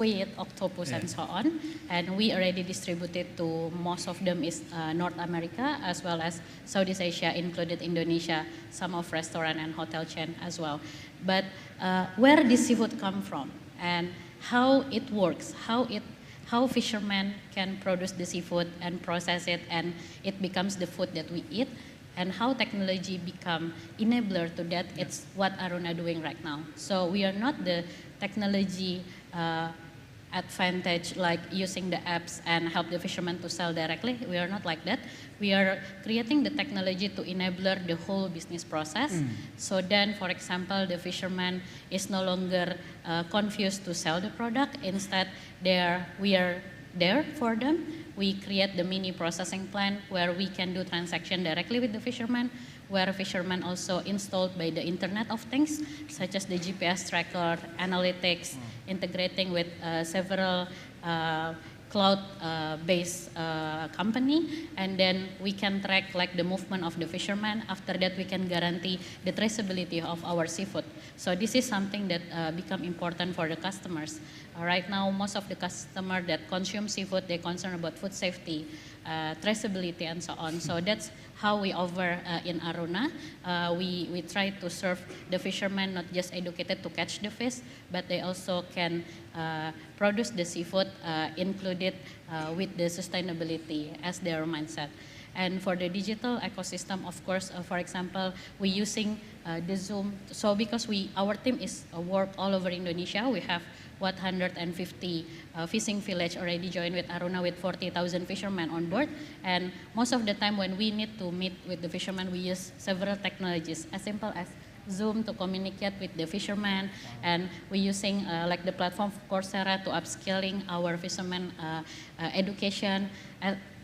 squid, octopus, and so on. And we already distributed to most of them is North America as well as Southeast Asia, included Indonesia, some of restaurant and hotel chain as well. But where this seafood come from and how it works, how fishermen can produce the seafood and process it and it becomes the food that we eat, and how technology become enabler to that, it's what Aruna doing right now. So we are not the technology advantage like using the apps and help the fishermen to sell directly. We are not like that. We are creating the technology to enable the whole business process. So then, for example, the fisherman is no longer confused to sell the product. Instead, we are there for them. We create the mini processing plant where we can do transaction directly with the fisherman, where fishermen also installed by the Internet of Things, such as the GPS tracker, analytics, integrating with several cloud-based company, and then we can track like the movement of the fishermen. After that, we can guarantee the traceability of our seafood. So this is something that become important for the customers. Right now, most of the customers that consume seafood, they're concerned about food safety, traceability, and so on. So that's how we offer in Aruna. We try to serve the fishermen not just educated to catch the fish, but they also can produce the seafood included with the sustainability as their mindset. And for the digital ecosystem, of course, for example, we're using the Zoom. So because our team is work all over Indonesia, we have 150 fishing village already joined with Aruna with 40,000 fishermen on board. And most of the time when we need to meet with the fishermen, we use several technologies, as simple as Zoom to communicate with the fishermen, and we're using like the platform Coursera to upskilling our fishermen education.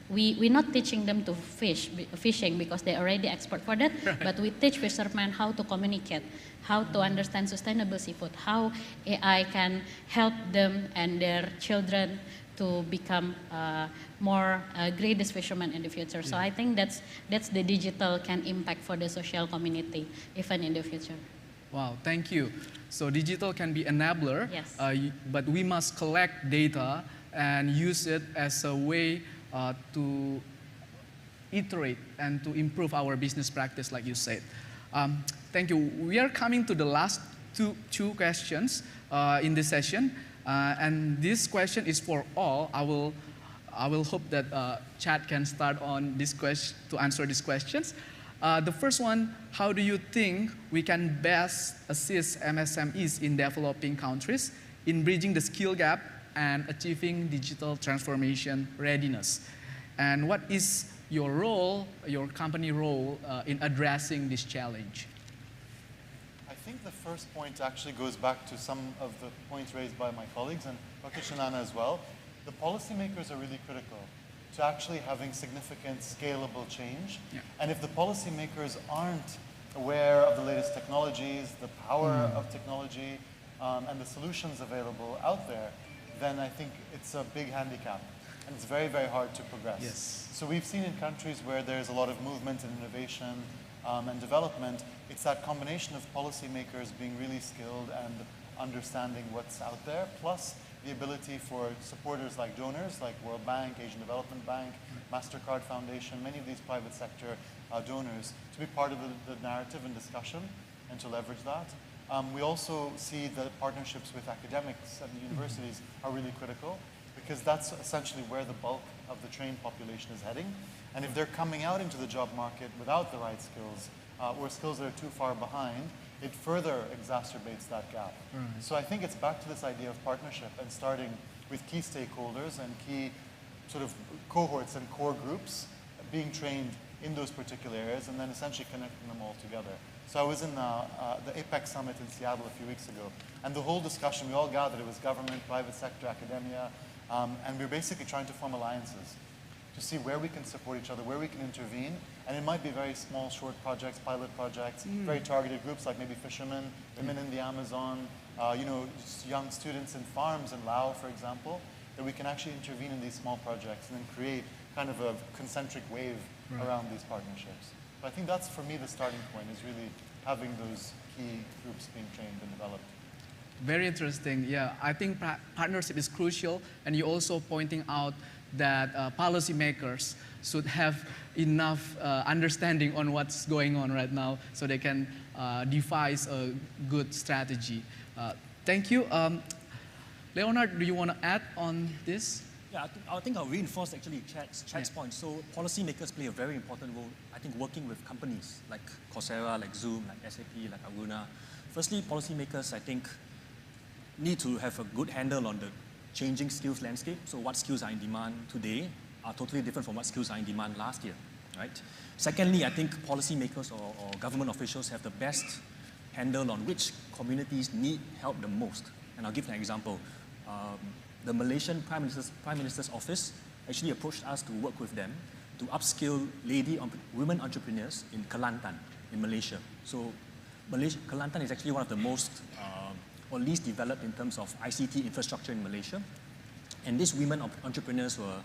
We're not teaching them to fishing because they're already expert for that, but we teach fishermen how to communicate, how to understand sustainable seafood, how AI can help them and their children to become more greatest fishermen in the future. So I think that's the digital can impact for the social community even in the future. Wow, thank you. So digital can be enabler, yes. But we must collect data and use it as a way to iterate and to improve our business practice, like you said. Thank you. We are coming to the last two questions in this session, and this question is for all. I will hope that Chad can start on this question to answer these questions. The first one: how do you think we can best assist MSMEs in developing countries in bridging the skill gap and achieving digital transformation readiness? And what is your role, your company role, in addressing this challenge? I think the first point actually goes back to some of the points raised by my colleagues and Dr. Shanana as well. The policymakers are really critical to actually having significant scalable change. Yeah. And if the policymakers aren't aware of the latest technologies, the power of technology, and the solutions available out there, then I think it's a big handicap, and it's very, very hard to progress. Yes. So we've seen in countries where there's a lot of movement and innovation and development, it's that combination of policymakers being really skilled and understanding what's out there, plus the ability for supporters like donors, like World Bank, Asian Development Bank, MasterCard Foundation, many of these private sector donors, to be part of the narrative and discussion and to leverage that. We also see that partnerships with academics and universities are really critical, because that's essentially where the bulk of the trained population is heading. And if they're coming out into the job market without the right skills, or skills that are too far behind, it further exacerbates that gap. So I think it's back to this idea of partnership and starting with key stakeholders and key sort of cohorts and core groups being trained in those particular areas, and then essentially connecting them all together. So I was in the APEC summit in Seattle a few weeks ago, and the whole discussion, we all gathered, it was government, private sector, academia, and we were basically trying to form alliances to see where we can support each other, where we can intervene. And it might be very small, short projects, pilot projects, very targeted groups like maybe fishermen, women in the Amazon, young students in farms in Laos, for example, that we can actually intervene in these small projects and then create kind of a concentric wave around these partnerships. But I think that's, for me, the starting point, is really having those key groups being trained and developed. Very interesting. Yeah, I think partnership is crucial, and you also pointing out that policymakers should have enough understanding on what's going on right now, so they can devise a good strategy. Thank you. Leonard, do you want to add on this? Yeah, I think I'll reinforce actually Chad's point. So policymakers play a very important role, I think, working with companies like Coursera, like Zoom, like SAP, like Aruna. Firstly, policymakers, I think, need to have a good handle on the changing skills landscape. So what skills are in demand today are totally different from what skills are in demand last year, right? Secondly, I think policymakers or government officials have the best handle on which communities need help the most. And I'll give an example. The Malaysian Prime Minister's office actually approached us to work with them to upskill women entrepreneurs in Kelantan, in Malaysia. So Kelantan is actually one of the most or least developed in terms of ICT infrastructure in Malaysia. And these women entrepreneurs were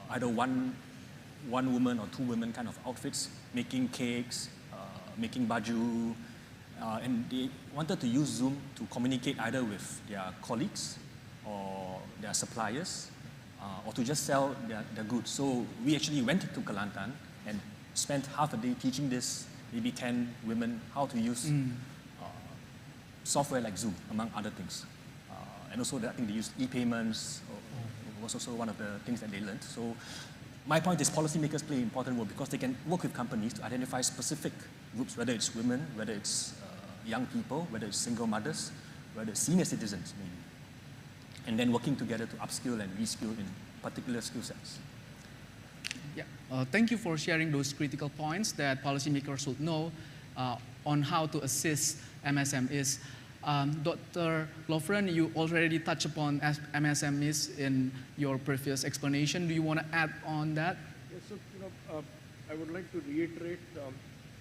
either one woman or two women kind of outfits, making cakes, making baju, and they wanted to use Zoom to communicate either with their colleagues or their suppliers, or to just sell their goods. So we actually went to Kelantan and spent half a day teaching this maybe 10 women how to use software like Zoom, among other things. And also, I think they used e-payments, was also one of the things that they learned. So my point is policymakers play an important role because they can work with companies to identify specific groups, whether it's women, whether it's young people, whether it's single mothers, whether it's senior citizens maybe. And then working together to upskill and reskill in particular skill sets. Yeah, thank you for sharing those critical points that policymakers should know on how to assist MSMEs. Dr. Lovren, you already touched upon MSMEs in your previous explanation. Do you want to add on that? Yes, so I would like to reiterate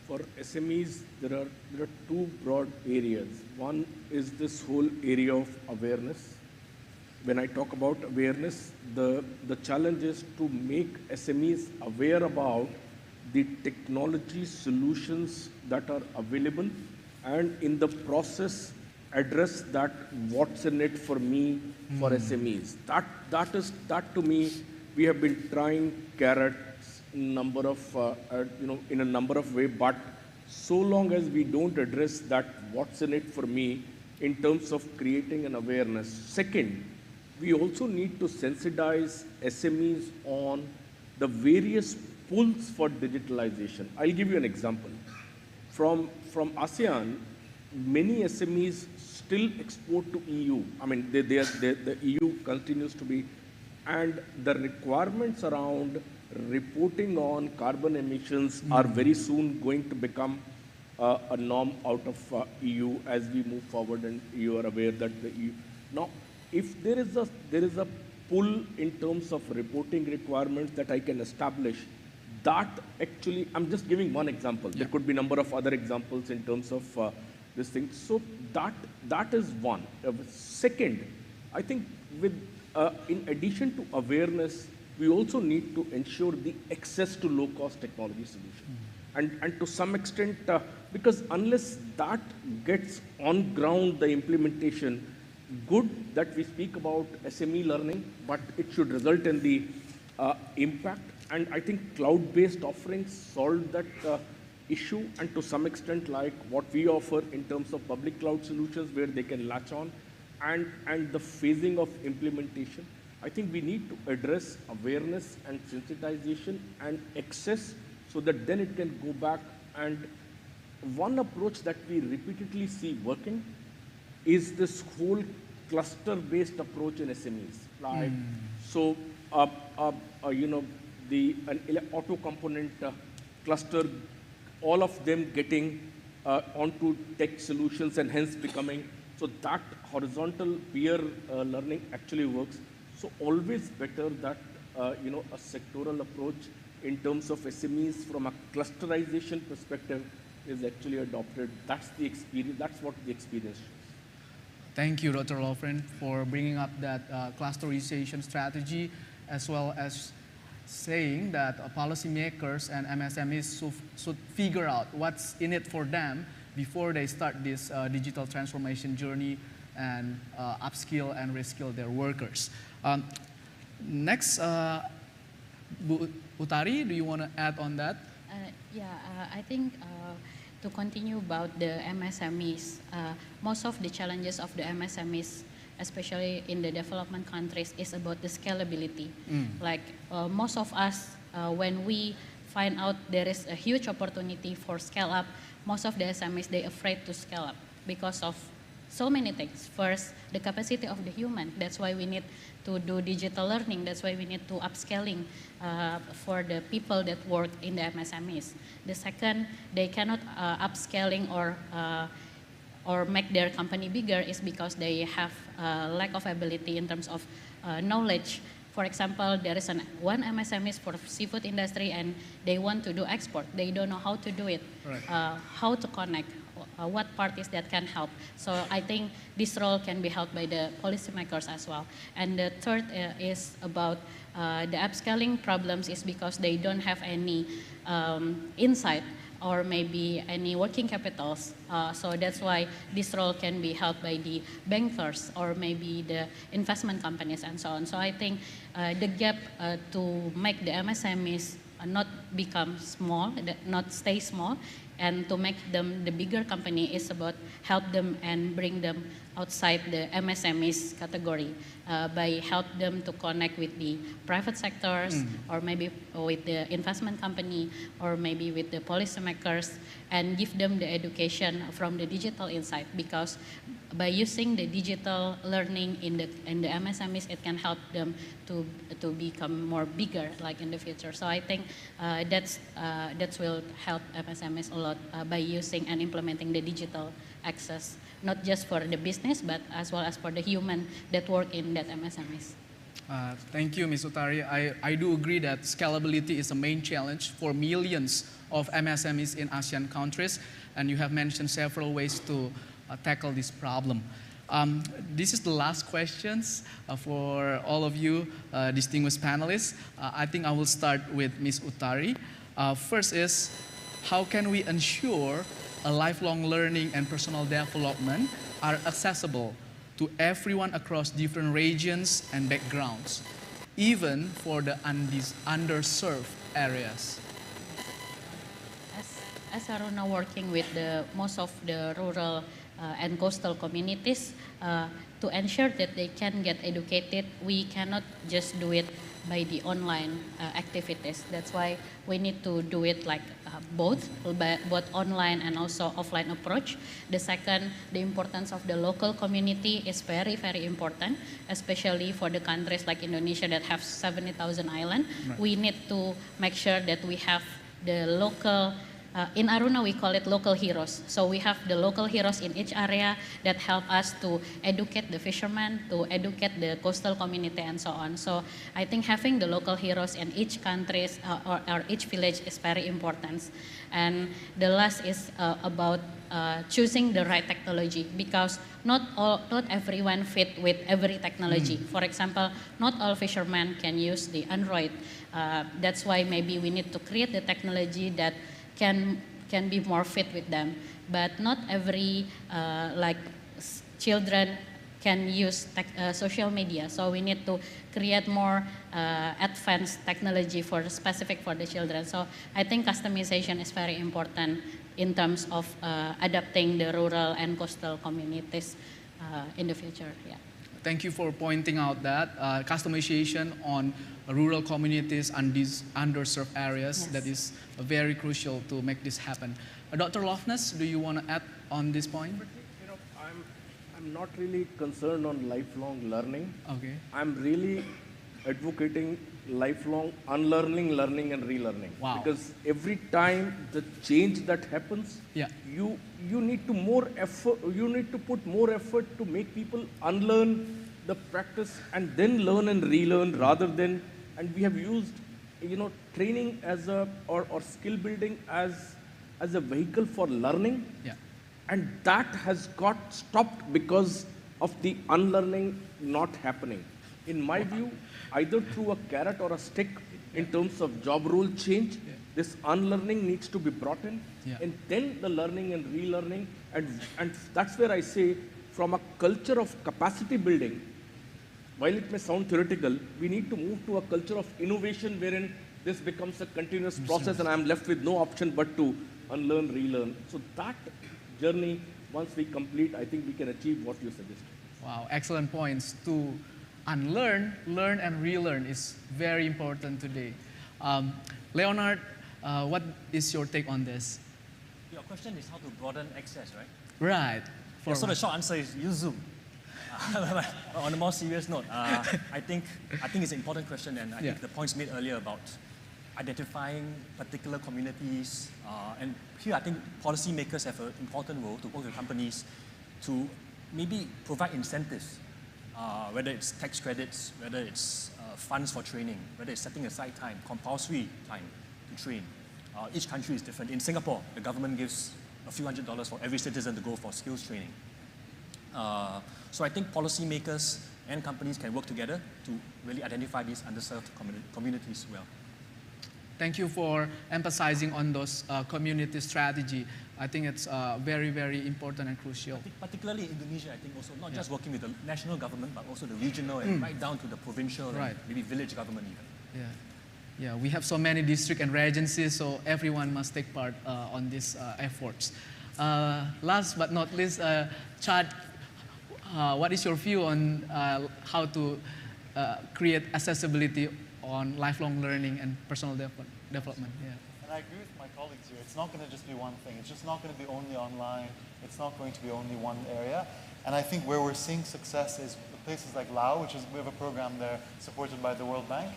for SMEs, there are two broad areas. One is this whole area of awareness. When I talk about awareness, the challenge is to make SMEs aware about the technology solutions that are available, and in the process address that what's in it for me for SMEs. That to me, we have been trying carrots in a number of ways, but so long as we don't address that what's in it for me in terms of creating an awareness. Second, we also need to sensitize SMEs on the various pulls for digitalization. I'll give you an example. From ASEAN, many SMEs still export to EU. I mean, the EU continues to be, and the requirements around reporting on carbon emissions are very soon going to become a norm out of EU as we move forward, and you are aware that the EU. Now, if there is a pull in terms of reporting requirements that I can establish, that actually, I'm just giving one example. Yeah. There could be a number of other examples in terms of this thing. So that is one. Second, I think in addition to awareness, we also need to ensure the access to low-cost technology solutions. And to some extent, because unless that gets on ground, the implementation, good that we speak about SME learning, but it should result in the impact. And I think cloud-based offerings solve that issue, and to some extent like what we offer in terms of public cloud solutions where they can latch on, and the phasing of implementation. I think we need to address awareness and sensitization and access so that then it can go back. And one approach that we repeatedly see working is this whole cluster-based approach in SMEs. Like, so, an auto component cluster, all of them getting onto tech solutions and hence becoming, so that horizontal peer learning actually works. So always better that, a sectoral approach in terms of SMEs from a clusterization perspective is actually adopted. That's the experience, that's what the experience shows. Thank you, Dr. Lovren, for bringing up that clusterization strategy, as well as saying that policymakers and MSMEs should figure out what's in it for them before they start this digital transformation journey and upskill and reskill their workers. Next, Bu Utari, do you want to add on that? I think to continue about the MSMEs, most of the challenges of the MSMEs, especially in the development countries, is about the scalability. Like most of us, when we find out there is a huge opportunity for scale up, most of the SMEs, they're afraid to scale up because of so many things. First, the capacity of the human. That's why we need to do digital learning. That's why we need to upscaling for the people that work in the MSMEs. The second, they cannot upscaling or make their company bigger is because they have lack of ability in terms of knowledge. For example, there is one MSMEs for seafood industry and they want to do export. They don't know how to do it, right. How to connect, what parties that can help. So I think this role can be held by the policymakers as well. And the third is about the upscaling problems is because they don't have any insight or maybe any working capitals. So that's why this role can be held by the bankers or maybe the investment companies and so on. So I think the gap to make the MSMEs not become small, not stay small, and to make them the bigger company is about help them and bring them outside the MSMEs category by help them to connect with the private sectors or maybe with the investment company or maybe with the policymakers and give them the education from the digital insight, because by using the digital learning in the MSMEs, it can help them to become more bigger like in the future. So I think that will help MSMEs a lot by using and implementing the digital access, not just for the business, but as well as for the human that work in that MSMEs. Thank you, Ms. Utari. I do agree that scalability is a main challenge for millions of MSMEs in ASEAN countries, and you have mentioned several ways to tackle this problem. This is the last questions for all of you distinguished panelists. I think I will start with Ms. Utari. First is, how can we ensure a lifelong learning and personal development are accessible to everyone across different regions and backgrounds, even for the underserved areas? As Aruna working with most of the rural and coastal communities, to ensure that they can get educated, we cannot just do it by the online activities. That's why we need to do it like both online and also offline approach. The second, the importance of the local community is very, very important, especially for the countries like Indonesia that have 70,000 islands. Right. We need to make sure that we have the local in Aruna, we call it local heroes. So we have the local heroes in each area that help us to educate the fishermen, to educate the coastal community, and so on. So I think having the local heroes in each country or each village is very important. And the last is about choosing the right technology, because not everyone fit with every technology. For example, not all fishermen can use the Android. That's why maybe we need to create the technology that can be more fit with them, but not every children can use social media. So we need to create more advanced technology specific for the children. So I think customization is very important in terms of adapting the rural and coastal communities in the future. Yeah. Thank you for pointing out that customization on rural communities and these underserved areas, yes, that is very crucial to make this happen. Dr. Lofness, do you want to add on this point? You know, I'm not really concerned on lifelong learning. Okay. I'm really advocating lifelong unlearning, learning, and relearning. Wow. Because every time the change that happens, yeah, you need to more effort. You need to put more effort to make people unlearn the practice and then learn and relearn, rather than. And we have used, training as or skill building as a vehicle for learning. Yeah. And that has got stopped because of the unlearning not happening. In my view, either through a carrot or a stick, in terms of job role change, this unlearning needs to be brought in, and then the learning and relearning, and that's where I say from a culture of capacity building, while it may sound theoretical, we need to move to a culture of innovation wherein this becomes a continuous process and I'm left with no option but to unlearn, relearn. So that journey, once we complete, I think we can achieve what you suggested. Wow, excellent points. To unlearn, learn, and relearn is very important today. Leonard, what is your take on this? Your question is how to broaden access, right? Right. Yeah, so the short answer is use Zoom. On a more serious note, I think it's an important question, and I think the points made earlier about identifying particular communities, and here I think policymakers have an important role to work with companies to maybe provide incentives, whether it's tax credits, whether it's funds for training, whether it's setting aside time, compulsory time to train. Each country is different. In Singapore, the government gives a few $100s for every citizen to go for skills training. So I think policymakers and companies can work together to really identify these underserved communities well. Thank you for emphasizing on those community strategy. I think it's very, very important and crucial. Particularly in Indonesia, I think also not just working with the national government, but also the regional and right down to the provincial and maybe village government even. Yeah, we have so many district and regencies, so everyone must take part on these efforts. Last but not least, Chad, what is your view on how to create accessibility on lifelong learning and personal development? Yeah. And I agree with my colleagues here. It's not going to just be one thing. It's just not going to be only online. It's not going to be only one area. And I think where we're seeing success is places like Laos, which is, we have a program there supported by the World Bank,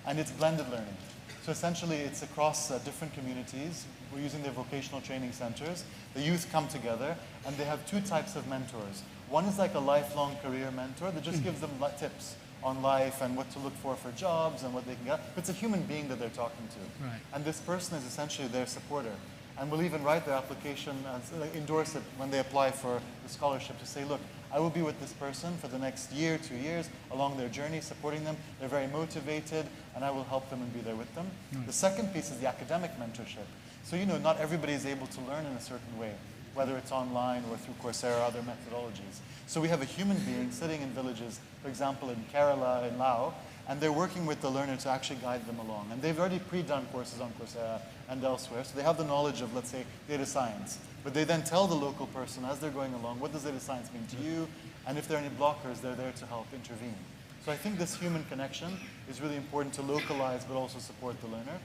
and it's blended learning. So essentially it's across different communities. We're using their vocational training centers. The youth come together and they have two types of mentors. One is like a lifelong career mentor that just gives them tips on life and what to look for jobs and what they can get. But it's a human being that they're talking to. Right. And this person is essentially their supporter. And will even write their application and endorse it when they apply for the scholarship to say, look, I will be with this person for the next year, 2 years, along their journey, supporting them. They're very motivated, and I will help them and be there with them. The second piece is the academic mentorship. So, you know, not everybody is able to learn in a certain way, whether it's online or through Coursera or other methodologies. So we have a human being sitting in villages, for example, in Kerala, in Laos, and they're working with the learner to actually guide them along. And they've already pre-done courses on Coursera and elsewhere, so they have the knowledge of, let's say, data science. But they then tell the local person as they're going along, what does data science mean to you? And if there are any blockers, they're there to help intervene. So I think this human connection is really important to localize, but also support the learner.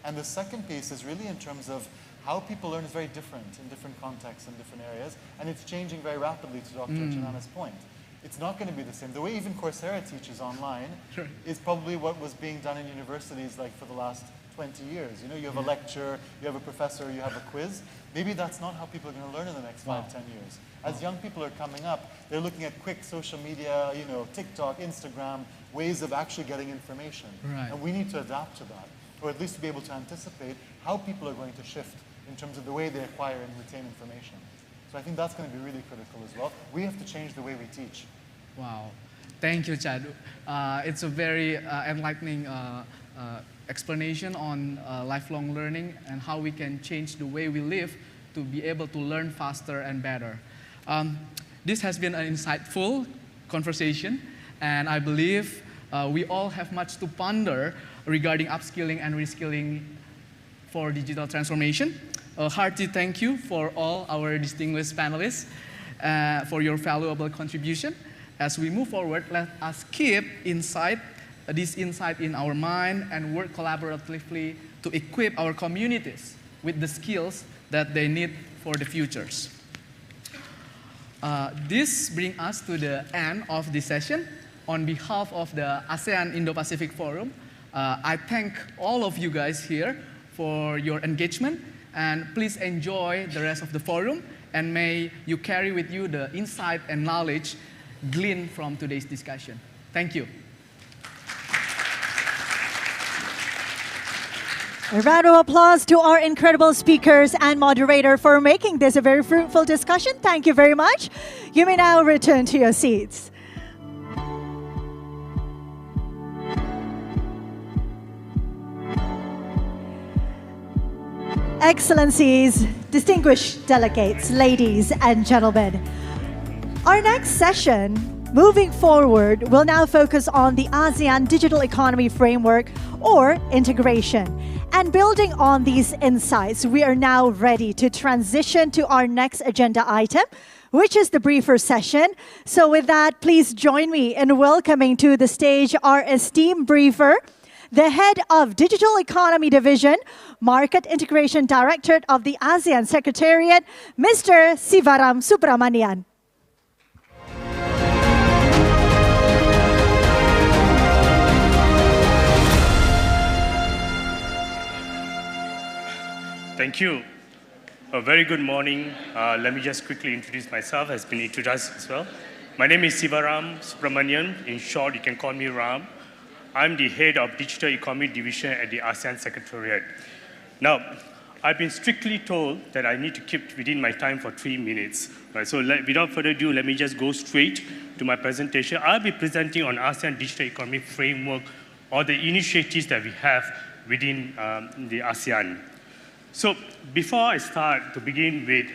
And the second piece is really in terms of how people learn is very different in different contexts and different areas, and it's changing very rapidly, to Dr. Chinana's point. It's not going to be the same. The way even Coursera teaches online is probably what was being done in universities like for the last 20 years. You know, you have a lecture, you have a professor, you have a quiz. Maybe that's not how people are going to learn in the next 5, 10 years. As young people are coming up, they're looking at quick social media, you know, TikTok, Instagram, ways of actually getting information. And we need to adapt to that, or at least to be able to anticipate how people are going to shift in terms of the way they acquire and retain information. So I think that's going to be really critical as well. We have to change the way we teach. Wow. Thank you, Chad. It's a very enlightening explanation on lifelong learning and how we can change the way we live to be able to learn faster and better. This has been an insightful conversation, and I believe we all have much to ponder regarding upskilling and reskilling for digital transformation. A hearty thank you for all our distinguished panelists for your valuable contribution. As we move forward, let us keep this insight in our mind and work collaboratively to equip our communities with the skills that they need for the futures. This brings us to the end of this session. On behalf of the ASEAN Indo-Pacific Forum, I thank all of you guys here for your engagement, and please enjoy the rest of the forum, and may you carry with you the insight and knowledge gleaned from today's discussion. Thank you. A round of applause to our incredible speakers and moderator for making this a very fruitful discussion. Thank you very much. You may now return to your seats. Excellencies, distinguished delegates, ladies and gentlemen, Our next session, moving forward, will now focus on the ASEAN Digital Economy Framework, or integration. And building on these insights, we are now ready to transition to our next agenda item, which is the briefer session. So with that, please join me in welcoming to the stage our esteemed briefer, the head of Digital Economy Division, Market Integration Directorate of the ASEAN Secretariat, Mr. Sivaram Subramanian. Thank you. A very good morning. Let me just quickly introduce myself. Has been introduced as well. My name is Sivaram Subramanian. In short, you can call me Ram. I'm the head of Digital Economy Division at the ASEAN Secretariat. Now, I've been strictly told that I need to keep within my time for 3 minutes. Right, so without further ado, let me just go straight to my presentation. I'll be presenting on ASEAN Digital Economy Framework, or the initiatives that we have within the ASEAN. So before I start, to begin with,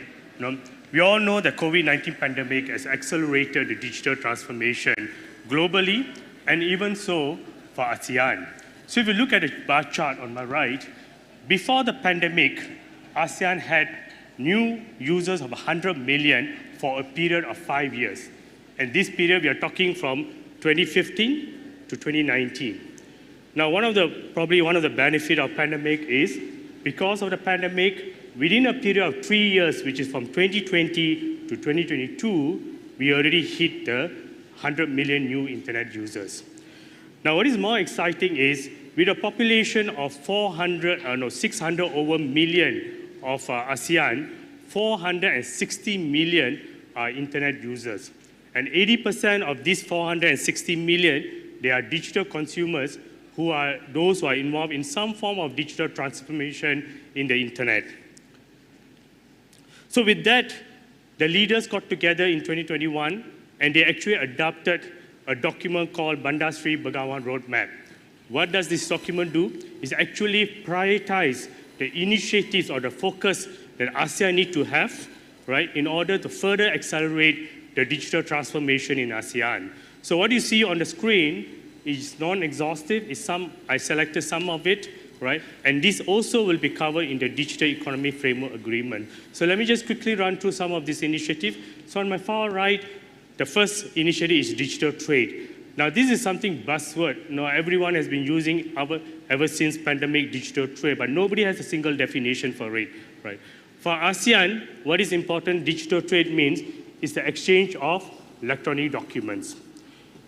we all know the COVID-19 pandemic has accelerated the digital transformation globally, and even so for ASEAN. So if you look at the bar chart on my right, before the pandemic, ASEAN had new users of 100 million for a period of 5 years. And this period, we are talking from 2015 to 2019. Now, probably one of the benefits of pandemic is, because of the pandemic, within a period of 3 years, which is from 2020 to 2022, we already hit the 100 million new internet users. Now, what is more exciting is, with a population of 600 over million of ASEAN, 460 million are internet users. And 80% of these 460 million, they are digital consumers, who are those who are involved in some form of digital transformation in the internet. So with that, the leaders got together in 2021, and they actually adopted a document called Bandar Sri Begawan Roadmap. What does this document do? It's actually prioritize the initiatives or the focus that ASEAN need to have, right, in order to further accelerate the digital transformation in ASEAN. So what you see on the screen is non-exhaustive. I selected some of it, right? And this also will be covered in the Digital Economy Framework Agreement. So let me just quickly run through some of this initiative. So on my far right, the first initiative is digital trade. Now this is something buzzword. Everyone has been using ever since pandemic digital trade, but nobody has a single definition for it, right? For ASEAN, what is important digital trade means is the exchange of electronic documents.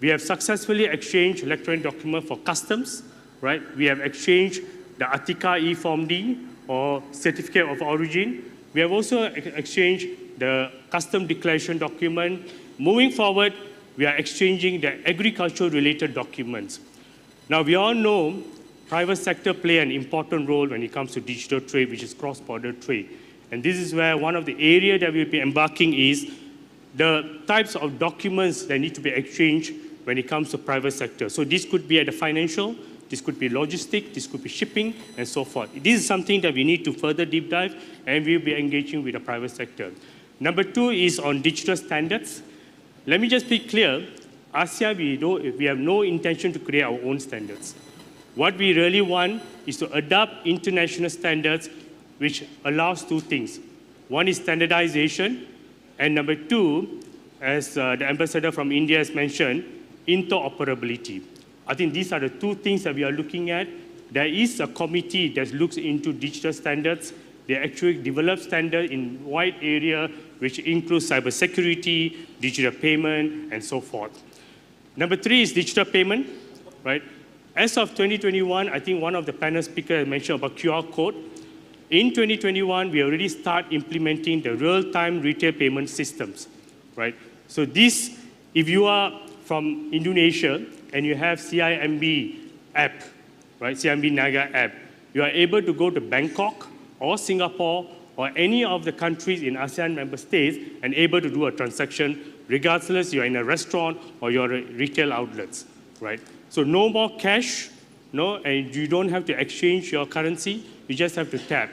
We have successfully exchanged electronic documents for customs, right? We have exchanged the Atika E-Form D, or Certificate of Origin. We have also exchanged the Custom Declaration document. Moving forward, we are exchanging the agriculture-related documents. Now, we all know private sector play an important role when it comes to digital trade, which is cross-border trade. And this is where one of the areas that we'll be embarking is the types of documents that need to be exchanged when it comes to private sector. So this could be at the financial, this could be logistic, this could be shipping, and so forth. This is something that we need to further deep dive, and we'll be engaging with the private sector. Number 2 is on digital standards. Let me just be clear, ASEAN, we have no intention to create our own standards. What we really want is to adopt international standards which allows 2 things. One is standardization, and number 2, as the ambassador from India has mentioned, interoperability. I think these are the 2 things that we are looking at. There is a committee that looks into digital standards. They actually develop standards in a wide area, which includes cybersecurity, digital payment, and so forth. Number 3 is digital payment, right? As of 2021, I think one of the panel speakers mentioned about QR code. In 2021, we already start implementing the real-time retail payment systems, right? So this, if you are from Indonesia and you have CIMB app, right, CIMB Naga app, you are able to go to Bangkok or Singapore or any of the countries in ASEAN member states and able to do a transaction regardless you're in a restaurant or you're at retail outlets, right? So no more cash, and you don't have to exchange your currency, you just have to tap.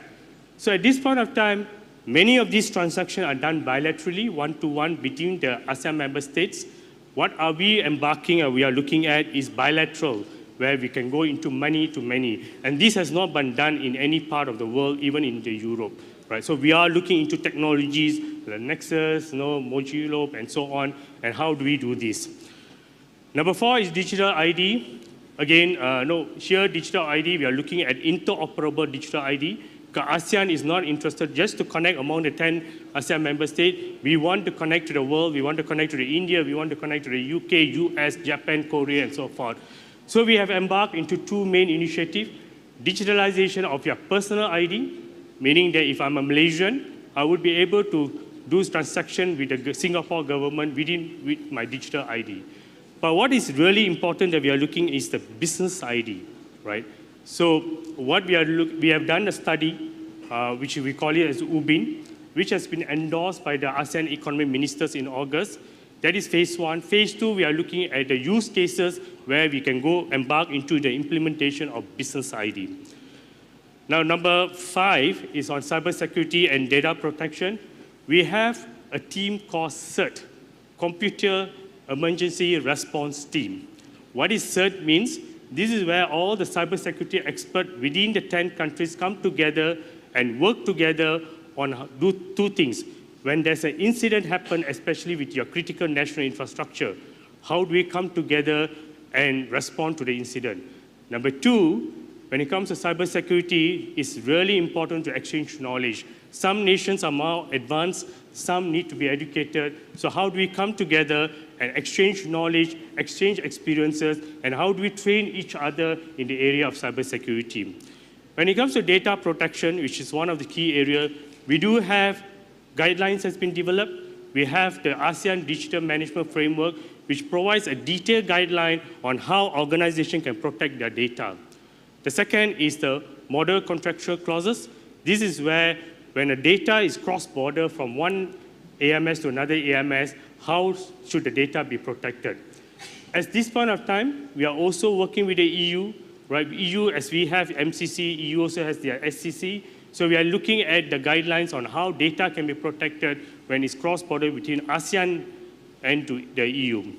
So at this point of time, Many of these transactions are done bilaterally, one-to-one between the ASEAN member states. What are we embarking or we are looking at is bilateral, where we can go into many to many. And this has not been done in any part of the world, even in the Europe. Right? So we are looking into technologies, the Nexus, Modulo, and so on, and how do we do this? Number 4 is digital ID. Again, here digital ID, we are looking at interoperable digital ID. Because ASEAN is not interested just to connect among the 10 ASEAN member states. We want to connect to the world. We want to connect to the India. We want to connect to the UK, US, Japan, Korea, and so forth. So we have embarked into 2 main initiatives. Digitalization of your personal ID, meaning that if I'm a Malaysian, I would be able to do transaction with the Singapore government with my digital ID. But what is really important that we are looking is the business ID, right? So what we have done a study, which we call it as UBIN, which has been endorsed by the ASEAN economic ministers in August. That is phase 1. Phase 2, we are looking at the use cases where we can go embark into the implementation of business ID. Now, number 5 is on cybersecurity and data protection. We have a team called CERT, Computer Emergency Response Team. What is CERT means? This is where all the cybersecurity experts within the 10 countries come together and work together on do 2 things. When there's an incident happen, especially with your critical national infrastructure, how do we come together and respond to the incident? Number 2, when it comes to cybersecurity, it's really important to exchange knowledge. Some nations are more advanced, some need to be educated. So how do we come together and exchange knowledge, exchange experiences, and how do we train each other in the area of cybersecurity? When it comes to data protection, which is one of the key areas, we do have guidelines that's been developed. We have the ASEAN Digital Management Framework, which provides a detailed guideline on how organizations can protect their data. The second is the model contractual clauses. This is where when the data is cross-border from one AMS to another AMS, how should the data be protected? At this point of time, we are also working with the EU, right? EU, as we have MCC, EU also has their SCC. So we are looking at the guidelines on how data can be protected when it's cross-border between ASEAN and to the EU.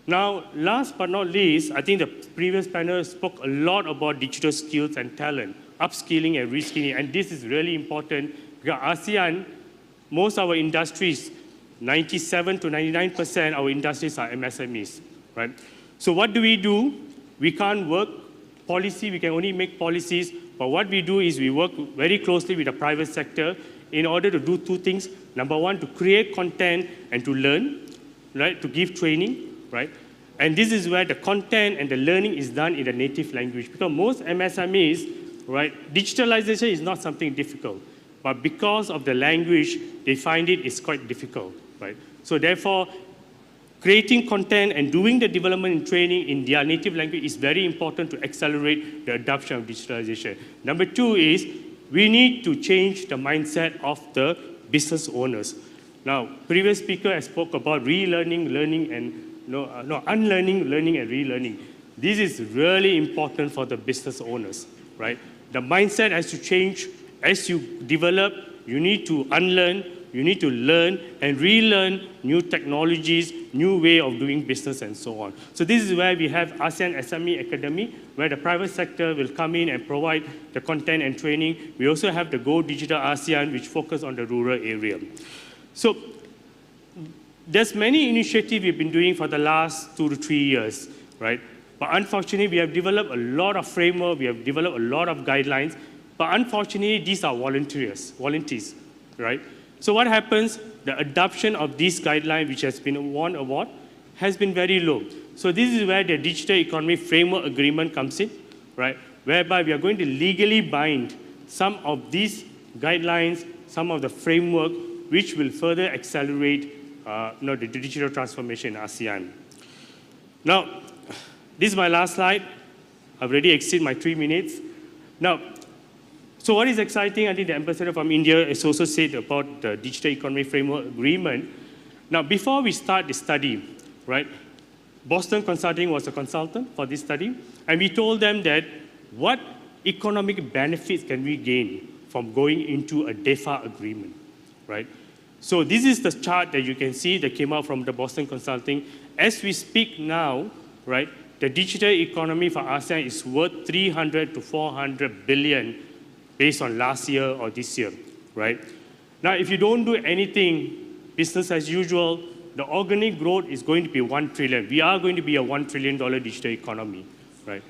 Now, last but not least, I think the previous panel spoke a lot about digital skills and talent, upskilling and reskilling, and this is really important because ASEAN, most of our industries, 97 to 99% our industries are MSMEs, right? So what do? We can't work policy, we can only make policies, but what we do is we work very closely with the private sector in order to do 2 things. Number 1, to create content and to learn, right? To give training, right? And this is where the content and the learning is done in the native language because most MSMEs, right, digitalization is not something difficult, but because of the language, they find it is quite difficult, right? So therefore, creating content and doing the development and training in their native language is very important to accelerate the adoption of digitalization. Number 2 is we need to change the mindset of the business owners. Now, previous speaker has spoke about relearning, learning, and unlearning, learning, and relearning. This is really important for the business owners, right? The mindset has to change as you develop. You need to unlearn, you need to learn and relearn new technologies, new way of doing business, and so on. So this is where we have ASEAN SME Academy, where the private sector will come in and provide the content and training. We also have the Go Digital ASEAN, which focus on the rural area. So there's many initiatives we've been doing for the last 2 to 3 years, right? But unfortunately, we have developed a lot of framework, we have developed a lot of guidelines, but unfortunately, these are volunteers, right? So what happens? The adoption of this guideline, which has been won award, has been very low. So this is where the Digital Economy Framework Agreement comes in, right? Whereby we are going to legally bind some of these guidelines, some of the framework, which will further accelerate the digital transformation in ASEAN. Now, this is my last slide. I've already exceeded my 3 minutes. Now, so what is exciting, I think the ambassador from India has also said about the Digital Economy Framework Agreement. Now, before we start the study, right, Boston Consulting was a consultant for this study, and we told them that what economic benefits can we gain from going into a DEFA agreement, right? So this is the chart that you can see that came out from the Boston Consulting. As we speak now, right, the digital economy for ASEAN is worth 300 to 400 billion based on last year or this year, right? Now, if you don't do anything, business as usual, the organic growth is going to be 1 trillion. We are going to be a $1 trillion digital economy, right?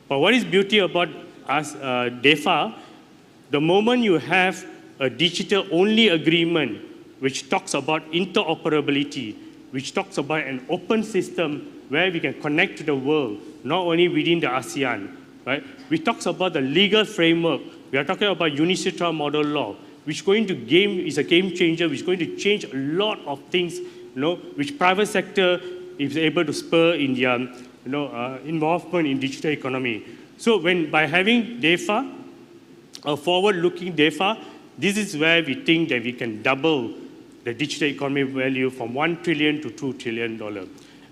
But what is beauty about us, DEFA, the moment you have a digital-only agreement which talks about interoperability, which talks about an open system where we can connect to the world, not only within the ASEAN, right? We talk about the legal framework. We are talking about UNICITRA model law, which is a game changer, which is going to change a lot of things, which private sector is able to spur in their involvement in digital economy. So by having DEFA, a forward-looking DEFA, this is where we think that we can double the digital economy value from $1 trillion to $2 trillion.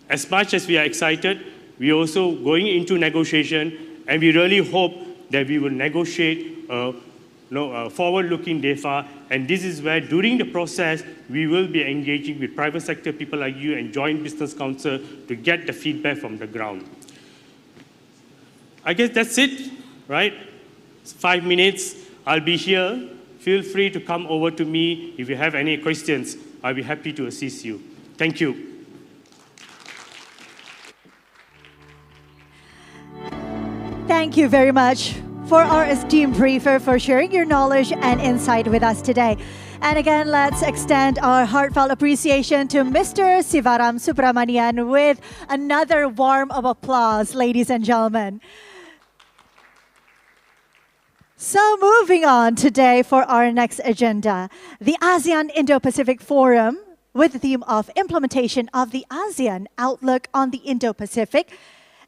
As much as we are excited, we are also going into negotiation, and we really hope that we will negotiate a forward-looking DEFA, and this is where, during the process, we will be engaging with private sector people like you and Joint Business Council to get the feedback from the ground. I guess that's it, right? It's 5 minutes. I'll be here. Feel free to come over to me if you have any questions. I'll be happy to assist you. Thank you. Thank you very much for our esteemed briefer for sharing your knowledge and insight with us today. And again, let's extend our heartfelt appreciation to Mr. Sivaram Subramanian with another warm of applause, ladies and gentlemen. So moving on today for our next agenda, the ASEAN Indo-Pacific Forum with the theme of implementation of the ASEAN Outlook on the Indo-Pacific.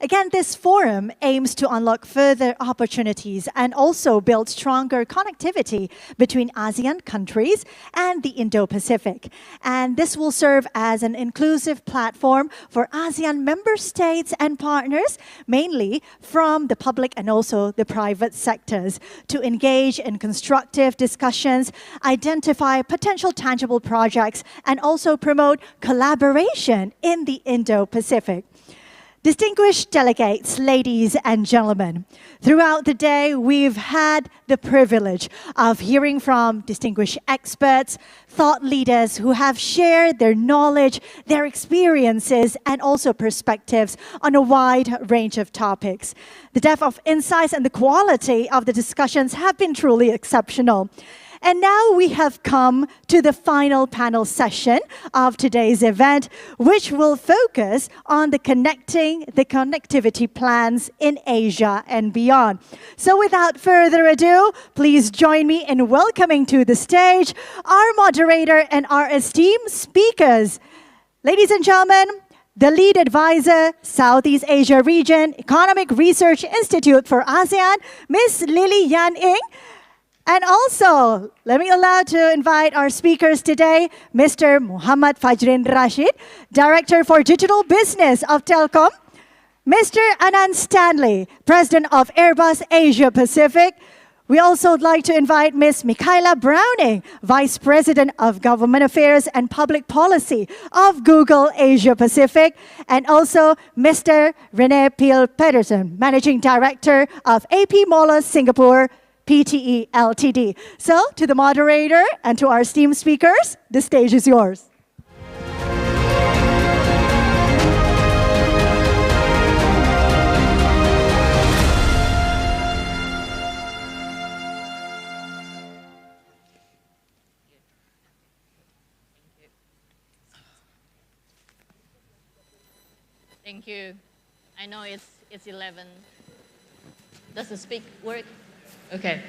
Again, this forum aims to unlock further opportunities and also build stronger connectivity between ASEAN countries and the Indo-Pacific. And this will serve as an inclusive platform for ASEAN member states and partners, mainly from the public and also the private sectors, to engage in constructive discussions, identify potential tangible projects, and also promote collaboration in the Indo-Pacific. Distinguished delegates, ladies and gentlemen, throughout the day, we've had the privilege of hearing from distinguished experts, thought leaders who have shared their knowledge, their experiences, and also perspectives on a wide range of topics. The depth of insights and the quality of the discussions have been truly exceptional. And now we have come to the final panel session of today's event, which will focus on the connectivity plans in Asia and beyond. So without further ado, please join me in welcoming to the stage our moderator and our esteemed speakers. Ladies and gentlemen, the lead advisor, Southeast Asia Region Economic Research Institute for ASEAN, Ms. Lily Yan Ing. And also, let me allow to invite our speakers today, Mr. Muhammad Fajrin Rashid, Director for Digital Business of Telkom, Mr. Anand Stanley, President of Airbus Asia Pacific. We also would like to invite Ms. Michaela Browning, Vice President of Government Affairs and Public Policy of Google Asia Pacific, and also Mr. Rene Peel Pedersen, Managing Director of AP Moller Singapore PTE Ltd. So, to the moderator and to our esteemed speakers, the stage is yours. Thank you. I know it's 11. Does the speak work? Okay,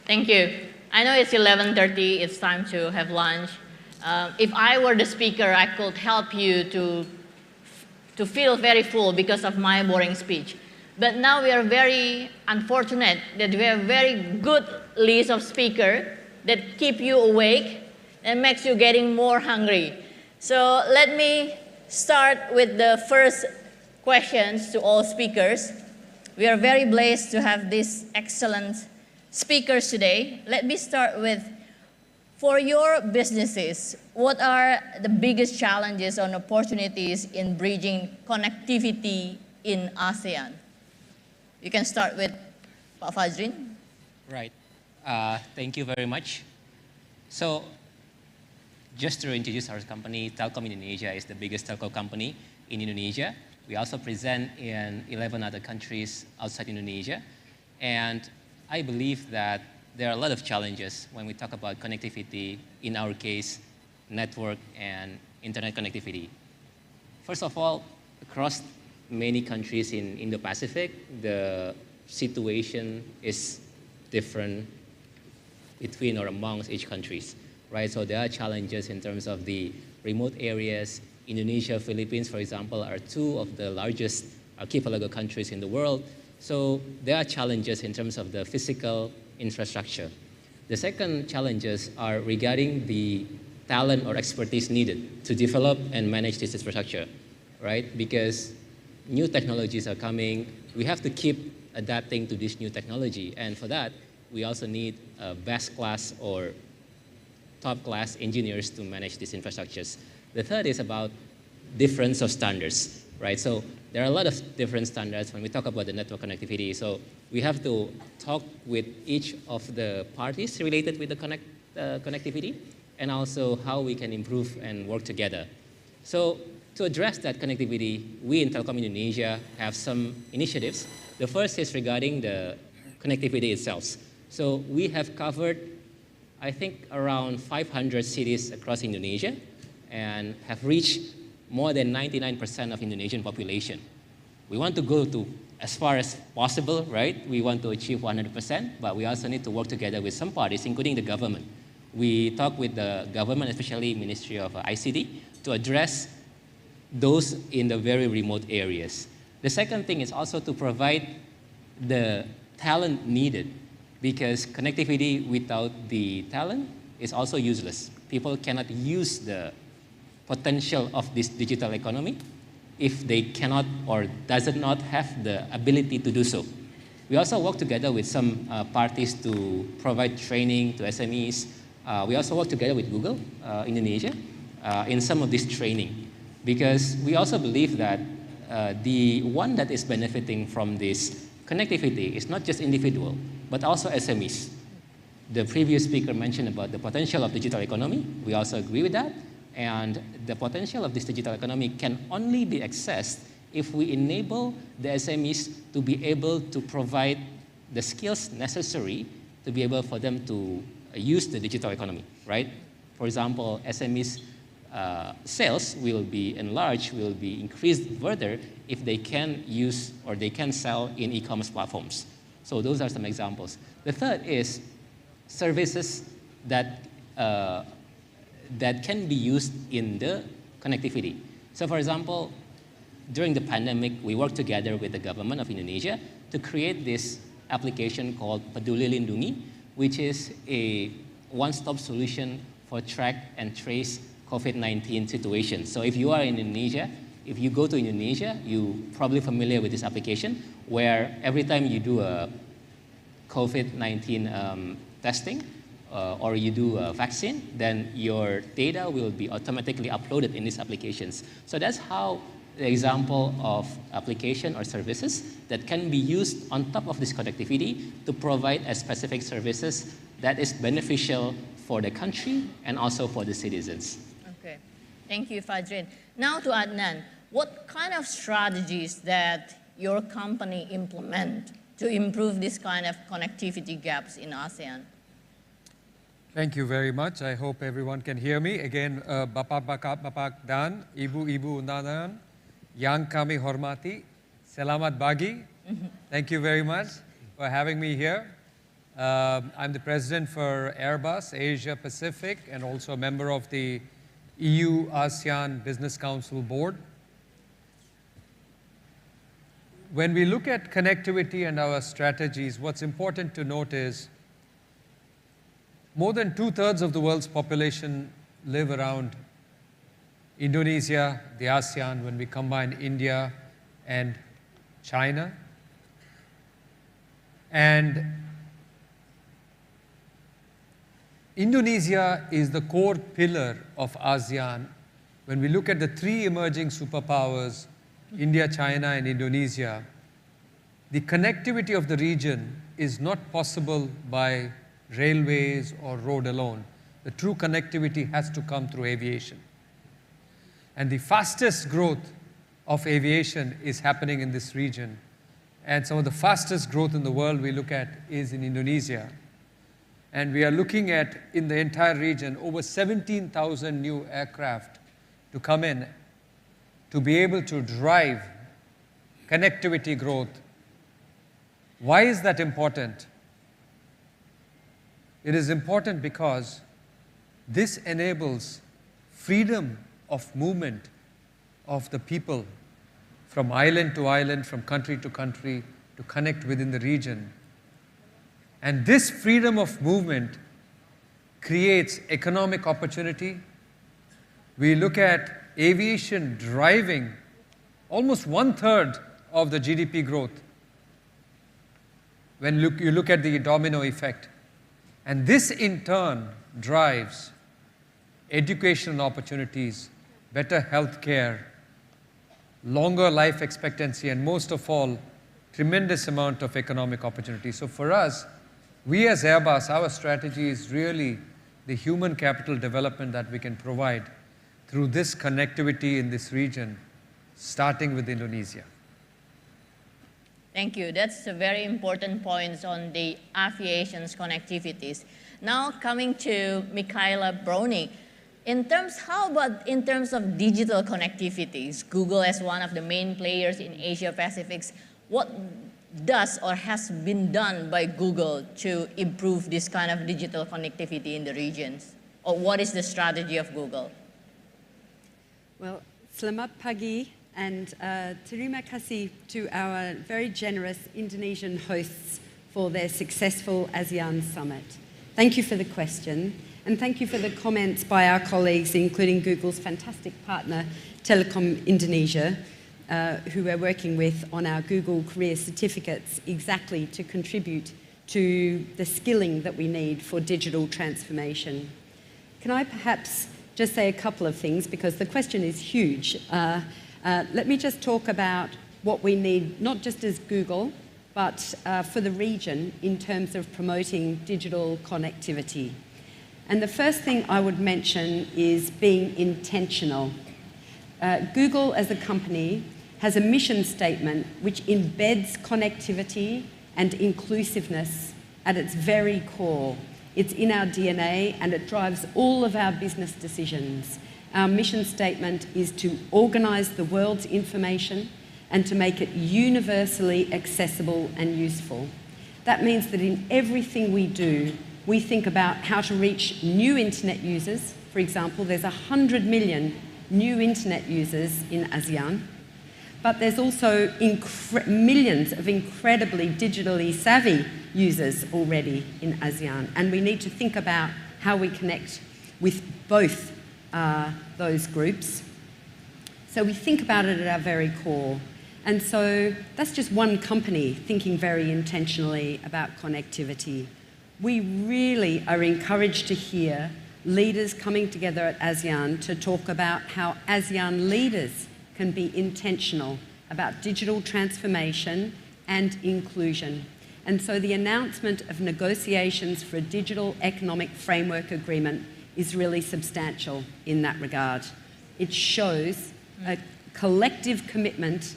thank you. I know it's 11:30, it's time to have lunch. If I were the speaker, I could help you to feel very full because of my boring speech. But now we are very unfortunate that we have a very good list of speakers that keep you awake and makes you getting more hungry. So let me start with the first questions to all speakers. We are very blessed to have these excellent speakers today. Let me start with, for your businesses, what are the biggest challenges and opportunities in bridging connectivity in ASEAN? You can start with Pak Fajrin. Right. Thank you very much. So, just to introduce our company, Telkom Indonesia is the biggest telco company in Indonesia. We also present in 11 other countries outside Indonesia. And I believe that there are a lot of challenges when we talk about connectivity, in our case, network and internet connectivity. First of all, across many countries in Indo-Pacific, the situation is different between or amongst each countries, right? So there are challenges in terms of the remote areas. Indonesia, Philippines, for example, are two of the largest archipelago countries in the world. So there are challenges in terms of the physical infrastructure. The second challenges are regarding the talent or expertise needed to develop and manage this infrastructure, right? Because new technologies are coming. We have to keep adapting to this new technology. And for that, we also need best class or top class engineers to manage these infrastructures. The third is about difference of standards, right? So there are a lot of different standards when we talk about the network connectivity. So we have to talk with each of the parties related with the connectivity, and also how we can improve and work together. So to address that connectivity, we in Telkom Indonesia have some initiatives. The first is regarding the connectivity itself. So we have covered, I think, around 500 cities across Indonesia and have reached more than 99% of Indonesian population. We want to go to as far as possible, right? We want to achieve 100%, but we also need to work together with some parties, including the government. We talk with the government, especially Ministry of ICT, to address those in the very remote areas. The second thing is also to provide the talent needed, because connectivity without the talent is also useless. People cannot use the potential of this digital economy if they cannot or does not have the ability to do so. We also work together with some parties to provide training to SMEs. We also work together with Google Indonesia in some of this training, because we also believe that the one that is benefiting from this connectivity is not just individual, but also SMEs. The previous speaker mentioned about the potential of digital economy. We also agree with that. And the potential of this digital economy can only be accessed if we enable the SMEs to be able to provide the skills necessary to be able for them to use the digital economy, right? For example, SMEs sales will be enlarged, will be increased further if they can use or they can sell in e-commerce platforms. So those are some examples. The third is services that that can be used in the connectivity. So for example, during the pandemic, we worked together with the government of Indonesia to create this application called Peduli Lindungi, which is a one-stop solution for track and trace COVID-19 situations. So if you are in Indonesia, if you go to Indonesia, you're probably familiar with this application, where every time you do a COVID-19 testing, or you do a vaccine, then your data will be automatically uploaded in these applications. So that's how the example of application or services that can be used on top of this connectivity to provide a specific services that is beneficial for the country and also for the citizens. Okay, thank you, Fajrin. Now to Adnan, what kind of strategies that your company implement to improve this kind of connectivity gaps in ASEAN? Thank you very much. I hope everyone can hear me. Again, Bapak dan, Ibu undangan, yang kami hormati, selamat pagi. Thank you very much for having me here. I'm the president for Airbus Asia Pacific and also a member of the EU ASEAN Business Council Board. When we look at connectivity and our strategies, what's important to note is more than 2/3 of the world's population live around Indonesia, the ASEAN, when we combine India and China. And Indonesia is the core pillar of ASEAN. When we look at the three emerging superpowers, India, China, and Indonesia, the connectivity of the region is not possible by railways or road alone. The true connectivity has to come through aviation. And the fastest growth of aviation is happening in this region. And some of the fastest growth in the world we look at is in Indonesia. And we are looking at, in the entire region, over 17,000 new aircraft to come in to be able to drive connectivity growth. Why is that important? It is important because this enables freedom of movement of the people from island to island, from country to country, to connect within the region. And this freedom of movement creates economic opportunity. We look at aviation driving almost 1/3 of the GDP growth when you look at the domino effect. And this in turn drives educational opportunities, better health care, longer life expectancy, and most of all, tremendous amount of economic opportunity. So for us, we as Airbus, our strategy is really the human capital development that we can provide through this connectivity in this region, starting with Indonesia. Thank you. That's a very important point on the aviation's connectivities. Now coming to Michaela Browning. How about in terms of digital connectivities? Google as one of the main players in Asia Pacific, what does or has been done by Google to improve this kind of digital connectivity in the regions? Or what is the strategy of Google? Well, selamat pagi and terima kasih to our very generous Indonesian hosts for their successful ASEAN summit. Thank you for the question, and thank you for the comments by our colleagues, including Google's fantastic partner, Telekom Indonesia, who we're working with on our Google Career Certificates exactly to contribute to the skilling that we need for digital transformation. Can I perhaps just say a couple of things, because the question is huge. Let me just talk about what we need, not just as Google, but for the region in terms of promoting digital connectivity. And the first thing I would mention is being intentional. Google as a company has a mission statement which embeds connectivity and inclusiveness at its very core. It's in our DNA and it drives all of our business decisions. Our mission statement is to organize the world's information and to make it universally accessible and useful. That means that in everything we do, we think about how to reach new internet users. For example, there's 100 million new internet users in ASEAN, but there's also millions of incredibly digitally savvy users already in ASEAN, and we need to think about how we connect with both those groups. So we think about it at our very core. And so that's just one company thinking very intentionally about connectivity. We really are encouraged to hear leaders coming together at ASEAN to talk about how ASEAN leaders can be intentional about digital transformation and inclusion. And so the announcement of negotiations for a digital economic framework agreement is really substantial in that regard. It shows a collective commitment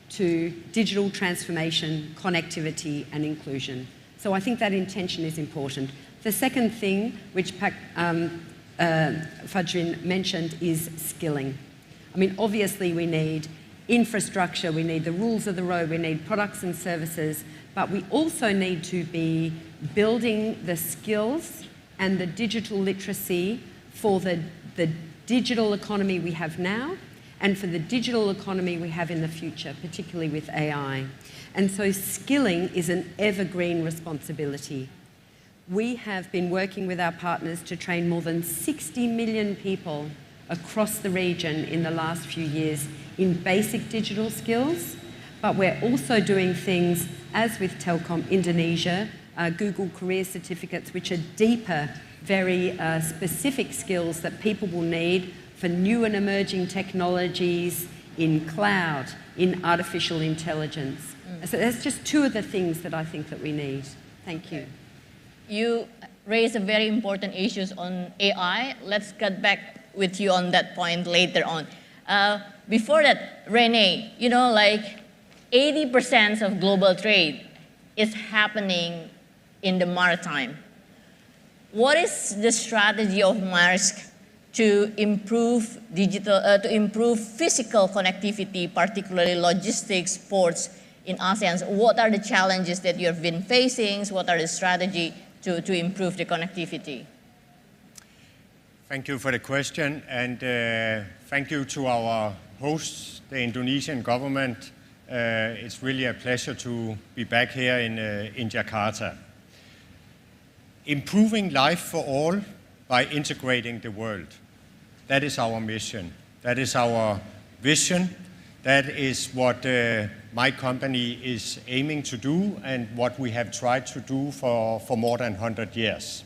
to digital transformation, connectivity, and inclusion. So I think that intention is important. The second thing, which Fajrin mentioned, is skilling. I mean, obviously we need infrastructure, we need the rules of the road, we need products and services, but we also need to be building the skills and the digital literacy for the digital economy we have now and for the digital economy we have in the future, particularly with AI. And so skilling is an evergreen responsibility. We have been working with our partners to train more than 60 million people across the region in the last few years in basic digital skills, but we're also doing things, as with Telekom Indonesia, Google Career Certificates, which are deeper, very specific skills that people will need for new and emerging technologies in cloud, in artificial intelligence. So that's just two of the things that I think that we need. Thank you. You raised a very important issues on AI. Let's get back with you on that point later on. Before that, Renee, you know, like 80% of global trade is happening in the maritime. What is the strategy of Maersk to improve physical connectivity, particularly logistics, ports in ASEAN? What are the challenges that you have been facing? What are the strategy to improve the connectivity? Thank you for the question, and thank you to our hosts, the Indonesian government. It's really a pleasure to be back here in Jakarta. Improving life for all by integrating the world. That is our mission. That is our vision. That is what my company is aiming to do and what we have tried to do for more than 100 years.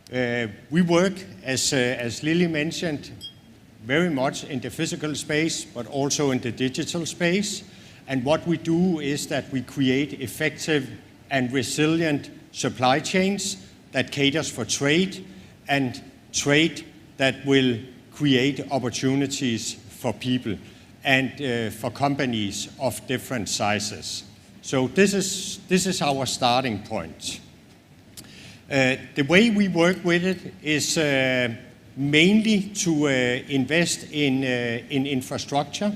We work, as Lily mentioned, very much in the physical space, but also in the digital space. And what we do is that we create effective and resilient supply chains that caters for trade, and trade that will create opportunities for people and for companies of different sizes. So this is our starting point. The way we work with it is mainly to invest in infrastructure.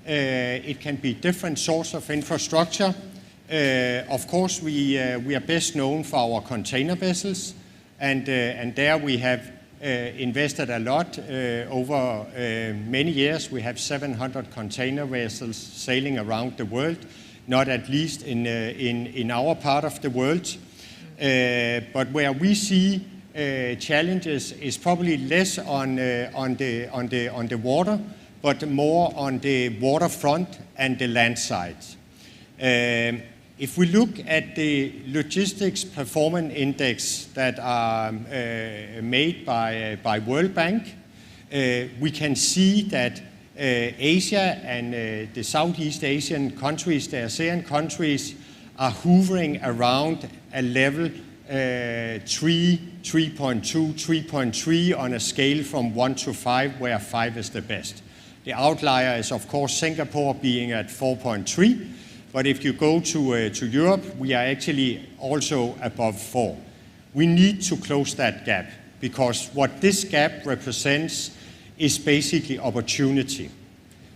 It can be different sorts of infrastructure. Of course, we are best known for our container vessels, and there we have invested a lot over many years. We have 700 container vessels sailing around the world, not at least in our part of the world. But where we see challenges is probably less on the water, but more on the waterfront and the land side. If we look at the logistics performance index that are made by World Bank, we can see that Asia and the Southeast Asian countries, the ASEAN countries, are hovering around a level 3, 3.2, 3.3 on a scale from 1 to 5, where 5 is the best. The outlier is, of course, Singapore being at 4.3. But if you go to Europe, we are actually also above 4. We need to close that gap, because what this gap represents is basically opportunity.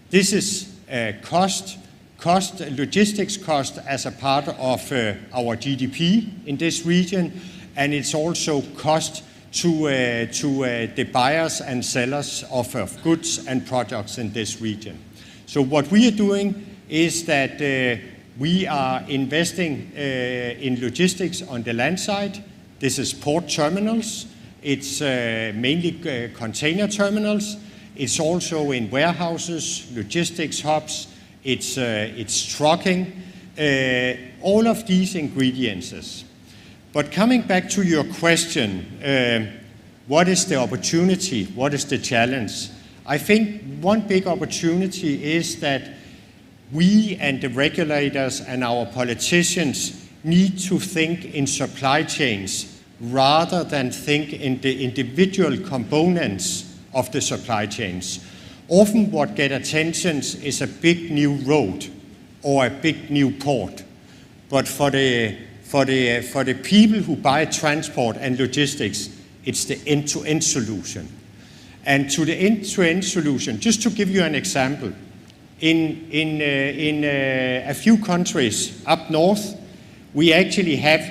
This is logistics cost as a part of our GDP in this region, and it's also cost to the buyers and sellers of goods and products in this region. So what we are doing is that we are investing in logistics on the land side. This is port terminals. It's mainly container terminals. It's also in warehouses, logistics hubs. It's trucking, all of these ingredients. But coming back to your question, what is the opportunity? What is the challenge? I think one big opportunity is that we and the regulators and our politicians need to think in supply chains rather than think in the individual components of the supply chains. Often what gets attention is a big new road or a big new port. But for the people who buy transport and logistics, it's the end-to-end solution. And to the end-to-end solution, just to give you an example, in a few countries up north, we actually have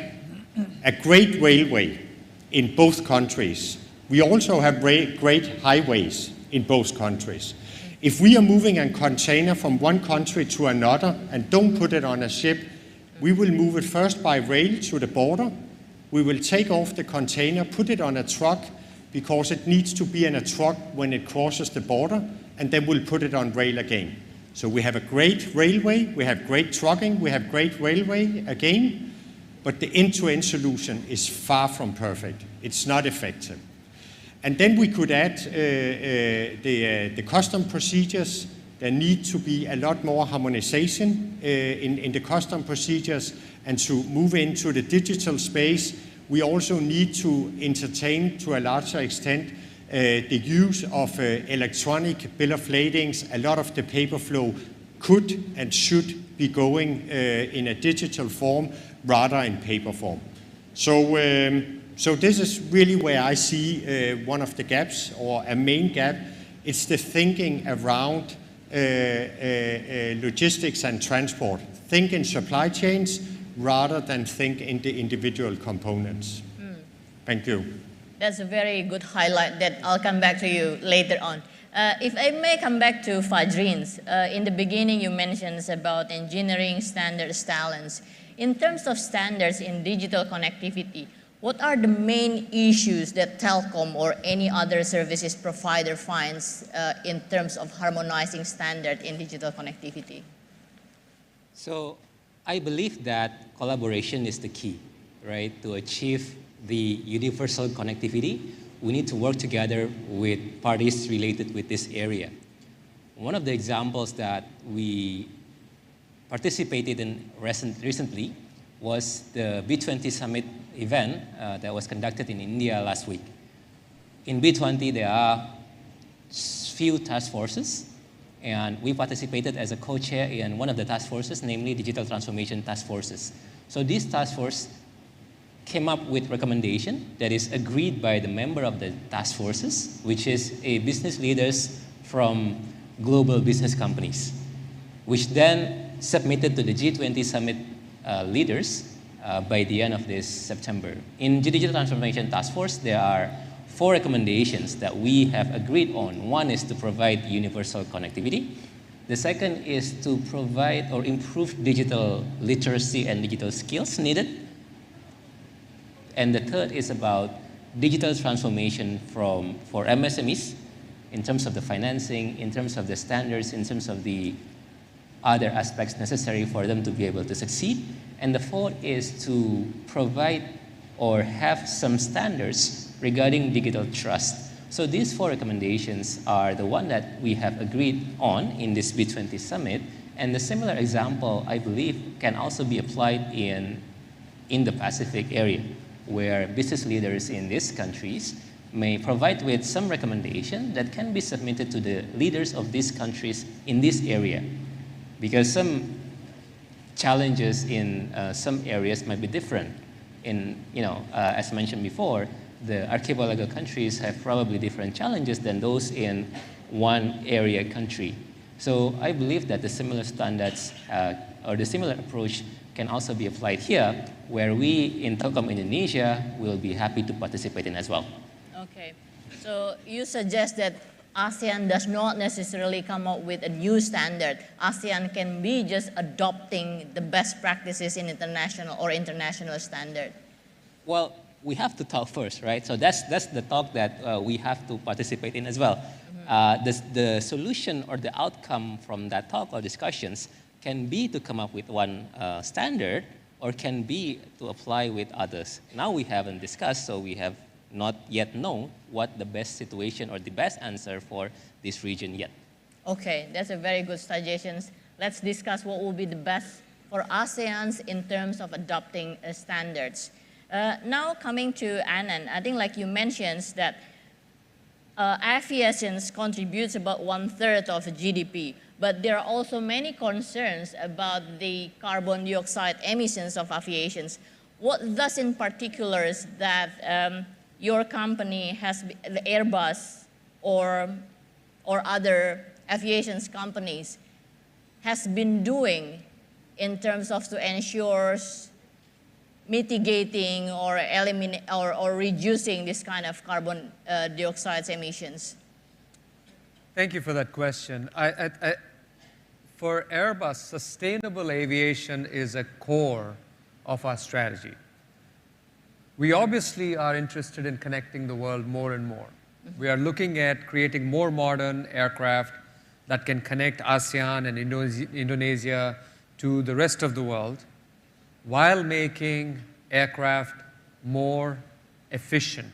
a great railway in both countries. We also have great highways in both countries. If we are moving a container from one country to another and don't put it on a ship, we will move it first by rail to the border. We will take off the container, put it on a truck, because it needs to be in a truck when it crosses the border, and then we'll put it on rail again. So we have a great railway, we have great trucking, we have great railway again, but the end-to-end solution is far from perfect. It's not effective. And then we could add the custom procedures. There need to be a lot more harmonization in the custom procedures, and to move into the digital space, we also need to entertain to a larger extent the use of electronic bill of ladings. A lot of the paper flow could and should be going in a digital form rather in paper form. So this is really where I see one of the gaps, or a main gap. It's the thinking around logistics and transport. Think in supply chains rather than think in the individual components. Thank you. That's a very good highlight that I'll come back to you later on. If I may come back to Fajrin's, in the beginning you mentioned about engineering standards talents. In terms of standards in digital connectivity, what are the main issues that telecom or any other services provider finds in terms of harmonizing standard in digital connectivity? So I believe that collaboration is the key, right? To achieve the universal connectivity, we need to work together with parties related with this area. One of the examples that we participated in recently was the B20 Summit event that was conducted in India last week. In B20, there are few task forces, and we participated as a co-chair in one of the task forces, namely Digital Transformation Task Forces. So this task force came up with recommendation that is agreed by the member of the task forces, which is a business leaders from global business companies, which then submitted to the G20 Summit leaders by the end of this September. In the Digital Transformation Task Force, there are 4 recommendations that we have agreed on. One is to provide universal connectivity. The second is to provide or improve digital literacy and digital skills needed. And the third is about digital transformation for MSMEs in terms of the financing, in terms of the standards, in terms of the other aspects necessary for them to be able to succeed. And the fourth is to provide or have some standards regarding digital trust. So these 4 recommendations are the one that we have agreed on in this B20 Summit. And the similar example, I believe, can also be applied in the Pacific area, where business leaders in these countries may provide with some recommendation that can be submitted to the leaders of these countries in this area. Because some challenges in some areas might be different. As mentioned before, the archipelago countries have probably different challenges than those in one area country. So I believe that the similar standards or the similar approach can also be applied here, where we in Telkom Indonesia will be happy to participate in as well. Okay, so you suggest that ASEAN does not necessarily come up with a new standard. ASEAN can be just adopting the best practices in international standard. Well, we have to talk first, right? So that's the talk that we have to participate in as well. The solution or the outcome from that talk or discussions can be to come up with one standard, or can be to apply with others. Now we haven't discussed, so we have not yet known what the best situation or the best answer for this region yet. Okay, that's a very good suggestion. Let's discuss what will be the best for ASEAN in terms of adopting standards. Now coming to Anand, I think like you mentioned that aviation contributes about 1/3 of GDP, but there are also many concerns about the carbon dioxide emissions of aviation. What does in particular that your company has, the Airbus or other aviation companies, has been doing in terms of to ensure mitigating or reducing this kind of carbon dioxide emissions? Thank you for that question. For Airbus, sustainable aviation is a core of our strategy. We obviously are interested in connecting the world more and more. We are looking at creating more modern aircraft that can connect ASEAN and Indonesia to the rest of the world, while making aircraft more efficient.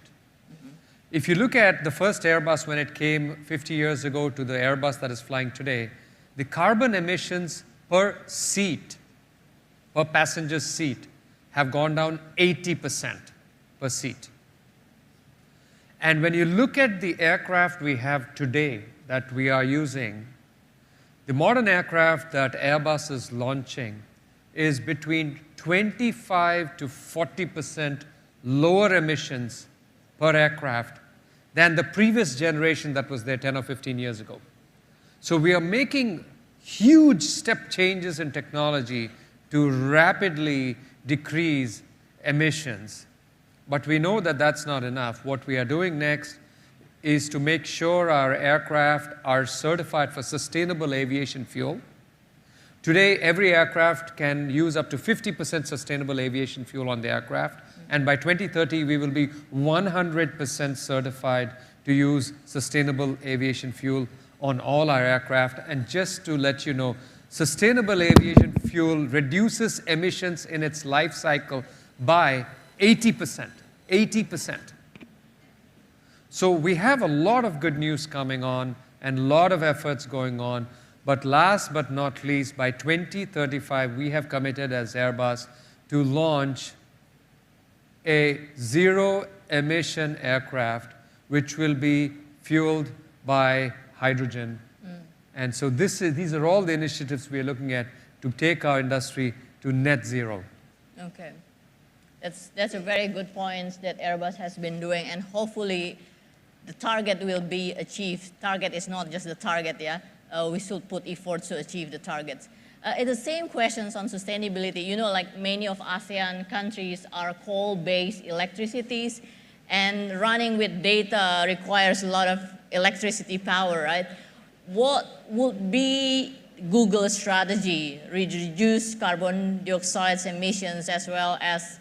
If you look at the first Airbus when it came 50 years ago to the Airbus that is flying today, the carbon emissions per seat, per passenger seat, have gone down 80% per seat. And when you look at the aircraft we have today that we are using, the modern aircraft that Airbus is launching is between 25 to 40% lower emissions per aircraft than the previous generation that was there 10 or 15 years ago. So we are making huge step changes in technology to rapidly decrease emissions. But we know that that's not enough. What we are doing next is to make sure our aircraft are certified for sustainable aviation fuel. Today, every aircraft can use up to 50% sustainable aviation fuel on the aircraft, and by 2030, we will be 100% certified to use sustainable aviation fuel on all our aircraft. And just to let you know, sustainable aviation fuel reduces emissions in its life cycle by 80%. 80%. So we have a lot of good news coming on and a lot of efforts going on. But last but not least, by 2035, we have committed as Airbus to launch a zero-emission aircraft which will be fueled by hydrogen. And so these are all the initiatives we are looking at to take our industry to net zero. Okay. That's a very good point that Airbus has been doing, and hopefully the target will be achieved. Target is not just the target, yeah? We should put efforts to achieve the targets. It's the same questions on sustainability. You know, like many of ASEAN countries are coal-based electricities, and running with data requires a lot of electricity power, right? What would be Google's strategy to reduce carbon dioxide emissions, as well as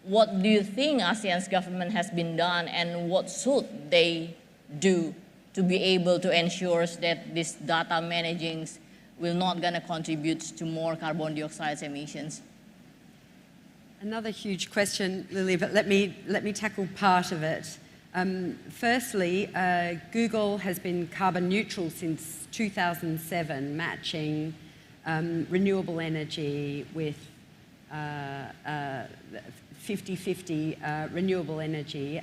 what do you think ASEAN's government has been done, and what should they do to be able to ensure that this data managing will not gonna contribute to more carbon dioxide emissions? Another huge question, Lily, but let me tackle part of it. Firstly, Google has been carbon neutral since 2007, matching renewable energy with 50-50 renewable energy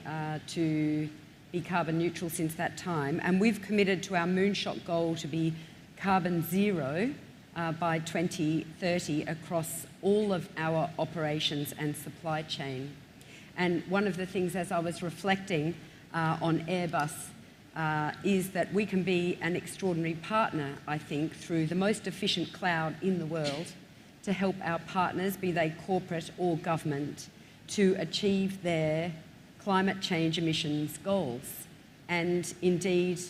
to be carbon neutral since that time. And we've committed to our moonshot goal to be carbon zero by 2030 across all of our operations and supply chain. And one of the things, as I was reflecting on Airbus, is that we can be an extraordinary partner, I think, through the most efficient cloud in the world to help our partners, be they corporate or government, to achieve their climate change emissions goals. And indeed,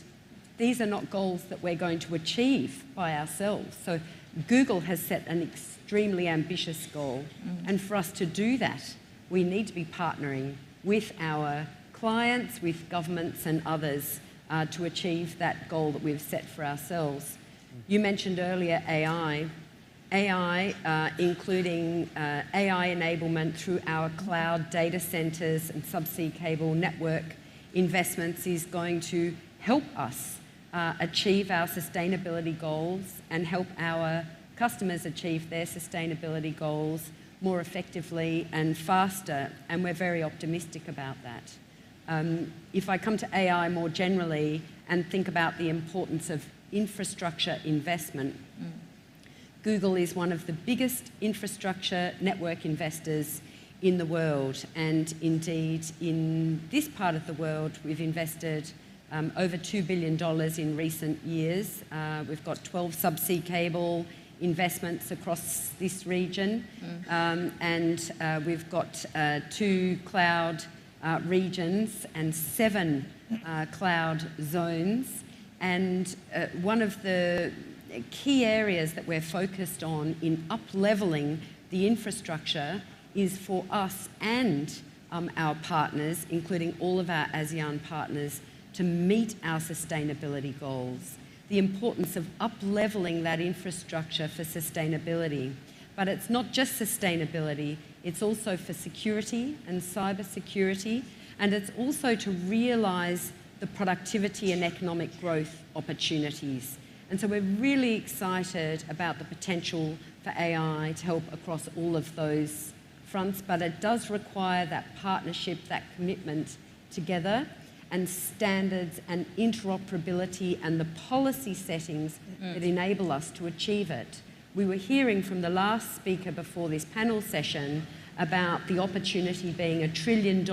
these are not goals that we're going to achieve by ourselves. So Google has set an extremely ambitious goal. And for us to do that, we need to be partnering with our clients, with governments and others to achieve that goal that we've set for ourselves. You mentioned earlier AI. AI, including AI enablement through our cloud data centers and subsea cable network investments, is going to help us achieve our sustainability goals and help our customers achieve their sustainability goals more effectively and faster, and we're very optimistic about that. If I come to AI more generally and think about the importance of infrastructure investment, Google is one of the biggest infrastructure network investors in the world, and indeed in this part of the world we've invested over $2 billion in recent years. We've got 12 subsea cable investments across this region, and we've got 2 cloud regions and 7 cloud zones. And one of the key areas that we're focused on in up-leveling the infrastructure is for us and our partners, including all of our ASEAN partners, to meet our sustainability goals. The importance of up-leveling that infrastructure for sustainability. But it's not just sustainability, It's also for security and cyber security, and it's also to realise the productivity and economic growth opportunities. And so we're really excited about the potential for AI to help across all of those fronts, but it does require that partnership, that commitment together, and standards and interoperability and the policy settings that enable us to achieve it. We were hearing from the last speaker before this panel session about the opportunity being $1 trillion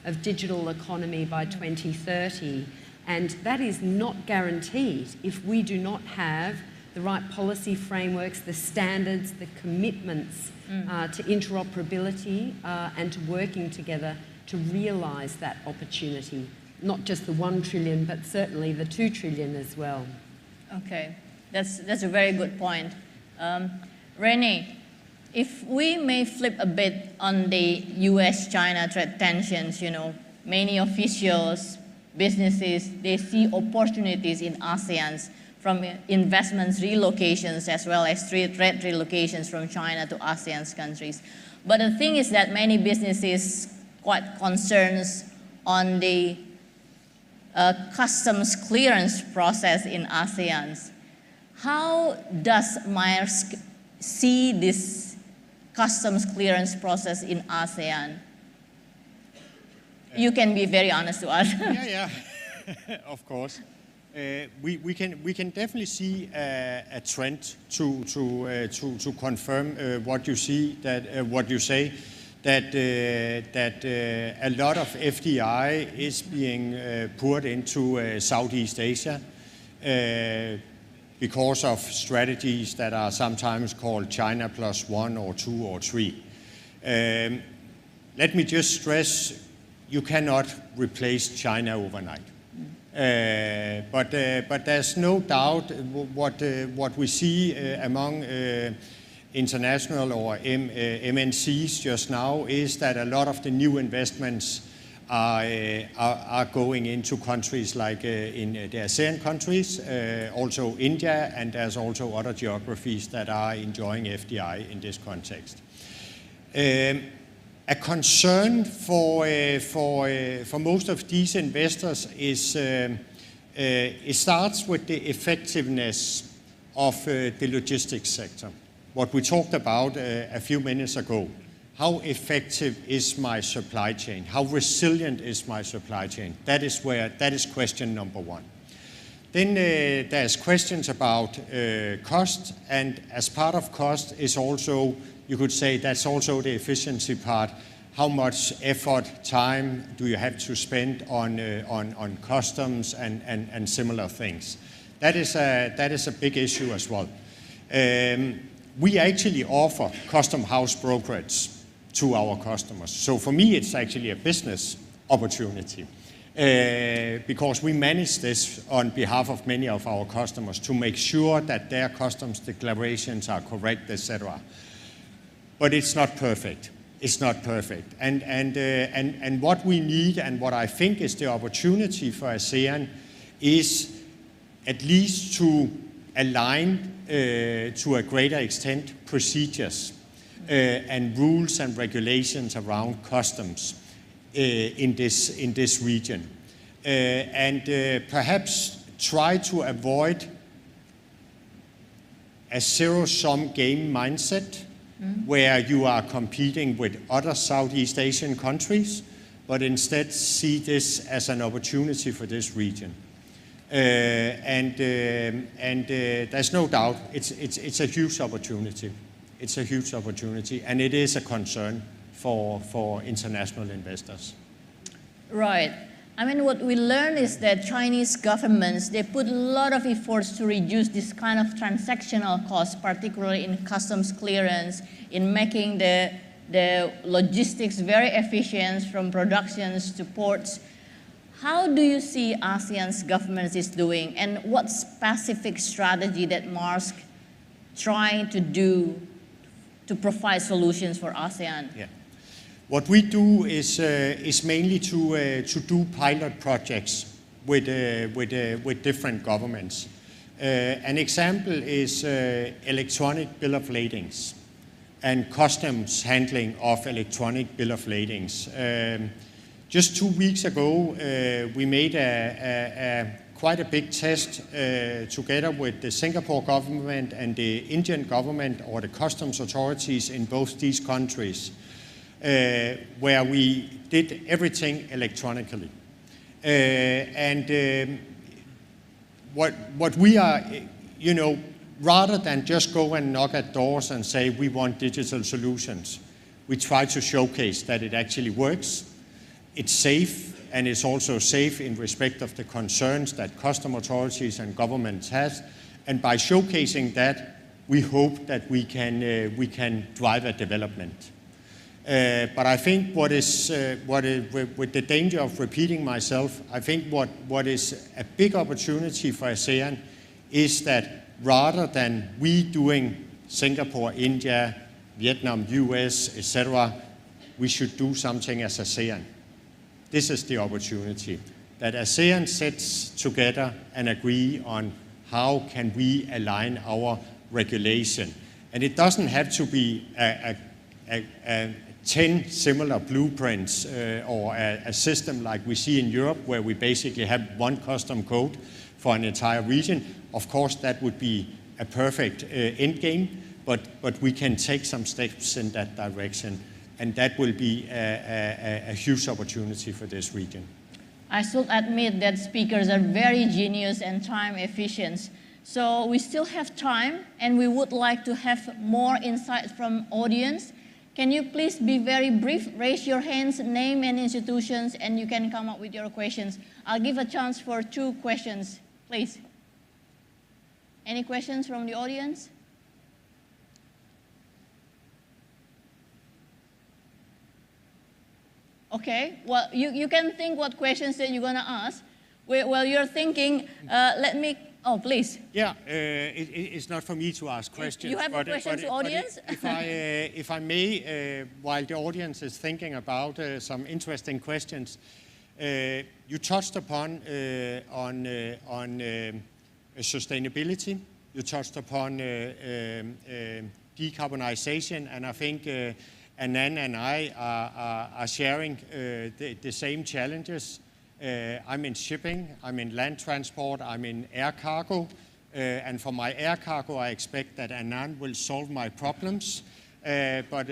of digital economy by 2030, and that is not guaranteed if we do not have the right policy frameworks, the standards, the commitments to interoperability and to working together to realise that opportunity. Not just the 1 trillion, but certainly the 2 trillion as well. Okay, that's a very good point. Renee, if we may flip a bit on the US-China trade tensions, you know, many officials, businesses, they see opportunities in ASEAN from investments relocations as well as trade relocations from China to ASEAN countries. But the thing is that many businesses quite concerns on the customs clearance process in ASEAN. How does Maersk see this customs clearance process in ASEAN? You can be very honest to us. Yeah, of course. We can definitely see a trend to confirm what you see, that what you say, that a lot of FDI is being poured into Southeast Asia because of strategies that are sometimes called China plus 1 or 2 or 3. Let me just stress, you cannot replace China overnight. But there's no doubt what we see among international or MNCs just now is that a lot of the new investments are going into countries like in the ASEAN countries, also India, and there's also other geographies that are enjoying FDI in this context. A concern for most of these investors is it starts with the effectiveness of the logistics sector. What we talked about a few minutes ago. How effective is my supply chain? How resilient is my supply chain? That is question number one. Then there's questions about cost, and as part of cost is also, you could say that's also the efficiency part. How much effort, time do you have to spend on customs and similar things? That is a big issue as well. We actually offer custom house brokerage to our customers. So for me, it's actually a business opportunity because we manage this on behalf of many of our customers to make sure that their customs declarations are correct, etc. But it's not perfect. It's not perfect. And what we need and what I think is the opportunity for ASEAN is at least to align to a greater extent procedures and rules and regulations around customs in this region. And perhaps try to avoid a zero-sum game mindset where you are competing with other Southeast Asian countries, but instead see this as an opportunity for this region. And there's no doubt it's a huge opportunity. It's a huge opportunity, and it is a concern for international investors. Right. I mean, what we learned is that Chinese governments, they put a lot of efforts to reduce this kind of transactional costs, particularly in customs clearance, in making the logistics very efficient from productions to ports. How do you see ASEAN's governments is doing, and what specific strategy that Maersk trying to do to provide solutions for ASEAN? Yeah. What we do is mainly to do pilot projects with different governments. An example is electronic bill of ladings. and customs handling of electronic bill of ladings. Just 2 weeks ago, we made quite a big test together with the Singapore government and the Indian government, or the customs authorities in both these countries, where we did everything electronically. What we are, rather than just go and knock at doors and say we want digital solutions, we try to showcase that it actually works, it's safe, and it's also safe in respect of the concerns that custom authorities and governments have. And by showcasing that, we hope that we can drive a development. But I think with the danger of repeating myself, I think what is a big opportunity for ASEAN is that rather than we doing Singapore, India, Vietnam, US, etc., we should do something as ASEAN. This is the opportunity, that ASEAN sits together and agree on how can we align our regulation. And it doesn't have to be 10 similar blueprints or a system like we see in Europe, where we basically have one custom code for an entire region. Of course, that would be a perfect end game, but we can take some steps in that direction, and that will be a huge opportunity for this region. I should admit that speakers are very genius and time efficient. So we still have time, and we would like to have more insights from audience. Can you please be very brief? Raise your hands, name and institutions, and you can come up with your questions. I'll give a chance for 2 questions, please. Any questions from the audience? Okay, well, you can think what questions that you're going to ask. While you're thinking, let me, please. Yeah, it's not for me to ask questions. You have a question to audience? If I may, while the audience is thinking about some interesting questions, you touched upon sustainability, you touched upon decarbonization, and I think Anand and I are sharing the same challenges. I'm in shipping, I'm in land transport, I'm in air cargo, and for my air cargo I expect that Anand will solve my problems, but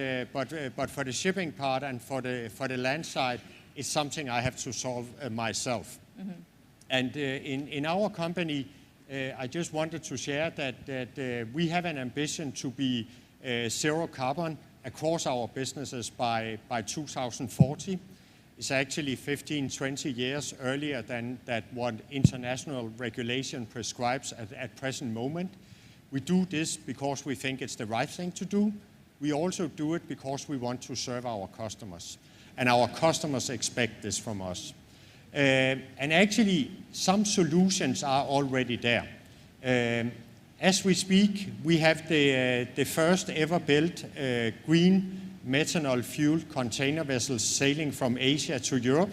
for the shipping part and for the land side, it's something I have to solve myself. Mm-hmm. And in our company, I just wanted to share that we have an ambition to be zero carbon across our businesses by 2040. It's actually 15, 20 years earlier than what international regulation prescribes at present moment. We do this because we think it's the right thing to do. We also do it because we want to serve our customers. And our customers expect this from us. And actually, some solutions are already there. As we speak, we have the first ever built green methanol-fueled container vessels sailing from Asia to Europe.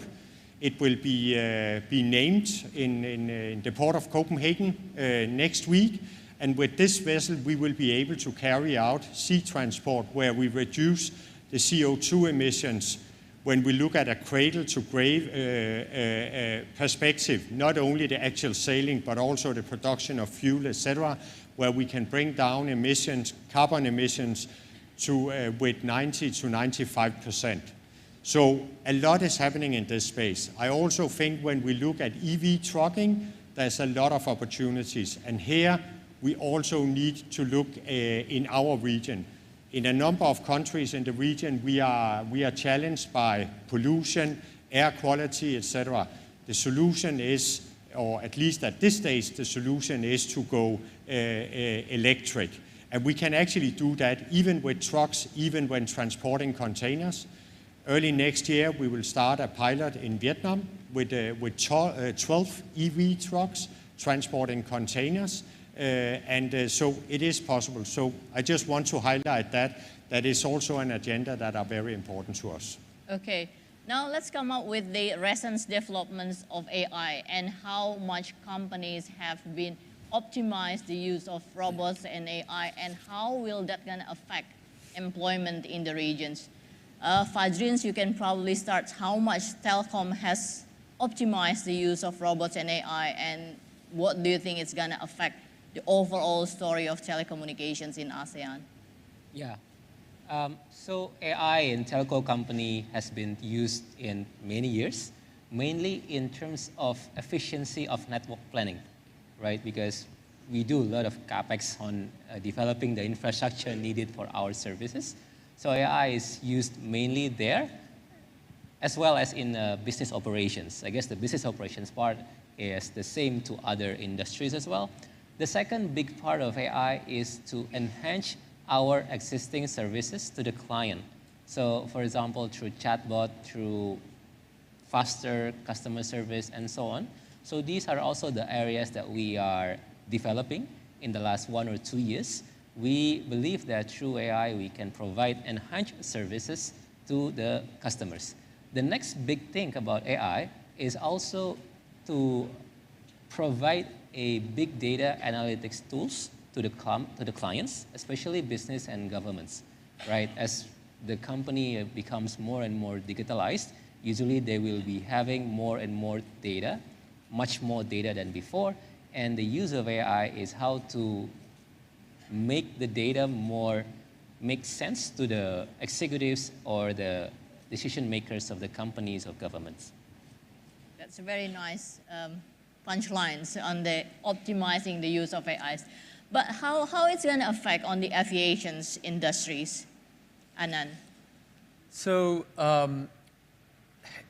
It will be named in the port of Copenhagen next week. And with this vessel, we will be able to carry out sea transport where we reduce the CO2 emissions when we look at a cradle-to-grave perspective, not only the actual sailing, but also the production of fuel, etc., where we can bring down emissions, carbon emissions, with 90 to 95%. So a lot is happening in this space. I also think when we look at EV trucking, there's a lot of opportunities. And here, we also need to look in our region. In a number of countries in the region, we are challenged by pollution, air quality, etc. The solution is, or at least at this stage, the solution is to go electric. And we can actually do that even with trucks, even when transporting containers. Early next year, we will start a pilot in Vietnam with 12 EV trucks transporting containers. So it is possible. So I just want to highlight that is also an agenda that are very important to us. Okay, now let's come up with the recent developments of AI and how much companies have been optimized the use of robots and AI, and how will that going to affect employment in the regions. Fajrins, you can probably start how much telecom has optimized the use of robots and AI, and what do you think it's going to affect the overall story of telecommunications in ASEAN? Yeah. So AI in telco company has been used in many years, mainly in terms of efficiency of network planning, right? Because we do a lot of CapEx on developing the infrastructure needed for our services. So AI is used mainly there, as well as in business operations. I guess the business operations part is the same to other industries as well. The second big part of AI is to enhance our existing services to the client. So for example, through chatbot, through faster customer service, and so on. So these are also the areas that we are developing in the last 1 or 2 years. We believe that through AI, we can provide enhanced services to the customers. The next big thing about AI is also to provide a big data analytics tools to the clients, especially business and governments, right? As the company becomes more and more digitalized, usually they will be having more and more data, much more data than before, and the use of AI is how to make the data make sense to the executives or the decision makers of the companies or governments. That's a very nice punchlines on the optimizing the use of AIs. But how it's going to affect on the aviation industries, Anand? So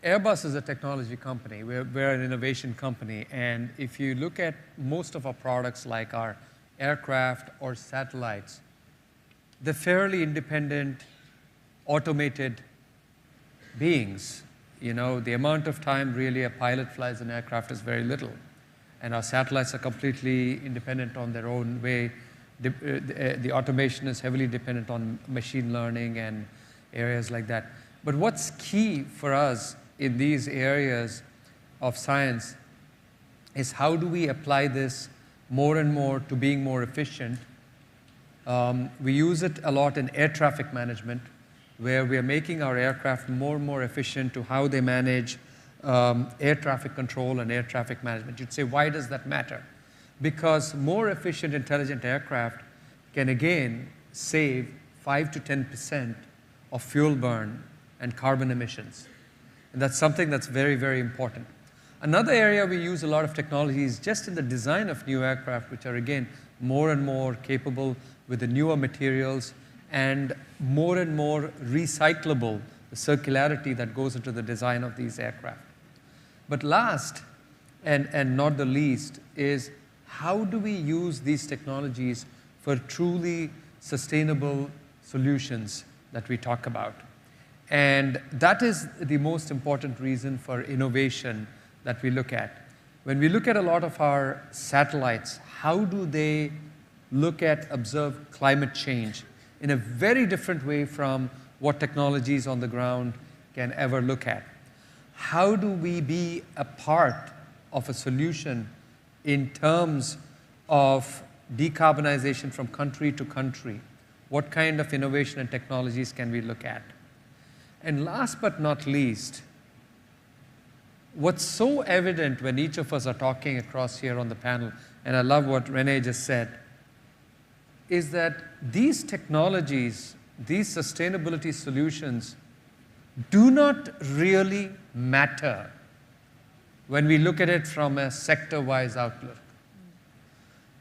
Airbus is a technology company. We're an innovation company. And if you look at most of our products, like our aircraft or satellites, they're fairly independent, automated beings. You know, the amount of time really a pilot flies an aircraft is very little. And our satellites are completely independent on their own way. The automation is heavily dependent on machine learning and areas like that. But what's key for us in these areas of science is how do we apply this more and more to being more efficient. We use it a lot in air traffic management, where we are making our aircraft more and more efficient to how they manage air traffic control and air traffic management. You'd say, why does that matter? Because more efficient, intelligent aircraft can again save 5 to 10% of fuel burn and carbon emissions. And that's something that's very, very important. Another area we use a lot of technology is just in the design of new aircraft, which are again more and more capable with the newer materials and more recyclable, the circularity that goes into the design of these aircraft. But last and not the least is how do we use these technologies for truly sustainable solutions that we talk about. And that is the most important reason for innovation that we look at. When we look at a lot of our satellites, how do they observe climate change in a very different way from what technologies on the ground can ever look at? How do we be a part of a solution in terms of decarbonization from country to country? What kind of innovation and technologies can we look at? And last but not least, what's so evident when each of us are talking across here on the panel, and I love what Renee just said, is that these technologies, these sustainability solutions do not really matter when we look at it from a sector-wise outlook.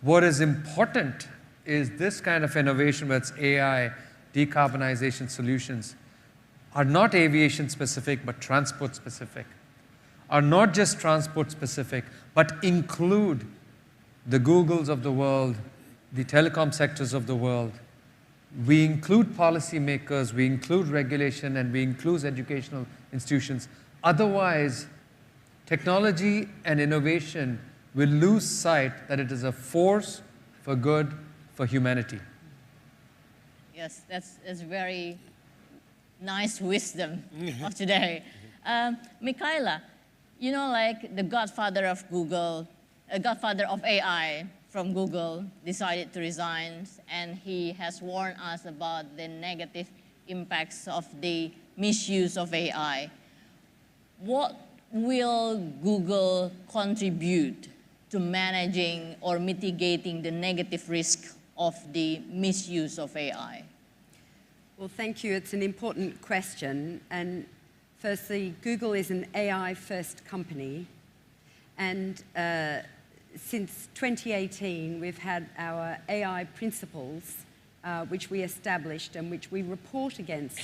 What is important is this kind of innovation, whether it's AI, decarbonization solutions, are not aviation specific, but transport specific. Are not just transport specific, but include the Googles of the world, the telecom sectors of the world. We include policymakers, we include regulation, and we include educational institutions. Otherwise, technology and innovation will lose sight that it is a force for good for humanity. Yes, that's very nice wisdom of today. Michaela, you know, like the godfather of Google, a godfather of AI from Google decided to resign, and he has warned us about the negative impacts of the misuse of AI. What will Google contribute to managing or mitigating the negative risk of the misuse of AI? Well, thank you. It's an important question. And firstly, Google is an AI-first company. And since 2018, we've had our AI principles, which we established and which we report against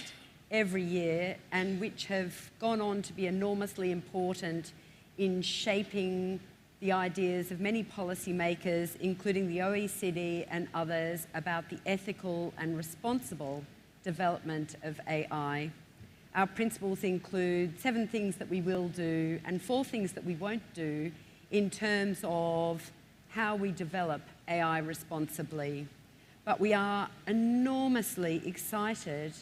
every year, and which have gone on to be enormously important in shaping the ideas of many policymakers, including the OECD and others, about the ethical and responsible development of AI. Our principles include 7 things that we will do and 4 things that we won't do in terms of how we develop AI responsibly. But we are enormously excited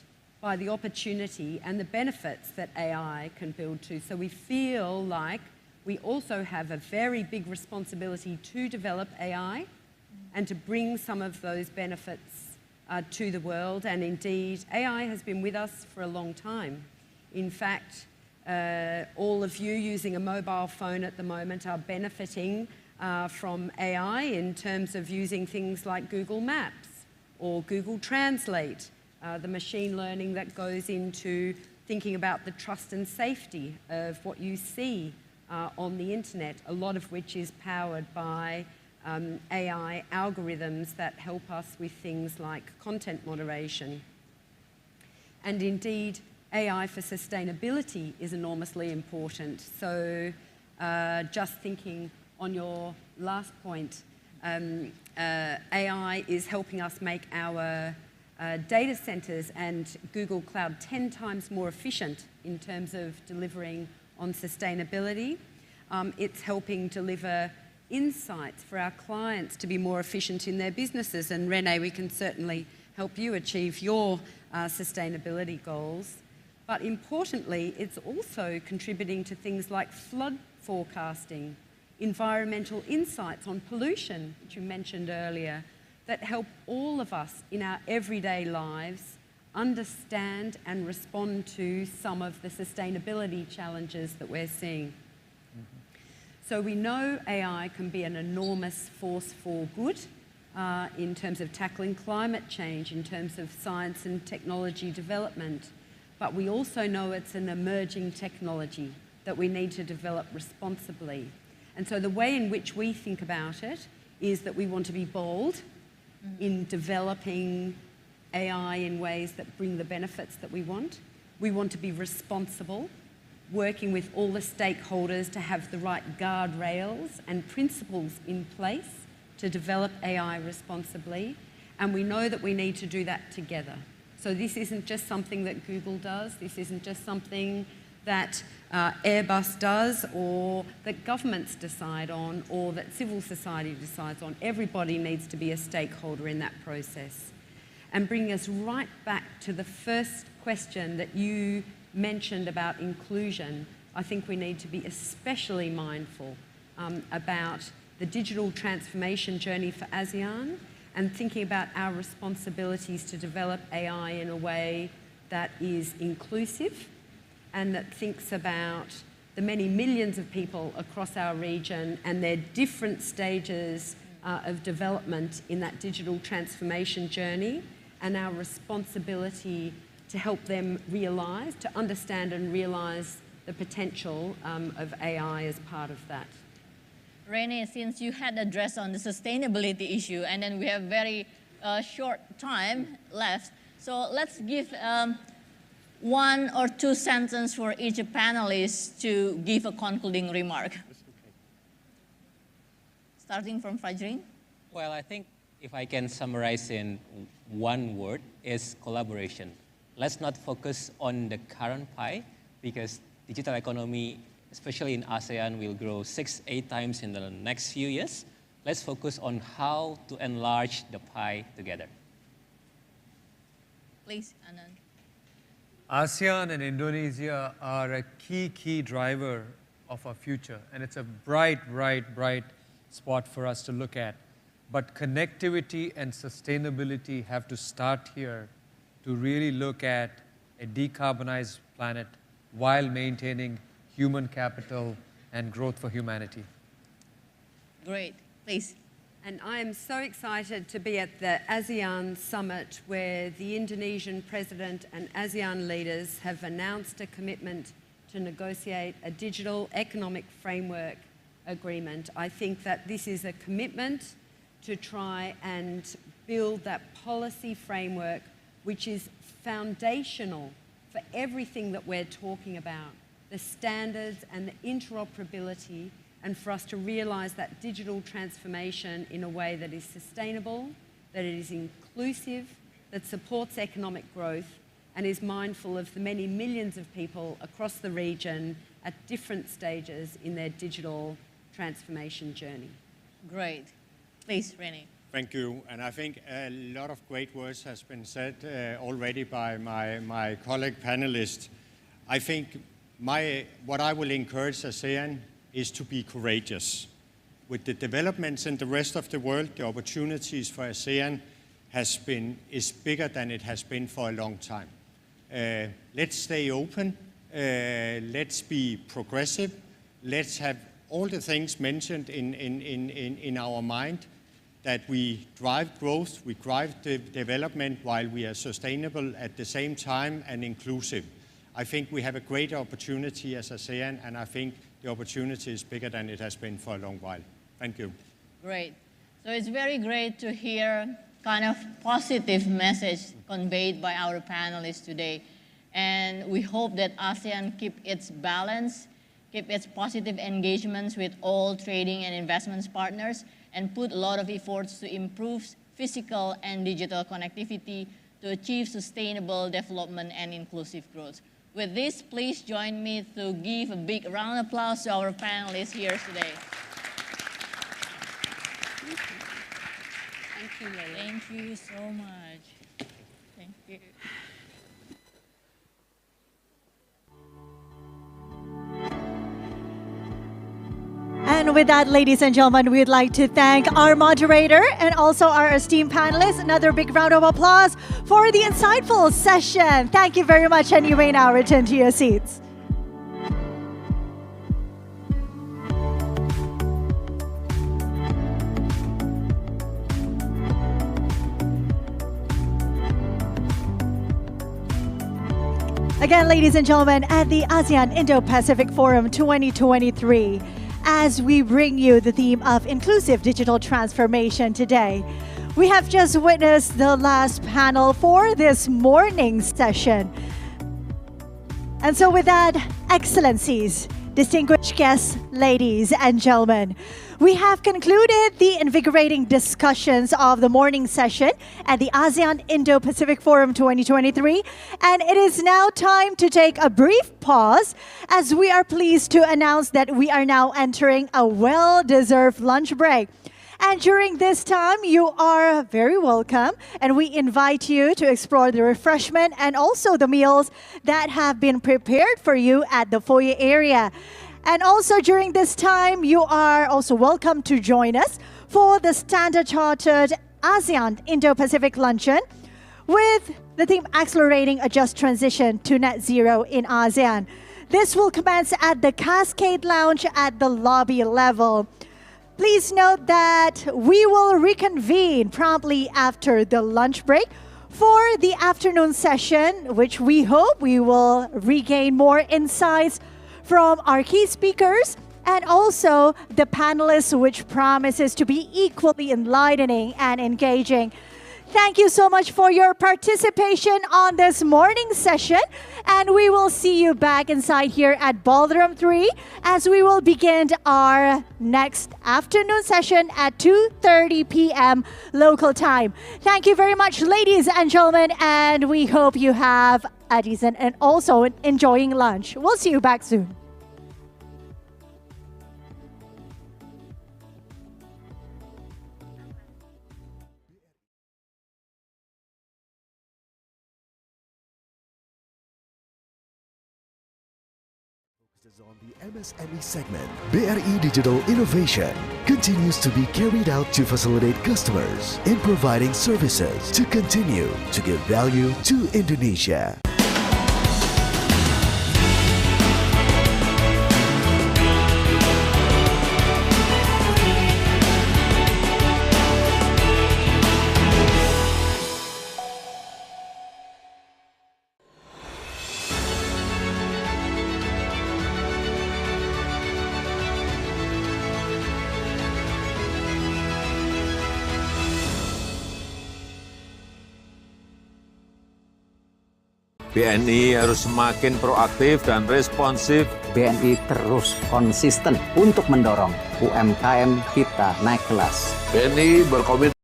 by the opportunity and the benefits that AI can build to. So we feel like we also have a very big responsibility to develop AI and to bring some of those benefits to the world. And indeed, AI has been with us for a long time. In fact, all of you using a mobile phone at the moment are benefiting from AI in terms of using things like Google Maps or Google Translate, the machine learning that goes into thinking about the trust and safety of what you see on the internet, a lot of which is powered by AI algorithms that help us with things like content moderation. And indeed, AI for sustainability is enormously important. So just thinking on your last point, AI is helping us make our data centers and Google Cloud 10 times more efficient in terms of delivering on sustainability. It's helping deliver insights for our clients to be more efficient in their businesses. And Renee, we can certainly help you achieve your sustainability goals. But importantly, it's also contributing to things like flood forecasting, environmental insights on pollution, which you mentioned earlier, that help all of us in our everyday lives understand and respond to some of the sustainability challenges that we're seeing. So we know AI can be an enormous force for good in terms of tackling climate change, in terms of science and technology development. But we also know it's an emerging technology that we need to develop responsibly. And so the way in which we think about it is that we want to be bold in developing AI in ways that bring the benefits that we want. We want to be responsible, working with all the stakeholders to have the right guardrails and principles in place to develop AI responsibly. And we know that we need to do that together. So this isn't just something that Google does. This isn't just something that Airbus does or that governments decide on or that civil society decides on. Everybody needs to be a stakeholder in that process. And bringing us right back to the first question that you mentioned about inclusion, I think we need to be especially mindful about the digital transformation journey for ASEAN and thinking about our responsibilities to develop AI in a way that is inclusive and that thinks about the many millions of people across our region and their different stages of development in that digital transformation journey and our responsibility to help them realise, to understand and realise the potential of AI as part of that. Renee, since you had addressed on the sustainability issue and then we have very short time left, so let's give 1 or 2 sentences for each panelist to give a concluding remark. Starting from Fajrin. Well, I think if I can summarize in one word, is collaboration. Let's not focus on the current pie because digital economy, especially in ASEAN, will grow 6-8 times in the next few years. Let's focus on how to enlarge the pie together. Please, Anand. ASEAN and Indonesia are a key driver of our future, and it's a bright spot for us to look at. but connectivity and sustainability have to start here to really look at a decarbonized planet while maintaining human capital and growth for humanity. Great. Please. And I am so excited to be at the ASEAN Summit, where the Indonesian President and ASEAN leaders have announced a commitment to negotiate a digital economic framework agreement. I think that this is a commitment to try and build that policy framework which is foundational for everything that we're talking about, the standards and the interoperability, and for us to realise that digital transformation in a way that is sustainable, that it is inclusive, that supports economic growth, and is mindful of the many millions of people across the region at different stages in their digital transformation journey. Great. Please, Rene. Thank you. And I think a lot of great words has been said already by my colleague panelists. I think what I will encourage ASEAN is to be courageous. With the developments in the rest of the world, the opportunities for ASEAN is bigger than it has been for a long time. Let's stay open. Let's be progressive. Let's have all the things mentioned in our mind, that we drive growth, we drive development while we are sustainable at the same time and inclusive. I think we have a great opportunity as ASEAN, and I think the opportunity is bigger than it has been for a long while. Thank you. Great. So it's very great to hear kind of positive message conveyed by our panelists today. And we hope that ASEAN keep its balance, keep its positive engagements with all trading and investments partners, and put a lot of efforts to improve physical and digital connectivity to achieve sustainable development and inclusive growth. With this, please join me to give a big round of applause to our panelists here today. Thank you, Lily. Thank you so much. Thank you. And with that, ladies and gentlemen, we'd like to thank our moderator and also our esteemed panelists. Another big round of applause for the insightful session. Thank you very much, and you may now return to your seats. Again, ladies and gentlemen, at the ASEAN Indo-Pacific Forum 2023, as we bring you the theme of inclusive digital transformation today, we have just witnessed the last panel for this morning session. And so with that, excellencies, distinguished guests, ladies and gentlemen, we have concluded the invigorating discussions of the morning session at the ASEAN Indo-Pacific Forum 2023. And it is now time to take a brief pause, as we are pleased to announce that we are now entering a well-deserved lunch break. And during this time, you are very welcome, and we invite you to explore the refreshment and also the meals that have been prepared for you at the foyer area. And also during this time, you are also welcome to join us for the Standard Chartered ASEAN Indo-Pacific Luncheon with the theme Accelerating a Just Transition to Net Zero in ASEAN. This will commence at the Cascade Lounge at the lobby level. Please note that we will reconvene promptly after the lunch break for the afternoon session, which we hope we will regain more insights from our key speakers and also the panelists, which promises to be equally enlightening and engaging. Thank you so much for your participation on this morning session, and we will see you back inside here at Ballroom 3 as we will begin our next afternoon session at 2:30 p.m. local time. Thank you very much, ladies and gentlemen, and we hope you have a decent and also enjoying lunch. We'll see you back soon. On the MSME segment, BRI Digital Innovation continues to be carried out to facilitate customers in providing services to continue to give value to Indonesia. BNI harus semakin proaktif dan responsif. BNI terus konsisten untuk mendorong UMKM kita naik kelas. BNI berkomitmen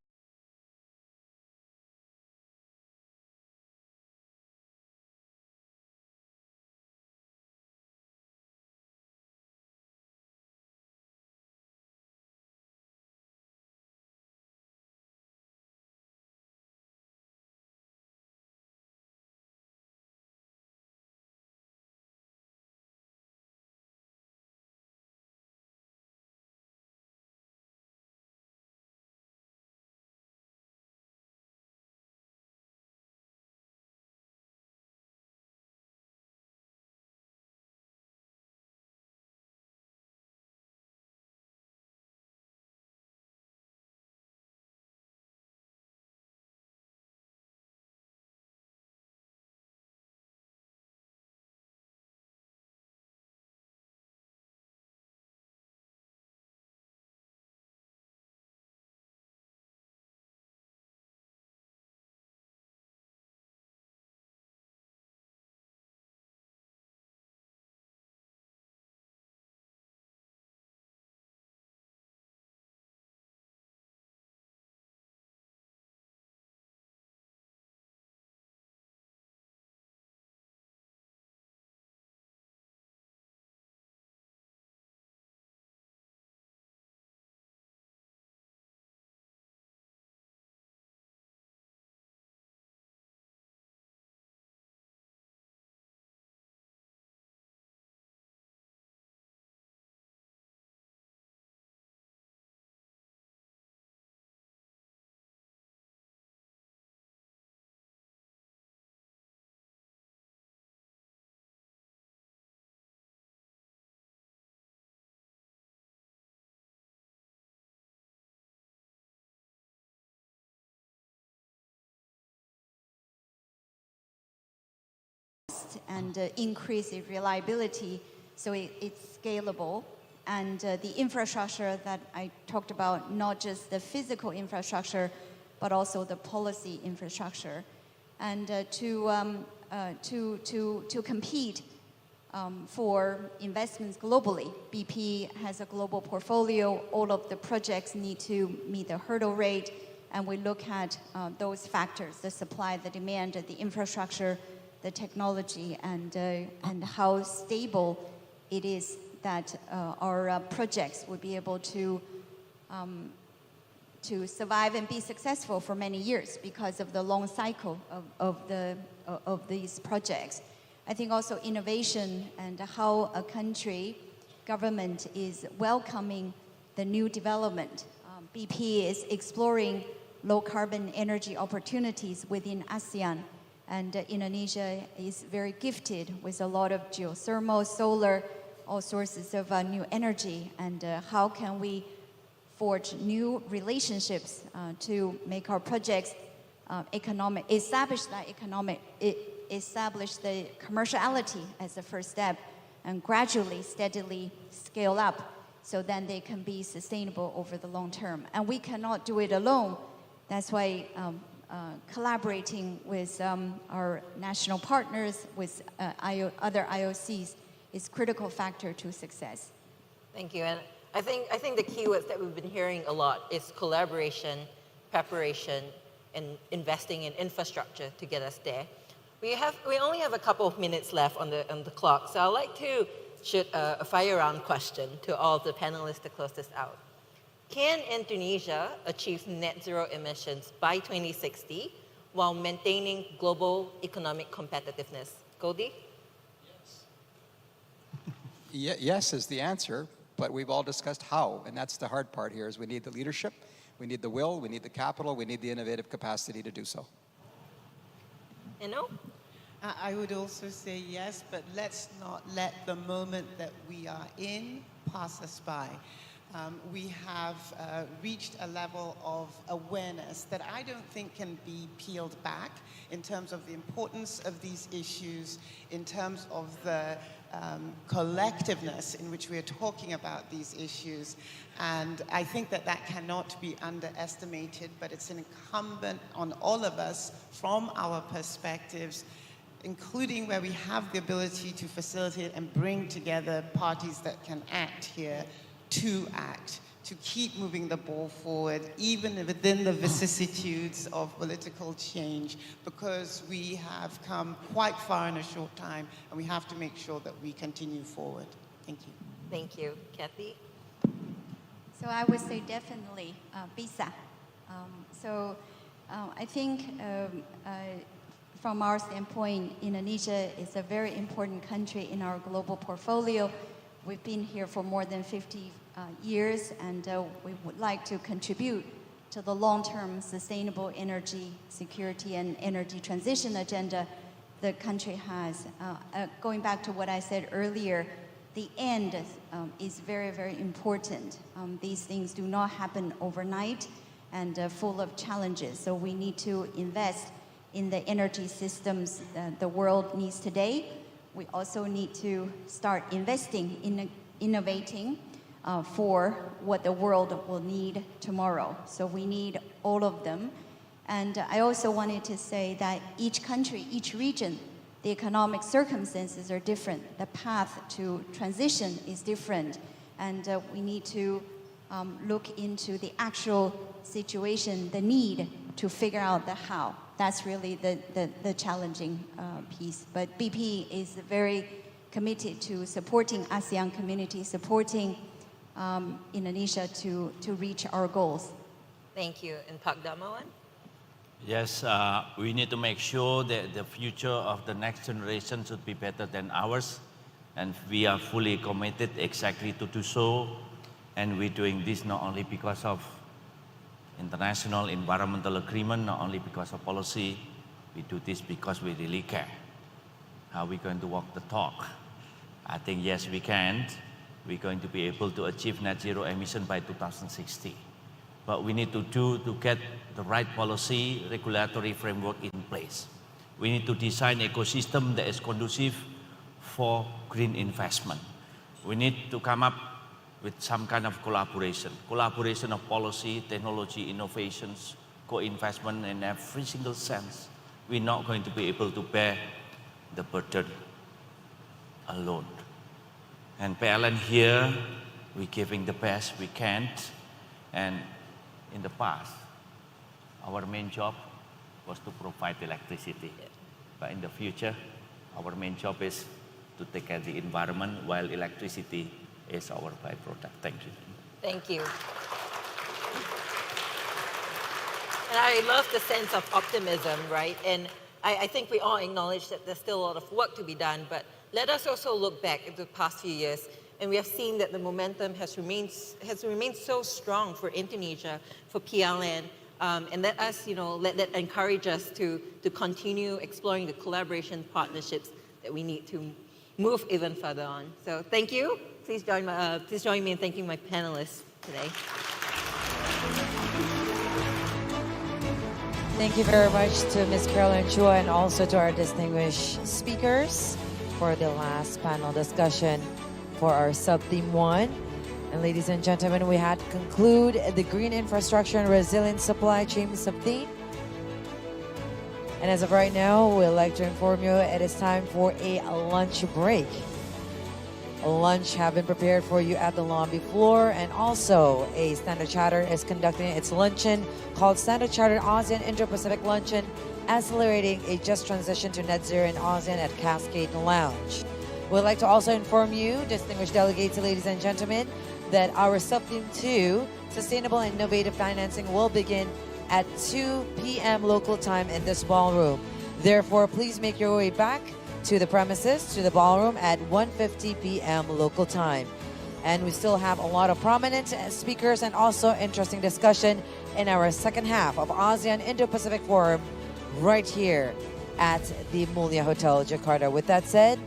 and increase the reliability so it's scalable. And the infrastructure that I talked about, not just the physical infrastructure, but also the policy infrastructure. And to compete for investments globally, BP has a global portfolio. All of the projects need to meet the hurdle rate, and we look at those factors: the supply, the demand, the infrastructure, the technology, and how stable it is that our projects would be able to survive and be successful for many years because of the long cycle of these projects. I think also innovation and how a country government is welcoming the new development. BP is exploring low carbon energy opportunities within ASEAN. And Indonesia is very gifted with a lot of geothermal, solar, all sources of new energy. And how can we forge new relationships to make our projects economic, establish the commerciality as the first step, and gradually, steadily scale up so then they can be sustainable over the long term. And we cannot do it alone. That's why collaborating with our national partners, with other IOCs, is critical factor to success. Thank you. And I think the keywords that we've been hearing a lot is collaboration, preparation, and investing in infrastructure to get us there. We only have a couple of minutes left on the clock, so I'd like to shoot a fire round question to all of the panelists to close this out. Can Indonesia achieve net zero emissions by 2060 while maintaining global economic competitiveness? Goldie? Yes. Yes is the answer, but we've all discussed how, and that's the hard part here, is we need the leadership, we need the will, we need the capital, we need the innovative capacity to do so. I would also say yes, but let's not let the moment that we are in pass us by. We have reached a level of awareness that I don't think can be peeled back in terms of the importance of these issues, in terms of the collectiveness in which we are talking about these issues. And I think that that cannot be underestimated, but it's incumbent on all of us from our perspectives, including where we have the ability to facilitate and bring together parties that can act here, to act, to keep moving the ball forward, even within the vicissitudes of political change, because we have come quite far in a short time, and we have to make sure that we continue forward. Thank you. Thank you. Kathy? So I would say definitely visa. I think from our standpoint, Indonesia is a very important country in our global portfolio. We've been here for more than 50 years, and we would like to contribute to the long-term sustainable energy security and energy transition agenda the country has. Going back to what I said earlier, the end is very, very important. These things do not happen overnight and full of challenges. So we need to invest in the energy systems the world needs today. We also need to start investing in innovating for what the world will need tomorrow. So we need all of them. And I also wanted to say that each country, each region, the economic circumstances are different. The path to transition is different. And we need to look into the actual situation, the need to figure out the how. That's really the challenging piece. But BP is very committed to supporting ASEAN community, supporting Indonesia to reach our goals. Thank you. And Pak Damawan? Yes, we need to make sure that the future of the next generation should be better than ours. And we are fully committed exactly to do so. And we're doing this not only because of international environmental agreement, not only because of policy. We do this because we really care. How are we going to walk the talk? I think yes, we can. We're going to be able to achieve net zero emission by 2060. But we need to get the right policy, regulatory framework in place. We need to design an ecosystem that is conducive for green investment. We need to come up with some kind of collaboration of policy, technology, innovations, co-investment in every single sense. We're not going to be able to bear the burden alone. And PLN here, we're giving the best we can. And in the past, our main job was to provide electricity. But in the future, our main job is to take care of the environment, while electricity is our byproduct. Thank you. Thank you. And I love the sense of optimism, right? And I think we all acknowledge that there's still a lot of work to be done, but let us also look back at the past few years, and we have seen that the momentum has remained so strong for Indonesia, for PLN, and let us, let that encourage us to continue exploring the collaboration partnerships that we need to move even further on. So thank you. Please join me in thanking my panelists today. Thank you very much to Ms. Caroline Chua and also to our distinguished speakers for the last panel discussion for our sub-theme 1. And ladies and gentlemen, we had to conclude the Green Infrastructure and Resilient Supply Chain sub-theme. And as of right now, we'd like to inform you it is time for a lunch break. Lunch have been prepared for you at the lobby floor, and also a Standard Chartered is conducting its luncheon called Standard Chartered ASEAN Indo-Pacific Luncheon, accelerating a just transition to net zero in ASEAN at Cascade Lounge. We'd like to also inform you, distinguished delegates, ladies and gentlemen, that our sub-theme 2, Sustainable and Innovative Financing, will begin at 2 p.m. local time in this ballroom. Therefore, please make your way back to the premises, to the ballroom at 1:50 p.m. local time. And we still have a lot of prominent speakers and also interesting discussion in our second half of ASEAN Indo-Pacific Forum right here at the Mulia Hotel, Jakarta. With that said,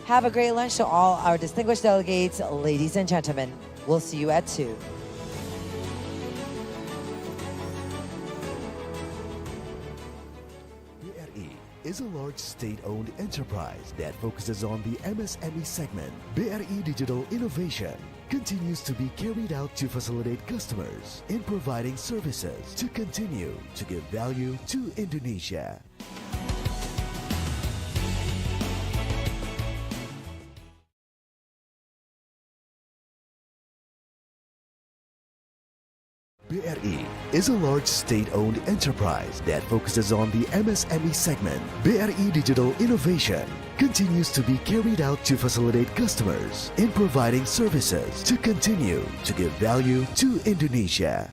have a great lunch to all our distinguished delegates, ladies and gentlemen. We'll see you at 2. BRI is a large state-owned enterprise that focuses on the MSME segment. BRI Digital Innovation continues to be carried out to facilitate customers in providing services to continue to give value to Indonesia. BRI is a large state-owned enterprise that focuses on the MSME segment. BRI Digital Innovation continues to be carried out to facilitate customers in providing services to continue to give value to Indonesia.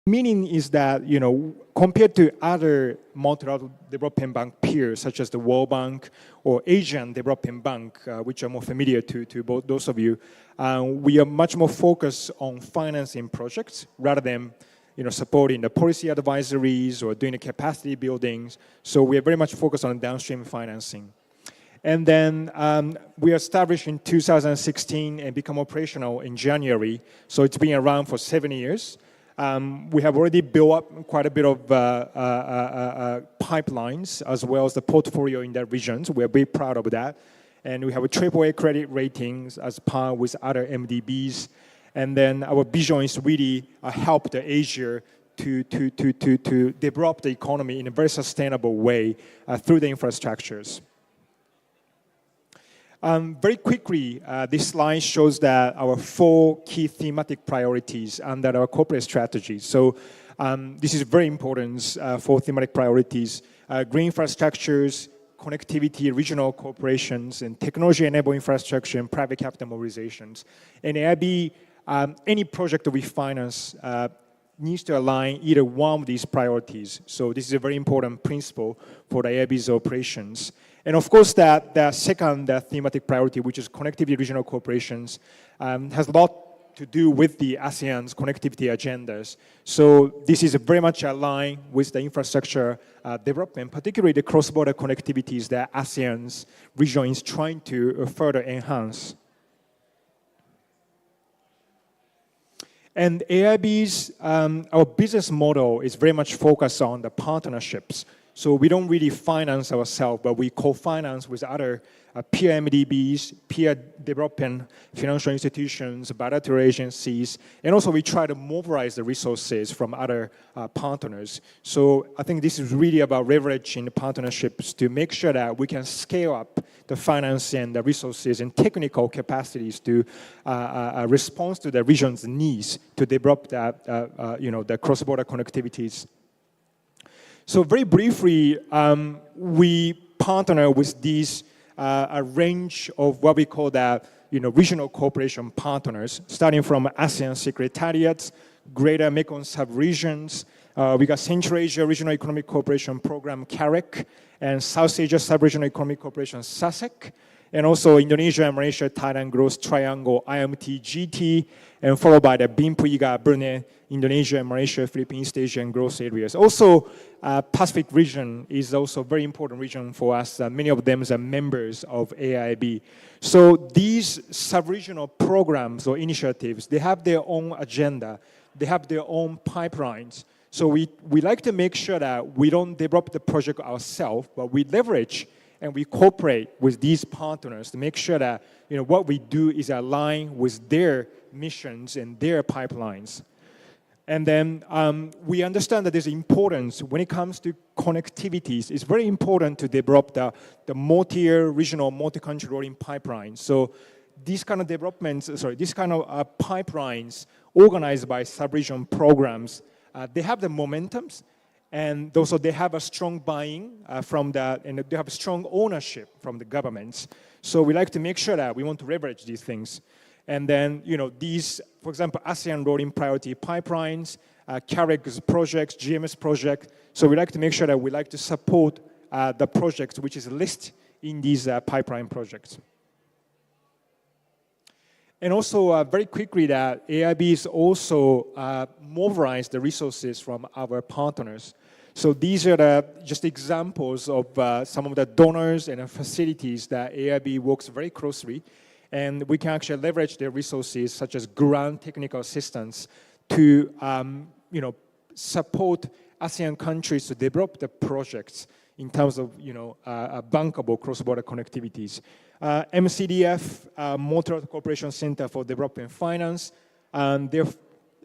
Meaning is that, compared to other multilateral development bank peers, such as the World Bank or Asian Development Bank, which are more familiar to both those of you, we are much more focused on financing projects rather than supporting the policy advisories or doing the capacity buildings. So we are very much focused on downstream financing. And then we established in 2016 and become operational in January. So it's been around for 7 years. We have already built up quite a bit of pipelines as well as the portfolio in that region. So we're very proud of that. And we have a AAA credit ratings as par with other MDBs. And then our vision is really help the Asia to develop the economy in a very sustainable way through the infrastructures. Very quickly, this slide shows that our 4 key thematic priorities under our corporate strategy. So this is very important for thematic priorities. Green infrastructures, connectivity, regional corporations, and technology-enabled infrastructure and private capital mobilizations. And AIB, any project that we finance needs to align either one of these priorities. So this is a very important principle for the AIB's operations. And of course, the second thematic priority, which is connectivity regional corporations, has a lot to do with the ASEAN's connectivity agendas. So this is very much aligned with the infrastructure development, particularly the cross-border connectivities that ASEAN's region is trying to further enhance. And AIB's, our business model is very much focused on the partnerships. So we don't really finance ourselves, but we co-finance with other peer MDBs, peer development financial institutions, bilateral agencies, and also we try to mobilize the resources from other partners. So I think this is really about leveraging the partnerships to make sure that we can scale up the finance and the resources and technical capacities to respond to the region's needs to develop that, the cross-border connectivities. So very briefly, we partner with these a range of what we call that, regional cooperation partners, starting from ASEAN Secretariats, Greater Mekong Sub-Regions. We got Central Asia Regional Economic Cooperation Program, CAREC, and South Asia Sub-Regional Economic Cooperation, SASEC, and also Indonesia, Malaysia, Thailand Growth Triangle, IMT-GT, and followed by the BIMPU-IGA, Brunei, Indonesia, Malaysia, Philippines, East Asia, and growth areas. Also, Pacific region is also a very important region for us. Many of them are members of AIB. So these sub-regional programs or initiatives, they have their own agenda. They have their own pipelines. So we like to make sure that we don't develop the project ourselves, but we leverage and we cooperate with these partners to make sure that what we do is aligned with their missions and their pipelines. And then we understand that there's importance when it comes to connectivities. It's very important to develop the multi-year regional, multi-country rolling pipelines. So these kind of developments, these kind of pipelines organized by sub-region programs, they have the momentums, and also they have a strong buying from and they have a strong ownership from the governments. So we like to make sure that we want to leverage these things. And then, these, for example, ASEAN rolling priority pipelines, CAREC's projects, GMS project. So we like to make sure that we like to support the projects which is listed in these pipeline projects. And also, very quickly, that AIB is also mobilized the resources from our partners. So these are just examples of some of the donors and facilities that AIB works very closely. And we can actually leverage their resources, such as grant technical assistance, to support ASEAN countries to develop the projects in terms of bankable cross-border connectivities. MCDF, Multilateral Cooperation Center for Development Finance, there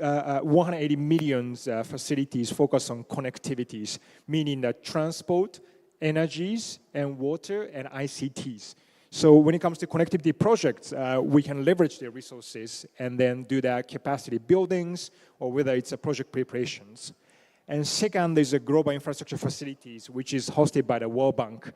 are 180 million facilities focused on connectivities, meaning that transport, energies, and water, and ICTs. So when it comes to connectivity projects, we can leverage their resources and then do their capacity buildings, or whether it's a project preparations. And second, there's a global infrastructure facilities, which is hosted by the World Bank.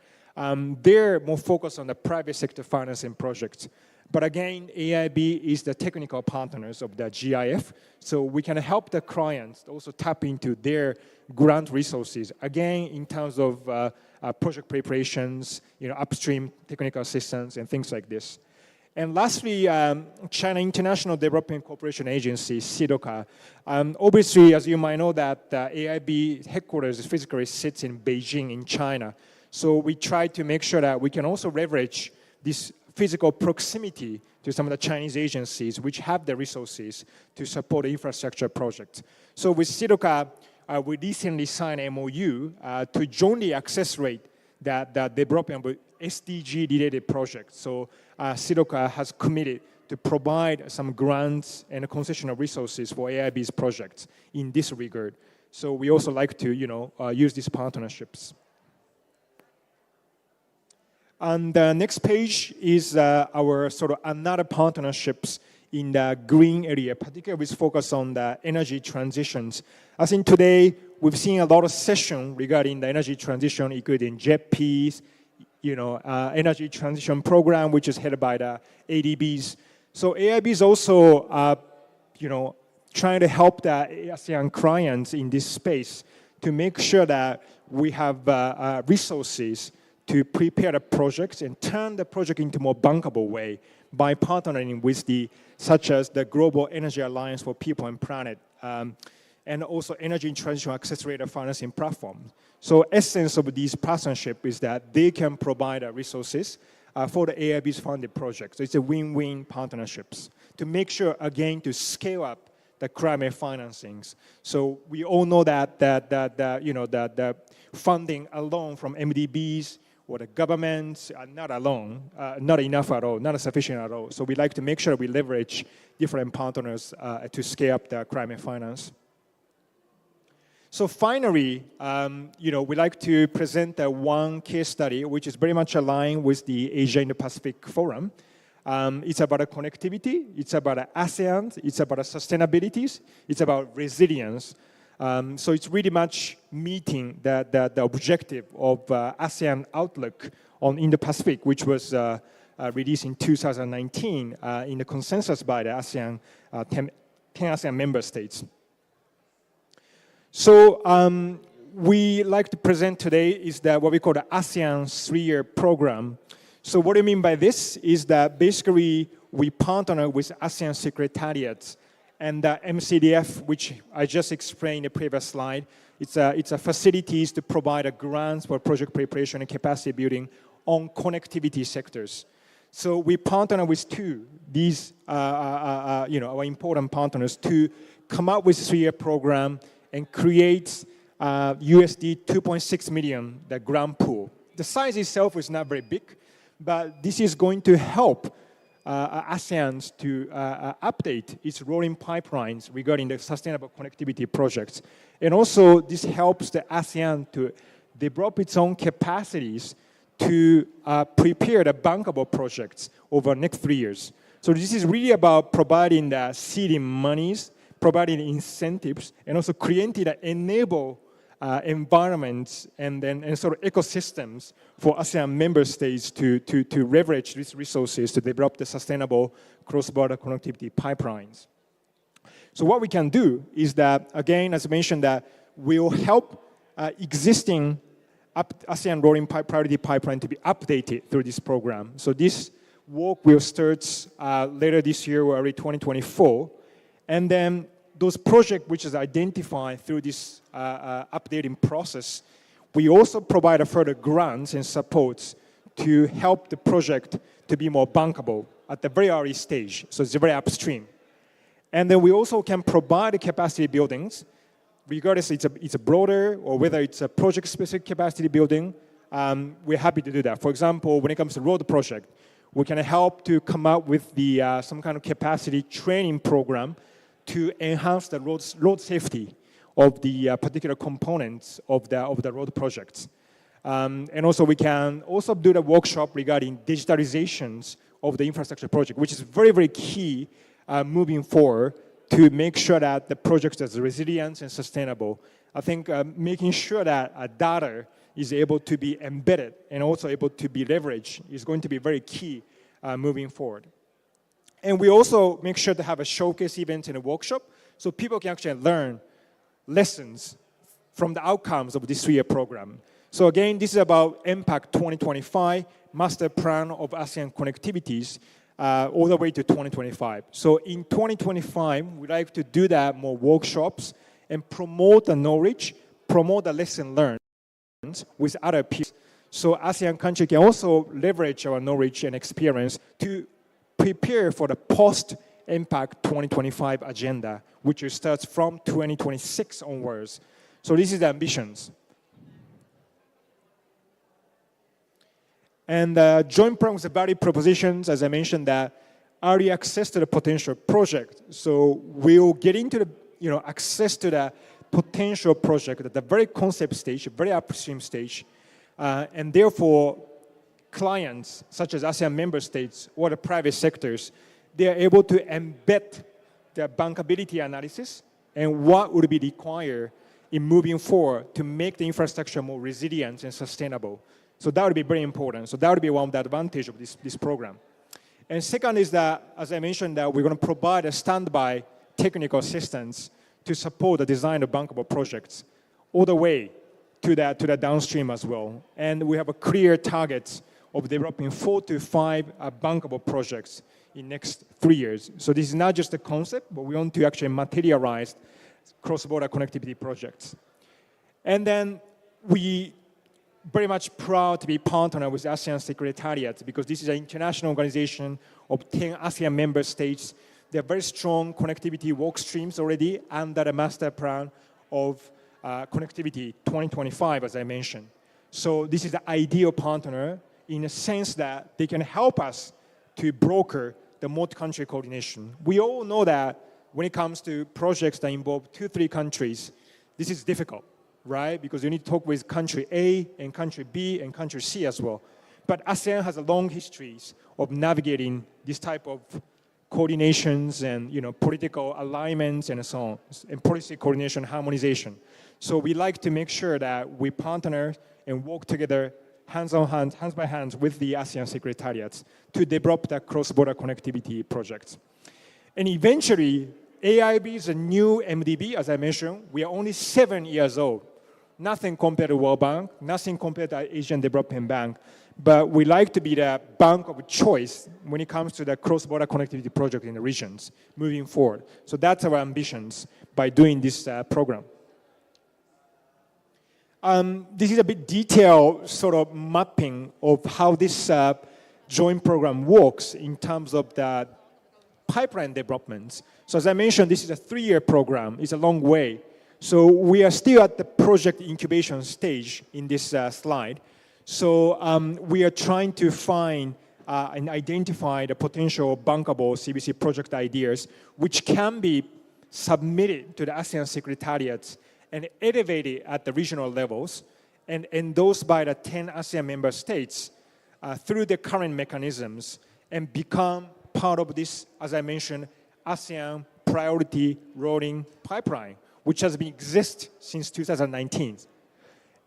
They're more focused on the private sector financing projects. But again, AIB is the technical partners of the GIF, so we can help the clients also tap into their grant resources, again, in terms of project preparations, upstream technical assistance and things like this. And lastly, China International Development Cooperation Agency, CIDOCA. Obviously, as you might know, that AIB headquarters physically sits in Beijing in China. So we try to make sure that we can also leverage this physical proximity to some of the Chinese agencies which have the resources to support the infrastructure projects. So with CIDOCA, we recently signed an MOU to jointly accelerate the development of SDG-related projects. So CIDOCA has committed to provide some grants and concessional resources for AIB's projects in this regard. So we also like to, use these partnerships. And the next page is our sort of another partnerships in the green area, particularly with focus on the energy transitions. I think today we've seen a lot of session regarding the energy transition, including JETPs, energy transition program, which is headed by the ADBs. So AIB is also, trying to help the ASEAN clients in this space to make sure that we have resources to prepare the projects and turn the project into a more bankable way by partnering with such as the Global Energy Alliance for People and Planet, and also Energy Transition Accelerator Financing Platform. So essence of this partnership is that they can provide resources for the AIB's funded projects. So it's a win-win partnerships to make sure, again, to scale up the climate financings. So we all know that the funding alone from MDBs or the governments are not alone, not enough at all, not sufficient at all. So we like to make sure we leverage different partners to scale up the climate finance. So finally, we like to present one case study which is very much aligned with the ASEAN Indo-Pacific Forum. It's about connectivity, it's about ASEAN, it's about sustainability, it's about resilience. So it's really much meeting the objective of ASEAN Outlook on Indo-Pacific, which was released in 2019 in the consensus by the ASEAN, 10 ASEAN member states. So we like to present today is that what we call the ASEAN 3-year program. So what I mean by this is that basically we partner with ASEAN secretariats and the MCDF, which I just explained in the previous slide. It's a facilities to provide grants for project preparation and capacity building on connectivity sectors. So we partner with these our important partners to come up with a 3-year program and create USD 2.6 million, the grant pool. The size itself is not very big, but this is going to help ASEAN to update its rolling pipelines regarding the sustainable connectivity projects. And also, this helps the ASEAN to develop its own capacities to prepare the bankable projects over the next 3 years. So this is really about providing the seeding monies, providing incentives, and also creating the enable environments and sort of ecosystems for ASEAN member states to leverage these resources to develop the sustainable cross-border connectivity pipelines. So what we can do is that, again, as I mentioned, that we'll help existing ASEAN rolling priority pipeline to be updated through this program. So this work will start later this year or early 2024. And then those projects which is identified through this updating process, we also provide further grants and supports to help the project to be more bankable at the very early stage. So it's very upstream. And then we also can provide capacity buildings, regardless it's a broader or whether it's a project-specific capacity building, we're happy to do that. For example, when it comes to road project, we can help to come up with some kind of capacity training program to enhance the road safety of the particular components of the road projects. And also we can also do the workshop regarding digitalizations of the infrastructure project, which is very, very key moving forward to make sure that the project is resilient and sustainable. I think making sure that data is able to be embedded and also able to be leveraged is going to be very key moving forward. And we also make sure to have a showcase event and a workshop so people can actually learn lessons from the outcomes of this 3-year program. So again, this is about Impact 2025, Master Plan of ASEAN Connectivities, all the way to 2025. So in 2025, we'd like to do that more workshops and promote the knowledge, promote the lesson learned with other peers. So ASEAN countries can also leverage our knowledge and experience to prepare for the post-Impact 2025 agenda, which starts from 2026 onwards. So this is the ambitions. And joint programs and value propositions, as I mentioned, that early access to the potential project. So we'll get into the access to the potential project at the very concept stage, very upstream stage, and therefore clients such as ASEAN member states or the private sectors, they are able to embed the bankability analysis and what would be required in moving forward to make the infrastructure more resilient and sustainable. So that would be very important. So that would be one of the advantages of this program. And second is that, as I mentioned, that we're going to provide a standby technical assistance to support the design of bankable projects all the way to the downstream as well. And we have a clear target of developing 4 to 5 bankable projects in next 3 years. So this is not just a concept, but we want to actually materialize cross-border connectivity projects. And then we very much proud to be partner with ASEAN Secretariat because this is an international organization of 10 ASEAN member states. They have very strong connectivity work streams already under the master plan of connectivity 2025, as I mentioned. So this is the ideal partner in a sense that they can help us to broker the multi-country coordination. We all know that when it comes to projects that involve 2-3 countries, this is difficult, right? Because you need to talk with country A and country B and country C as well. But ASEAN has a long history of navigating this type of coordinations and political alignments and so on, and policy coordination, harmonization. So we like to make sure that we partner and work together hands on hands, hands by hands with the ASEAN Secretariats to develop the cross-border connectivity projects. And eventually, AIB is a new MDB, as I mentioned. We are only 7 years old. Nothing compared to World Bank, nothing compared to Asian Development Bank. But we like to be the bank of choice when it comes to the cross-border connectivity project in the regions moving forward. So that's our ambitions by doing this program. This is a bit detailed sort of mapping of how this joint program works in terms of the pipeline developments. So as I mentioned, this is a 3-year program. It's a long way. So we are still at the project incubation stage in this slide. So we are trying to find and identify the potential bankable CBC project ideas, which can be submitted to the ASEAN Secretariats and elevated at the regional levels and endorsed by the 10 ASEAN member states through the current mechanisms and become part of this, as I mentioned, ASEAN priority rolling pipeline, which has been exist since 2019.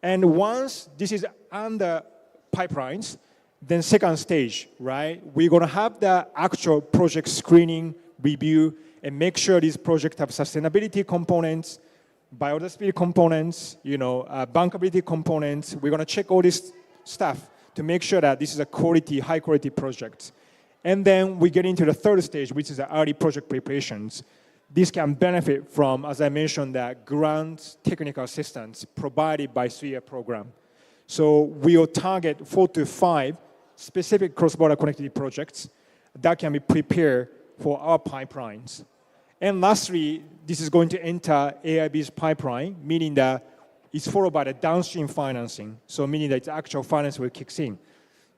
And once this is under pipelines, then second stage, right? We're going to have the actual project screening, review, and make sure these projects have sustainability components, biodiversity components, bankability components. We're going to check all this stuff to make sure that this is a quality, high quality project. And then we get into the third stage, which is the early project preparations. This can benefit from, as I mentioned, the grant technical assistance provided by 3-year program. So we will target 4 to 5 specific cross-border connectivity projects that can be prepared for our pipelines. And lastly, this is going to enter AIB's pipeline, meaning that it's followed by the downstream financing. So meaning that the actual finance will kick in.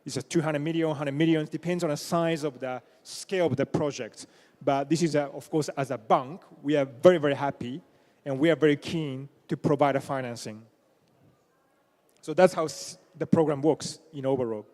It's a 200 million, 100 million, depends on the size of the scale of the project. But this is, of course, as a bank, we are very, very happy, and we are very keen to provide a financing. So that's how the program works in overall.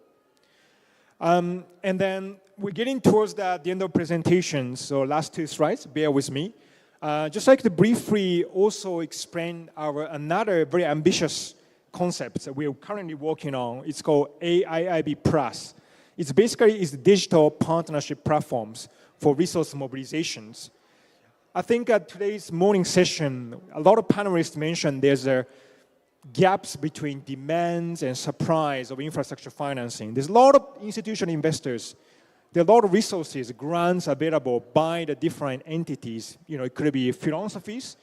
And then we're getting towards the end of presentation, so last 2 slides, bear with me. Just like to briefly also explain another very ambitious concept that we're currently working on. It's called AIIB Plus. It's basically digital partnership platforms for resource mobilizations. I think at today's morning session, a lot of panelists mentioned there's a gaps between demands and supplies of infrastructure financing. There's a lot of institutional investors. There are a lot of resources, grants available by the different entities. You know, it could be philosophies,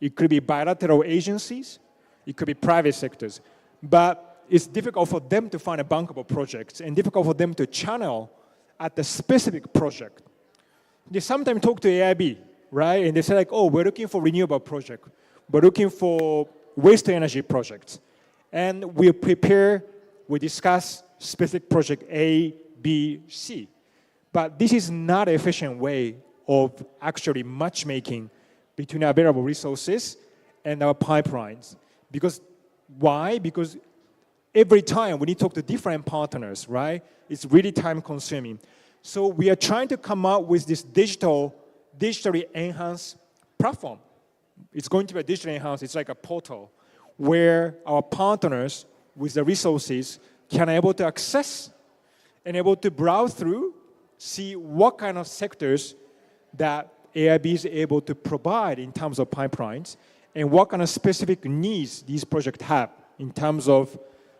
it could be bilateral agencies, it could be private sectors. But it's difficult for them to find a bankable project and difficult for them to channel at the specific project. They sometimes talk to AIB, right? And they say like, oh, we're looking for renewable project. We're looking for waste energy projects. And we prepare, we discuss specific project A, B, C. But this is not an efficient way of actually matchmaking between available resources and our pipelines. Because why? Because every time we need to talk to different partners, right? It's really time consuming. So we are trying to come up with this digitally enhanced platform. It's going to be a digitally enhanced, it's like a portal where our partners with the resources can able to access and able to browse through, see what kind of sectors that AIB is able to provide in terms of pipelines and what kind of specific needs these projects have in terms of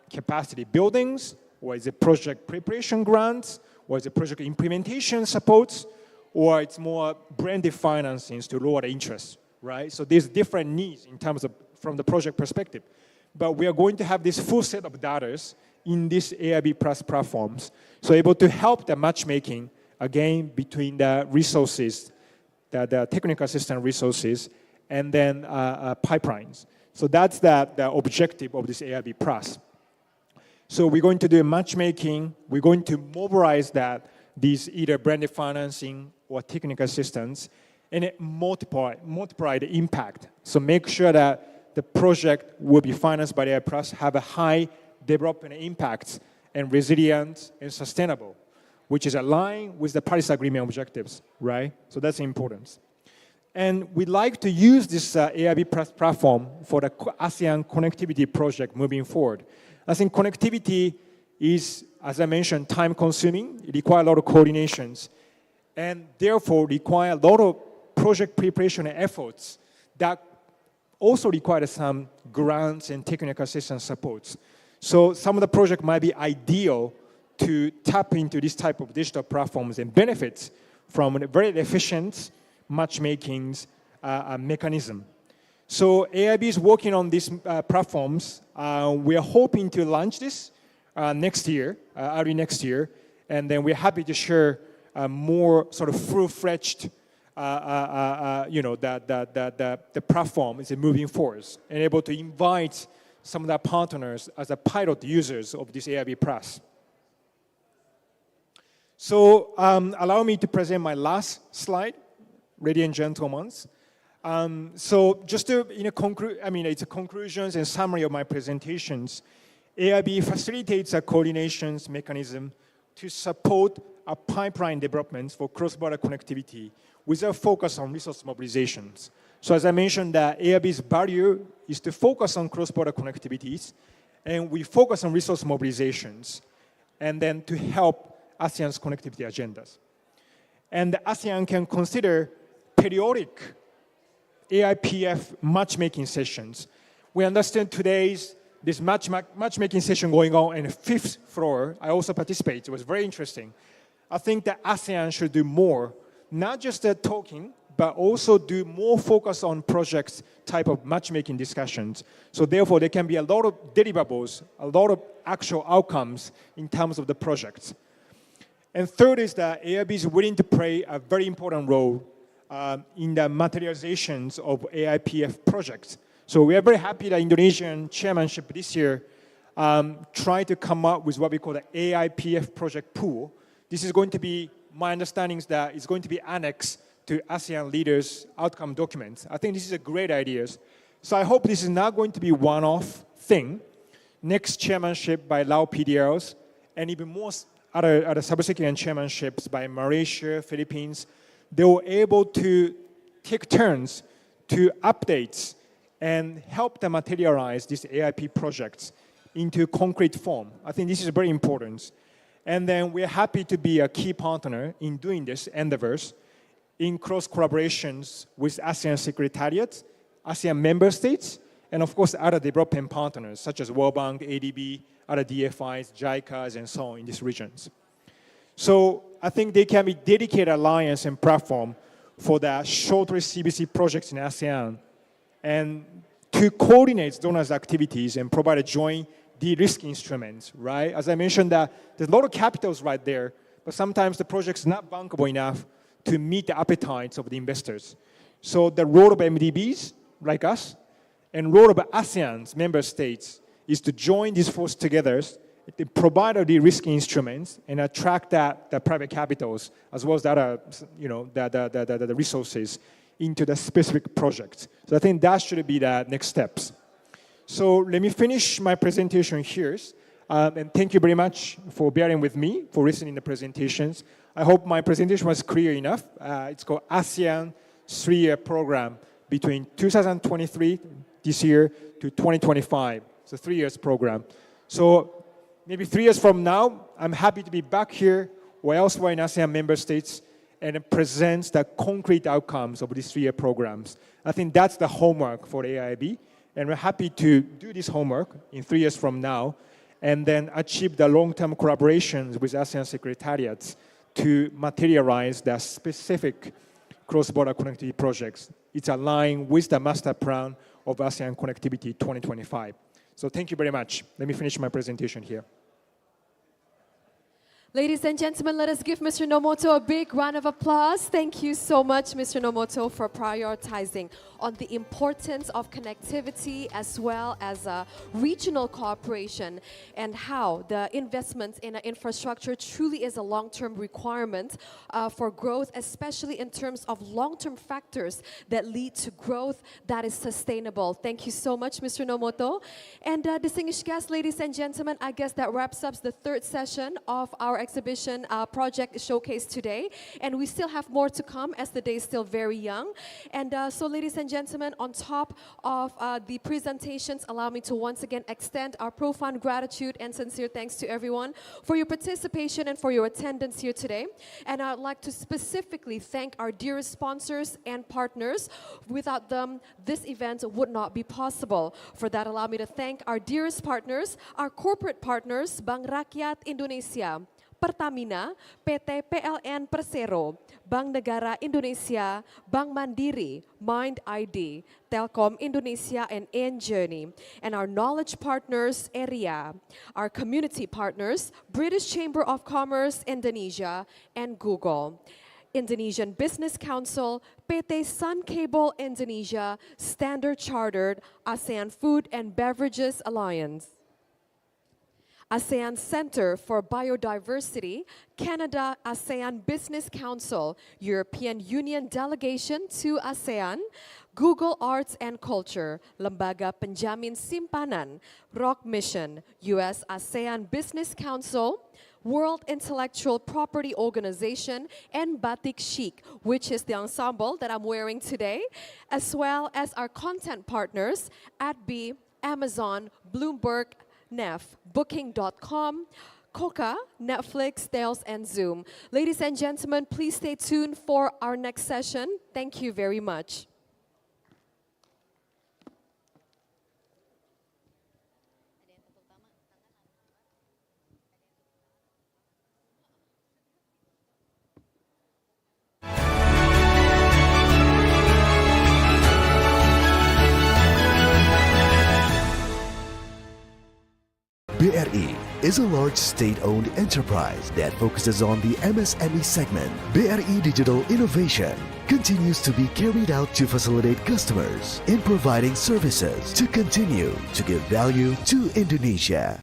capacity buildings, or is it project preparation grants, or is it project implementation supports, or it's more branded financings to lower the interest, right? So there's different needs in terms of from the project perspective. But we are going to have this full set of data in these AIB Plus platforms, so able to help the matchmaking, again, between the resources, the technical assistance resources, and then pipelines. So that's the objective of this AIB Plus. So we're going to do matchmaking, we're going to mobilize these either branded financing or technical assistance, and it multiply the impact. So make sure that the project will be financed by the AIB Plus, have a high development impact and resilient and sustainable, which is aligned with the Paris Agreement objectives, right? So that's important. And we'd like to use this AIB Plus platform for the ASEAN connectivity project moving forward. I think connectivity is, as I mentioned, time consuming. It requires a lot of coordinations and therefore require a lot of project preparation efforts that also require some grants and technical assistance supports. So some of the projects might be ideal to tap into this type of digital platforms and benefits from a very efficient matchmaking mechanism. So AIB is working on these platforms. We are hoping to launch this next year, early next year, and then we're happy to share more sort of full-fledged, the platform is moving forward and able to invite some of the partners as a pilot users of this AIB Plus. So allow me to present my last slide, ladies and gentlemen. So just to, it's a conclusions and summary of my presentations. AIB facilitates a coordinations mechanism to support a pipeline developments for cross-border connectivity with a focus on resource mobilizations. So as I mentioned, AIB's value is to focus on cross-border connectivities, and we focus on resource mobilizations, and then to help ASEAN's connectivity agendas. And the ASEAN can consider periodic AIPF matchmaking sessions. We understand this matchmaking session going on in the 5th floor. I also participated. It was very interesting. I think that ASEAN should do more, not just talking, but also do more focus on projects type of matchmaking discussions. So therefore, there can be a lot of deliverables, a lot of actual outcomes in terms of the projects. And third is that AIB is willing to play a very important role in the materializations of AIPF projects. So we are very happy that Indonesian chairmanship this year tried to come up with what we call the AIPF project pool. This is going to be, my understanding is that it's going to be annexed to ASEAN leaders' outcome documents. I think this is a great idea. So I hope this is not going to be one-off thing. Next chairmanship by Lao PDLs, and even more other subsequent chairmanships by Malaysia, Philippines, they were able to take turns to update and help them materialize these AIP projects into concrete form. I think this is very important. And then we're happy to be a key partner in doing this endeavors in close collaborations with ASEAN Secretariat, ASEAN member states, and of course other development partners such as World Bank, ADB, other DFIs, JICAs, and so on in these regions. So I think they can be dedicated alliance and platform for the short-range CBC projects in ASEAN and to coordinate donors' activities and provide a joint de-risk instruments, right? As I mentioned, that there's a lot of capitals right there, but sometimes the project's not bankable enough to meet the appetites of the investors. So the role of MDBs, like us, and role of ASEAN's member states is to join these forces together to provide the risk instruments and attract the private capitals as well as the other, the resources into the specific projects. So I think that should be the next steps. So let me finish my presentation here. And thank you very much for bearing with me, for listening to the presentations. I hope my presentation was clear enough. It's called ASEAN 3-year program between 2023, this year, to 2025. It's a 3 years program. So maybe 3 years from now, I'm happy to be back here or elsewhere in ASEAN member states and present the concrete outcomes of these 3-year programs. I think that's the homework for the AIB, and we're happy to do this homework in 3 years from now and then achieve the long-term collaborations with ASEAN secretariats to materialize the specific cross-border connectivity projects. It's aligned with the master plan of ASEAN Connectivity 2025. So thank you very much. Let me finish my presentation here. Ladies and gentlemen, let us give Mr. Nomoto a big round of applause. Thank you so much, Mr. Nomoto, for prioritizing on the importance of connectivity as well as regional cooperation and how the investment in infrastructure truly is a long-term requirement for growth, especially in terms of long-term factors that lead to growth that is sustainable. Thank you so much, Mr. Nomoto. And distinguished guests, ladies and gentlemen, I guess that wraps up the third session of our exhibition project showcase today, and we still have more to come as the day is still very young. And so ladies and gentlemen, on top of the presentations, allow me to once again extend our profound gratitude and sincere thanks to everyone for your participation and for your attendance here today. And I'd like to specifically thank our dearest sponsors and partners. Without them, this event would not be possible. For that, allow me to thank our dearest partners, our corporate partners, Bank Rakyat Indonesia, Pertamina, PT PLN Persero, Bank Negara Indonesia, Bank Mandiri, Mind ID, Telkom Indonesia, and Journey, and our knowledge partners, Area, our community partners, British Chamber of Commerce Indonesia, and Google. Indonesian Business Council, PT Sun Cable Indonesia, Standard Chartered, ASEAN Food and Beverages Alliance. ASEAN Center for Biodiversity, Canada ASEAN Business Council, European Union Delegation to ASEAN, Google Arts and Culture, Lembaga Penjamin Simpanan, Rock Mission, US ASEAN Business Council, World Intellectual Property Organization, and Batik Chic, which is the ensemble that I'm wearing today, as well as our content partners, AdB, Amazon, Bloomberg, Nef, Booking.com, Coca, Netflix, Tails, and Zoom. Ladies and gentlemen, please stay tuned for our next session. Thank you very much. BRI is a large state-owned enterprise that focuses on the MSME segment. BRI Digital Innovation continues to be carried out to facilitate customers in providing services to continue to give value to Indonesia.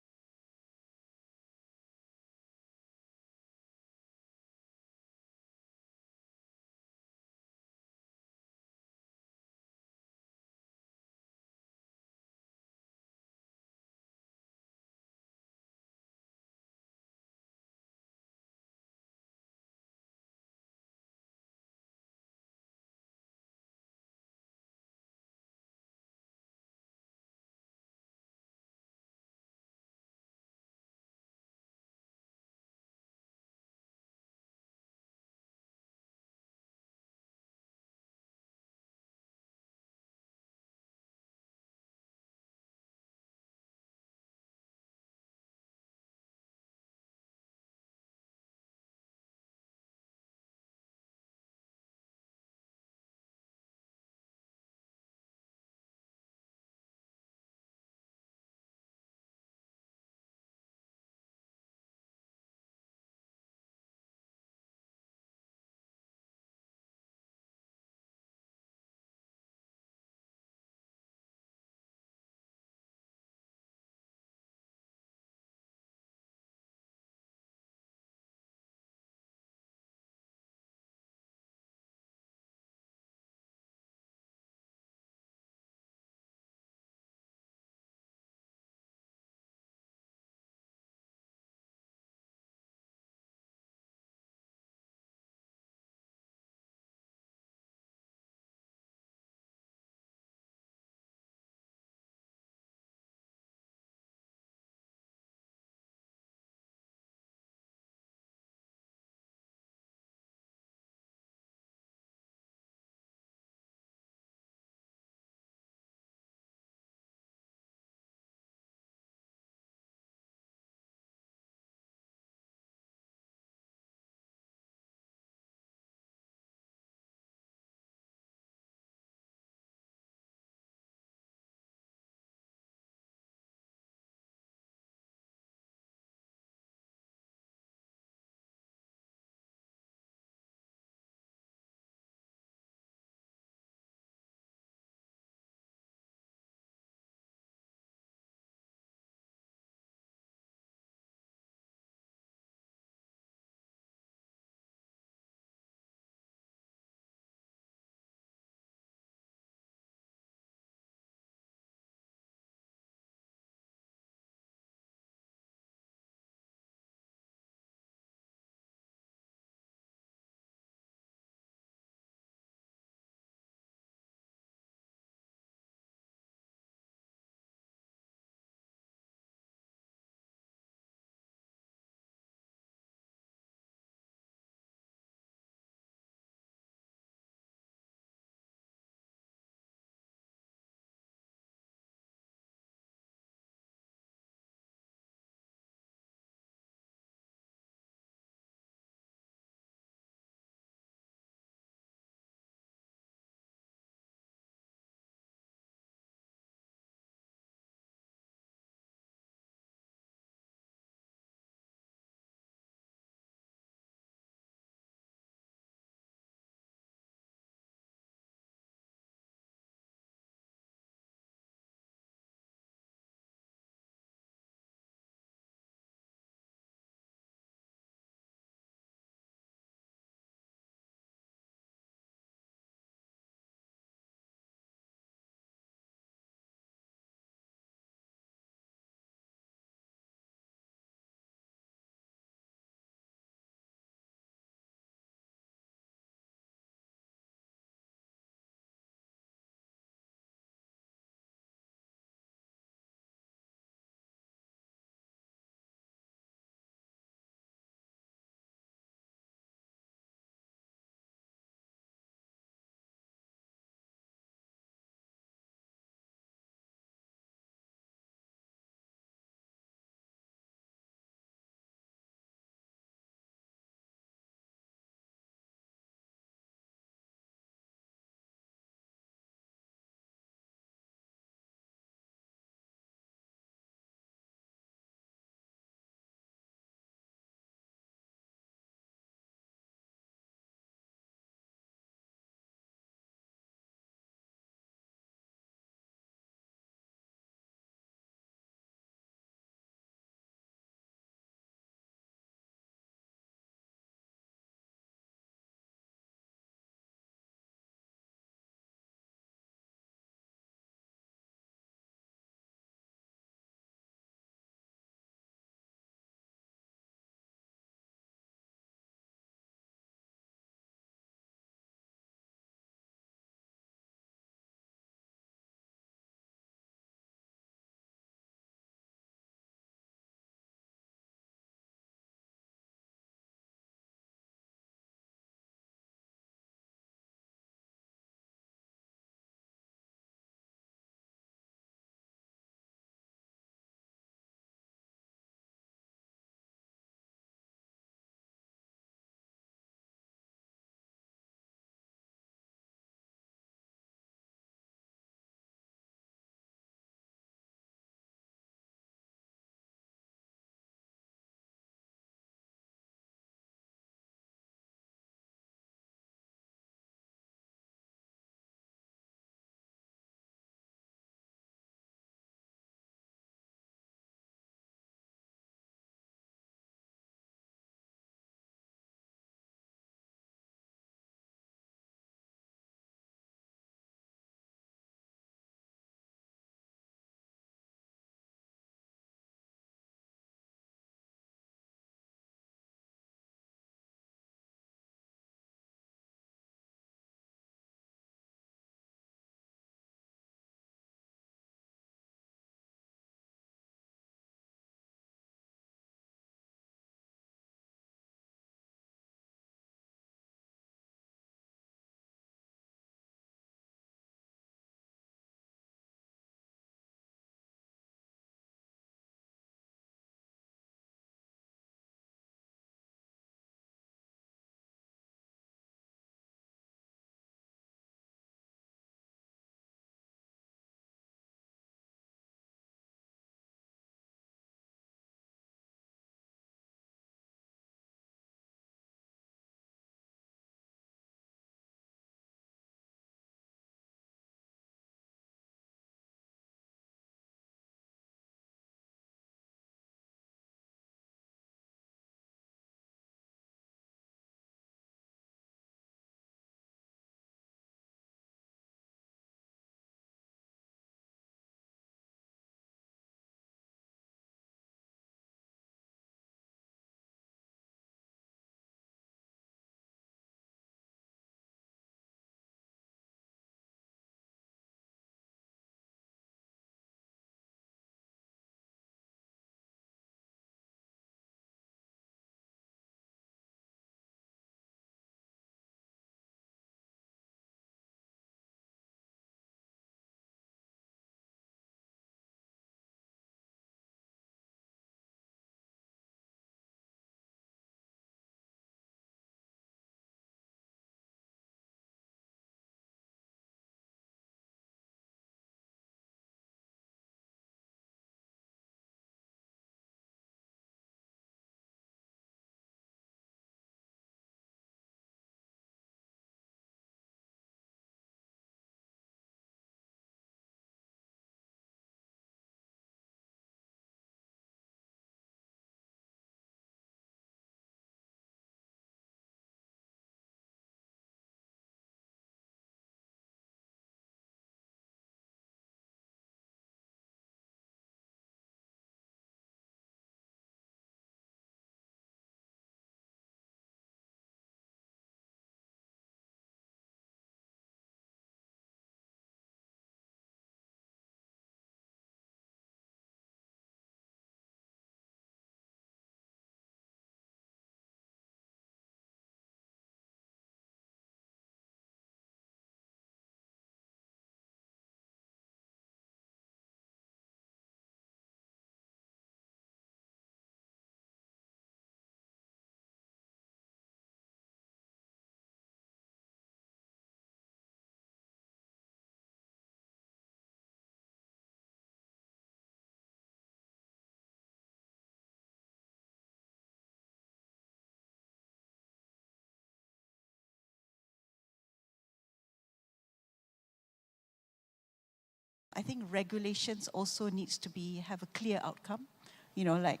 I think regulations also needs to have a clear outcome. You know, like,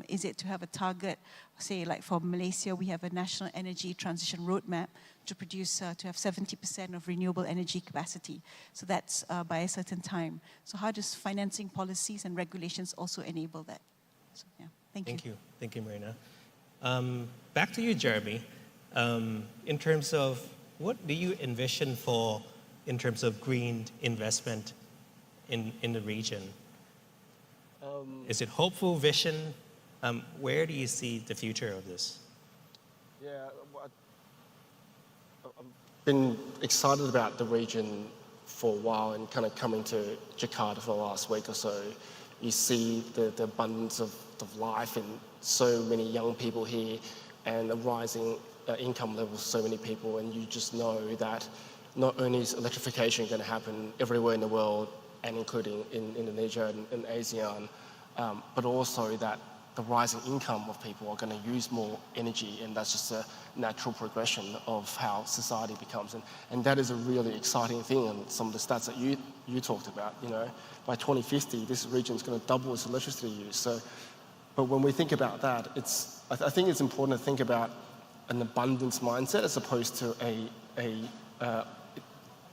is it to have a target, say, like for Malaysia, we have a national energy transition roadmap to produce, to have 70% of renewable energy capacity. So that's by a certain time. So how does financing policies and regulations also enable that? So, yeah, thank you. Thank you, Marina. Back to you, Jeremy. In terms of what do you envision in terms of green investment in the region? Is it hopeful vision? Where do you see the future of this? Yeah, I've been excited about the region for a while, and kind of coming to Jakarta for the last week or so, you see the abundance of life and so many young people here, and the rising income levels of so many people, and you just know that not only is electrification going to happen everywhere in the world, and including in Indonesia and ASEAN, but also that the rising income of people are going to use more energy, and that's just a natural progression of how society becomes. And that is a really exciting thing, and some of the stats that you talked about, you know, by 2050, this region is going to double its electricity use. So, but when we think about that, I think it's important to think about an abundance mindset as opposed to a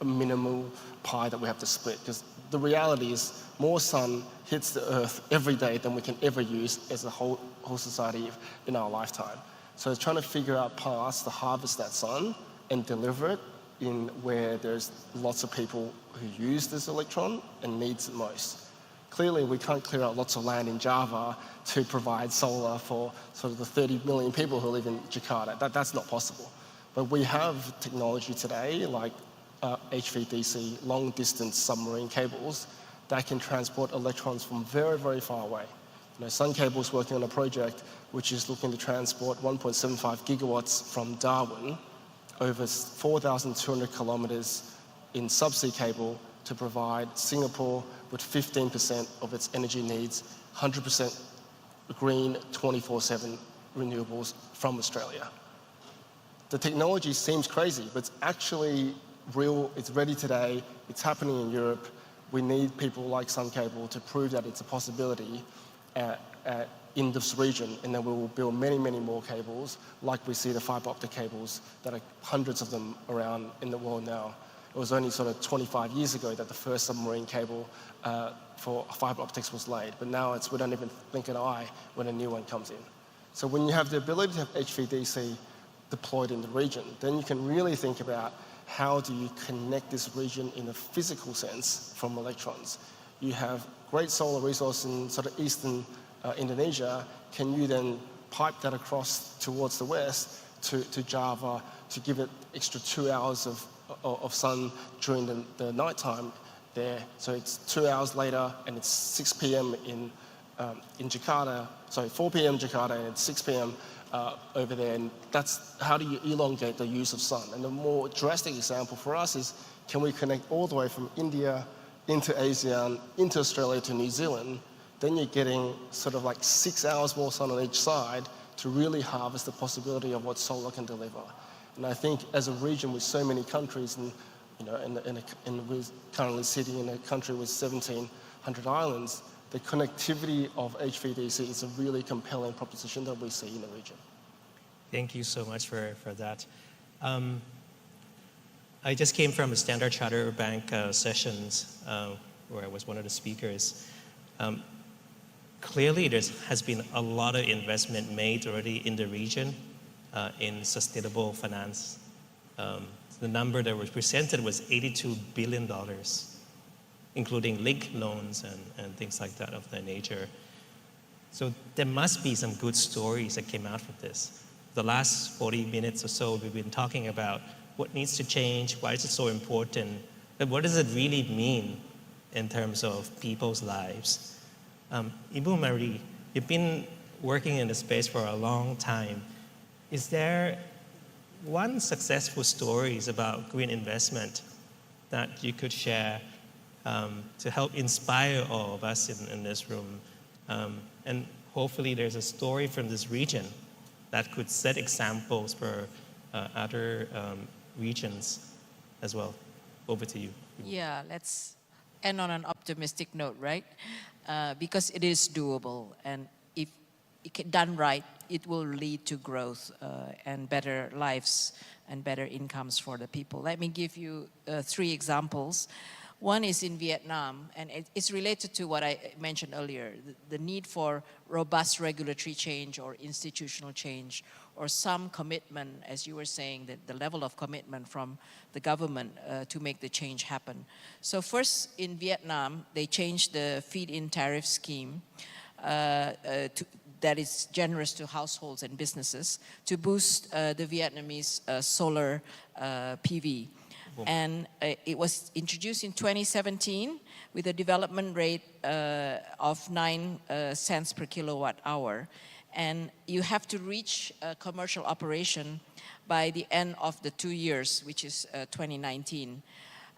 minimal pie that we have to split, because the reality is more sun hits the earth every day than we can ever use as a whole society in our lifetime. So it's trying to figure out paths to harvest that sun and deliver it in where there's lots of people who use this electron and needs it most. Clearly, we can't clear out lots of land in Java to provide solar for sort of the 30 million people who live in Jakarta. That's not possible. But we have technology today, like HVDC, long-distance submarine cables, that can transport electrons from very, very far away. You know, Sun Cable's working on a project which is looking to transport 1.75 gigawatts from Darwin over 4,200 kilometers in subsea cable to provide Singapore with 15% of its energy needs, 100% green, 24/7 renewables from Australia. The technology seems crazy, but it's actually real. It's ready today. It's happening in Europe. We need people like Sun Cable to prove that it's a possibility in this region, and then we will build many, many more cables, like we see the fiber optic cables that are hundreds of them around in the world now. It was only sort of 25 years ago that the first submarine cable for fiber optics was laid, but now we don't even blink an eye when a new one comes in. So when you have the ability to have HVDC deployed in the region, then you can really think about how do you connect this region in a physical sense from electrons. You have great solar resource in sort of eastern Indonesia. Can you then pipe that across towards the west to Java to give it extra 2 hours of sun during the nighttime there? So it's 2 hours later, and it's 6 p.m. in Jakarta. Sorry, 4 p.m. Jakarta, and it's 6 p.m. Over there, and that's how do you elongate the use of sun. And the more drastic example for us is, can we connect all the way from India into ASEAN, into Australia to New Zealand? Then you're getting sort of like 6 hours more sun on each side to really harvest the possibility of what solar can deliver. And I think as a region with so many countries, and you know, and we're currently sitting in a country with 1,700 islands, the connectivity of HVDC is a really compelling proposition that we see in the region. Thank you so much for that. I just came from a Standard Chartered Bank sessions where I was one of the speakers. Clearly, there has been a lot of investment made already in the region in sustainable finance. The number that was presented was $82 billion. Including linked loans and things like that of that nature. So there must be some good stories that came out from this. The last 40 minutes or so, we've been talking about what needs to change, why is it so important, but what does it really mean in terms of people's lives? Ibu Marie, you've been working in the space for a long time. Is there one successful stories about green investment that you could share to help inspire all of us in this room? And hopefully there's a story from this region that could set examples for other regions as well. Over to you. Yeah, let's end on an optimistic note, right? Because it is doable, and if done right, it will lead to growth and better lives and better incomes for the people. Let me give you 3 examples. One is in Vietnam, and it's related to what I mentioned earlier, the need for robust regulatory change or institutional change, or some commitment, as you were saying, that the level of commitment from the government to make the change happen. So first, in Vietnam, they changed the feed-in tariff scheme that is generous to households and businesses to boost the Vietnamese solar PV. And it was introduced in 2017 with a development rate of 9 cents per kilowatt hour. And you have to reach commercial operation by the end of the 2 years, which is 2019.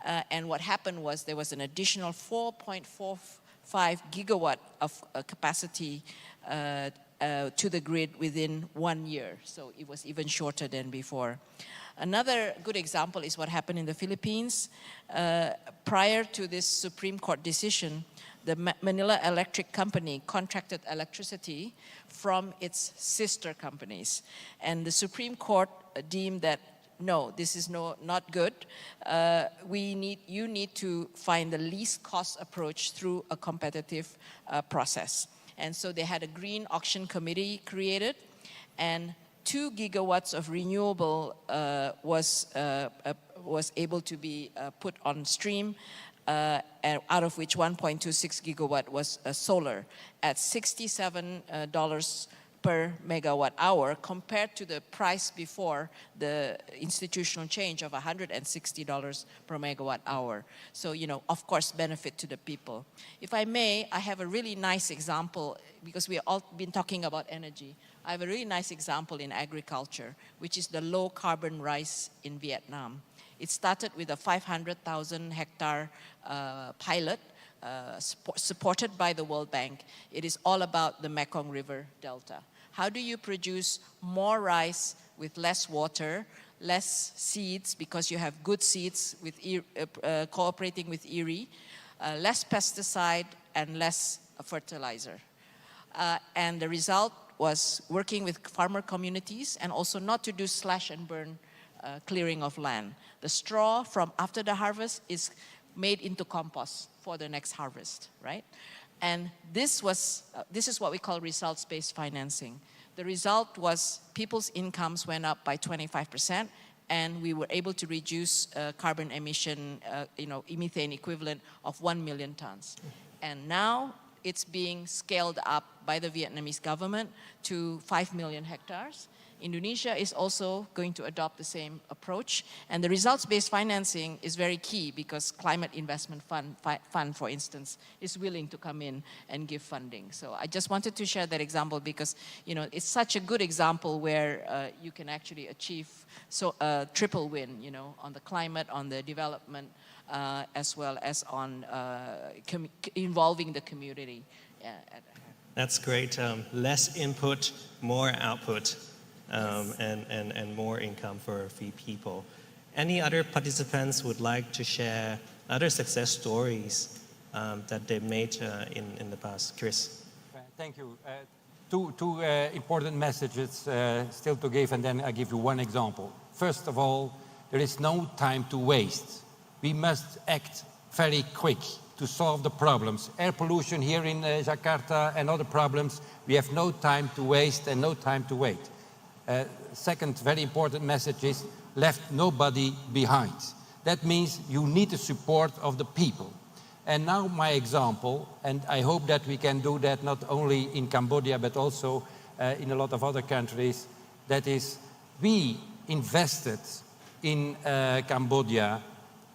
And what happened was there was an additional 4.45 gigawatt of capacity to the grid within 1 year. So it was even shorter than before. Another good example is what happened in the Philippines. Prior to this Supreme Court decision, the Manila Electric Company contracted electricity from its sister companies. And the Supreme Court deemed that, no, this is not good. You need to find the least cost approach through a competitive process. And so they had a green auction committee created, and 2 gigawatts of renewable was able to be put on stream, and out of which 1.26 gigawatt was solar at $67 per megawatt hour, compared to the price before the institutional change of $160 per megawatt hour. So, of course, benefit to the people. If I may, I have a really nice example, because we have all been talking about energy. I have a really nice example in agriculture, which is the low carbon rice in Vietnam. It started with a 500,000 hectare pilot supported by the World Bank. It is all about the Mekong River Delta. How do you produce more rice with less water, less seeds, because you have good seeds with cooperating with IRRI, less pesticide and less fertilizer? And the result was working with farmer communities and also not to do slash and burn clearing of land. The straw from after the harvest is made into compost for the next harvest, right? And this is what we call results-based financing. The result was people's incomes went up by 25%, and we were able to reduce carbon emission, methane equivalent of 1 million tons. And now it's being scaled up by the Vietnamese government to 5 million hectares. Indonesia is also going to adopt the same approach. And the results-based financing is very key, because Climate Investment Fund, for instance, is willing to come in and give funding. So I just wanted to share that example because, it's such a good example where you can actually achieve triple win, on the climate, on the development, as well as on involving the community. That's great. Less input, more output. And more income for people. Any other participants would like to share other success stories that they made in the past? Chris. Thank you. Two important messages still to give, and then I give you one example. First of all, there is no time to waste. We must act very quick to solve the problems. Air pollution here in Jakarta and other problems, we have no time to waste and no time to wait. Second very important message is left nobody behind. That means you need the support of the people. And now my example, and I hope that we can do that not only in Cambodia but also in a lot of other countries, that is, we invested in Cambodia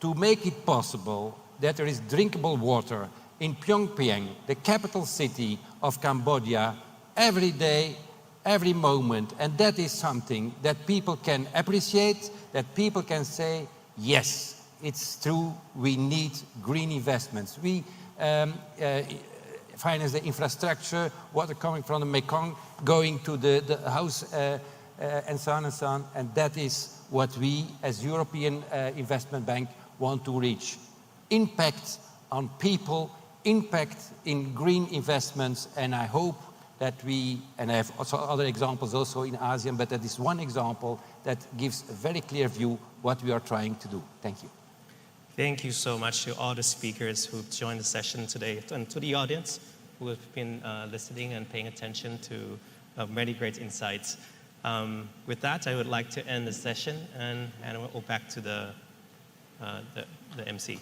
to make it possible that there is drinkable water in Phnom Penh, the capital city of Cambodia, every day, every moment. And that is something that people can appreciate, that people can say, yes, it's true, we need green investments. We finance the infrastructure, water coming from the Mekong, going to the house, and so on and so on. And that is what we, as European Investment Bank, want to reach. Impact on people, impact in green investments, and I hope that we, and I have also other examples also in ASEAN, but that is one example that gives a very clear view what we are trying to do. Thank you. Thank you so much to all the speakers who've joined the session today, and to the audience who have been listening and paying attention to many great insights. With that, I would like to end the session and we'll back to the MC.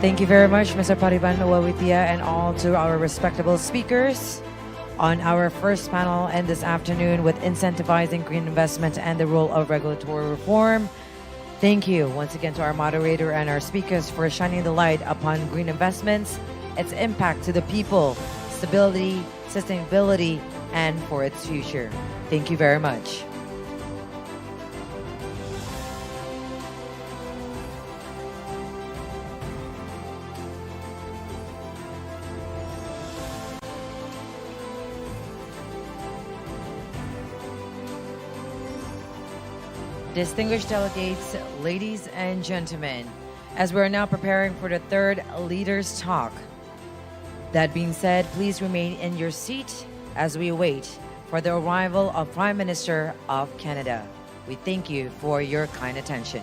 Thank you very much, Mr. Pariban Uwawitya, and all to our respectable speakers on our first panel and this afternoon with incentivizing green investment and the role of regulatory reform. Thank you once again to our moderator and our speakers for shining the light upon green investments, its impact to the people, stability, sustainability, and for its future. Thank you very much. Distinguished delegates, ladies and gentlemen, as we're now preparing for the third Leaders' Talk. That being said, please remain in your seat as we wait for the arrival of Prime Minister of Canada. We thank you for your kind attention.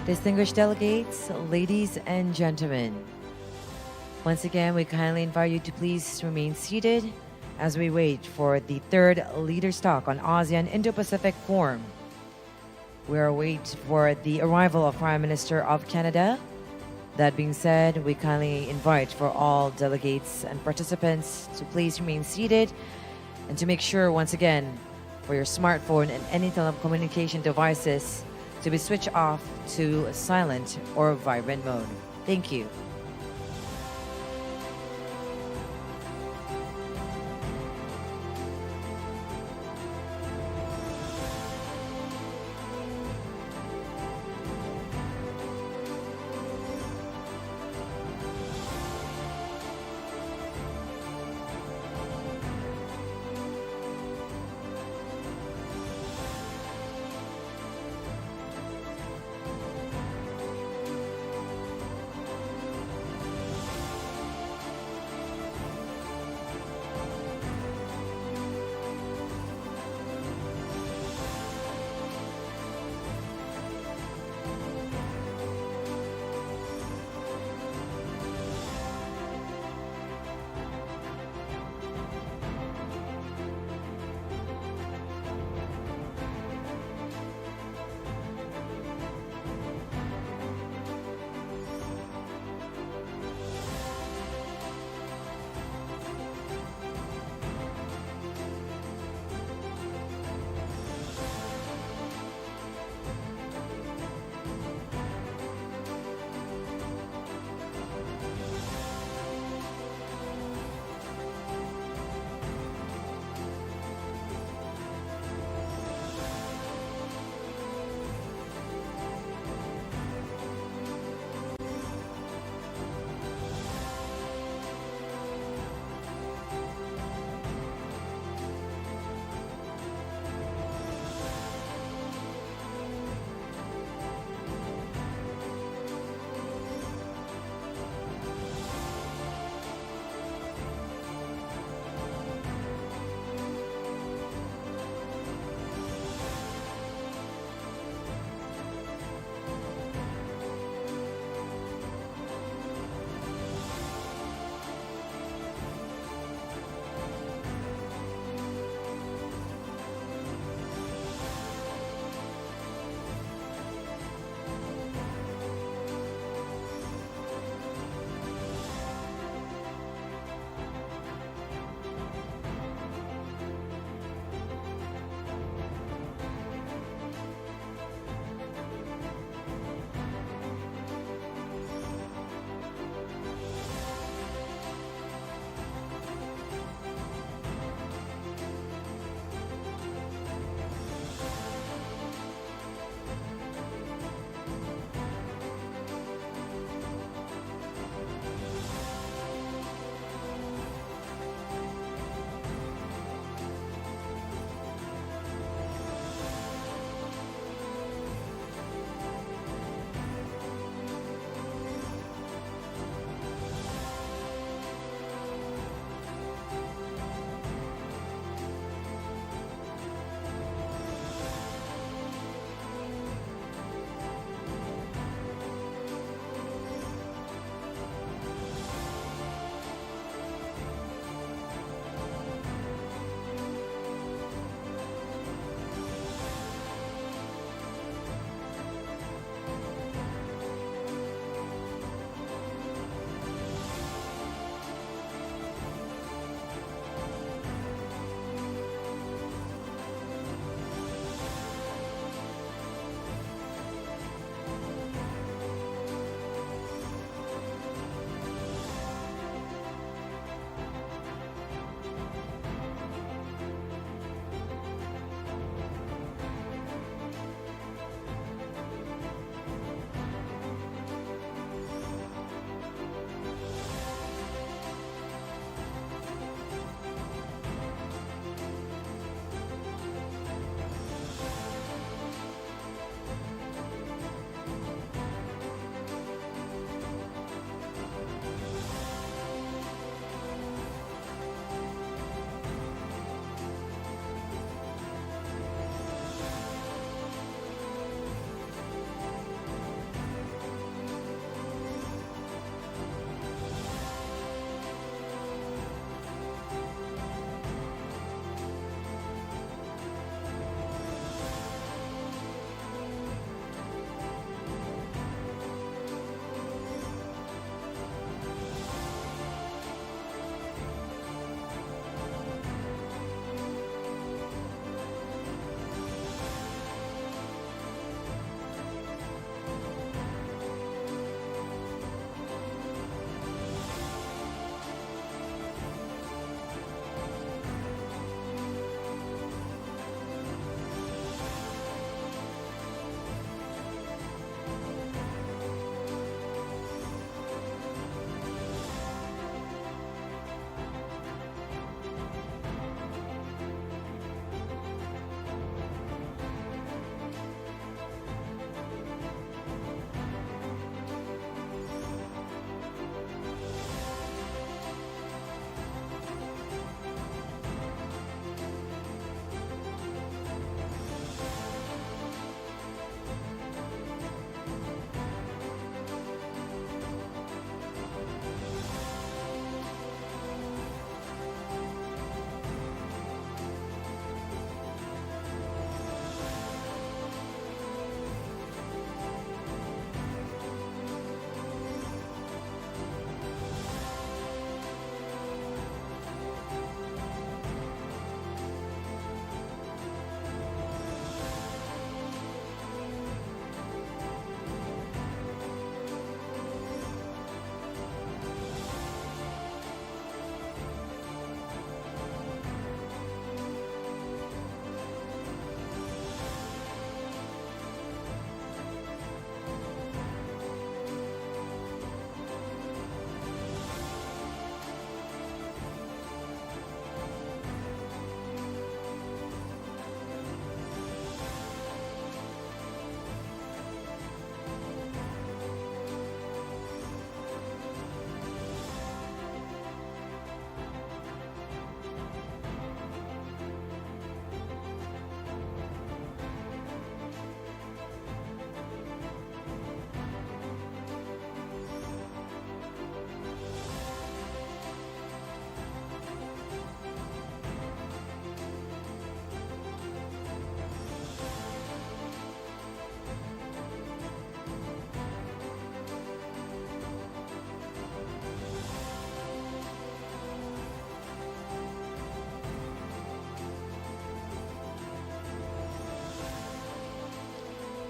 Distinguished delegates, ladies and gentlemen, once again, we kindly invite you to please remain seated as we wait for the third Leaders' Talk on ASEAN Indo-Pacific Forum. We are waiting for the arrival of Prime Minister of Canada. That being said, we kindly invite for all delegates and participants to please remain seated and to make sure, once again, for your smartphone and any telecommunication devices to be switched off to silent or vibrant mode. Thank you.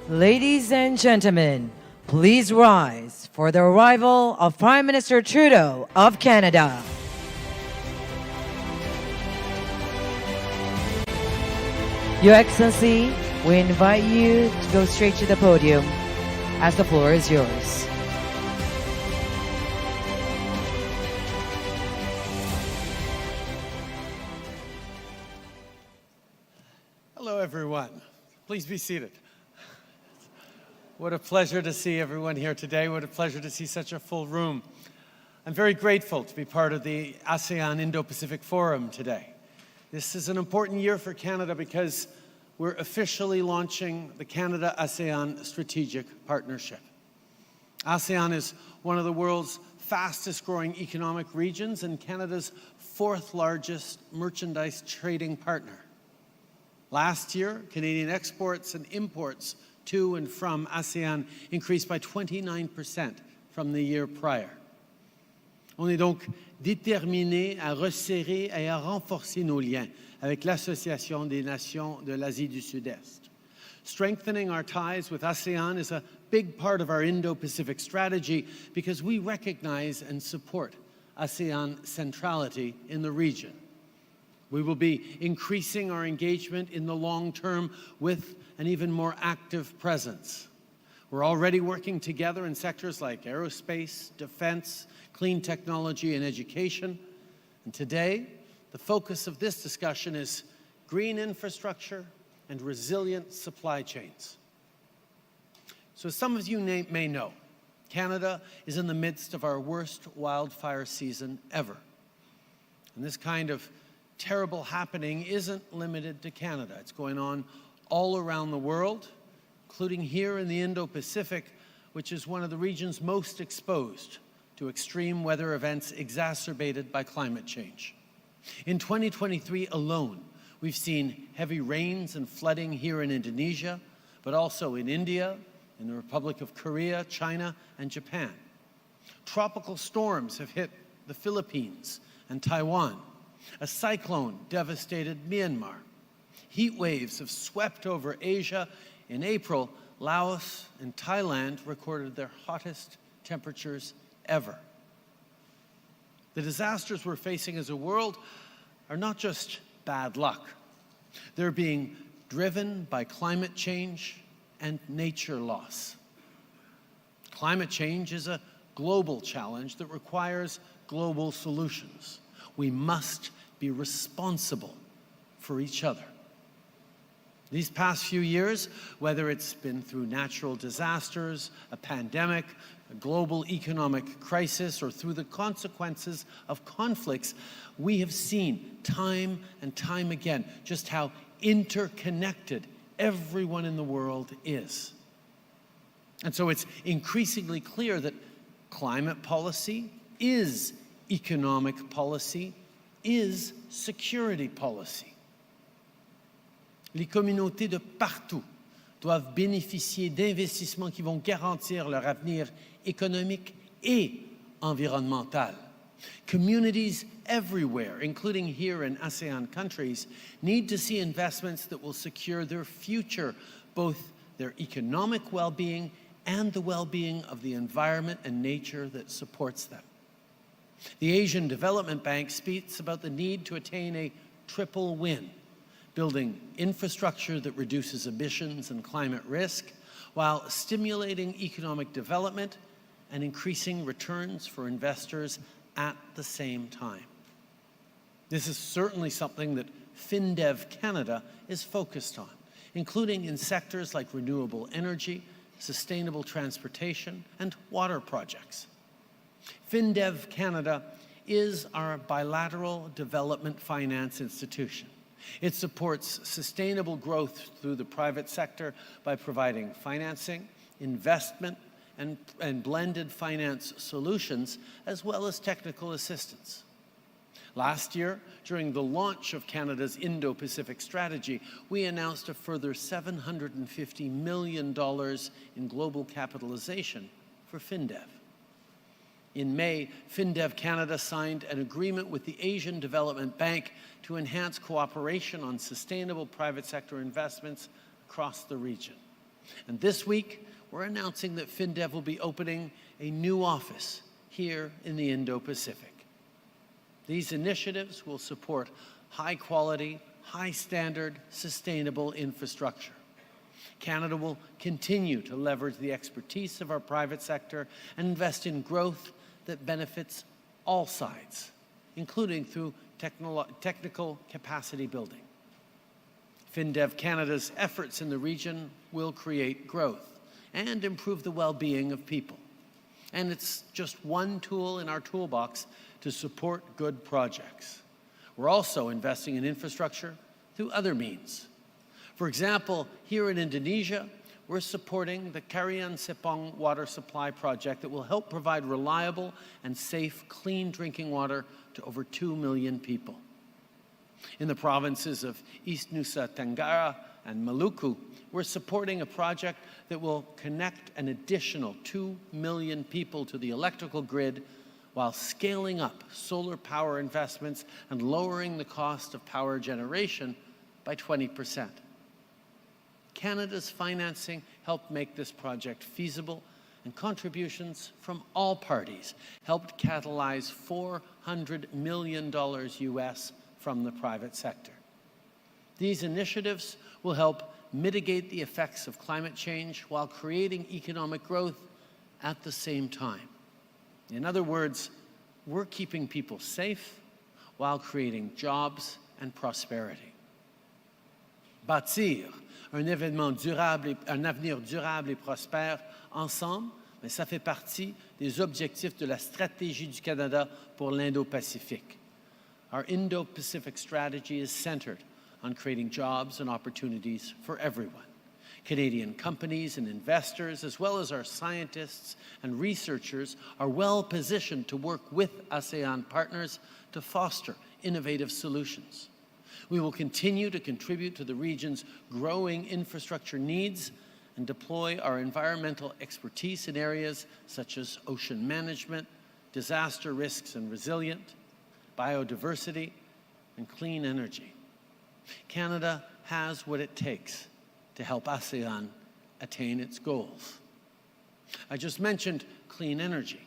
Ladies and gentlemen, please rise for the arrival of Prime Minister Trudeau of Canada. Your Excellency, we invite you to go straight to the podium as the floor is yours. Hello, everyone. Please be seated. What a pleasure to see everyone here today. What a pleasure to see such a full room. I'm very grateful to be part of the ASEAN Indo-Pacific Forum today. This is an important year for Canada because we're officially launching the Canada-ASEAN Strategic Partnership. ASEAN is one of the world's fastest growing economic regions and Canada's fourth largest merchandise trading partner. Last year, Canadian exports and imports to and from ASEAN increased by 29% from the year prior. On est donc déterminé à resserrer et à renforcer nos liens avec l'Association des Nations de l'Asie du Sud-Est. Strengthening our ties with ASEAN is a big part of our Indo-Pacific strategy because we recognize and support ASEAN centrality in the region. We will be increasing our engagement in the long term with an even more active presence. We're already working together in sectors like aerospace, defense, clean technology, and education. And today, the focus of this discussion is green infrastructure and resilient supply chains. So as some of you may know, Canada is in the midst of our worst wildfire season ever. And this kind of terrible happening isn't limited to Canada. It's going on all around the world, including here in the Indo-Pacific, which is one of the regions most exposed to extreme weather events exacerbated by climate change. In 2023 alone, we've seen heavy rains and flooding here in Indonesia, but also in India, in the Republic of Korea, China, and Japan. Tropical storms have hit the Philippines and Taiwan. A cyclone devastated Myanmar. Heat waves have swept over Asia. In April, Laos and Thailand recorded their hottest temperatures ever. The disasters we're facing as a world are not just bad luck. They're being driven by climate change and nature loss. Climate change is a global challenge that requires global solutions. We must be responsible for each other. These past few years, whether it's been through natural disasters, a pandemic, a global economic crisis, or through the consequences of conflicts, we have seen time and time again just how interconnected everyone in the world is. And so it's increasingly clear that climate policy is economic policy, is security policy. Les communautés de partout doivent bénéficier d'investissements qui vont garantir leur avenir économique et environnemental. Communities everywhere, including here in ASEAN countries, need to see investments that will secure their future, both their economic well-being and the well-being of the environment and nature that supports them. The Asian Development Bank speaks about the need to attain a triple win, building infrastructure that reduces emissions and climate risk, while stimulating economic development and increasing returns for investors at the same time. This is certainly something that FinDev Canada is focused on, including in sectors like renewable energy, sustainable transportation, and water projects. FinDev Canada is our bilateral development finance institution. It supports sustainable growth through the private sector by providing financing, investment, and blended finance solutions, as well as technical assistance. Last year, during the launch of Canada's Indo-Pacific strategy, we announced a further $750 million in global capitalization for FinDev. In May, FinDev Canada signed an agreement with the Asian Development Bank to enhance cooperation on sustainable private sector investments across the region. And this week, we're announcing that FinDev will be opening a new office here in the Indo-Pacific. These initiatives will support high-quality, high-standard, sustainable infrastructure. Canada will continue to leverage the expertise of our private sector and invest in growth that benefits all sides, including through technical capacity building. FinDev Canada's efforts in the region will create growth and improve the well-being of people. And it's just one tool in our toolbox to support good projects. We're also investing in infrastructure through other means. For example, here in Indonesia, we're supporting the Karian Sepong water supply project that will help provide reliable and safe, clean drinking water to over 2 million people. In the provinces of East Nusa Tenggara and Maluku, we're supporting a project that will connect an additional 2 million people to the electrical grid while scaling up solar power investments and lowering the cost of power generation by 20%. Canada's financing helped make this project feasible, and contributions from all parties helped catalyze $400 million US from the private sector. These initiatives will help mitigate the effects of climate change while creating economic growth at the same time. In other words, we're keeping people safe while creating jobs and prosperity. Bâtir un avenir durable et prospère ensemble, mais ça fait partie des objectifs de la stratégie du Canada pour l'Indo-Pacifique. Our Indo-Pacific strategy is centered on creating jobs and opportunities for everyone. Canadian companies and investors, as well as our scientists and researchers, are well positioned to work with ASEAN partners to foster innovative solutions. We will continue to contribute to the region's growing infrastructure needs and deploy our environmental expertise in areas such as ocean management, disaster risks and resilience, biodiversity, and clean energy. Canada has what it takes to help ASEAN attain its goals. I just mentioned clean energy.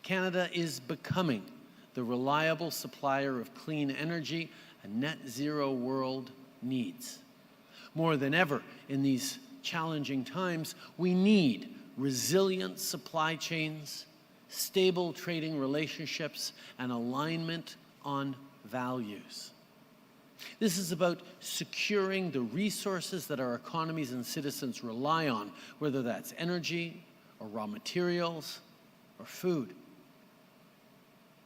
Canada is becoming the reliable supplier of clean energy a net zero world needs. More than ever in these challenging times, we need resilient supply chains, stable trading relationships, and alignment on values. This is about securing the resources that our economies and citizens rely on, whether that's energy or raw materials or food.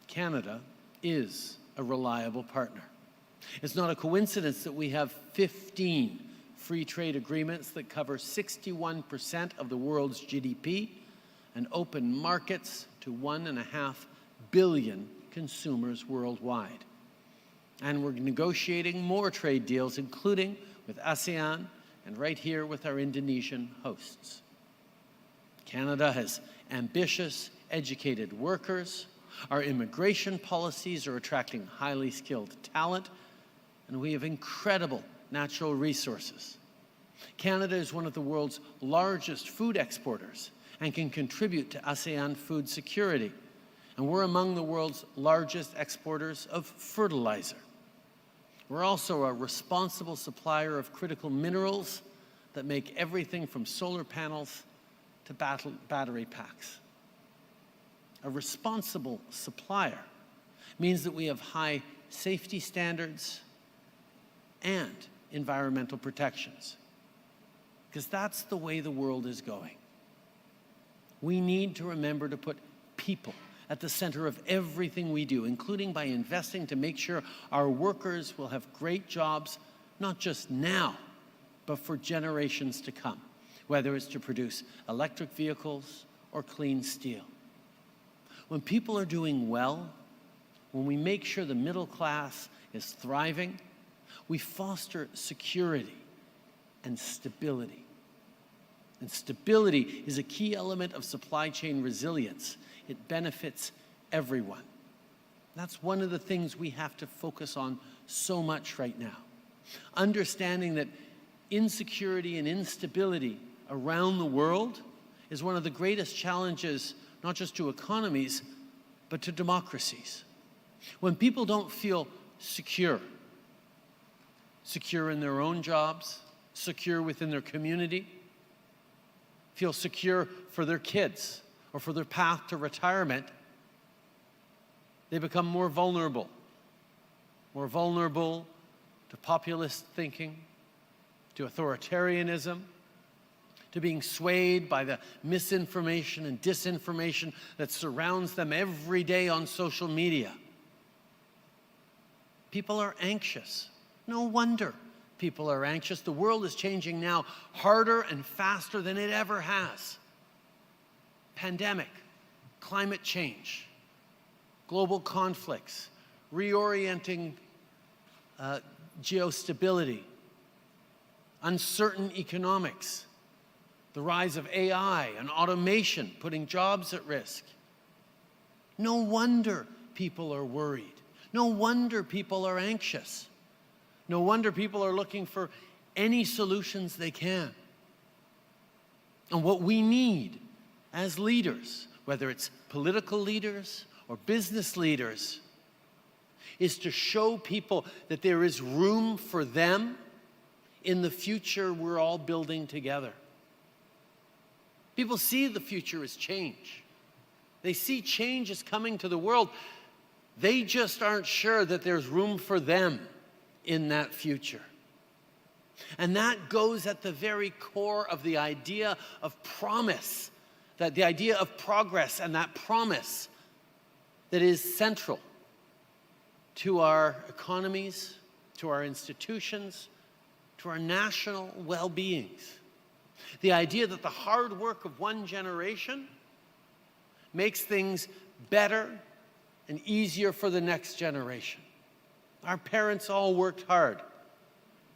Canada is a reliable partner. It's not a coincidence that we have 15 free trade agreements that cover 61% of the world's GDP and open markets to 1.5 billion consumers worldwide. And we're negotiating more trade deals, including with ASEAN and right here with our Indonesian hosts. Canada has ambitious, educated workers. Our immigration policies are attracting highly skilled talent, and we have incredible natural resources. Canada is one of the world's largest food exporters and can contribute to ASEAN food security. And we're among the world's largest exporters of fertilizer. We're also a responsible supplier of critical minerals that make everything from solar panels to battery packs. A responsible supplier means that we have high safety standards and environmental protections, because that's the way the world is going. We need to remember to put people at the center of everything we do, including by investing to make sure our workers will have great jobs, not just now, but for generations to come, whether it's to produce electric vehicles or clean steel. When people are doing well, when we make sure the middle class is thriving, we foster security and stability. And stability is a key element of supply chain resilience. It benefits everyone. That's one of the things we have to focus on so much right now. Understanding that insecurity and instability around the world is one of the greatest challenges, not just to economies, but to democracies. When people don't feel secure in their own jobs, secure within their community, feel secure for their kids or for their path to retirement, they become more vulnerable to populist thinking, to authoritarianism, to being swayed by the misinformation and disinformation that surrounds them every day on social media. People are anxious. No wonder people are anxious. The world is changing now harder and faster than it ever has. Pandemic, climate change, global conflicts, reorienting geostability, uncertain economics, the rise of AI and automation putting jobs at risk. No wonder people are worried. No wonder people are anxious. No wonder people are looking for any solutions they can. And what we need as leaders, whether it's political leaders or business leaders, is to show people that there is room for them in the future we're all building together. People see the future as change. They see change is coming to the world. They just aren't sure that there's room for them in that future. And that goes at the very core of the idea of promise, that the idea of progress and that promise that is central to our economies, to our institutions, to our national well-beings. The idea that the hard work of one generation makes things better and easier for the next generation. Our parents all worked hard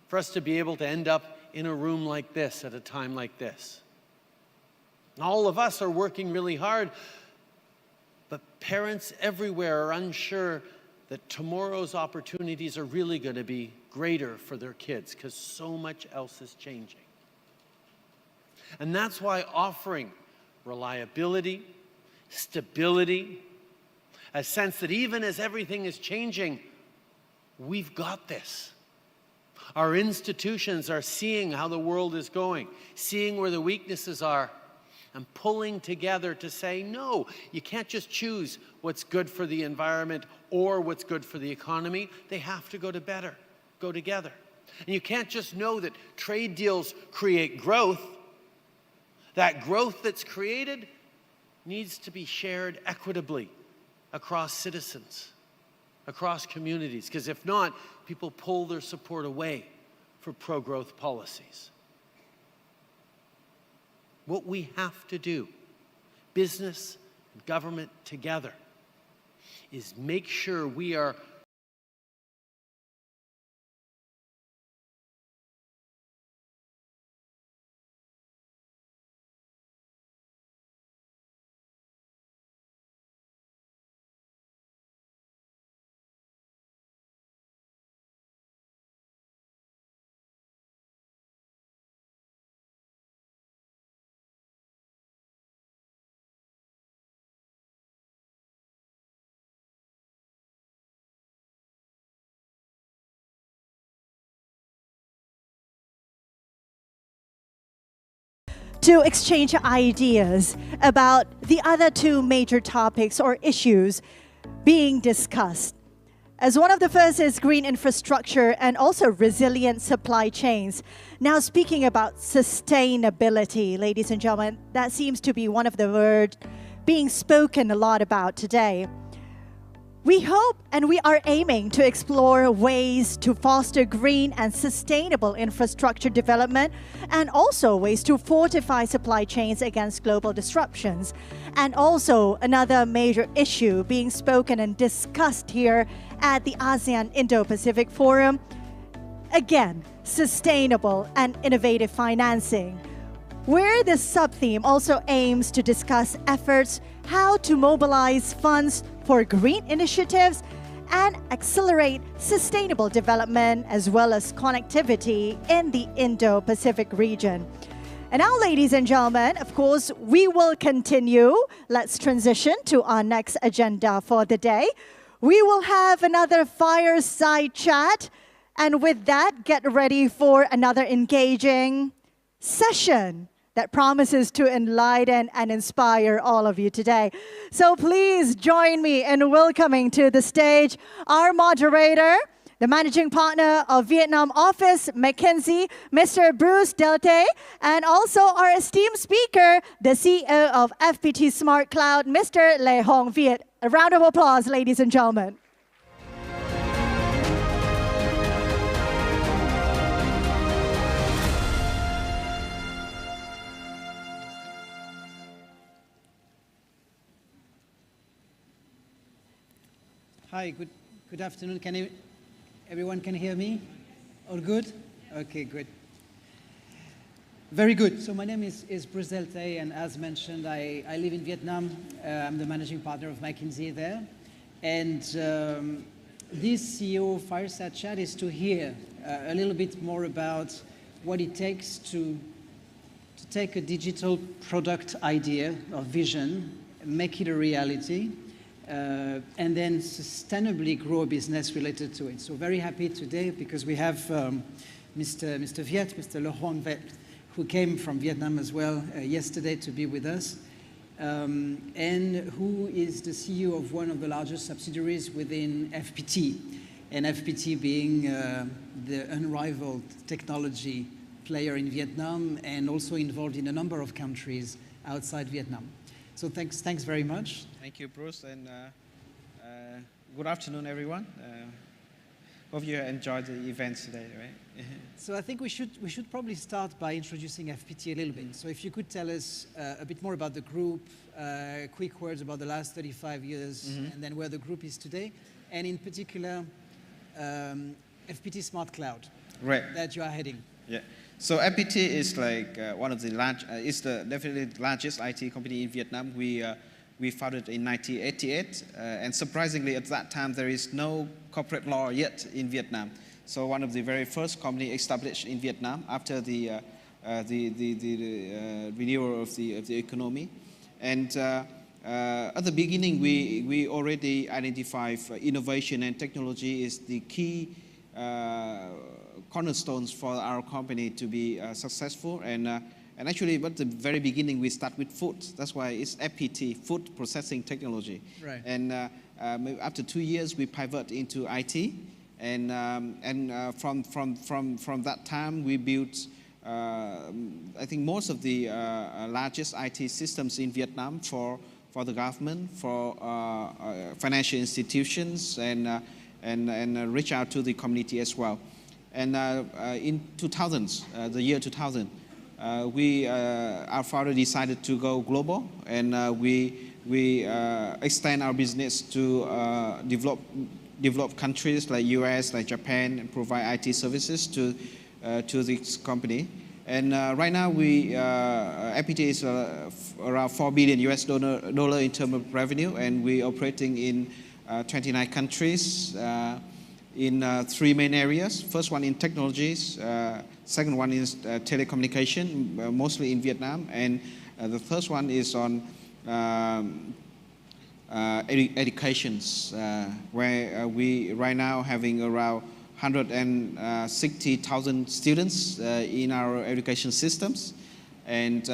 for us to be able to end up in a room like this at a time like this. And all of us are working really hard, but parents everywhere are unsure that tomorrow's opportunities are really going to be greater for their kids because so much else is changing. And that's why offering reliability, stability, a sense that even as everything is changing, we've got this. Our institutions are seeing how the world is going, seeing where the weaknesses are, and pulling together to say, no, you can't just choose what's good for the environment or what's good for the economy. They have to go together. And you can't just know that trade deals create growth. That growth that's created needs to be shared equitably across citizens, across communities, because if not, people pull their support away for pro-growth policies. What we have to do, business and government together, is make sure we are to exchange ideas about the other two major topics or issues being discussed. As one of the first is green infrastructure and also resilient supply chains. Now speaking about sustainability, ladies and gentlemen, that seems to be one of the words being spoken a lot about today. We hope and we are aiming to explore ways to foster green and sustainable infrastructure development and also ways to fortify supply chains against global disruptions. And also another major issue being spoken and discussed here at the ASEAN Indo-Pacific Forum, again, sustainable and innovative financing, where the sub-theme also aims to discuss efforts how to mobilize funds for green initiatives and accelerate sustainable development as well as connectivity in the Indo-Pacific region. And now, ladies and gentlemen, of course, we will continue. Let's transition to our next agenda for the day. We will have another fireside chat. And with that, get ready for another engaging session that promises to enlighten and inspire all of you today. So please join me in welcoming to the stage our moderator, the managing partner of Vietnam office, McKinsey, Mr. Bruce Delte, and also our esteemed speaker, the CEO of FPT Smart Cloud, Mr. Lê Hồng Viet. A round of applause, ladies and gentlemen. Hi, good afternoon. Everyone can hear me? All good? Okay, good. Very good. So my name is Bruce Delte, and as mentioned, I live in Vietnam. I'm the managing partner of McKinsey there. And this CEO Fireside Chat is to hear a little bit more about what it takes to take a digital product idea or vision, make it a reality, and then sustainably grow a business related to it. So very happy today because we have Mr. Viet, Mr. Lê Hồng Viet, who came from Vietnam as well yesterday to be with us, and who is the CEO of one of the largest subsidiaries within FPT, and FPT being the unrivaled technology player in Vietnam and also involved in a number of countries outside Vietnam. So thanks very much. Thank you, Bruce, and good afternoon, everyone. Hope you enjoyed the event today, right? So I think we should probably start by introducing FPT a little bit. So if you could tell us a bit more about the group, quick words about the last 35 years, and then where the group is today, and in particular, FPT Smart Cloud, right, that you are heading. Yeah. So FPT is like one of the it's definitely the largest IT company in Vietnam. We founded in 1988, and surprisingly at that time there is no corporate law yet in Vietnam. So one of the very first company established in Vietnam after the renewal of the economy. And at the beginning we already identified innovation and technology is the key cornerstones for our company to be successful, and actually at the very beginning we start with food. That's why it's FPT, food processing technology. Right. And after 2 years we pivot into IT, and from that time we built I think most of the largest IT systems in Vietnam for the government, for financial institutions, and reach out to the community as well. And in 2000s, the year 2000, our founder decided to go global, and we extend our business to developed countries like US, like Japan, and provide IT services to this company. And right now, FPT is around $4 billion in terms of revenue, and we're operating in 29 countries. In 3 main areas. First one in technologies, second one is telecommunication, mostly in Vietnam, and the third one is on educations, where we right now having around 160,000 students in our education systems, and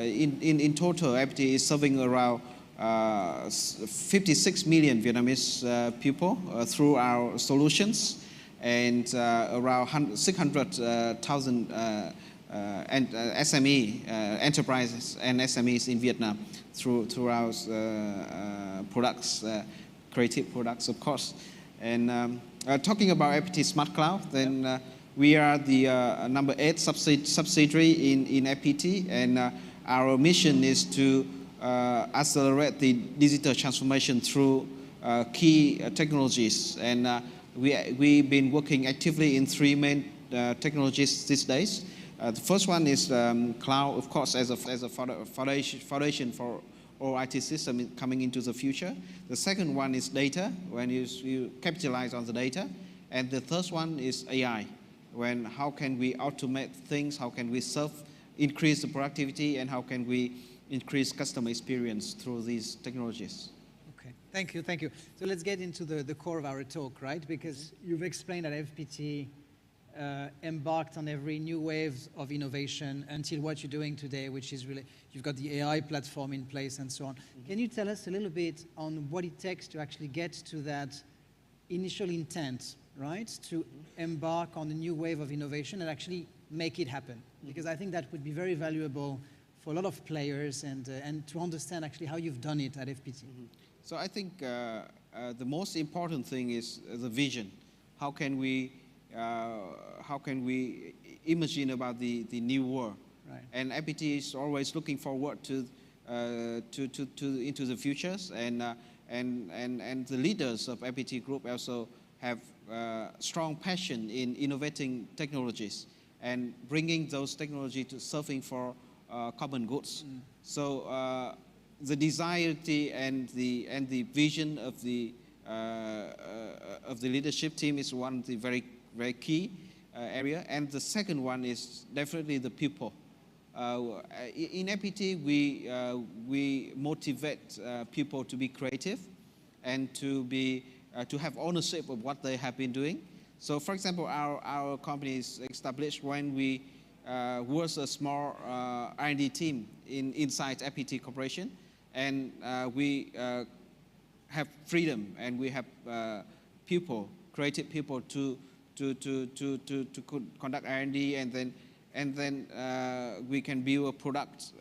in total, FPT is serving around 56 million Vietnamese people through our solutions, and around 600,000 SME enterprises and SMEs in Vietnam through our products, creative products, of course. And talking about FPT Smart Cloud, then we are the number 8 subsidiary in FPT, and our mission is to accelerate the digital transformation through key technologies, and we've been working actively in 3 main technologies these days. The first one is cloud, of course, as a foundation for all IT systems coming into the future. The second one is data, when you capitalize on the data, and the third one is AI, when how can we automate things, how can we serve increase the productivity and how can we increase customer experience through these technologies. Okay, thank you, thank you. So let's get into the core of our talk, right? Because you've explained that FPT embarked on every new wave of innovation until what you're doing today, which is really, you've got the AI platform in place and so on. Can you tell us a little bit on what it takes to actually get to that initial intent, right? To embark on a new wave of innovation and actually make it happen? Because I think that would be very valuable for a lot of players and to understand actually how you've done it at FPT. So I think the most important thing is the vision. How can we imagine about the new world? Right. And FPT is always looking forward to into the futures, and the leaders of FPT Group also have strong passion in innovating technologies and bringing those technologies to serving for common goods. So the desire and the vision of the leadership team is one of the very key area, and the second one is definitely the people. In FPT, we motivate people to be creative and to have ownership of what they have been doing. So, for example, our company is established when we was a small R&D team inside FPT Corporation, and we have freedom and we have people, creative people to conduct R&D, and then we can build a product.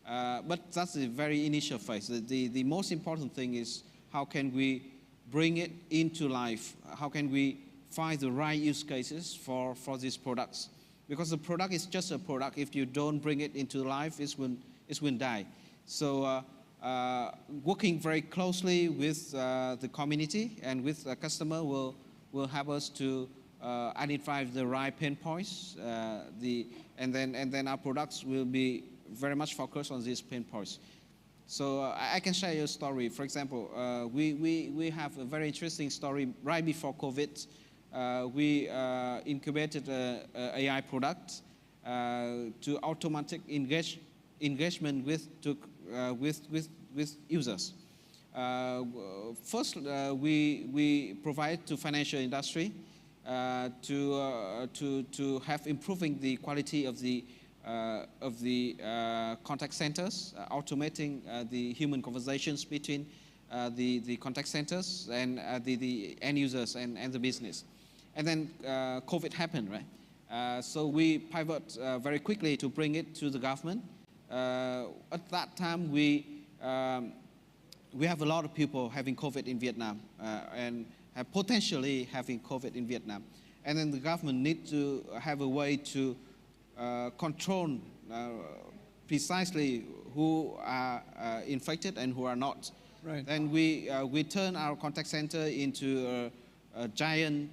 But that's the very initial phase. The most important thing is how can we bring it into life? How can we find the right use cases for these products? Because the product is just a product. If you don't bring it into life, it will die. So working very closely with the community and with the customer will help us to identify the right pain points, and then our products will be very much focused on these pain points. So I can share you a story. For example, we have a very interesting story. Right before COVID, we incubated an AI product to automatic engagement with users. First, we provide to financial industry to have improving the quality of the contact centers, automating the human conversations between the contact centers and the end users and the business. And then COVID happened, right? So we pivot very quickly to bring it to the government. At that time, we have a lot of people having COVID in Vietnam and have potentially having COVID in Vietnam. And then the government needs to have a way to control precisely who are infected and who are not. Right. Then we turn our contact center into a giant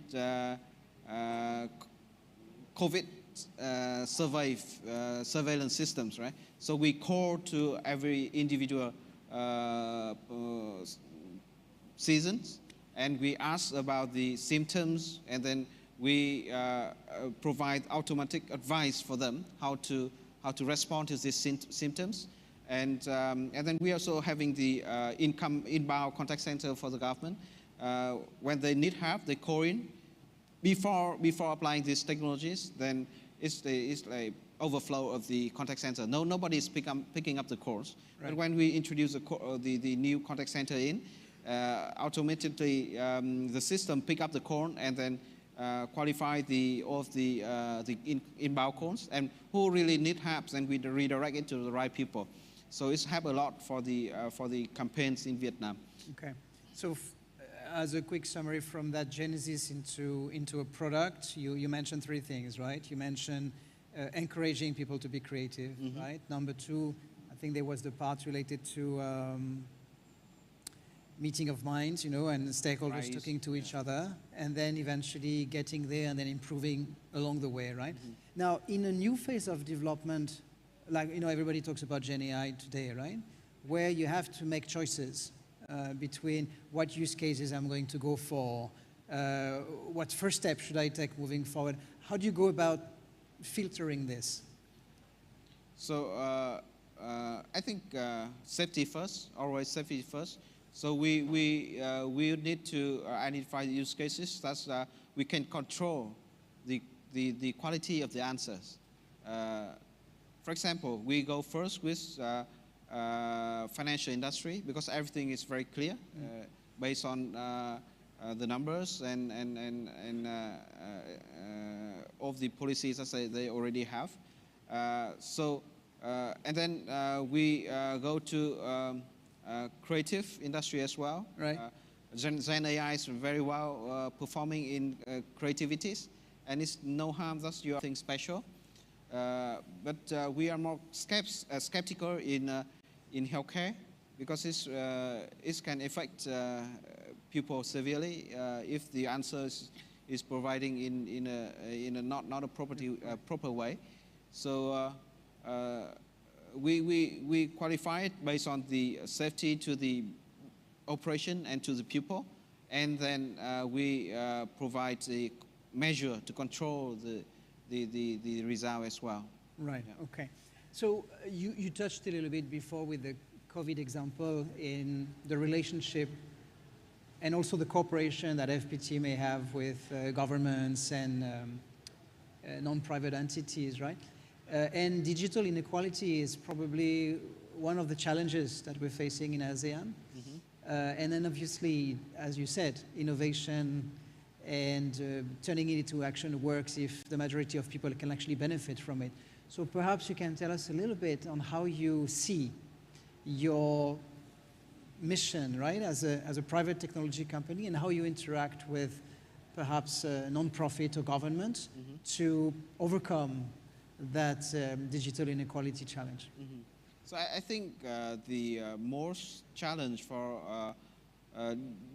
COVID surveillance systems, right? So we call to every individual seasons, and we ask about the symptoms, and then we provide automatic advice for them how to respond to these symptoms, and then we also having the inbound contact center for the government. When they need help, they call in. Before applying these technologies, then it's like overflow of the contact center. Nobody is picking up the calls. Right. But when we introduce the new contact center in, automatically the system pick up the call and then qualify the inbound calls and who really need help, and we redirect it to the right people. So it's helped a lot for the campaigns in Vietnam. Okay, so as a quick summary from that genesis into a product, you mentioned three things, right? You mentioned encouraging people to be creative, right? Number two, I think there was the part related to meeting of minds, and stakeholders talking to each other, and then eventually getting there and then improving along the way, right? Now, in a new phase of development, like, everybody talks about Gen AI today, right? Where you have to make choices between what use cases I'm going to go for, what first step should I take moving forward. How do you go about filtering this? So I think safety first, always safety first. So we need to identify use cases that we can control the quality of the answers. For example, we go first with financial industry because everything is very clear based on the numbers and of the policies that they already have. And then we go to creative industry as well. Right. Gen AI is very well performing in creativities, and it's no harm that you are something special. But we are more skeptical in healthcare because it can affect people severely if the answer is providing in a not a proper way. So we qualify it based on the safety to the operation and to the people, and then we provide the measure to control the result as well. Right, okay. So you touched a little bit before with the COVID example in the relationship and also the cooperation that FPT may have with governments and non-private entities, right? And digital inequality is probably one of the challenges that we're facing in ASEAN. And then obviously, as you said, innovation and turning it into action works if the majority of people can actually benefit from it. So perhaps you can tell us a little bit on how you see your mission, right, as a private technology company, and how you interact with perhaps non-profit or government to overcome that digital inequality challenge. So I think the most challenge for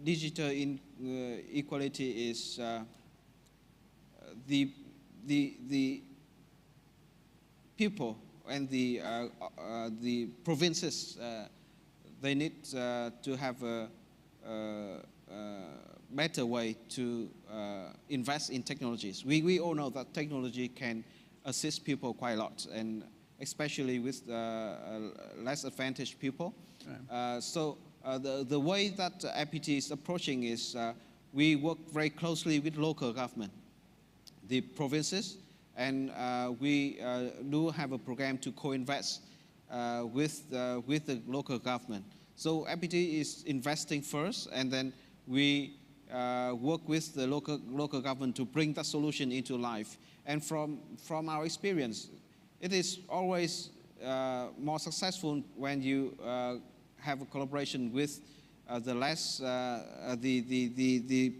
digital inequality is the people and the provinces. They need to have a better way to invest in technologies. We all know that technology can assist people quite a lot, and especially with less advantaged people. Right. So the way that FPT is approaching is we work very closely with local government, the provinces, and we do have a program to co-invest with the local government. So FPT is investing first, and then we work with the local government to bring that solution into life. And from our experience, it is always more successful when you have a collaboration with the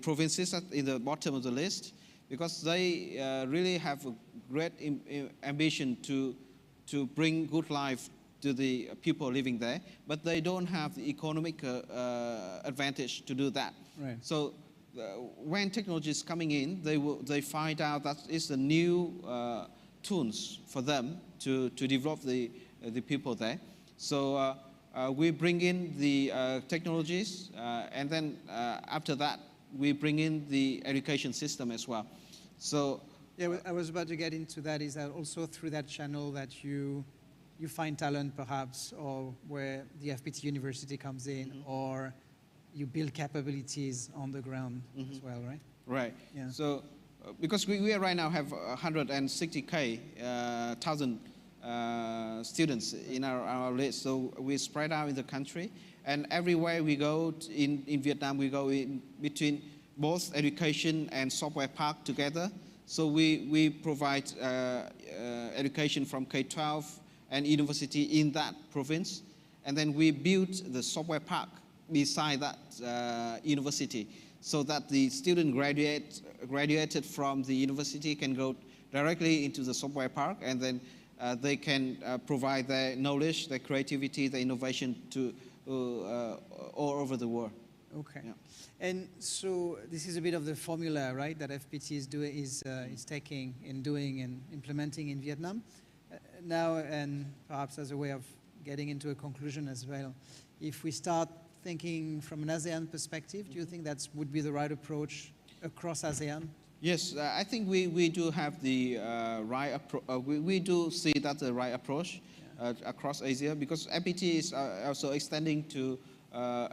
provinces in the bottom of the list, because they really have a great ambition to bring good life to the people living there, but they don't have the economic advantage to do that. Right. So when technology is coming in, they find out that it's a new tools for them to develop the people there. So we bring in the technologies, and then after that, we bring in the education system as well. So yeah, I was about to get into that. Is that also through that channel that you find talent, perhaps, or where the FPT University comes in, or you build capabilities on the ground as well, right? Right. Yeah. So because we right now have 160,000 students in our list, so we spread out in the country, and everywhere we go in Vietnam, we go in between both education and software park together. So we provide education from K-12 and university in that province, and then we build the software park beside that university, so that the student graduated from the university can go directly into the software park, and then they can provide their knowledge, their creativity, their innovation to all over the world. Okay. Yeah. And so this is a bit of the formula, right, that FPT is taking and doing and implementing in Vietnam. Now, and perhaps as a way of getting into a conclusion as well, if we start thinking from an ASEAN perspective, do you think that would be the right approach across ASEAN? Yes, I think we do have the right approach. We do see that the right approach across Asia, because FPT is also extending to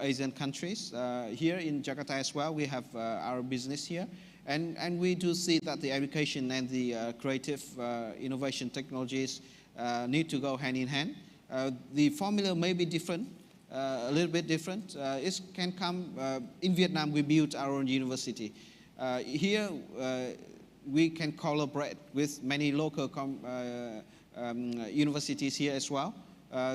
Asian countries. Here in Jakarta as well, we have our business here. And we do see that the education and the creative innovation technologies need to go hand in hand. The formula may be different, a little bit different. It can come, in Vietnam we built our own university. Here we can collaborate with many local universities here as well.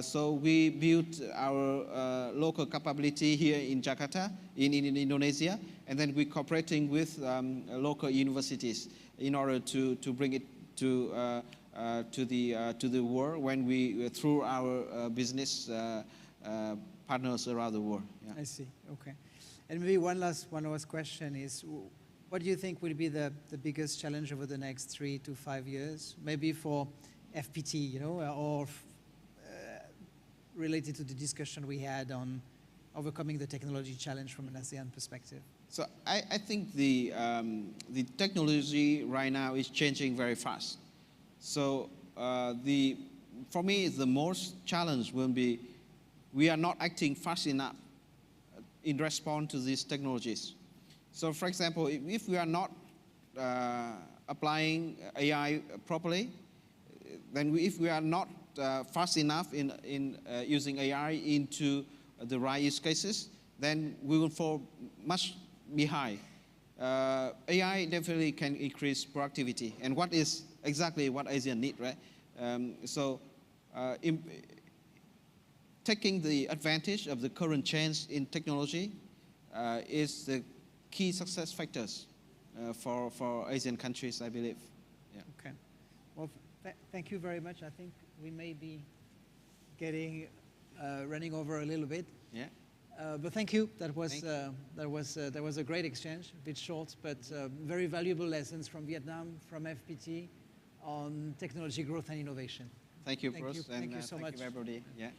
So we built our local capability here in Jakarta, in Indonesia, and then we're cooperating with local universities in order to bring it to the world when we through our business partners around the world. Yeah. I see. Okay. And maybe one last question is, what do you think will be the biggest challenge over the next 3 to 5 years? Maybe for FPT, you know, or related to the discussion we had on overcoming the technology challenge from an ASEAN perspective. So I think the technology right now is changing very fast. So for me, the most challenge will be we are not acting fast enough in response to these technologies. So for example, if we are not applying AI properly, then if we are not fast enough in using AI into the right use cases, then we will fall much behind. AI definitely can increase productivity, and what is exactly what ASEAN need, right? Taking the advantage of the current change in technology is the key success factors for Asian countries, I believe. Yeah. Okay. Well, thank you very much. I think we may be getting running over a little bit. Yeah. But thank you. That was a great exchange. A bit short, but very valuable lessons from Vietnam, from FPT, on technology growth and innovation. Thank you, Bruce. Thank you so much. Thank you, everybody. Yeah.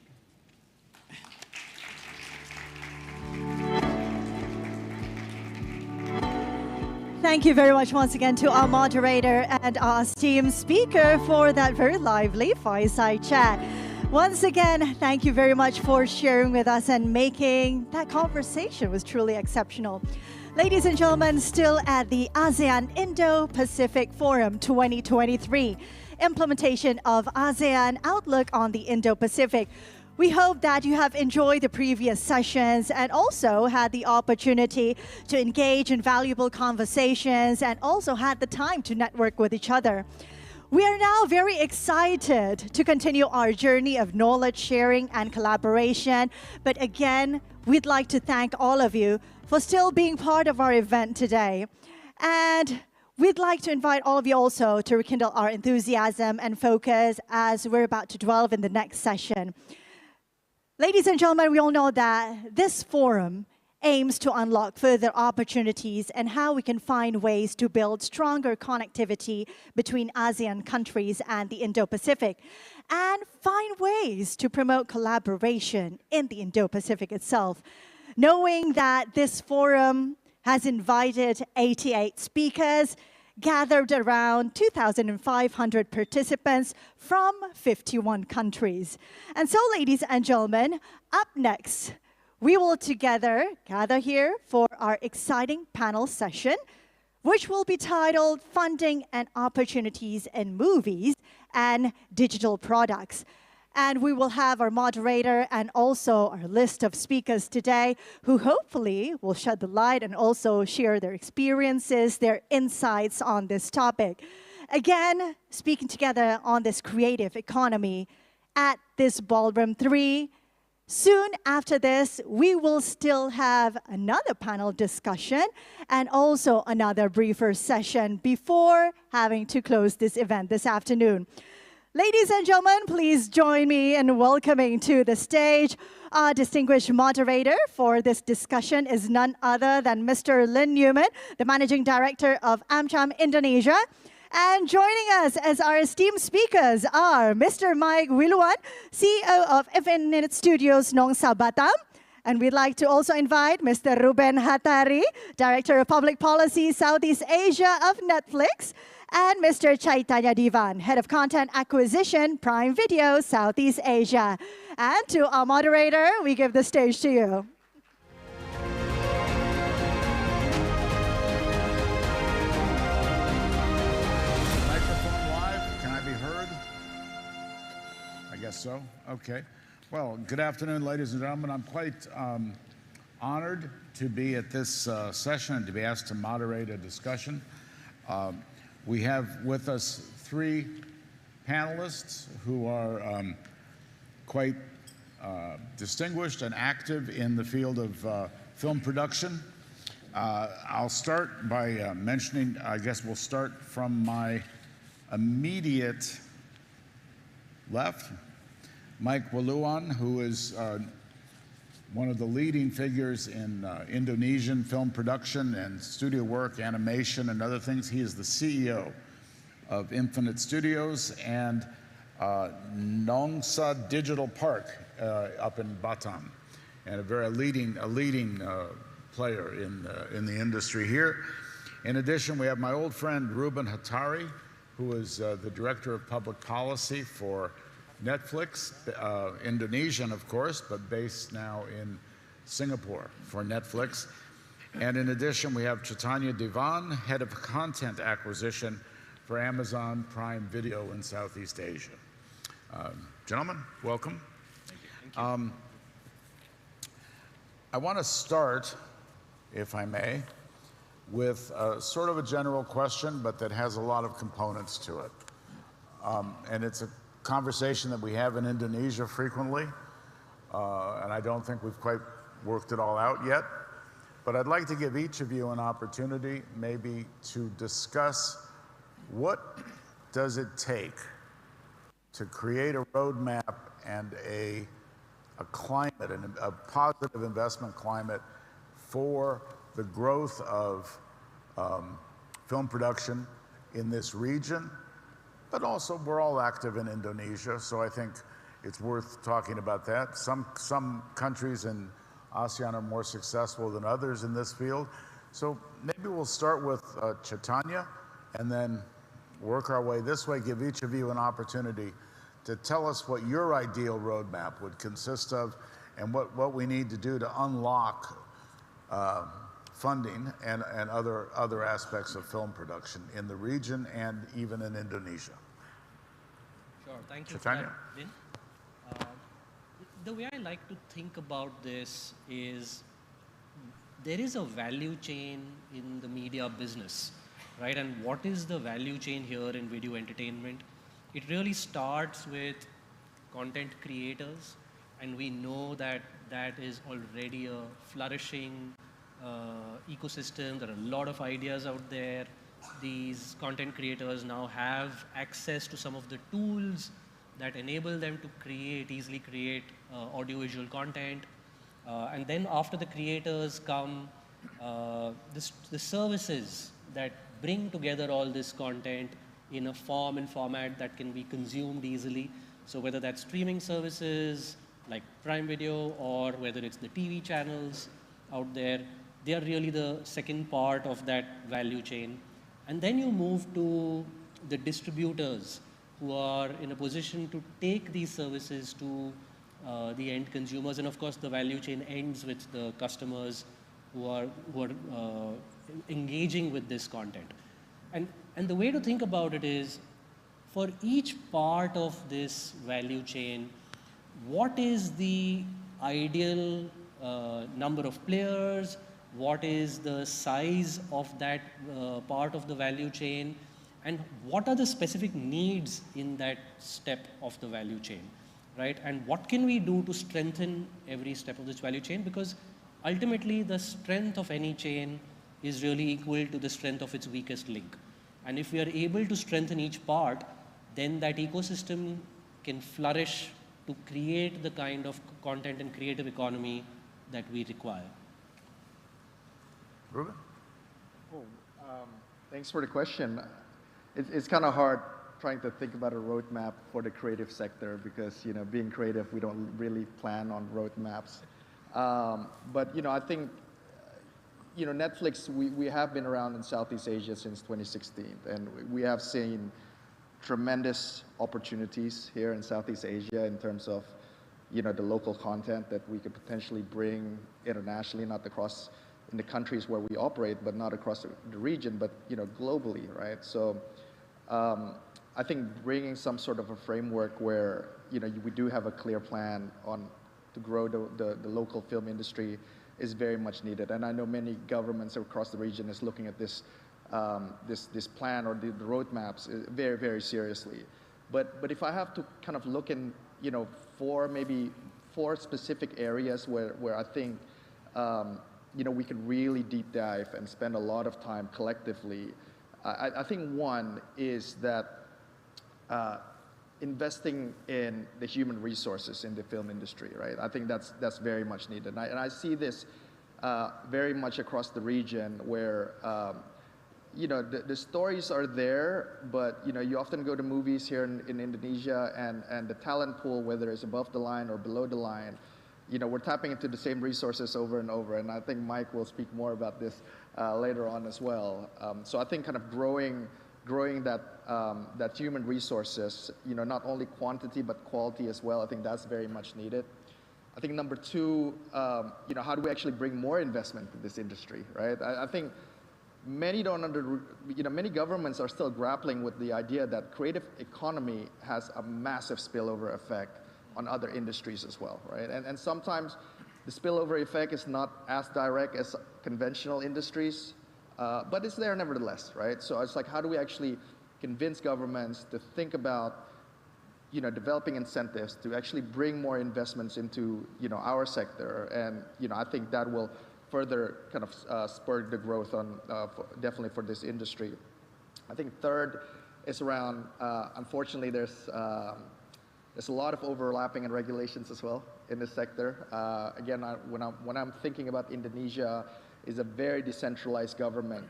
Thank you very much once again to our moderator and our esteemed speaker for that very lively fireside chat. Once again, thank you very much for sharing with us and making that conversation was truly exceptional. Ladies and gentlemen, still at the ASEAN Indo-Pacific Forum 2023, implementation of ASEAN Outlook on the Indo-Pacific. We hope that you have enjoyed the previous sessions and also had the opportunity to engage in valuable conversations and also had the time to network with each other. We are now very excited to continue our journey of knowledge sharing and collaboration. But again, we'd like to thank all of you for still being part of our event today. And we'd like to invite all of you also to rekindle our enthusiasm and focus as we're about to delve in the next session. Ladies and gentlemen, we all know that this forum aims to unlock further opportunities and how we can find ways to build stronger connectivity between ASEAN countries and the Indo-Pacific, and find ways to promote collaboration in the Indo-Pacific itself. Knowing that this forum has invited 88 speakers, gathered around 2,500 participants from 51 countries. And so, ladies and gentlemen, up next, we will together gather here for our exciting panel session, which will be titled Funding and Opportunities in Movies and Digital Products. And we will have our moderator and also our list of speakers today who hopefully will shed the light and also share their experiences, their insights on this topic. Again, speaking together on this creative economy at this Ballroom 3. Soon after this, we will still have another panel discussion and also another briefer session before having to close this event this afternoon. Ladies and gentlemen, please join me in welcoming to the stage our distinguished moderator for this discussion is none other than Mr. Lin Newman, the Managing Director of AmCham Indonesia. And joining us as our esteemed speakers are Mr. Mike Wiluan, CEO of Infinite Studios Nongsa Batam, And we'd like to also invite Mr. Ruben Hatari, Director of Public Policy, Southeast Asia of Netflix, and Mr. Chaitanya Divan, Head of Content Acquisition, Prime Video, Southeast Asia. And to our moderator, we give the stage to you. Microphone live, can I be heard? I guess so, okay. Well, good afternoon, ladies and gentlemen. I'm quite honored to be at this session and to be asked to moderate a discussion. We have with us three panelists who are quite distinguished and active in the field of film production. I'll start by mentioning, I guess we'll start from my immediate left, Mike Waluan, who is one of the leading figures in Indonesian film production and studio work, animation, and other things. He is the CEO of Infinite Studios and Nongsa Digital Park up in Batam, and a leading player in the industry here. In addition, we have my old friend Ruben Hatari, who is the Director of Public Policy for Netflix, Indonesian, of course, but based now in Singapore for Netflix. And in addition, we have Chaitanya Divan, Head of Content Acquisition for Amazon Prime Video in Southeast Asia. Gentlemen, welcome. Thank you. I want to start, if I may, with sort of a general question, but that has a lot of components to it. And it's a conversation that we have in Indonesia frequently, and I don't think we've quite worked it all out yet. But I'd like to give each of you an opportunity maybe to discuss what does it take to create a roadmap and a climate, a positive investment climate for the growth of film production in this region. But also, we're all active in Indonesia, so I think it's worth talking about that. Some countries in ASEAN are more successful than others in this field. So maybe we'll start with Chaitanya and then work our way this way, give each of you an opportunity to tell us what your ideal roadmap would consist of and what we need to do to unlock funding and other aspects of film production in the region and even in Indonesia. Sure, thank you Chaitanya. for that, Vin. The way I like to think about this is there is a value chain in the media business, right? And what is the value chain here in video entertainment? It really starts with content creators, and we know that that is already a flourishing ecosystem. There are a lot of ideas out there. These content creators now have access to some of the tools that enable them to easily create audiovisual content. And then after the creators come the services that bring together all this content in a form and format that can be consumed easily. So whether that's streaming services like Prime Video or whether it's the TV channels out there, they are really the second part of that value chain. And then you move to the distributors who are in a position to take these services to the end consumers. And of course, the value chain ends with the customers who are engaging with this content. And the way to think about it is, for each part of this value chain, what is the ideal number of players? What is the size of that part of the value chain? And what are the specific needs in that step of the value chain, right? And what can we do to strengthen every step of this value chain? Because ultimately, the strength of any chain is really equal to the strength of its weakest link. And if we are able to strengthen each part, then that ecosystem can flourish to create the kind of content and creative economy that we require. Ruben? Thanks for the question. It's kind of hard trying to think about a roadmap for the creative sector because, being creative, we don't really plan on roadmaps. But I think Netflix, we have been around in Southeast Asia since 2016, and we have seen tremendous opportunities here in Southeast Asia in terms of the local content that we could potentially bring internationally, not across in the countries where we operate, but not across the region, but globally, right? So I think bringing some sort of a framework where we do have a clear plan on to grow the local film industry is very much needed. And I know many governments across the region is looking at this this plan or the roadmaps very, very seriously. But if I have to kind of look in maybe four specific areas where I think we could really deep dive and spend a lot of time collectively, I think one is that investing in the human resources in the film industry, right? I think that's very much needed. And I see this very much across the region where the stories are there, but you often go to movies here in Indonesia and the talent pool, whether it's above the line or below the line, we're tapping into the same resources over and over. And I think Mike will speak more about this later on as well. So I think kind of growing that human resources, not only quantity but quality as well. I think that's very much needed. I think number two, how do we actually bring more investment to this industry, right? I think many many governments are still grappling with the idea that creative economy has a massive spillover effect on other industries as well, right? And sometimes the spillover effect is not as direct as conventional industries, but it's there nevertheless, right? So it's like, how do we actually convince governments to think about, developing incentives to actually bring more investments into, our sector? And, I think that will further kind of spur the growth on, definitely for this industry. I think third is around, unfortunately, there's a lot of overlapping and regulations as well in this sector. Again, when I'm thinking about Indonesia, is a very decentralized government.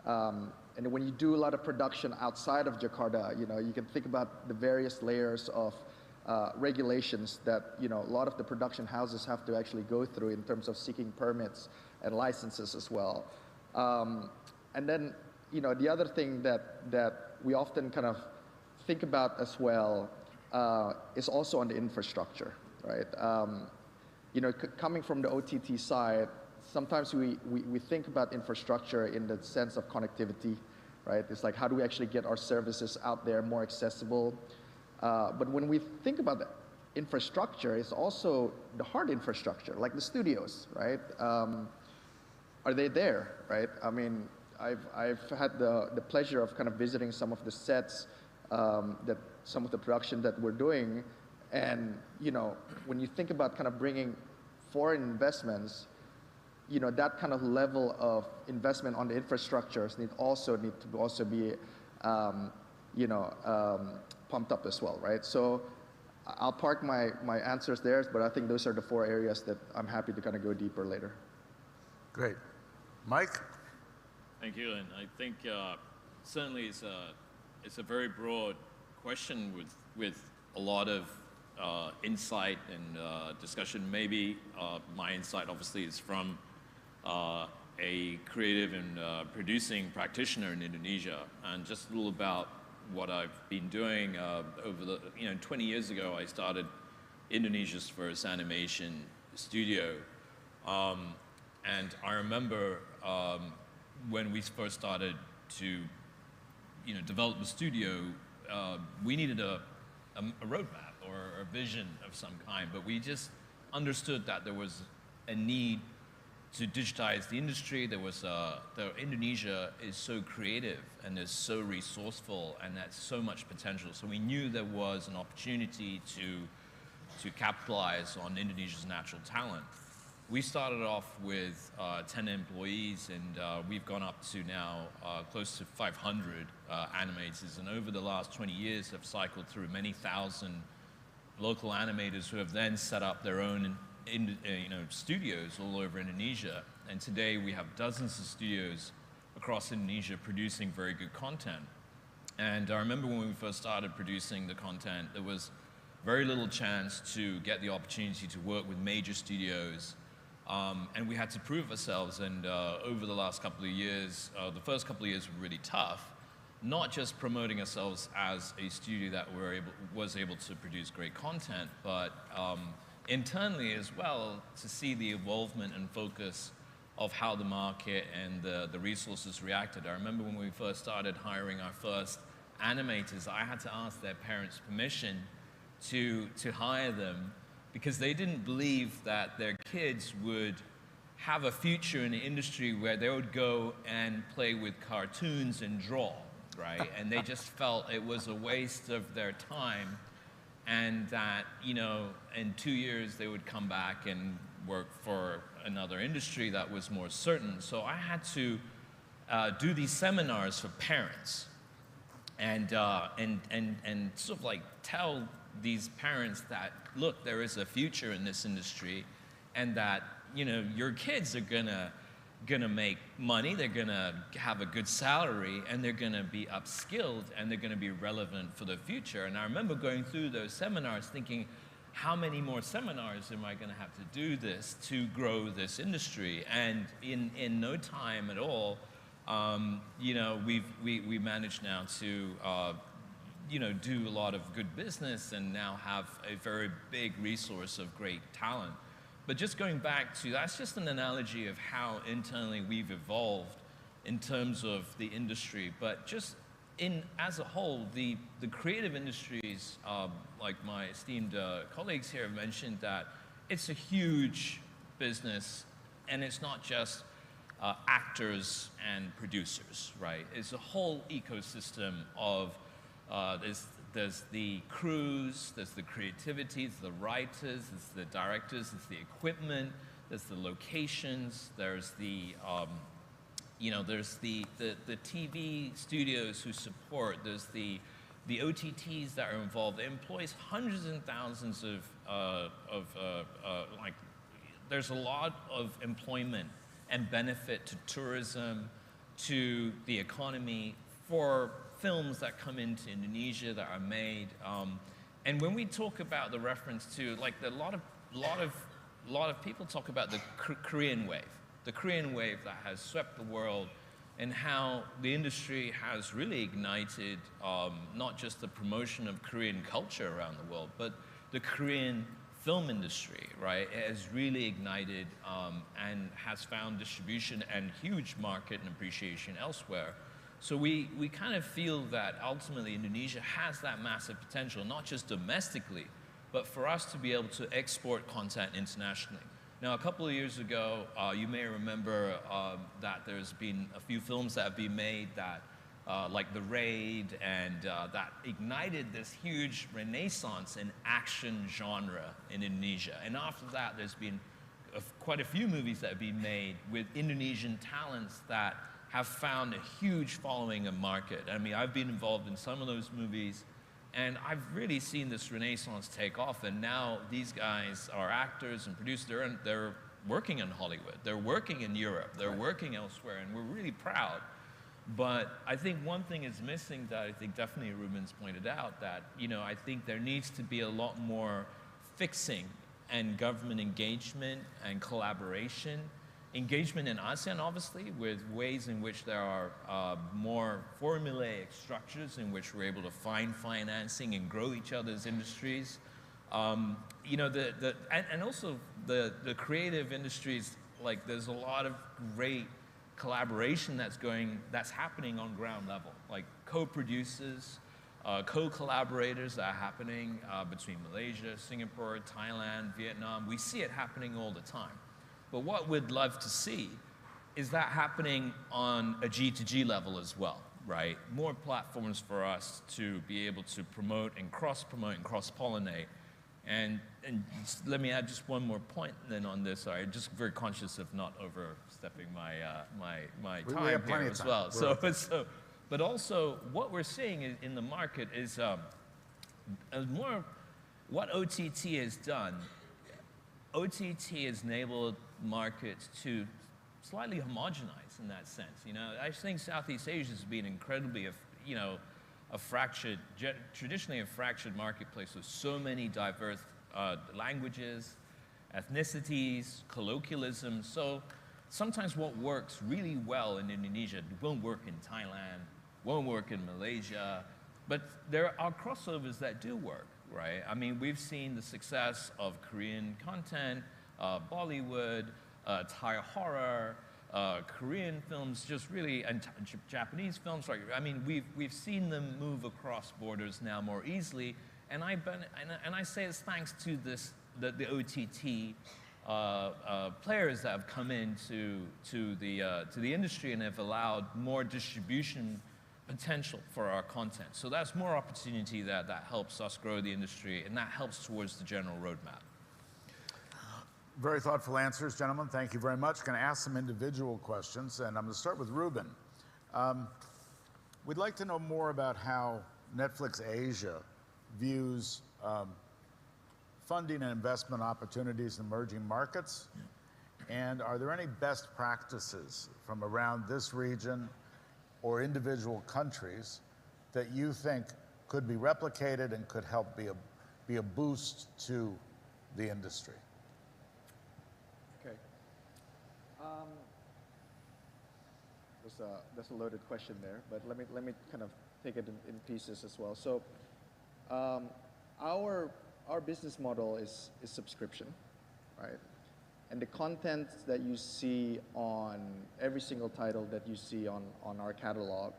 And when you do a lot of production outside of Jakarta, you can think about the various layers of regulations that, a lot of the production houses have to actually go through in terms of seeking permits and licenses as well. And then, the other thing that we often kind of think about as well is also on the infrastructure, right? Coming from the OTT side, sometimes we think about infrastructure in the sense of connectivity, right? It's like, how do we actually get our services out there more accessible? But when we think about the infrastructure, it's also the hard infrastructure, like the studios, right? Are they there, right? I mean, I've had the pleasure of kind of visiting some of the sets, that some of the production that we're doing, and when you think about kind of bringing foreign investments, that kind of level of investment on the infrastructures need to also be, pumped up as well, right? So I'll park my answers there, but I think those are the four areas that I'm happy to kind of go deeper later. Great. Mike? Thank you, and I think certainly it's a very broad question with a lot of insight and discussion. Maybe my insight obviously is from a creative and producing practitioner in Indonesia, and just a little about what I've been doing over the, 20 years ago I started Indonesia's first animation studio, and I remember when we first started to develop the studio, we needed a roadmap or a vision of some kind, but we just understood that there was a need to digitize the industry. Indonesia is so creative and is so resourceful and has so much potential. So we knew there was an opportunity to capitalize on Indonesia's natural talent. We started off with 10 employees, and we've gone up to now close to 500 animators. And over the last 20 years, have cycled through many thousand local animators who have then set up their own studios all over Indonesia. And today we have dozens of studios across Indonesia producing very good content. And I remember when we first started producing the content, there was very little chance to get the opportunity to work with major studios And we had to prove ourselves, and over the last couple of years, the first couple of years were really tough, not just promoting ourselves as a studio that was able to produce great content, but internally as well, to see the involvement and focus of how the market and the resources reacted. I remember when we first started hiring our first animators, I had to ask their parents' permission to hire them, because they didn't believe that their kids would have a future in the industry where they would go and play with cartoons and draw, right? And they just felt it was a waste of their time, and that, you know, in 2 years they would come back and work for another industry that was more certain. So I had to do these seminars for parents, and sort of like tell these parents that, look, there is a future in this industry, and that, you know, your kids are gonna make money, they're gonna have a good salary, and they're gonna be upskilled, and they're gonna be relevant for the future. And I remember going through those seminars thinking, how many more seminars am I gonna have to do this to grow this industry? And in no time at all, you know, we managed now to you know, do a lot of good business and now have a very big resource of great talent. But just going back to, that's just an analogy of how internally we've evolved in terms of the industry. But just as a whole, the creative industries, like my esteemed colleagues here have mentioned, that it's a huge business, and it's not just actors and producers, right? It's a whole ecosystem of there's the crews, there's the creativity, there's the writers, there's the directors, there's the equipment, there's the locations, there's the you know, there's the TV studios who support, there's the OTTs that are involved. It employs hundreds and thousands of like, there's a lot of employment and benefit to tourism, to the economy, for films that come into Indonesia that are made. And when we talk about the reference to, like, a lot of people talk about the Korean wave that has swept the world, and how the industry has really ignited not just the promotion of Korean culture around the world, but the Korean film industry, right? It has really ignited and has found distribution and huge market and appreciation elsewhere. So we kind of feel that ultimately Indonesia has that massive potential, not just domestically, but for us to be able to export content internationally. Now, a couple of years ago, you may remember that there's been a few films that have been made that, like The Raid, and that ignited this huge renaissance in action genre in Indonesia. And after that, there's been quite a few movies that have been made with Indonesian talents that have found a huge following and market. I mean, I've been involved in some of those movies, and I've really seen this renaissance take off. And now these guys are actors and producers, they're working in Hollywood, they're working in Europe, they're working elsewhere, and we're really proud. But I think one thing is missing that I think definitely Ruben's pointed out, that, you know, I think there needs to be a lot more fixing and government engagement and collaboration. Engagement in ASEAN, obviously, with ways in which there are more formulaic structures in which we're able to find financing and grow each other's industries. You know, and also the creative industries, like, there's a lot of great collaboration that's happening on ground level, like co-producers, co-collaborators that are happening between Malaysia, Singapore, Thailand, Vietnam. We see it happening all the time. But what we'd love to see is that happening on a G2G level as well, right? More platforms for us to be able to promote and cross-pollinate. And let me add just one more point then on this. I'm just very conscious of not overstepping my time here as well. But also what we're seeing in the market is more what OTT has done. OTT has enabled markets to slightly homogenize in that sense. You know, I think Southeast Asia has been incredibly, you know, traditionally a fractured marketplace with so many diverse languages ethnicities, colloquialism. So sometimes what works really well in Indonesia won't work in Thailand, won't work in Malaysia, but there are crossovers that do work, right? I mean, we've seen the success of Korean content, Bollywood, Thai horror, Korean films, just really, and Japanese films. Right? I mean, we've seen them move across borders now more easily, and I say it's thanks to the OTT players that have come into the industry and have allowed more distribution potential for our content. So that's more opportunity that helps us grow the industry, and that helps towards the general roadmap. Very thoughtful answers, gentlemen. Thank you very much. Going to ask some individual questions, and I'm going to start with Ruben. We'd like to know more about how Netflix Asia views funding and investment opportunities in emerging markets, and are there any best practices from around this region or individual countries that you think could be replicated and could help be a boost to the industry? Okay. That's a loaded question there, but let me kind of take it in pieces as well. So, our business model is subscription, right? And the content that you see on every single title that you see on our catalog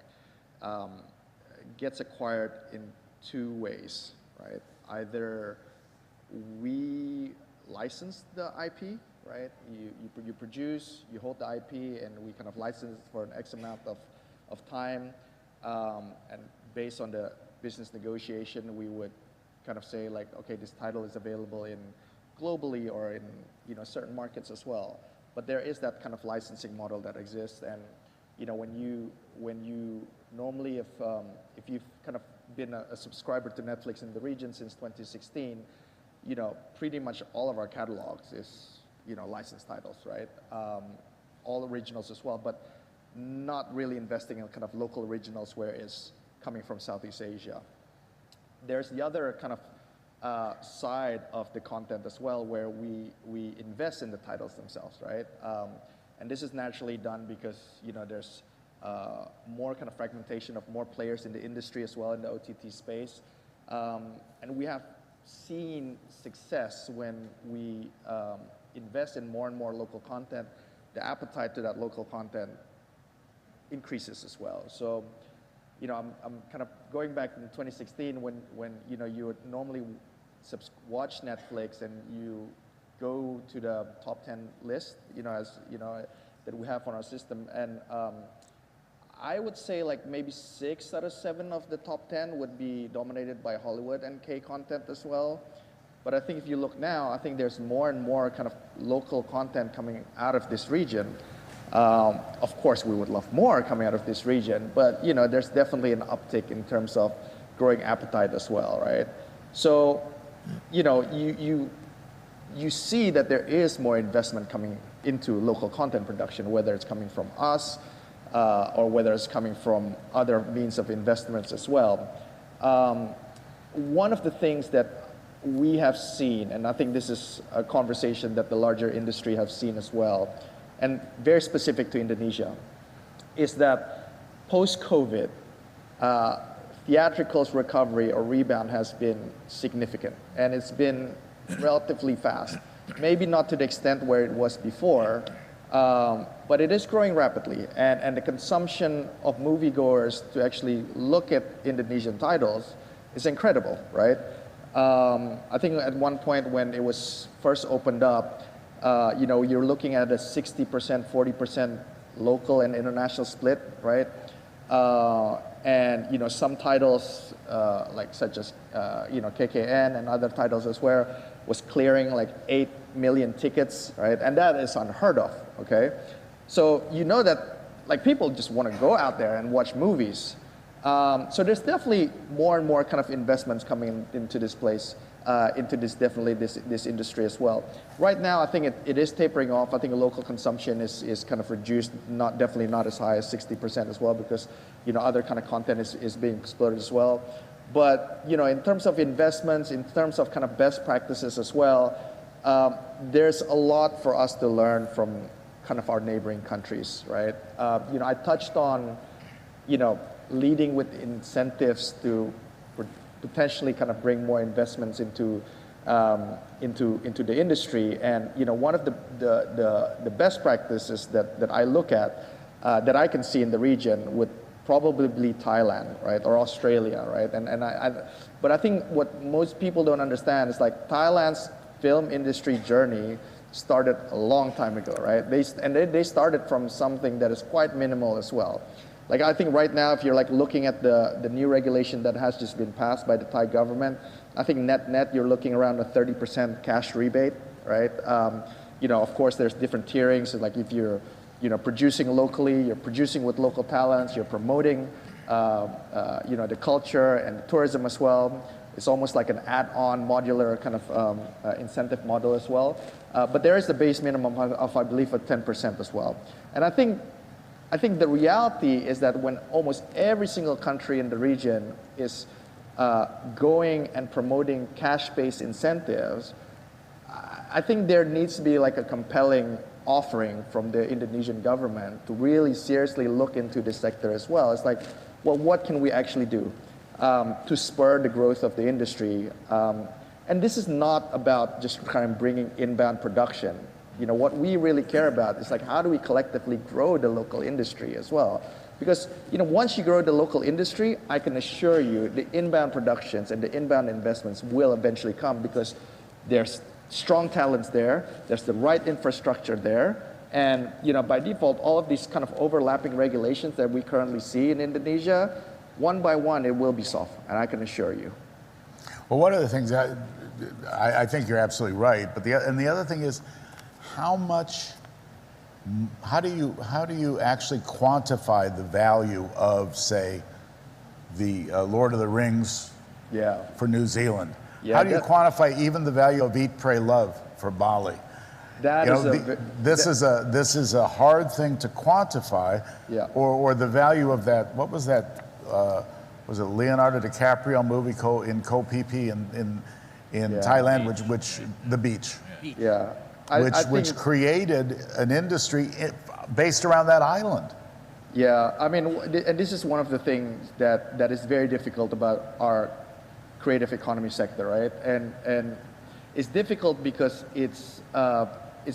gets acquired in two ways, right? Either we license the IP, right? You produce, you hold the IP, and we kind of license it for an X amount of time, and based on the business negotiation, we would kind of say like, okay, this title is available in globally or in certain markets as well. But there is that kind of licensing model that exists, and when you normally, if you've kind of been a subscriber to Netflix in the region since 2016, pretty much all of our catalogs is licensed titles, right? All originals as well, but not really investing in kind of local originals where it's coming from Southeast Asia. There's the other kind of side of the content as well, where we invest in the titles themselves, right? And this is naturally done because there's more kind of fragmentation of more players in the industry as well in the OTT space, and we have seen success when we invest in more and more local content. The appetite to that local content increases as well. So, I'm kind of going back in 2016 when you would normally watch Netflix and you go to the top 10 list, that we have on our system, and I would say like maybe 6 out of 7 of the top 10 would be dominated by Hollywood and K content as well. But I think if you look now, I think there's more and more kind of local content coming out of this region. Of course, we would love more coming out of this region, but there's definitely an uptick in terms of growing appetite as well, right? So, you see that there is more investment coming into local content production, whether it's coming from us or whether it's coming from other means of investments as well. One of the things that we have seen, and I think this is a conversation that the larger industry have seen as well, and very specific to Indonesia, is that post-COVID, theatricals recovery or rebound has been significant, and it's been relatively fast. Maybe not to the extent where it was before, but it is growing rapidly, and the consumption of moviegoers to actually look at Indonesian titles is incredible, right? I think at one point when it was first opened up, you're looking at a 60%, 40% local and international split, right? And some titles like such as KKN and other titles as well was clearing like 8 million tickets, right? And that is unheard of, okay? So that like people just want to go out there and watch movies. So there's definitely more and more kind of investments coming into this place, into this industry as well. Right now, I think it is tapering off. I think local consumption is kind of reduced, definitely not as high as 60% as well, because other kind of content is being explored as well. But in terms of investments, in terms of kind of best practices as well, there's a lot for us to learn from kind of our neighboring countries, right? I touched on, leading with incentives to potentially kind of bring more investments into the industry. And one of the best practices that I look at, that I can see in the region, would probably be Thailand, right, or Australia, right? But I think what most people don't understand is like Thailand's film industry journey started a long time ago, right? They started from something that is quite minimal as well. Like I think right now, if you're like looking at the new regulation that has just been passed by the Thai government, I think net you're looking around a 30% cash rebate, right? Of course, there's different tierings. So like if you're producing locally, you're producing with local talents, you're promoting the culture and tourism as well. It's almost like an add-on modular kind of incentive model as well. But there is the base minimum of I believe, 10% as well. And I think the reality is that when almost every single country in the region is going and promoting cash-based incentives, I think there needs to be like a compelling offering from the Indonesian government to really seriously look into this sector as well. It's like, well, what can we actually do to spur the growth of the industry? And this is not about just kind of bringing inbound production. What we really care about is like, how do we collectively grow the local industry as well? Because, once you grow the local industry, I can assure you the inbound productions and the inbound investments will eventually come, because there's strong talents there, there's the right infrastructure there, and, by default, all of these kind of overlapping regulations that we currently see in Indonesia, one by one, it will be solved, and I can assure you. Well, one of the things I think you're absolutely right, but the other thing is, how do you actually quantify the value of, say, the Lord of the Rings for New Zealand? How do you quantify even the value of Eat, Pray, Love for Bali? This is a hard thing to quantify, or the value of that. What was that? Was it Leonardo DiCaprio movie in Koh Phi Phi in Thailand, which the beach? Yeah. Which created an industry based around that island. Yeah, I mean, and this is one of the things that is very difficult about our creative economy sector, right? And it's difficult because it's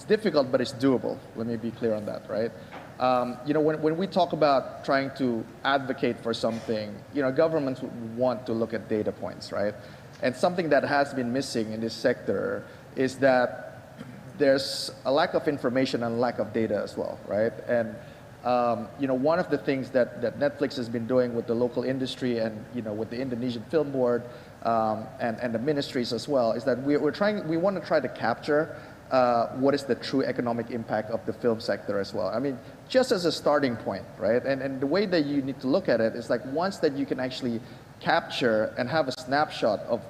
difficult, but it's doable. Let me be clear on that, right? When we talk about trying to advocate for something, governments want to look at data points, right? And something that has been missing in this sector is that there's a lack of information and lack of data as well, right? And one of the things that Netflix has been doing with the local industry and with the Indonesian Film Board and the ministries as well is that we want to try to capture what is the true economic impact of the film sector as well. I mean, just as a starting point, right? And the way that you need to look at it is like, once that you can actually capture and have a snapshot of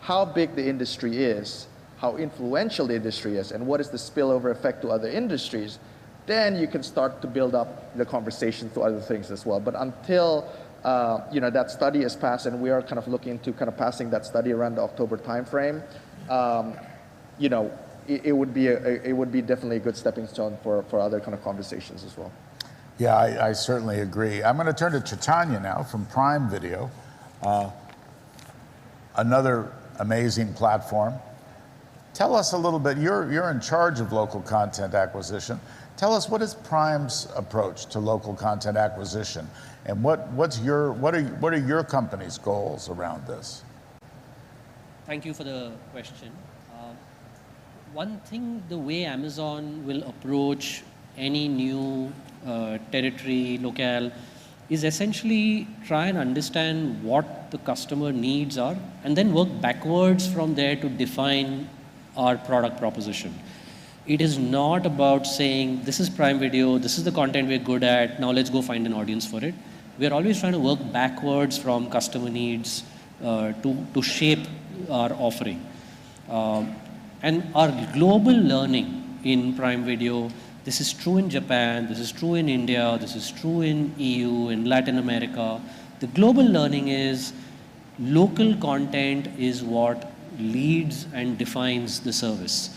how big the industry is, how influential the industry is, and what is the spillover effect to other industries, then you can start to build up the conversation to other things as well. But until that study is passed, and we are kind of looking into kind of passing that study around the October timeframe, it would be definitely a good stepping stone for other kind of conversations as well. Yeah, I certainly agree. I'm going to turn to Chaitanya now from Prime Video, another amazing platform. Tell us a little bit, you're in charge of local content acquisition. Tell us, what is Prime's approach to local content acquisition, and what are your company's goals around this? Thank you for the question. One thing, the way Amazon will approach any new territory, locale, is essentially try and understand what the customer needs are, and then work backwards from there to define our product proposition. It is not about saying, this is Prime Video, this is the content we're good at, now let's go find an audience for it. We're always trying to work backwards from customer needs to shape our offering. And our global learning in Prime Video, this is true in Japan, this is true in India, this is true in EU, in Latin America. The global learning is local content is what leads and defines the service.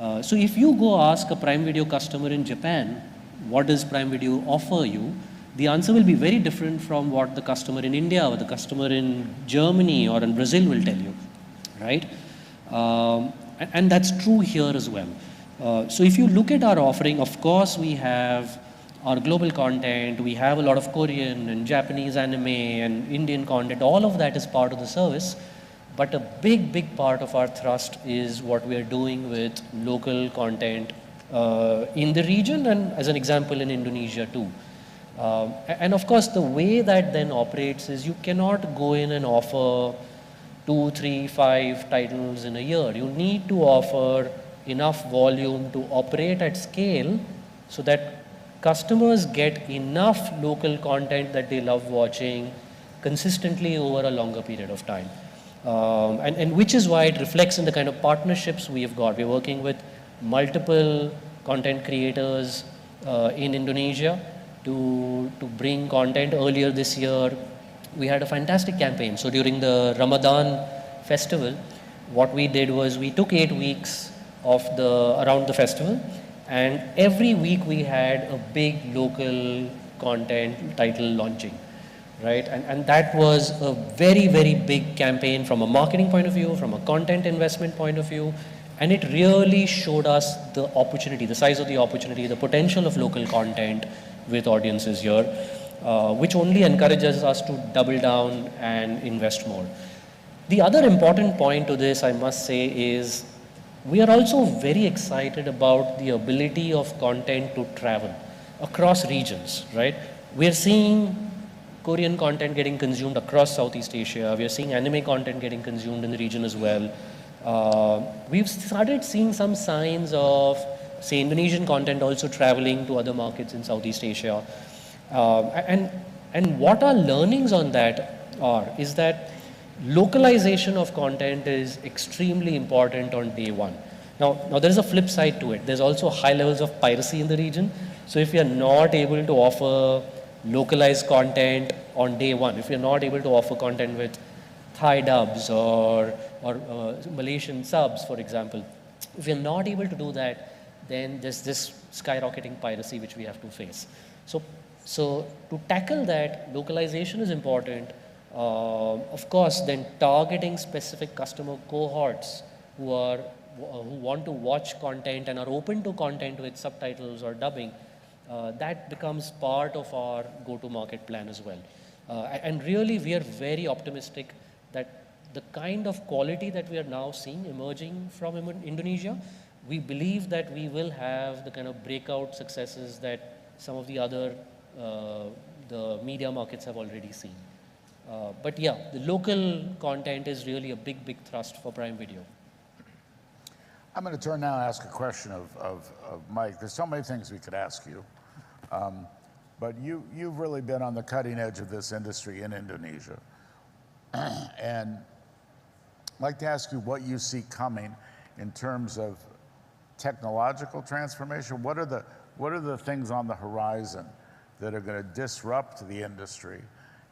So if you go ask a Prime Video customer in Japan, what does Prime Video offer you? The answer will be very different from what the customer in India or the customer in Germany or in Brazil will tell you, right? And that's true here as well. So if you look at our offering, of course we have our global content, we have a lot of Korean and Japanese anime and Indian content, all of that is part of the service. But a big part of our thrust is what we are doing with local content in the region and as an example in Indonesia too. And of course the way that then operates is you cannot go in and offer 2, 3, 5 titles in a year. You need to offer enough volume to operate at scale so that customers get enough local content that they love watching consistently over a longer period of time. And which is why it reflects in the kind of partnerships we have got. We're working with multiple content creators in Indonesia to bring content. Earlier this year, we had a fantastic campaign. So during the Ramadan festival, what we did was we took 8 weeks of around the festival, and every week we had a big local content title launching, right? And that was a very big campaign from a marketing point of view, from a content investment point of view, and it really showed us the opportunity, the size of the opportunity, the potential of local content with audiences here, which only encourages us to double down and invest more. The other important point to this, I must say, is we are also very excited about the ability of content to travel across regions, right? We are seeing Korean content getting consumed across Southeast Asia. We are seeing anime content getting consumed in the region as well. We've started seeing some signs of, say, Indonesian content also traveling to other markets in Southeast Asia. And what our learnings on that is that localization of content is extremely important on day one. Now there is a flip side to it. There's also high levels of piracy in the region. So if you're not able to offer localized content on day one, if you're not able to offer content with Thai dubs or Malaysian subs, for example, if you're not able to do that, then there's this skyrocketing piracy which we have to face. So to tackle that, localization is important. Of course, then targeting specific customer cohorts who want to watch content and are open to content with subtitles or dubbing, that becomes part of our go-to-market plan as well. And really, we are very optimistic that the kind of quality that we are now seeing emerging from Indonesia, we believe that we will have the kind of breakout successes that some of the other the media markets have already seen. But yeah, the local content is really a big thrust for Prime Video. I'm going to turn now and ask a question of Mike. There's so many things we could ask you, but you've really been on the cutting edge of this industry in Indonesia. And I'd like to ask you what you see coming in terms of technological transformation. What are the things on the horizon that are going to disrupt the industry?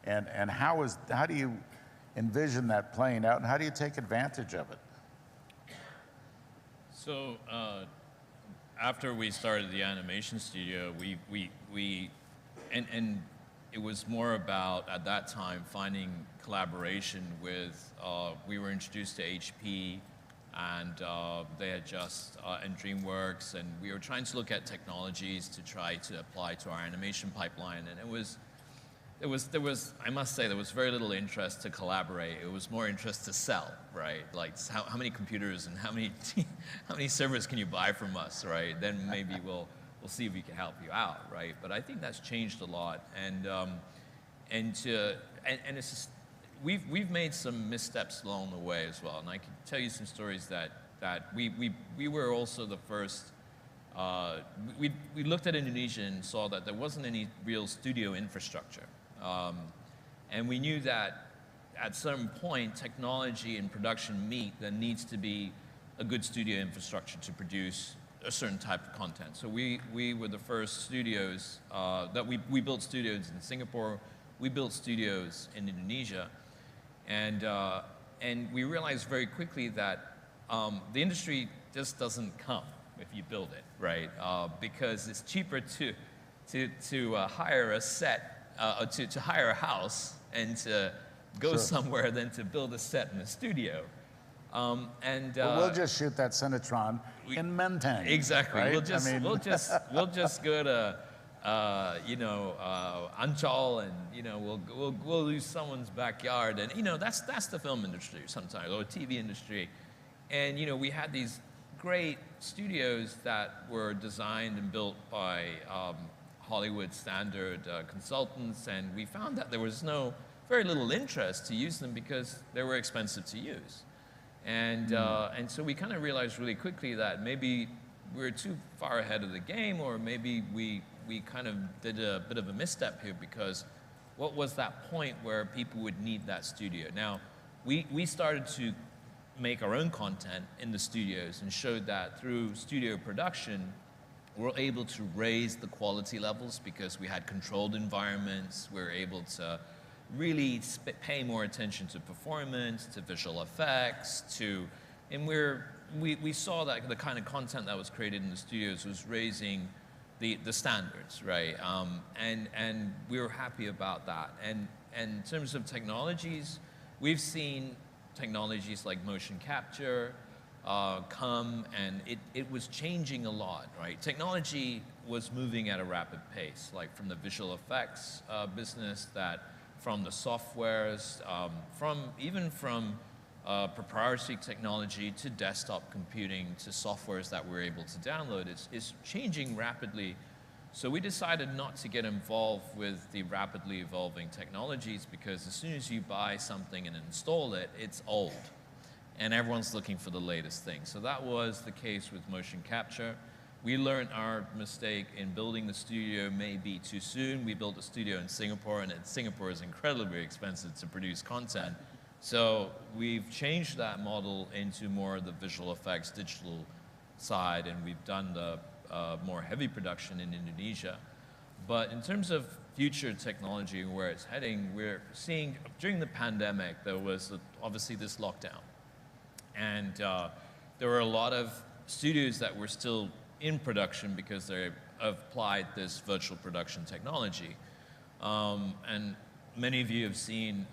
And how do you envision that playing out, and how do you take advantage of it? So after we started the animation studio, and it was more about, at that time, finding collaboration with, we were introduced to HP, and they had just, and DreamWorks, and we were trying to look at technologies to try to apply to our animation pipeline, and there was, I must say, there was very little interest to collaborate. It was more interest to sell, right? Like, how many computers and how many servers can you buy from us, right? Then maybe we'll see if we can help you out, right? But I think that's changed a lot, and it's just, we've made some missteps along the way as well, and I can tell you some stories that we were also the first. We looked at Indonesia and saw that there wasn't any real studio infrastructure. And we knew that at some point, technology and production meet, there needs to be a good studio infrastructure to produce a certain type of content. So we were the first studios that we built studios in Singapore, we built studios in Indonesia, and we realized very quickly that the industry just doesn't come, if you build it, right? Because it's cheaper to hire a set, to hire a house and to go somewhere than to build a set in a studio. Well, we'll just shoot that Cinetron in Menteng. Exactly. Right? We'll just go to Ancol, and we'll use someone's backyard, and that's the film industry sometimes, or TV industry, and we had these great studios that were designed and built by Hollywood standard consultants, and we found that there was very little interest to use them because they were expensive to use. And so we kind of realized really quickly that maybe we were too far ahead of the game, or maybe we kind of did a bit of a misstep here, because what was that point where people would need that studio? Now, we started to make our own content in the studios and showed that through studio production, we're able to raise the quality levels because we had controlled environments. We were able to really pay more attention to performance, to visual effects, and we saw that the kind of content that was created in the studios was raising the standards, right? And we were happy about that. And in terms of technologies, we've seen technologies like motion capture come, and it was changing a lot, right? Technology was moving at a rapid pace, like from the visual effects business, from the softwares, even from proprietary technology to desktop computing to softwares that we're able to download. It's changing rapidly. So we decided not to get involved with the rapidly evolving technologies, because as soon as you buy something and install it, it's old. And everyone's looking for the latest thing. So that was the case with motion capture. We learned our mistake in building the studio maybe too soon. We built a studio in Singapore, and Singapore is incredibly expensive to produce content. So we've changed that model into more of the visual effects, digital side, and we've done the more heavy production in Indonesia. But in terms of future technology and where it's heading, we're seeing during the pandemic, there was obviously this lockdown. And there were a lot of studios that were still in production because they applied this virtual production technology. And many of you have seen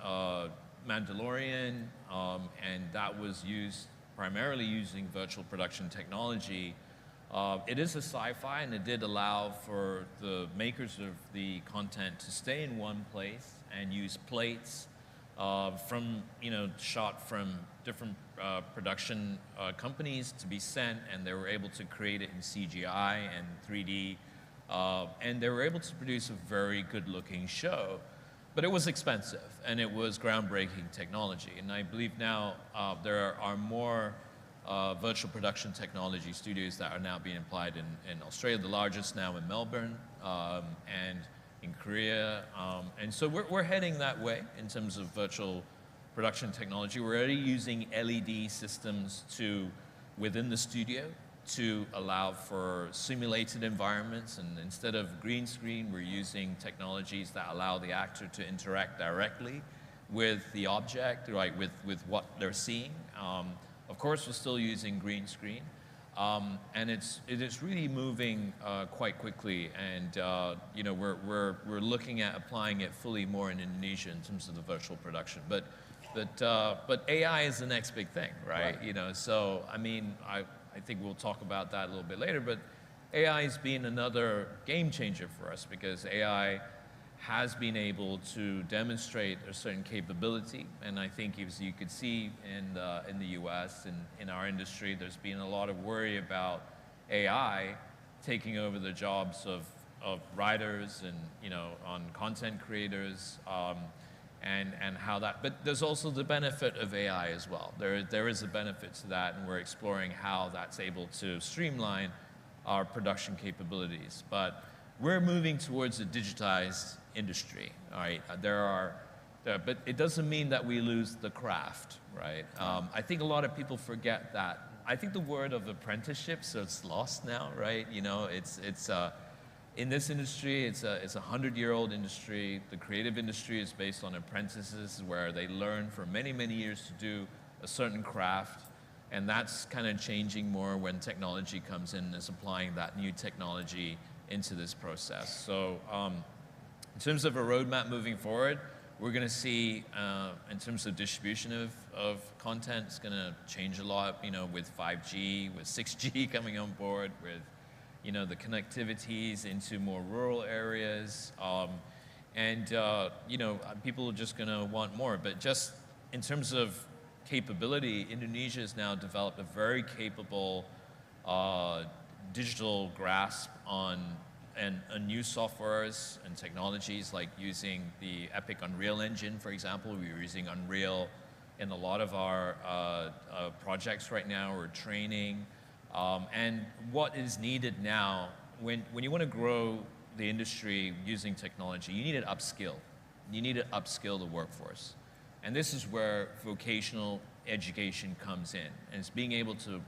Mandalorian, and that was used primarily using virtual production technology. It is a sci-fi, and it did allow for the makers of the content to stay in one place and use plates shot from different production companies to be sent, and they were able to create it in CGI and 3D, and they were able to produce a very good-looking show. But it was expensive, and it was groundbreaking technology. And I believe now there are more virtual production technology studios that are now being applied in Australia, the largest now in Melbourne, and in Korea. And so we're heading that way in terms of virtual production technology. We're already using LED systems within the studio to allow for simulated environments, and instead of green screen, we're using technologies that allow the actor to interact directly with the object, right, with what they're seeing. Of course, we're still using green screen, and it is really moving quite quickly. And we're looking at applying it fully more in Indonesia in terms of the virtual production. But AI is the next big thing, right? So I mean, I think we'll talk about that a little bit later. But AI has been another game changer for us, because AI has been able to demonstrate a certain capability. And I think, as you could see in the US and in our industry, there's been a lot of worry about AI taking over the jobs of writers and on content creators, and how that. But there's also the benefit of AI as well. There is a benefit to that, and we're exploring how that's able to streamline our production capabilities. But we're moving towards a digitized industry, all right? But it doesn't mean that we lose the craft, right? I think a lot of people forget that. I think the word of apprenticeship, so it's lost now, right? It's in this industry, it's a 100-year-old industry. The creative industry is based on apprentices, where they learn for many, many years to do a certain craft. And that's kind of changing more when technology comes in and is applying that new technology into this process. So in terms of a roadmap moving forward, we're going to see, in terms of distribution of content, it's going to change a lot, with 5G, with 6G coming on board, with, the connectivities into more rural areas. People are just going to want more. But just in terms of capability, Indonesia has now developed a very capable digital grasp on new softwares and technologies, like using the Epic Unreal Engine, for example. We're using Unreal in a lot of our projects right now. We're training. And what is needed now, when you want to grow the industry using technology, you need to upskill. You need to upskill the workforce. And this is where vocational education comes in. And it's being able to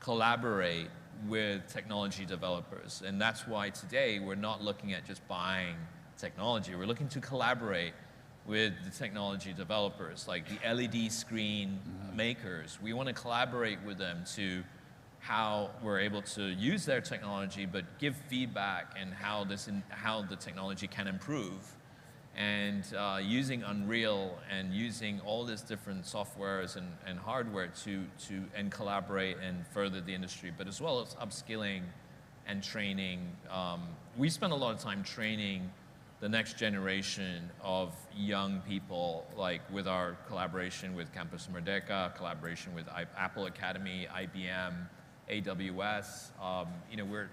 collaborate with technology developers. And that's why today we're not looking at just buying technology. We're looking to collaborate with the technology developers, like the LED screen makers. We want to collaborate with them to how we're able to use their technology, but give feedback and how the technology can improve. And using Unreal and using all these different softwares and hardware to collaborate and further the industry, but as well as upskilling and training. We spend a lot of time training the next generation of young people, like with our collaboration with Campus Merdeka, collaboration with Apple Academy, IBM, AWS.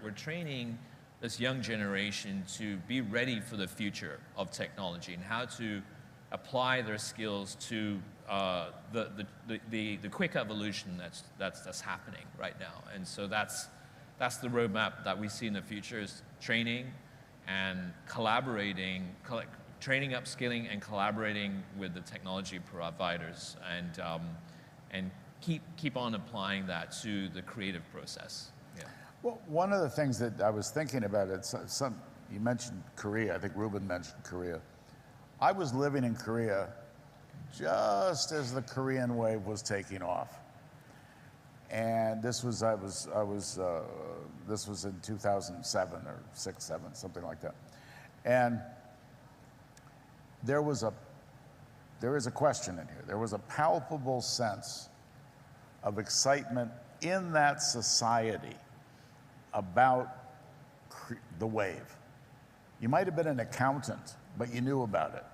We're training this young generation to be ready for the future of technology and how to apply their skills to the quick evolution that's happening right now. And so that's the roadmap that we see in the future, is training and collaborating, training, upskilling, and collaborating with the technology providers, and keep on applying that to the creative process. Well, one of the things that I was thinking about, you mentioned Korea. I think Ruben mentioned Korea. I was living in Korea just as the Korean wave was taking off, and this was in 2007 or 6, 7, something like that. And there is a question in here. There was a palpable sense of excitement in that society about the wave. You might have been an accountant, but you knew about it.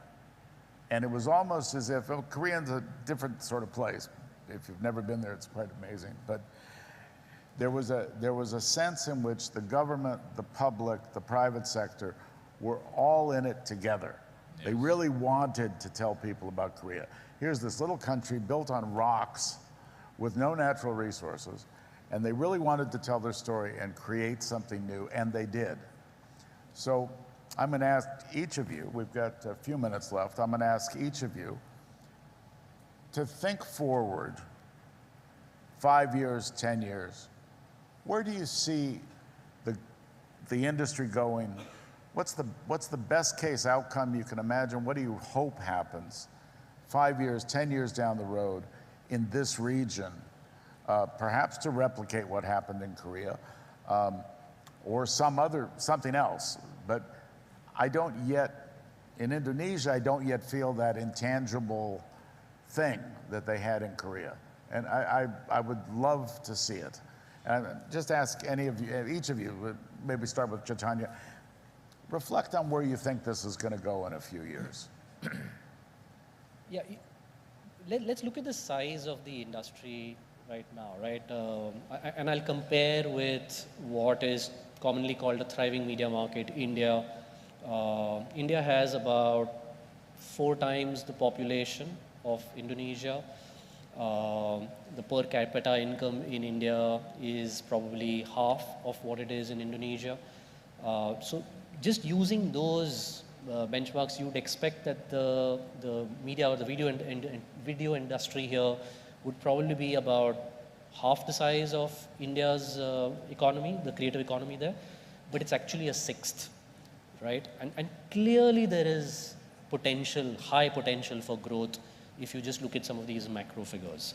And it was almost as if, Korea's a different sort of place. If you've never been there, it's quite amazing. But there was a sense in which the government, the public, the private sector were all in it together. Yes. They really wanted to tell people about Korea. Here's this little country built on rocks with no natural resources, and they really wanted to tell their story and create something new, and they did. So I'm going to ask each of you, we've got a few minutes left, I'm going to ask each of you to think forward 5 years, 10 years. Where do you see the industry going? What's the best case outcome you can imagine? What do you hope happens 5 years, 10 years down the road in this region? Perhaps to replicate what happened in Korea, or something else. But in Indonesia, I don't yet feel that intangible thing that they had in Korea. And I would love to see it. And just ask each of you, maybe start with Chaitanya, reflect on where you think this is going to go in a few years. Yeah, let's look at the size of the industry right now, right? And I'll compare with what is commonly called a thriving media market, India. India has about 4 times the population of Indonesia. The per capita income in India is probably half of what it is in Indonesia. So just using those benchmarks, you'd expect that the media or the video industry here would probably be about half the size of India's economy, the creative economy there, but it's actually a sixth, right? And clearly there is potential, high potential for growth if you just look at some of these macro figures.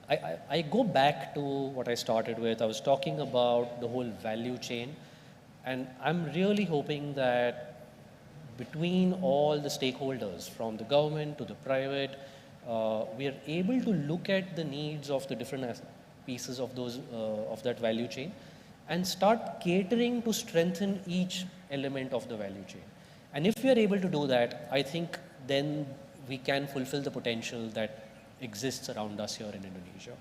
I go back to what I started with. I was talking about the whole value chain, and I'm really hoping that between all the stakeholders, from the government to the private, we are able to look at the needs of the different pieces of those of that value chain and start catering to strengthen each element of the value chain. And if we are able to do that, I think then we can fulfill the potential that exists around us here in Indonesia.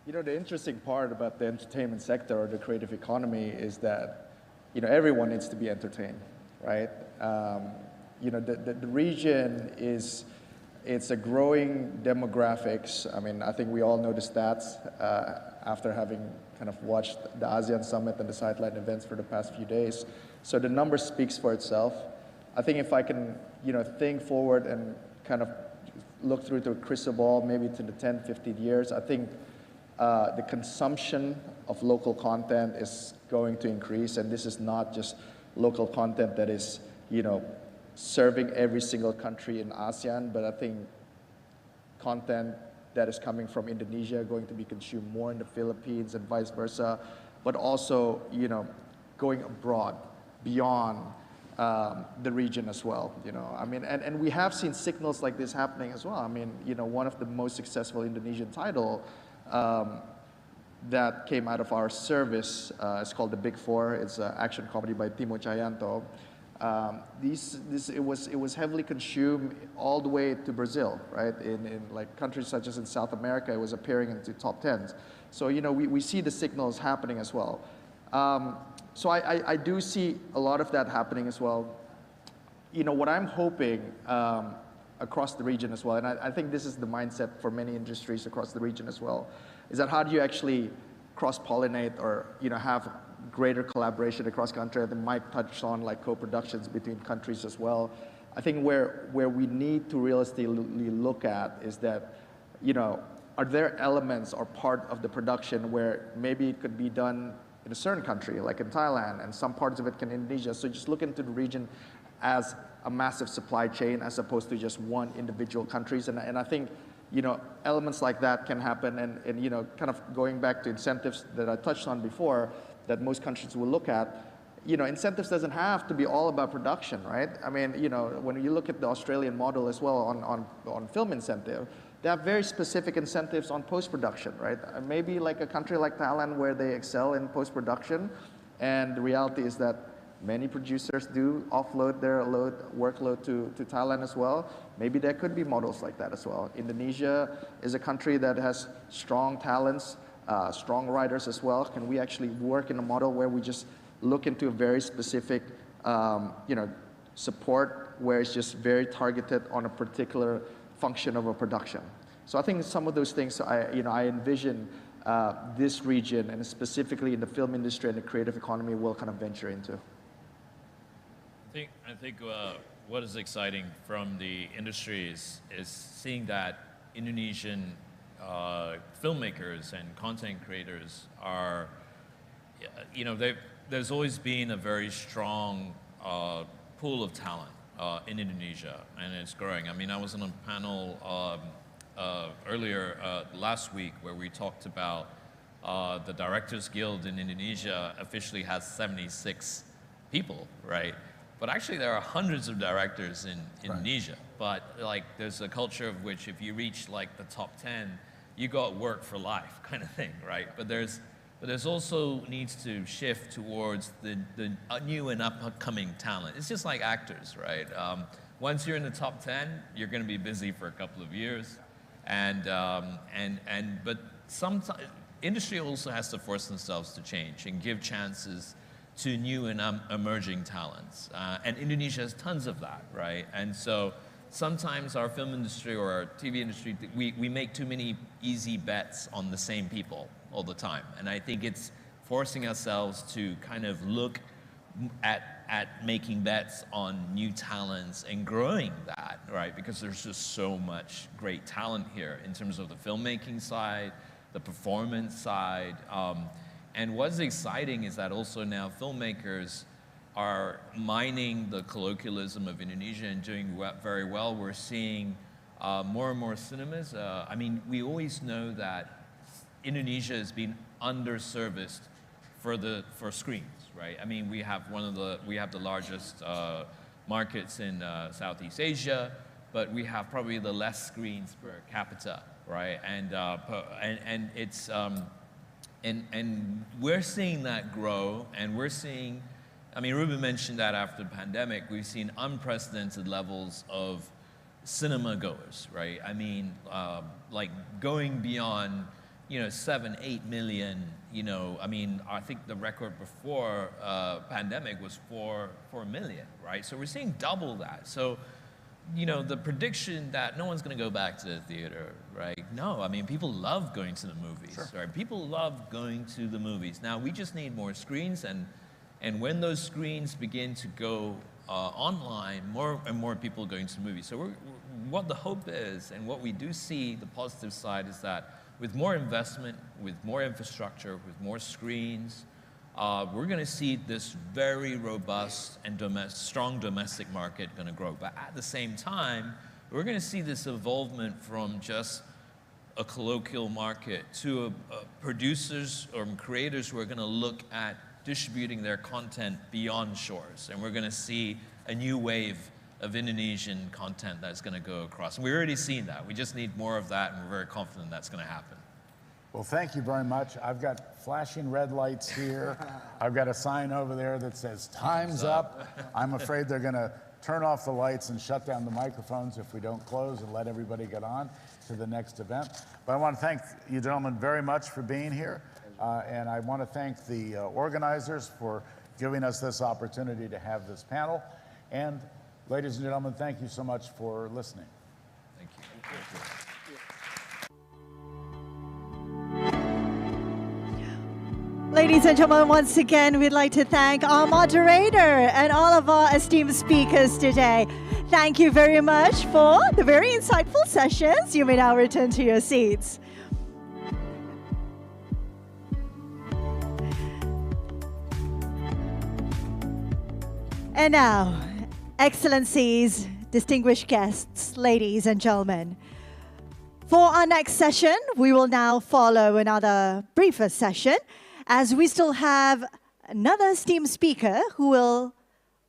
You know, the interesting part about the entertainment sector or the creative economy is that, you know, everyone needs to be entertained, right? You know, the region is, it's a growing demographics. I mean, I think we all know the stats after having kind of watched the ASEAN Summit and the sideline events for the past few days. So the number speaks for itself. I think if I can, you know, think forward and kind of look through to a crystal ball, maybe to the 10, 15 years, I think the consumption of local content is going to increase, and this is not just local content that is, you know, serving every single country in ASEAN, but I think content that is coming from Indonesia going to be consumed more in the Philippines and vice versa, but also, you know, going abroad, beyond the region as well, you know. I mean, and we have seen signals like this happening as well. I mean, you know, one of the most successful Indonesian title that came out of our service is called The Big Four. It's an action comedy by Timo Cahyanto. It was heavily consumed all the way to Brazil, right? In like countries such as in South America, it was appearing into top 10s. So, you know, we see the signals happening as well. So I do see a lot of that happening as well. You know, what I'm hoping across the region as well, and I think this is the mindset for many industries across the region as well, is that how do you actually cross-pollinate or, you know, have greater collaboration across country? I think Mike touched on like co-productions between countries as well. I think where we need to realistically look at is that, you know, are there elements or part of the production where maybe it could be done in a certain country, like in Thailand, and some parts of it can in Indonesia. So just look into the region as a massive supply chain as opposed to just one individual countries. And I think, you know, elements like that can happen. And you know, kind of going back to incentives that I touched on before, that most countries will look at, you know, incentives doesn't have to be all about production, right? I mean, you know, when you look at the Australian model as well on film incentive, they have very specific incentives on post-production, right? Maybe like a country like Thailand where they excel in post-production, and the reality is that many producers do offload their workload to Thailand as well. Maybe there could be models like that as well. Indonesia is a country that has strong talents, strong writers as well. Can we actually work in a model where we just look into a very specific, you know, support where it's just very targeted on a particular function of a production? So I think some of those things, I envision this region, and specifically in the film industry and the creative economy, will kind of venture into. I think what is exciting from the industry is seeing that Indonesian filmmakers and content creators are, you know, there's always been a very strong pool of talent in Indonesia, and it's growing. I mean, I was on a panel earlier last week where we talked about the Directors Guild in Indonesia officially has 76 people, right? But actually there are hundreds of directors in Indonesia. But like there's a culture of which if you reach like the top 10, you got work for life kind of thing, right? But there's also needs to shift towards the new and upcoming talent. It's just like actors, right? Once you're in the top 10, you're going to be busy for a couple of years, but sometimes industry also has to force themselves to change and give chances to new and emerging talents, and Indonesia has tons of that, right? And so sometimes our film industry or our TV industry, we make too many easy bets on the same people all the time. And I think it's forcing ourselves to kind of look at making bets on new talents and growing that, right? Because there's just so much great talent here in terms of the filmmaking side, the performance side. And what's exciting is that also now filmmakers are mining the colloquialism of Indonesia and doing very well. We're seeing more and more cinemas. I mean, we always know that Indonesia has been underserviced for screens, right? I mean, we have the largest markets in Southeast Asia, but we have probably the less screens per capita, right? And it's and we're seeing that grow, and we're seeing. I mean, Ruben mentioned that after the pandemic, we've seen unprecedented levels of cinema goers, right? I mean, like going beyond, 7, 8 million, I mean, I think the record before pandemic was 4 million, right? So we're seeing double that. So, the prediction that no one's going to go back to the theater, right? No, I mean, people love going to the movies, sure. Right? People love going to the movies. Now, we just need more screens, and when those screens begin to go online, more and more people are going to the movies. So what the hope is, and what we do see, the positive side is that with more investment, with more infrastructure, with more screens, we're going to see this very robust and strong domestic market going to grow. But at the same time, we're going to see this evolvement from just a colloquial market to producers or creators who are going to look at distributing their content beyond shores. And we're going to see a new wave of Indonesian content that's going to go across. And we've already seen that. We just need more of that, and we're very confident that's going to happen. Well, thank you very much. I've got flashing red lights here. I've got a sign over there that says, "Time's up." I'm afraid they're going to turn off the lights and shut down the microphones if we don't close and let everybody get on to the next event. But I want to thank you gentlemen very much for being here. And I want to thank the organizers for giving us this opportunity to have this panel. And ladies and gentlemen, thank you so much for listening. Thank you. Thank you. Ladies and gentlemen, once again, we'd like to thank our moderator and all of our esteemed speakers today. Thank you very much for the very insightful sessions. You may now return to your seats. And now, Excellencies, distinguished guests, ladies and gentlemen, for our next session, we will now follow another briefer session, as we still have another esteemed speaker who will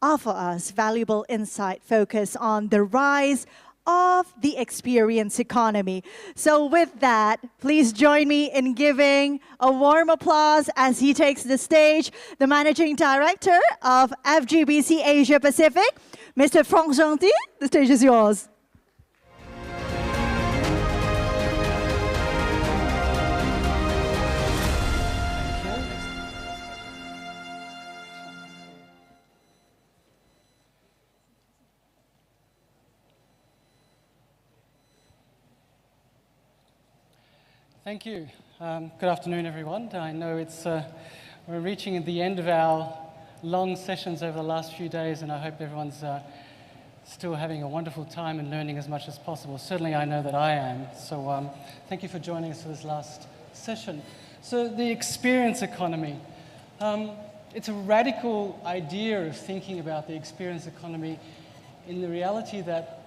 offer us valuable insight focused on the rise of the experience economy. So with that, please join me in giving a warm applause as he takes the stage, the Managing Director of FGBC Asia Pacific, Mr. Franck Gentil. The stage is yours. Thank you. Good afternoon, everyone. I know we're reaching the end of our long sessions over the last few days, and I hope everyone's still having a wonderful time and learning as much as possible. Certainly, I know that I am. So thank you for joining us for this last session. So the experience economy. It's a radical idea of thinking about the experience economy in the reality that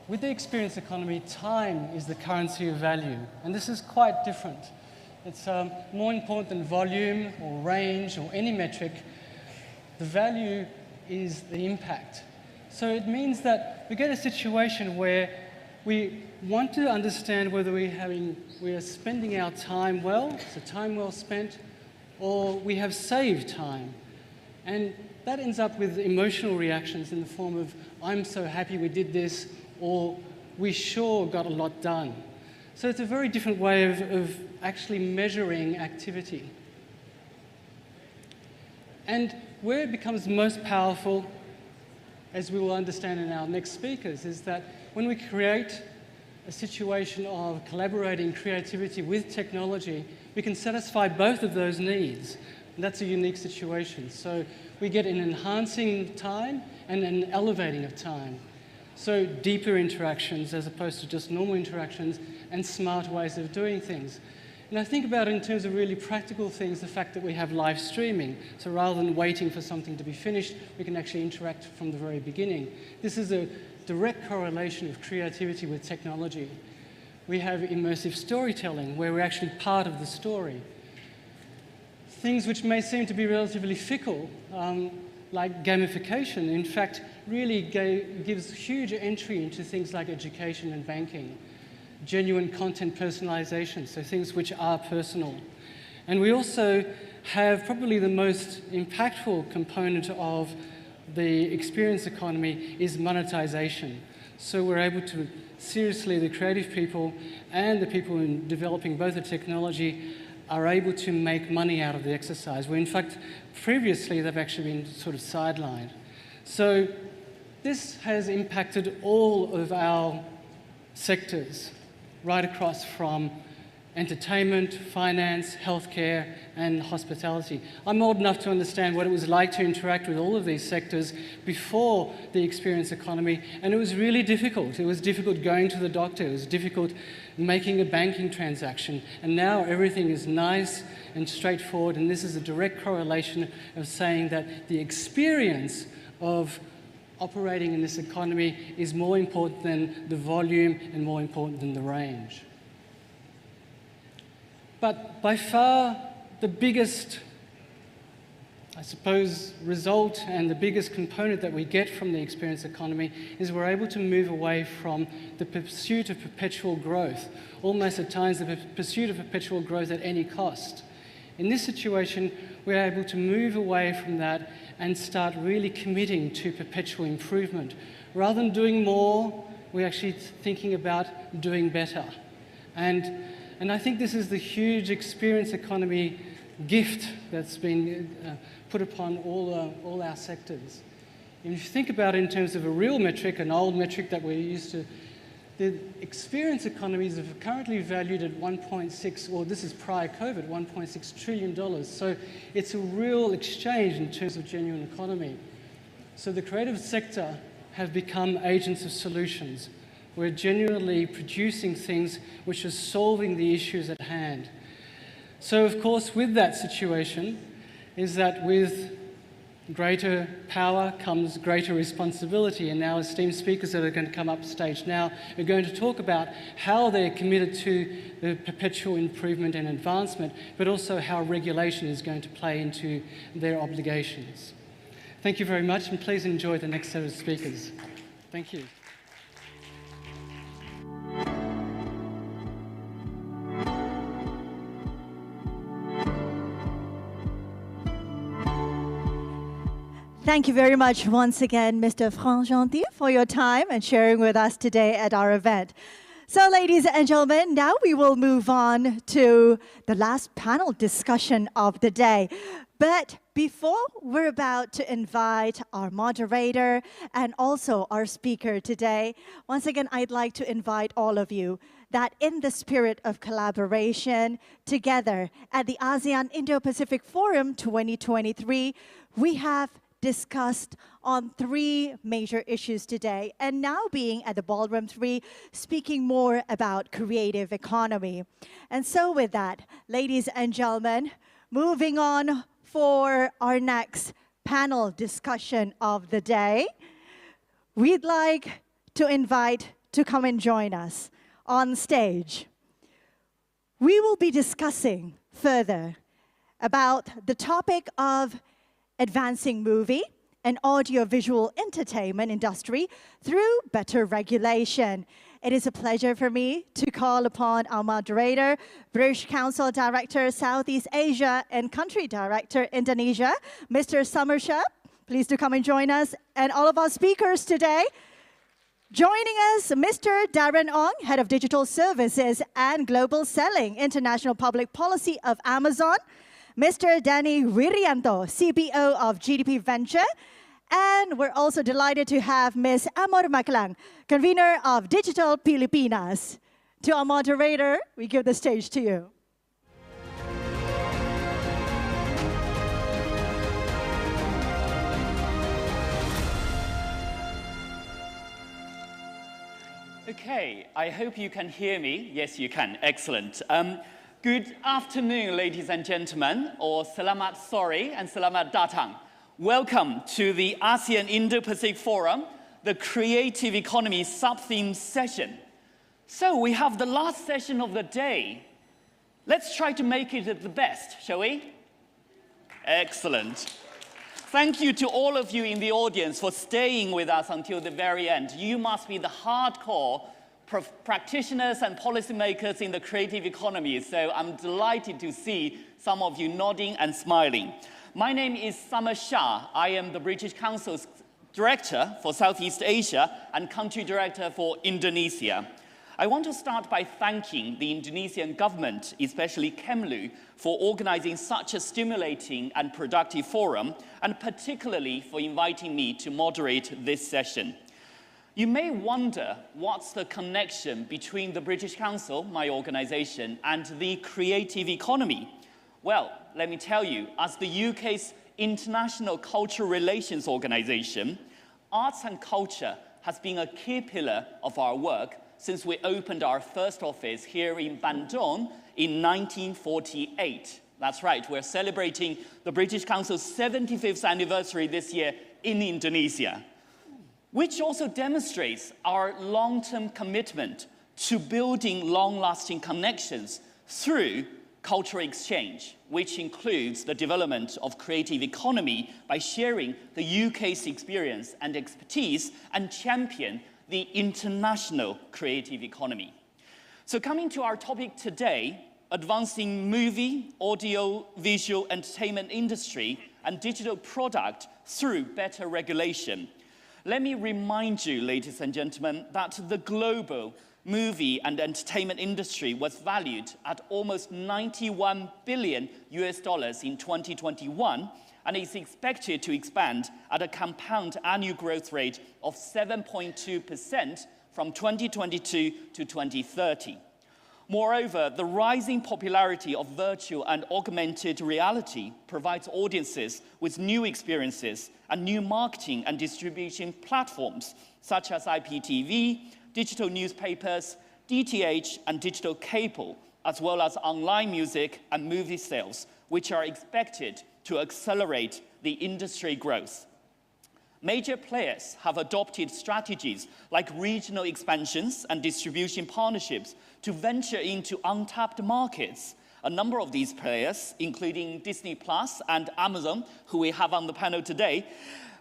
with the experience economy, time is the currency of value. And this is quite different. It's more important than volume or range or any metric. The value is the impact. So it means that we get a situation where we want to understand whether we are spending our time well, so time well spent, or we have saved time. And that ends up with emotional reactions in the form of, I'm so happy we did this, or we sure got a lot done. So it's a very different way of actually measuring activity. And where it becomes most powerful, as we will understand in our next speakers, is that when we create a situation of collaborating creativity with technology, we can satisfy both of those needs. And that's a unique situation. So we get an enhancing time and an elevating of time. So deeper interactions as opposed to just normal interactions and smart ways of doing things. And I think about it in terms of really practical things, the fact that we have live streaming. So rather than waiting for something to be finished, we can actually interact from the very beginning. This is a direct correlation of creativity with technology. We have immersive storytelling, where we're actually part of the story. Things which may seem to be relatively fickle, like gamification, in fact, really gives huge entry into things like education and banking. Genuine content personalization, so things which are personal. And we also have probably the most impactful component of the experience economy is monetization. So we're able to seriously, the creative people and the people in developing both the technology are able to make money out of the exercise, where in fact, previously they've actually been sort of sidelined. So this has impacted all of our sectors, right across from entertainment, finance, healthcare, and hospitality. I'm old enough to understand what it was like to interact with all of these sectors before the experience economy, and it was really difficult. It was difficult going to the doctor. It was difficult making a banking transaction. And now everything is nice and straightforward, and this is a direct correlation of saying that the experience of operating in this economy is more important than the volume and more important than the range. But by far the biggest, I suppose, result and the biggest component that we get from the experience economy is we're able to move away from the pursuit of perpetual growth, almost at times the pursuit of perpetual growth at any cost. In this situation, we're able to move away from that and start really committing to perpetual improvement. Rather than doing more, we're actually thinking about doing better. And I think this is the huge experience economy gift that's been put upon all our sectors. And if you think about it in terms of a real metric, an old metric that we're used to, the experience economies are currently valued at 1.6, or this is prior COVID, $1.6 trillion. So it's a real exchange in terms of genuine economy. So the creative sector have become agents of solutions. We're genuinely producing things which are solving the issues at hand. So of course, with that situation, is that with greater power comes greater responsibility, and our esteemed speakers that are going to come up stage now are going to talk about how they're committed to the perpetual improvement and advancement, but also how regulation is going to play into their obligations. Thank you very much, and please enjoy the next set of speakers. Thank you. Thank you very much once again, Mr. Franc-Gentil, for your time and sharing with us today at our event. So, ladies and gentlemen, now we will move on to the last panel discussion of the day. But before we're about to invite our moderator and also our speaker today, once again, I'd like to invite all of you that in the spirit of collaboration together at the ASEAN Indo-Pacific Forum 2023, we have discussed on 3 major issues today, and now being at the Ballroom 3, speaking more about creative economy. And so with that, ladies and gentlemen, moving on for our next panel discussion of the day, we'd like to invite to come and join us on stage. We will be discussing further about the topic of advancing movie and audiovisual entertainment industry through better regulation. It is a pleasure for me to call upon our moderator, British Council Director, Southeast Asia and Country Director, Indonesia, Mr. Somershep. Please do come and join us. And all of our speakers today. Joining us, Mr. Darren Ong, Head of Digital Services and Global Selling, International Public Policy of Amazon, Mr. Danny Wirianto, CBO of GDP Venture, and we're also delighted to have Ms. Amor Maclang, convener of Digital Pilipinas. To our moderator, we give the stage to you. Okay, I hope you can hear me. Yes, you can. Excellent. Good afternoon, ladies and gentlemen, or selamat sore and selamat datang. Welcome to the ASEAN Indo-Pacific Forum, the creative economy sub-theme session. So we have the last session of the day. Let's try to make it the best, shall we? Excellent. Thank you to all of you in the audience for staying with us until the very end. You must be the hardcore practitioners and policymakers in the creative economy, so I'm delighted to see some of you nodding and smiling. My name is Summer Shah. I am the British Council's Director for Southeast Asia and Country Director for Indonesia. I want to start by thanking the Indonesian government, especially Kemlu, for organizing such a stimulating and productive forum, and particularly for inviting me to moderate this session. You may wonder what's the connection between the British Council, my organization, and the creative economy. Well, let me tell you, as the UK's international cultural relations organization, arts and culture has been a key pillar of our work since we opened our first office here in Bandung in 1948. That's right, we're celebrating the British Council's 75th anniversary this year in Indonesia, which also demonstrates our long-term commitment to building long-lasting connections through cultural exchange, which includes the development of creative economy by sharing the UK's experience and expertise and champion the international creative economy. So coming to our topic today, advancing movie, audio, visual entertainment industry and digital product through better regulation. Let me remind you, ladies and gentlemen, that the global movie and entertainment industry was valued at almost $91 billion in 2021, and is expected to expand at a compound annual growth rate of 7.2% from 2022 to 2030. Moreover, the rising popularity of virtual and augmented reality provides audiences with new experiences and new marketing and distribution platforms, such as IPTV, digital newspapers, DTH, and digital cable, as well as online music and movie sales, which are expected to accelerate the industry growth. Major players have adopted strategies like regional expansions and distribution partnerships to venture into untapped markets. A number of these players, including Disney Plus and Amazon, who we have on the panel today,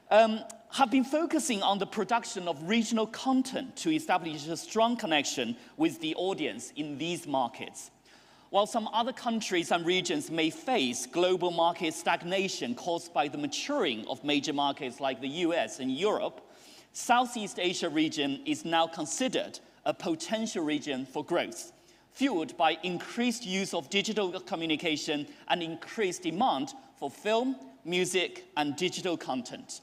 have been focusing on the production of regional content to establish a strong connection with the audience in these markets. While some other countries and regions may face global market stagnation caused by the maturing of major markets like the US and Europe, Southeast Asia region is now considered a potential region for growth, fueled by increased use of digital communication and increased demand for film, music, and digital content.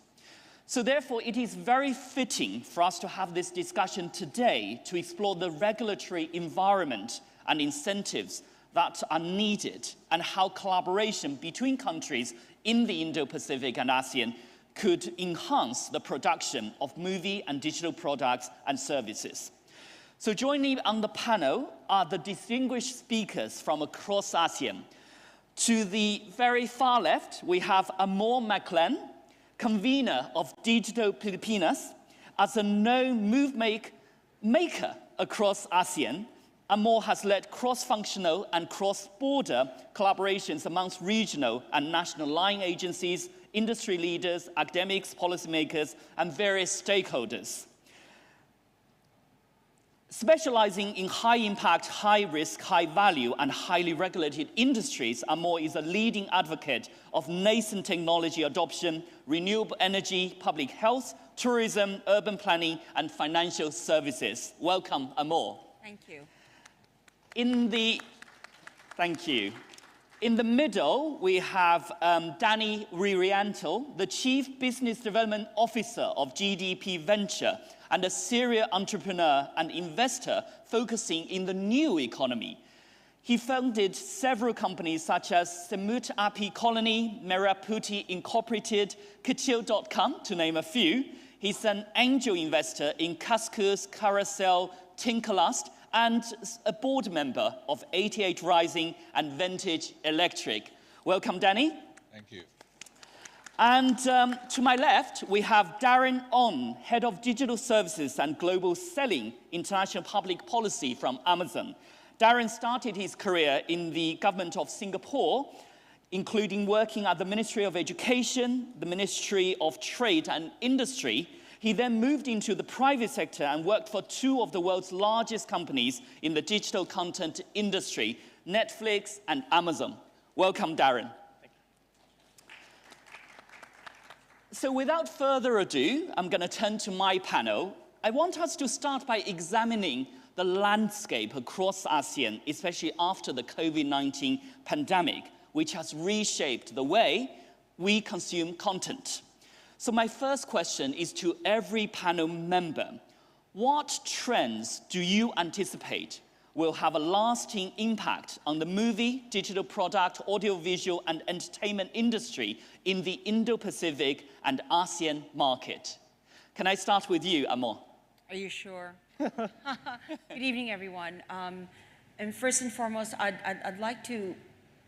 So therefore, it is very fitting for us to have this discussion today to explore the regulatory environment and incentives that are needed and how collaboration between countries in the Indo-Pacific and ASEAN could enhance the production of movie and digital products and services. So joining me on the panel are the distinguished speakers from across ASEAN. To the very far left, we have Amor Maclen, convener of Digital Pilipinas. As a known move maker across ASEAN, Amor has led cross-functional and cross-border collaborations amongst regional and national line agencies, industry leaders, academics, policymakers, and various stakeholders. Specializing in high-impact, high-risk, high-value, and highly regulated industries, Amor is a leading advocate of nascent technology adoption, renewable energy, public health, tourism, urban planning, and financial services. Welcome, Amor. Thank you. Thank you. In the middle, we have Danny Ririanto, the Chief Business Development Officer of GDP Venture and a serial entrepreneur and investor focusing in the new economy. He founded several companies such as Semut Api Colony, Meraputi Incorporated, Kecil.com, to name a few. He's an angel investor in Kaskus, Carousel, Tinkerlust, and a board member of 88 Rising and Vintage Electric. Welcome, Danny. Thank you. And to my left, we have Darren On, Head of Digital Services and Global Selling, International Public Policy from Amazon. Darren started his career in the government of Singapore, including working at the Ministry of Education, the Ministry of Trade and Industry. He then moved into the private sector and worked for two of the world's largest companies in the digital content industry, Netflix and Amazon. Welcome, Darren. So without further ado, I'm going to turn to my panel. I want us to start by examining the landscape across ASEAN, especially after the COVID-19 pandemic, which has reshaped the way we consume content. So my first question is to every panel member. What trends do you anticipate will have a lasting impact on the movie, digital product, audiovisual, and entertainment industry in the Indo-Pacific and ASEAN market? Can I start with you, Amor? Are you sure? Good evening, everyone. And first and foremost, I'd like to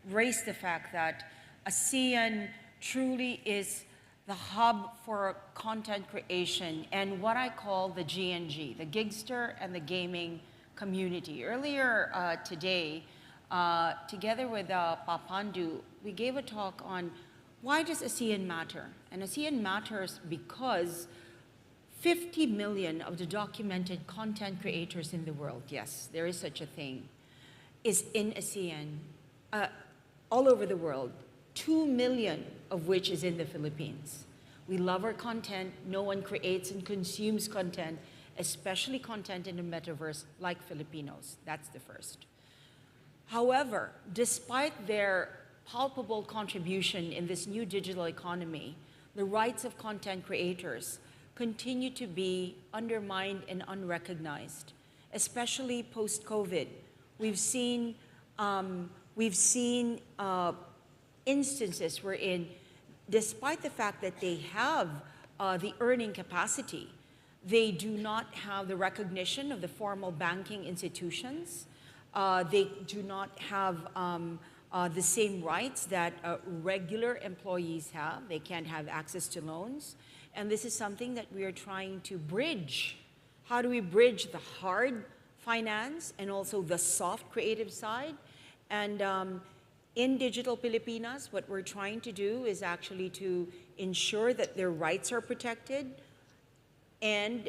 raise the fact that ASEAN truly is the hub for content creation and what I call the GNG, the gigster and the gaming community. Earlier today, together with Papandu, we gave a talk on why does ASEAN matter? And ASEAN matters because 50 million of the documented content creators in the world, yes, there is such a thing, is in ASEAN, all over the world, 2 million of which is in the Philippines. We love our content. No one creates and consumes content, especially content in the metaverse, like Filipinos. That's the first. However, despite their palpable contribution in this new digital economy, the rights of content creators continue to be undermined and unrecognized, especially post-COVID. We've seen instances wherein, despite the fact that they have the earning capacity, they do not have the recognition of the formal banking institutions. They do not have the same rights that regular employees have. They can't have access to loans. And this is something that we are trying to bridge. How do we bridge the hard finance and also the soft creative side? And in Digital Pilipinas, what we're trying to do is actually to ensure that their rights are protected and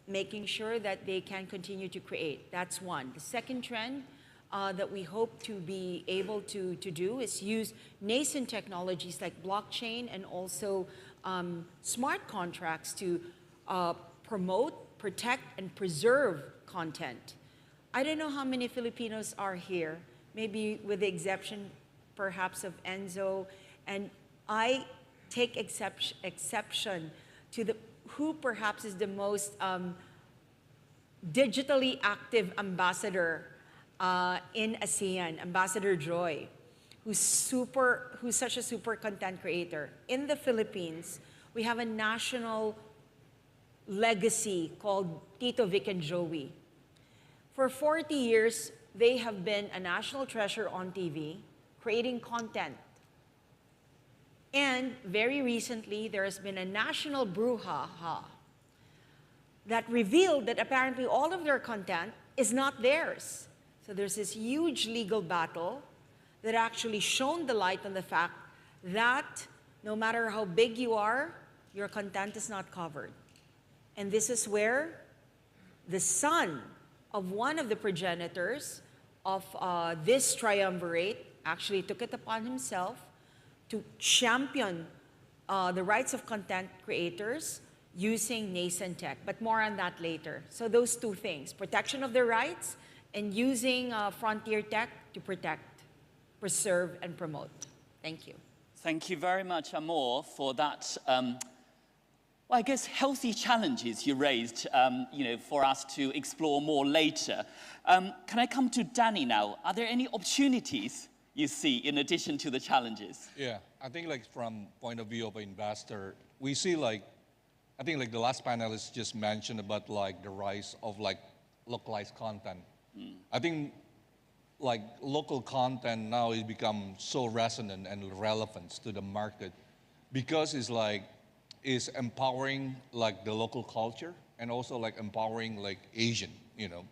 making sure that they can continue to create. That's one. The second trend that we hope to be able to do is use nascent technologies like blockchain and also smart contracts to promote, protect, and preserve content. I don't know how many Filipinos are here, maybe with the exception perhaps of Enzo, and I take exception to who perhaps is the most digitally active ambassador in ASEAN, Ambassador Joy, who's such a super content creator. In the Philippines, we have a national legacy called Tito Vic and Joey. For 40 years, they have been a national treasure on TV, creating content. And very recently, there has been a national brouhaha that revealed that apparently all of their content is not theirs. So there's this huge legal battle that actually shone the light on the fact that no matter how big you are, your content is not covered. And this is where the son of one of the progenitors of this triumvirate actually took it upon himself to champion the rights of content creators using nascent tech, but more on that later. So those two things, protection of their rights and using frontier tech to protect, preserve, and promote. Thank you. Thank you very much, Amor, for that, well, I guess, healthy challenges you raised, for us to explore more later. Can I come to Danny now? Are there any opportunities you see in addition to the challenges? Yeah, I think from point of view of an investor, we see I think the last panelist just mentioned about the rise of localized content. I think local content now has become so resonant and relevant to the market because it's empowering like the local culture and also like empowering like Asian, you know.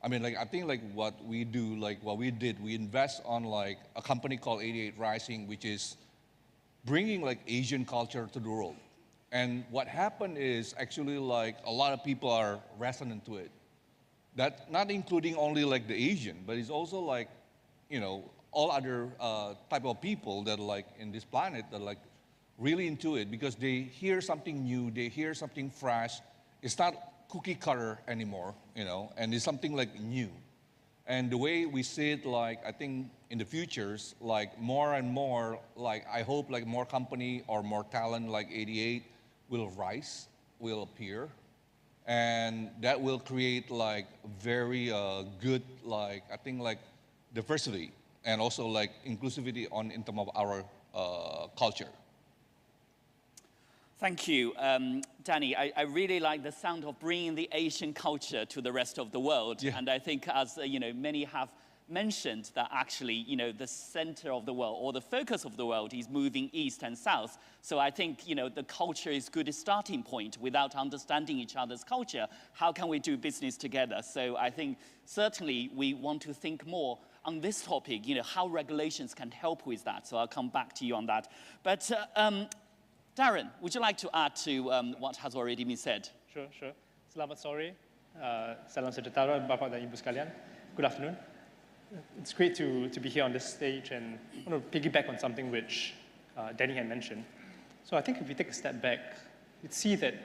I mean, like, I think like what we do, like what we did, we invest on like a company called 88 Rising, which is bringing like Asian culture to the world. And what happened is actually like a lot of people are resonant to it. That not including only like the Asian, but it's also like, you know, all other type of people that are like in this planet that are like really into it because they hear something new, they hear something fresh. It's not cookie cutter anymore, you know, and it's something like new. And the way we see it, like, I think in the futures, like more and more, like I hope like more company or more talent like 88 will rise, will appear. And that will create like very good, like, I think like diversity and also like inclusivity in terms of our culture. Thank you, Danny. I really like the sound of bringing the Asian culture to the rest of the world. Yeah. And I think as, you know, many have mentioned that actually, you know, the center of the world or the focus of the world is moving east and south. So I think, you know, the culture is a good starting point. Without understanding each other's culture, how can we do business together? So I think certainly we want to think more on this topic, you know, how regulations can help with that. So I'll come back to you on that. But Darren, would you like to add to what has already been said? Sure. Selamat sore. Salam sejahtera, Bapak dan Ibu sekalian. Good afternoon. It's great to be here on this stage, and I want to piggyback on something which Danny had mentioned. So I think if we take a step back, you'd see that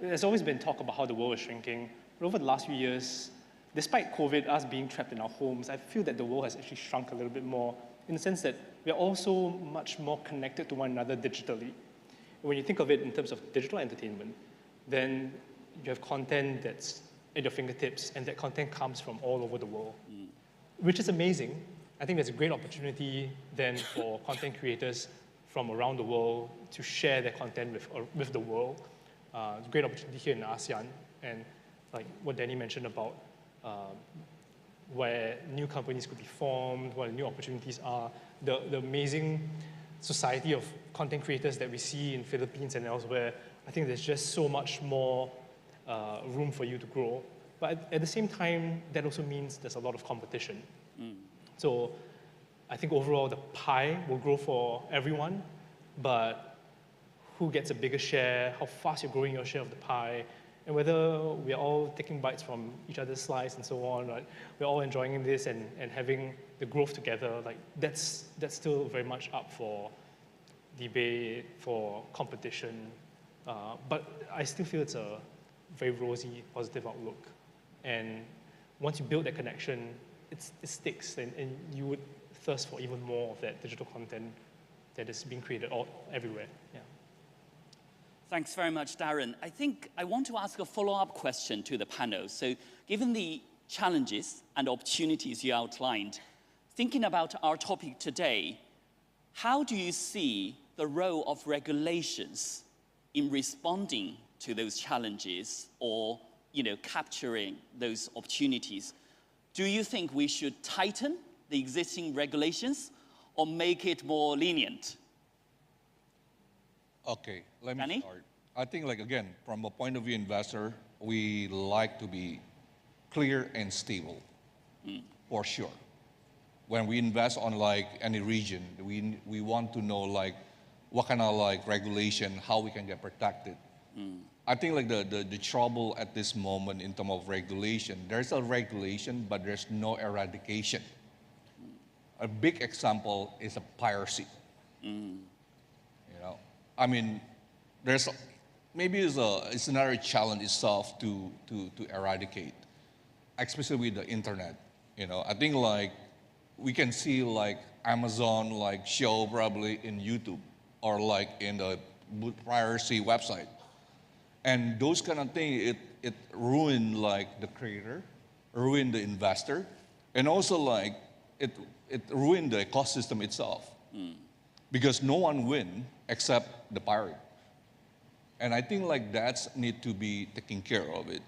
there's always been talk about how the world is shrinking. But over the last few years, despite COVID, us being trapped in our homes, I feel that the world has actually shrunk a little bit more in the sense that we are also much more connected to one another digitally. When you think of it in terms of digital entertainment, then you have content that's at your fingertips, and that content comes from all over the world, which is amazing. I think there's a great opportunity then for content creators from around the world to share their content with the world. It's a great opportunity here in ASEAN, and like what Danny mentioned about where new companies could be formed, what the new opportunities are, the amazing society of content creators that we see in Philippines and elsewhere. I think there's just so much more room for you to grow. But at the same time, that also means there's a lot of competition. So I think overall the pie will grow for everyone, but who gets a bigger share, how fast you're growing your share of the pie, and whether we're all taking bites from each other's slice and so on, right? We're all enjoying this and having the growth together, like that's still very much up for debate, for competition. But I still feel it's a very rosy, positive outlook. And once you build that connection, it sticks, and you would thirst for even more of that digital content that is being created everywhere. Yeah. Thanks very much, Darren. I think I want to ask a follow-up question to the panel. So given the challenges and opportunities you outlined, thinking about our topic today, how do you see the role of regulations in responding to those challenges or, you know, capturing those opportunities? Do you think we should tighten the existing regulations or make it more lenient? Okay, let me start. I think, like, again, from a point of view investor, we like to be clear and stable, for sure. When we invest on like any region, we want to know like what kind of like regulation, how we can get protected. I think like the trouble at this moment in terms of regulation, there's a regulation, but there's no eradication. A big example is a piracy. You know, I mean, there's maybe it's another challenge itself to eradicate, especially with the internet. You know, I think like we can see like Amazon like show probably in YouTube or like in the piracy website. And those kind of things, it ruined like the creator, ruined the investor, and also like it ruined the ecosystem itself. Because no one win except the pirate. And I think like that's need to be taken care of it.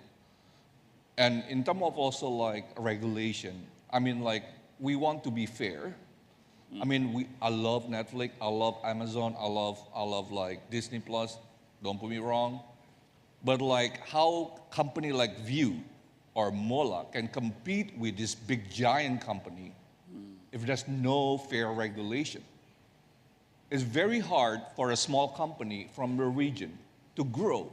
And in terms of also like regulation, I mean like we want to be fair, I mean, I love Netflix, I love Amazon, I love like Disney Plus, don't put me wrong. But like how company like View or Mola can compete with this big giant company if there's no fair regulation. It's very hard for a small company from the region to grow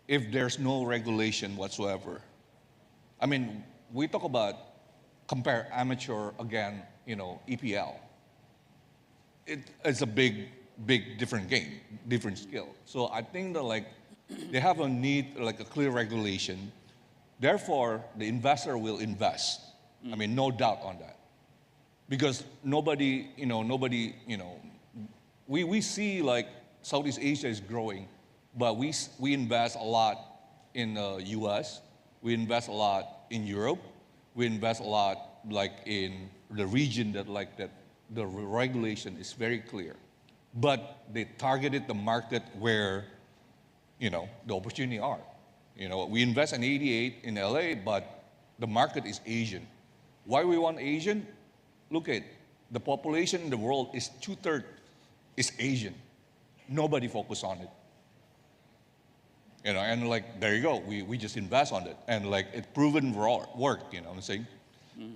if there's no regulation whatsoever. I mean, we talk about compare amateur again, you know, EPL. It's a big different game, different skill. So I think that like they have a need like a clear regulation. Therefore, the investor will invest. I mean, no doubt on that. Because nobody, we see like Southeast Asia is growing, but we invest a lot in the US, we invest a lot in Europe, we invest a lot like in the region that the regulation is very clear. But they targeted the market where, the opportunity are. We invest in 88 in LA, but the market is Asian. Why we want Asian? Look at the population in the world is 2/3 is Asian. Nobody focus on it. And like, there you go, we just invest on it. And like, it proven work, you know what I'm saying?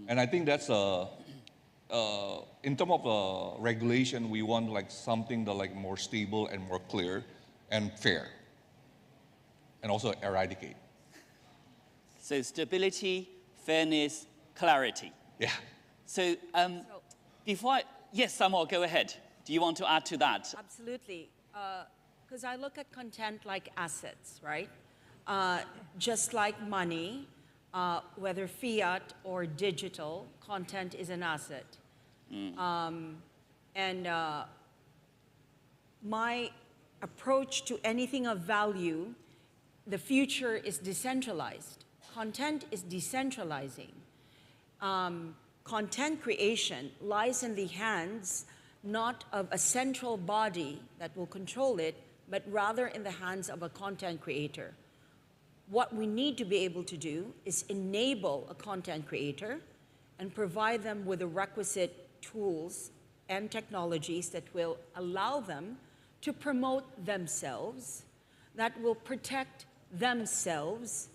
And I think that's in terms of regulation, we want like something that like more stable and more clear and fair. And also eradicate. So stability, fairness, clarity. Yeah. So yes, Samuel, go ahead. Do you want to add to that? Absolutely. Because I look at content like assets, right? Just like money, whether fiat or digital, content is an asset. My approach to anything of value, the future is decentralized. Content is decentralizing. Content creation lies in the hands not of a central body that will control it, but rather in the hands of a content creator. What we need to be able to do is enable a content creator and provide them with the requisite tools and technologies that will allow them to promote themselves, that will protect themselves,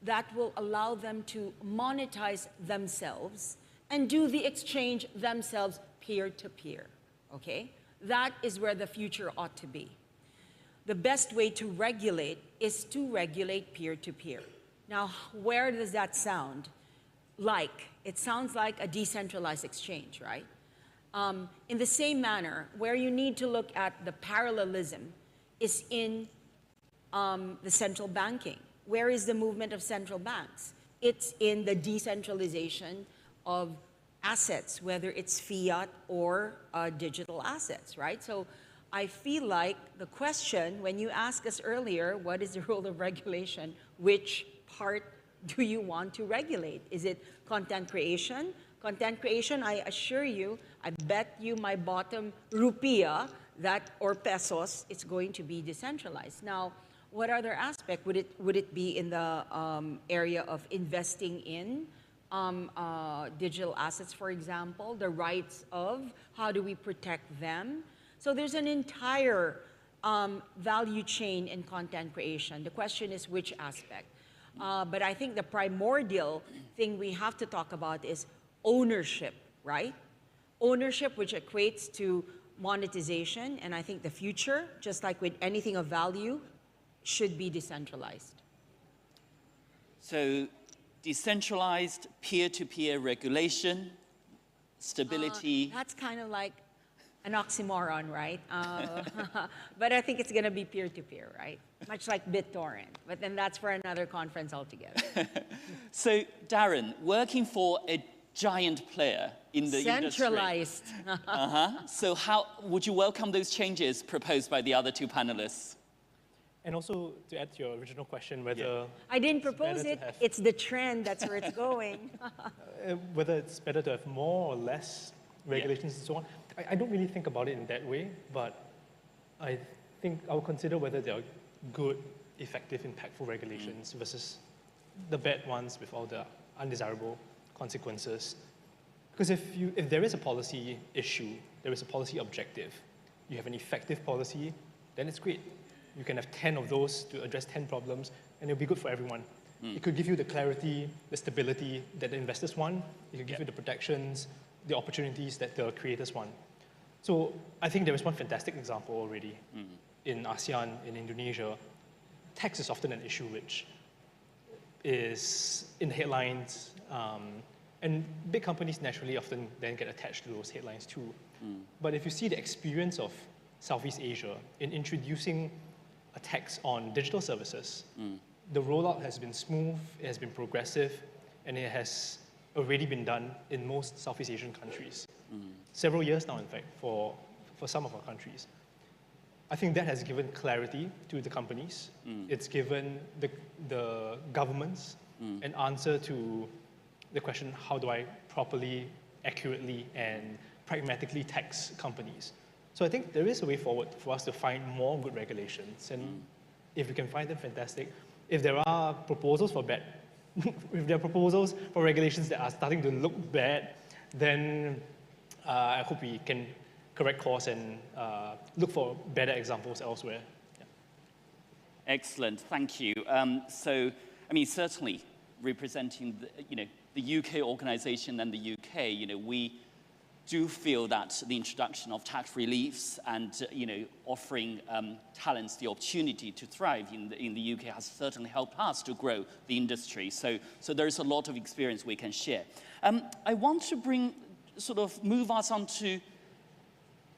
that will allow them to monetize themselves and do the exchange themselves peer-to-peer, okay? That is where the future ought to be. The best way to regulate is to regulate peer-to-peer. Now, where does that sound? It sounds like a decentralized exchange, right? In the same manner, where you need to look at the parallelism is in the central banking. Where is the movement of central banks? It's in the decentralization of assets, whether it's fiat or digital assets, right? So I feel like the question, when you asked us earlier, what is the role of regulation? Which part do you want to regulate? Is it content creation? Content creation, I assure you, I bet you my bottom rupiah or pesos, it's going to be decentralized. Now, what other aspect would it be in the area of investing in digital assets, for example, the rights of, how do we protect them? So there's an entire value chain in content creation. The question is which aspect. But I think the primordial thing we have to talk about is ownership, right? Ownership, which equates to monetization, and I think the future, just like with anything of value, should be decentralized. So decentralized peer-to-peer regulation, stability. That's kind of like an oxymoron, right? But I think it's going to be peer-to-peer, right? Much like BitTorrent. But then that's for another conference altogether. So, Darren, working for a giant player in the Centralized. industry. So how would you welcome those changes proposed by the other two panelists? And also, to add to your original question, whether... I didn't propose it. It's the trend. That's where it's going. Whether it's better to have more or less regulations and so on. I don't really think about it in that way, but I think I'll consider whether they are good, effective, impactful regulations versus the bad ones with all the undesirable consequences. Because if there is a policy issue, there is a policy objective, you have an effective policy, then it's great. You can have 10 of those to address 10 problems, and it'll be good for everyone. It could give you the clarity, the stability that the investors want. It could give you the protections, the opportunities that the creators want. So I think there is one fantastic example already in ASEAN, in Indonesia. Tax is often an issue which is in the headlines, and big companies naturally often then get attached to those headlines too. But if you see the experience of Southeast Asia in introducing a tax on digital services, the rollout has been smooth, it has been progressive, and it has already been done in most Southeast Asian countries. Several years now, in fact, for some of our countries. I think that has given clarity to the companies. It's given the governments an answer to the question, how do I properly, accurately, and pragmatically tax companies? So I think there is a way forward for us to find more good regulations. And if we can find them, fantastic. If there are proposals for bad, if there are proposals for regulations that are starting to look bad, then I hope we can correct course and look for better examples elsewhere. Yeah. Excellent, thank you. So, I mean, certainly representing the UK organization and the UK, we do feel that the introduction of tax reliefs and offering talents the opportunity to thrive in the UK has certainly helped us to grow the industry. So there's a lot of experience we can share. I want to move us on to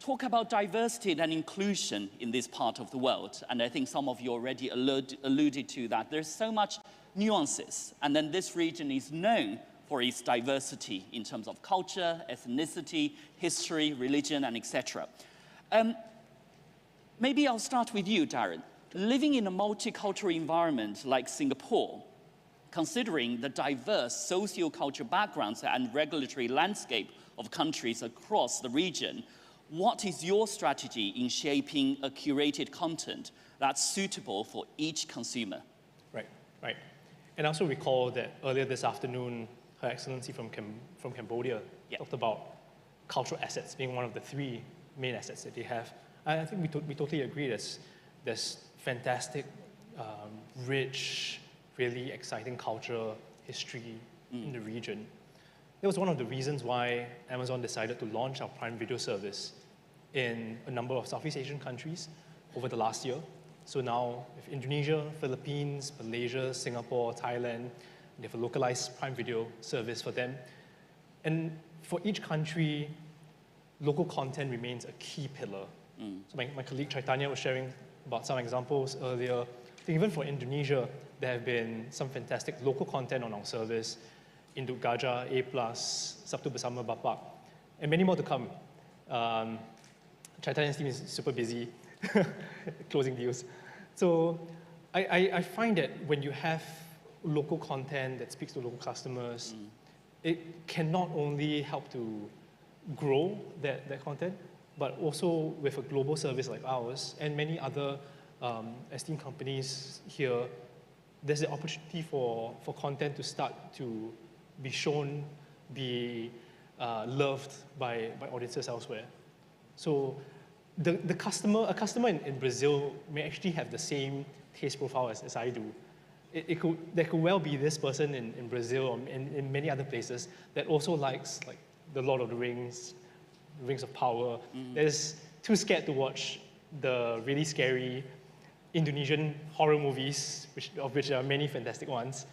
talk about diversity and inclusion in this part of the world. And I think some of you already alluded to that. There's so much nuances, and then this region is known for its diversity in terms of culture, ethnicity, history, religion, and etc. Maybe I'll start with you, Darren. Living in a multicultural environment like Singapore, considering the diverse socio-cultural backgrounds and regulatory landscape of countries across the region, what is your strategy in shaping a curated content that's suitable for each consumer? Right. And I also recall that earlier this afternoon, Her Excellency from Cambodia talked about cultural assets being one of the 3 main assets that they have. I think we totally agree. There's fantastic, rich, really exciting culture, history in the region. That was one of the reasons why Amazon decided to launch our Prime Video service in a number of Southeast Asian countries over the last year. So now, if Indonesia, Philippines, Malaysia, Singapore, Thailand, they have a localized Prime Video service for them. And for each country, local content remains a key pillar. So my colleague Chaitanya was sharing about some examples earlier. I think even for Indonesia, there have been some fantastic local content on our service. Induk Gajah, A+, Sabtu Bersama Bapak, and many more to come. Chaitanya's team is super busy closing deals. So I find that when you have local content that speaks to local customers, it can not only help to grow that content, but also with a global service like ours and many other esteemed companies here, there's the opportunity for content to start to be shown, be loved by audiences elsewhere. So a customer in Brazil may actually have the same taste profile as I do. There could well be this person in Brazil or in many other places that also likes like the Lord of the Rings, Rings of Power, that is too scared to watch the really scary Indonesian horror movies, of which there are many fantastic ones,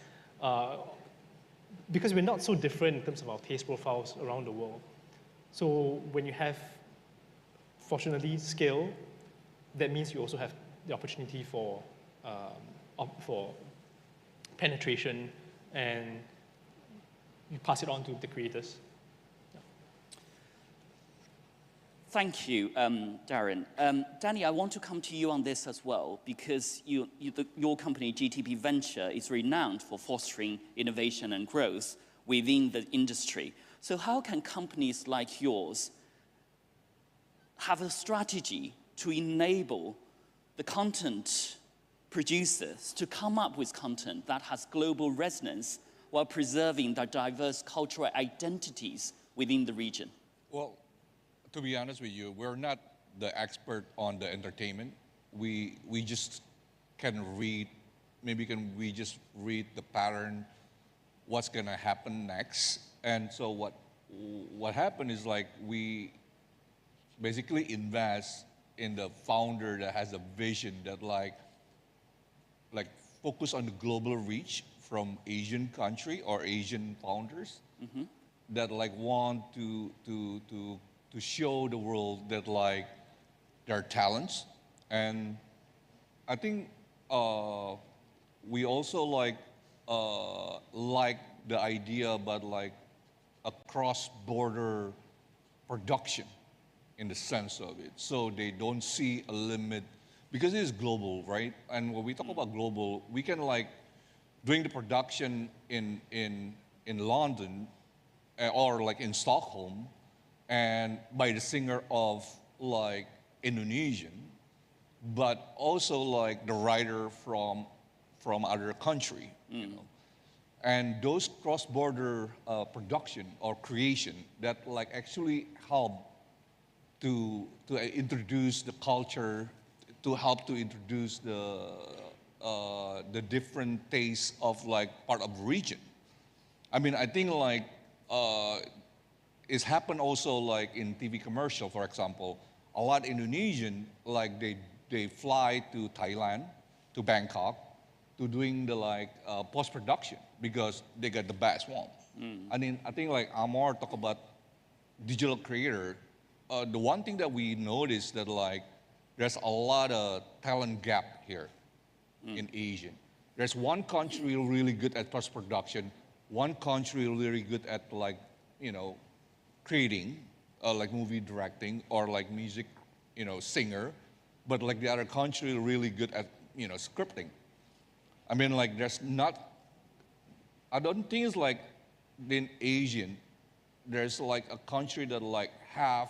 because we're not so different in terms of our taste profiles around the world. So when you have, fortunately, scale, that means you also have the opportunity for penetration, and you pass it on to the creators. Thank you, Darren. Danny, I want to come to you on this as well, because your company, GTP Venture, is renowned for fostering innovation and growth within the industry. So how can companies like yours have a strategy to enable the content producers to come up with content that has global resonance while preserving the diverse cultural identities within the region? Well, to be honest with you, we're not the expert on the entertainment. We just can read, we just read the pattern, what's gonna happen next. And so what happened is like we basically invest in the founder that has a vision that like focus on the global reach from Asian country or Asian founders that like want to show the world that like their talents. And I think we also like the idea about like a cross-border production in the sense of it. So they don't see a limit because it is global, right? And when we talk about global, we can like doing the production in London or like in Stockholm and by the singer of like Indonesian, but also like the writer from other country, you know. And those cross-border production or creation that like actually help to introduce the culture, to help to introduce the different tastes of like part of the region. I mean, I think like it's happened also like in TV commercial, for example. A lot Indonesian, like they fly to Thailand, to Bangkok, to doing the like post-production because they got the best one. I mean, I think like Amar talk about digital creator. The one thing that we noticed that like there's a lot of talent gap here in Asia. There's one country really good at post-production, one country really good at like, you know, creating, like movie directing or like music, you know, singer, but like the other country really good at, you know, scripting. I mean, like there's not, I don't think it's like in Asian, there's like a country that like have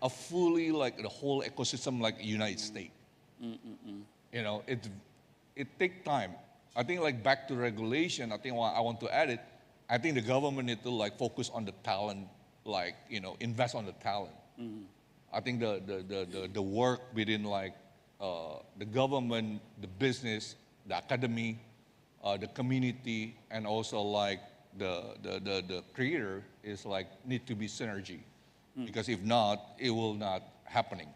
a fully like the whole ecosystem like United States. You know, it takes time. I think like back to regulation, I think I want to add it, I think the government need to like focus on the talent, like, you know, invest on the talent. I think the work within like the government, the business, the academy, the community, and also like the creator is like need to be synergy. Because if not, it will not happening.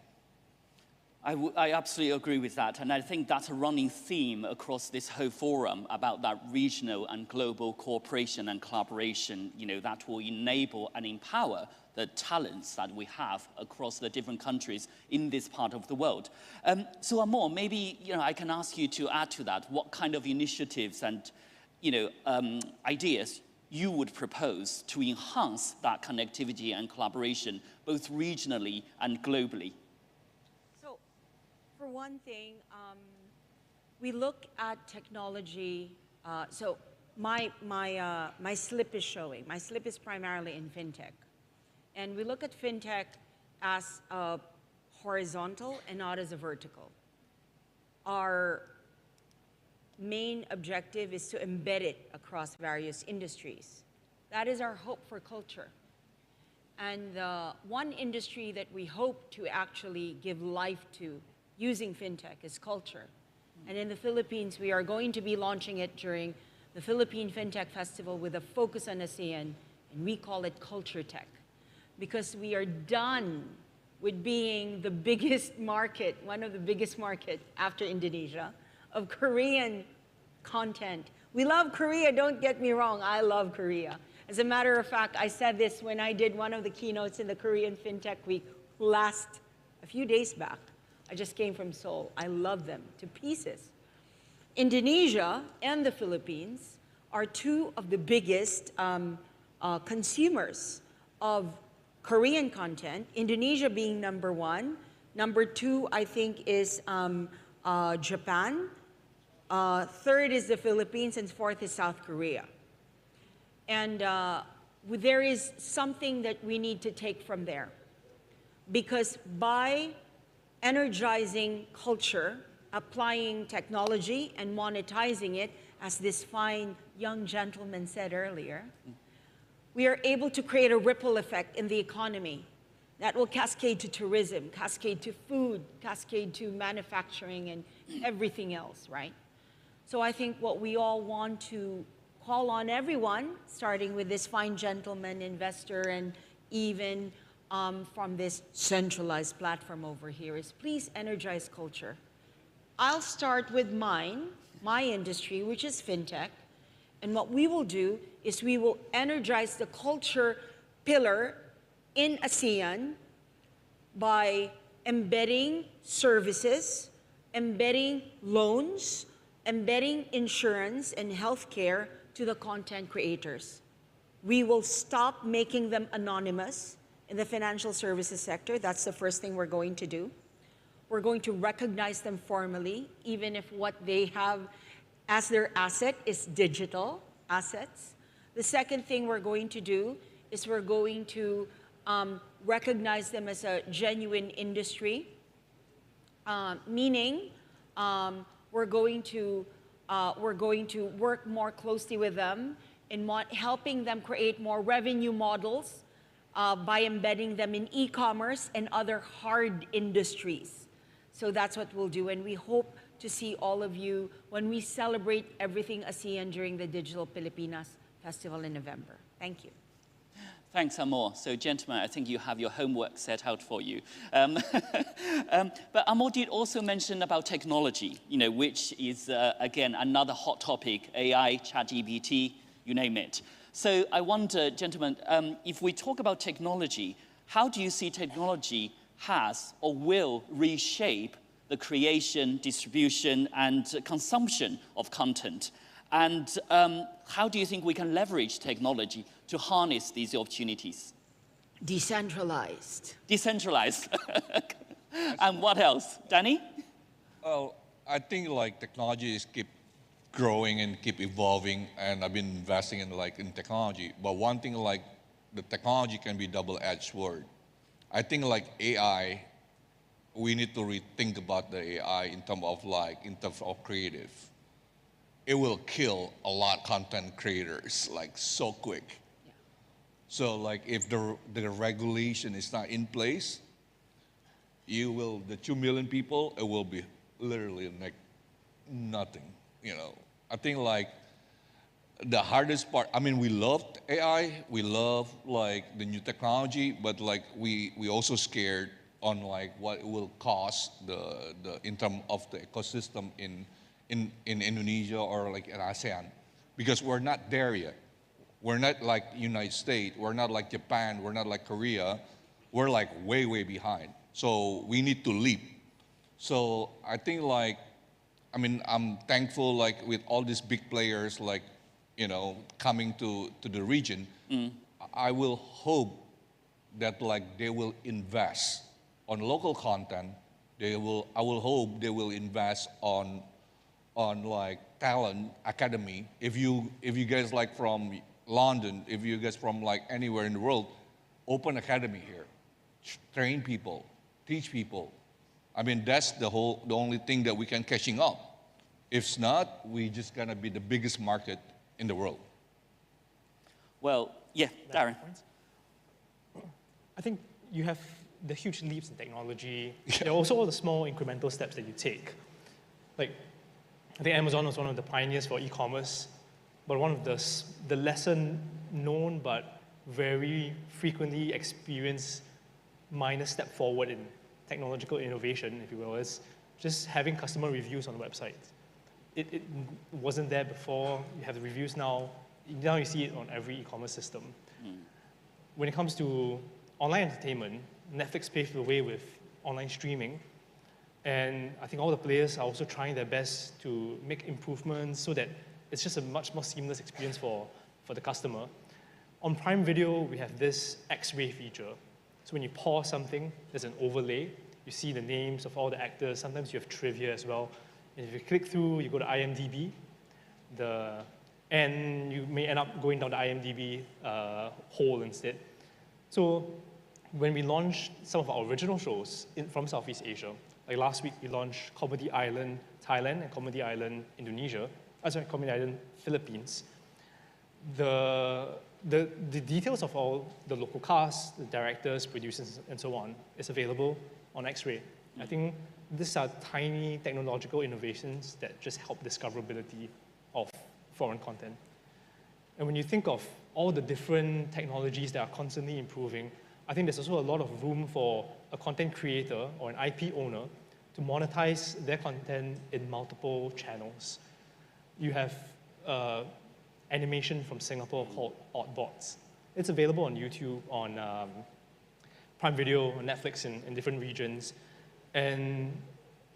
I absolutely agree with that, and I think that's a running theme across this whole forum about that regional and global cooperation and collaboration, you know, that will enable and empower the talents that we have across the different countries in this part of the world. So Amor, maybe, you know, I can ask you to add to that, what kind of initiatives and, you know, ideas you would propose to enhance that connectivity and collaboration, both regionally and globally? So, for one thing, we look at technology. So, my slip is showing. My slip is primarily in fintech, and we look at fintech as a horizontal and not as a vertical. Our main objective is to embed it across various industries. That is our hope for culture. And the one industry that we hope to actually give life to using fintech is culture. And in the Philippines, we are going to be launching it during the Philippine FinTech Festival with a focus on ASEAN, and we call it Culture Tech. Because we are done with being the biggest market, one of the biggest markets after Indonesia, of Korean content. We love Korea, don't get me wrong, I love Korea. As a matter of fact, I said this when I did one of the keynotes in the Korean FinTech Week a few days back. I just came from Seoul. I love them to pieces. Indonesia and the Philippines are two of the biggest consumers of Korean content, Indonesia being number one. Number two, I think, is Japan. Third is the Philippines, and fourth is South Korea. And there is something that we need to take from there. Because by energizing culture, applying technology and monetizing it, as this fine young gentleman said earlier, we are able to create a ripple effect in the economy that will cascade to tourism, cascade to food, cascade to manufacturing and everything else, right? So I think what we all want to call on everyone, starting with this fine gentleman investor and even from this centralized platform over here, is please energize culture. I'll start with my industry, which is fintech. And what we will do is we will energize the culture pillar in ASEAN by embedding services, embedding loans, embedding insurance and healthcare to the content creators. We will stop making them anonymous in the financial services sector. That's the first thing we're going to do. We're going to recognize them formally, even if what they have as their asset is digital assets. The second thing we're going to do is we're going to recognize them as a genuine industry, meaning we're going to work more closely with them in helping them create more revenue models by embedding them in e-commerce and other hard industries. So that's what we'll do, and we hope to see all of you when we celebrate everything ASEAN during the Digital Pilipinas Festival in November. Thank you. Thanks, Amor. So, gentlemen, I think you have your homework set out for you. But Amor did also mention about technology, which is, again, another hot topic, AI, ChatGPT, you name it. So I wonder, gentlemen, if we talk about technology, how do you see technology has or will reshape the creation, distribution, and consumption of content? And how do you think we can leverage technology to harness these opportunities? Decentralized. Decentralized. And what else? Danny? Well, I think technology is keep growing and keep evolving, and I've been investing in technology. But one thing the technology can be double-edged sword. I think AI, we need to rethink about the AI in terms of creative. It will kill a lot of content creators so quick. Yeah. So if the regulation is not in place, the 2 million people, it will be literally nothing. I think the hardest part, we love AI, we love the new technology, but we also scared on what it will cost in terms of the ecosystem in Indonesia or in ASEAN, because we're not there yet. We're not like United States, we're not like Japan, we're not like Korea, we're way, way behind. So we need to leap. So I think I'm thankful with all these big players coming to the region. I will hope that they will invest on local content. I will hope they will invest on talent academy. If you guys from London, if you guys from anywhere in the world, open academy here, train people, teach people. That's the only thing that we can catching up. If not, we just gonna be the biggest market in the world. Well, yeah, Darren. I think you have the huge leaps in technology. There are also all the small incremental steps that you take. I think Amazon was one of the pioneers for e-commerce, but one of the lesson known but very frequently experienced minor step forward in technological innovation, if you will, is just having customer reviews on the website. It wasn't there before. You have the reviews now. Now you see it on every e-commerce system. When it comes to online entertainment, Netflix paved the way with online streaming. And I think all the players are also trying their best to make improvements so that it's just a much more seamless experience for the customer. On Prime Video, we have this X-ray feature. So when you pause something, there's an overlay. You see the names of all the actors. Sometimes you have trivia as well. And if you click through, you go to IMDb, and you may end up going down the IMDb hole instead. So when we launched some of our original shows from Southeast Asia, last week we launched Comedy Island Thailand and Comedy Island Indonesia, Comedy Island Philippines. The the details of all the local cast, the directors, producers, and so on is available on X-Ray. I think these are tiny technological innovations that just help discoverability of foreign content. And when you think of all the different technologies that are constantly improving, I think there's also a lot of room for a content creator or an IP owner to monetize their content in multiple channels. You have animation from Singapore called Oddbots. It's available on YouTube, on Prime Video, on Netflix in different regions. And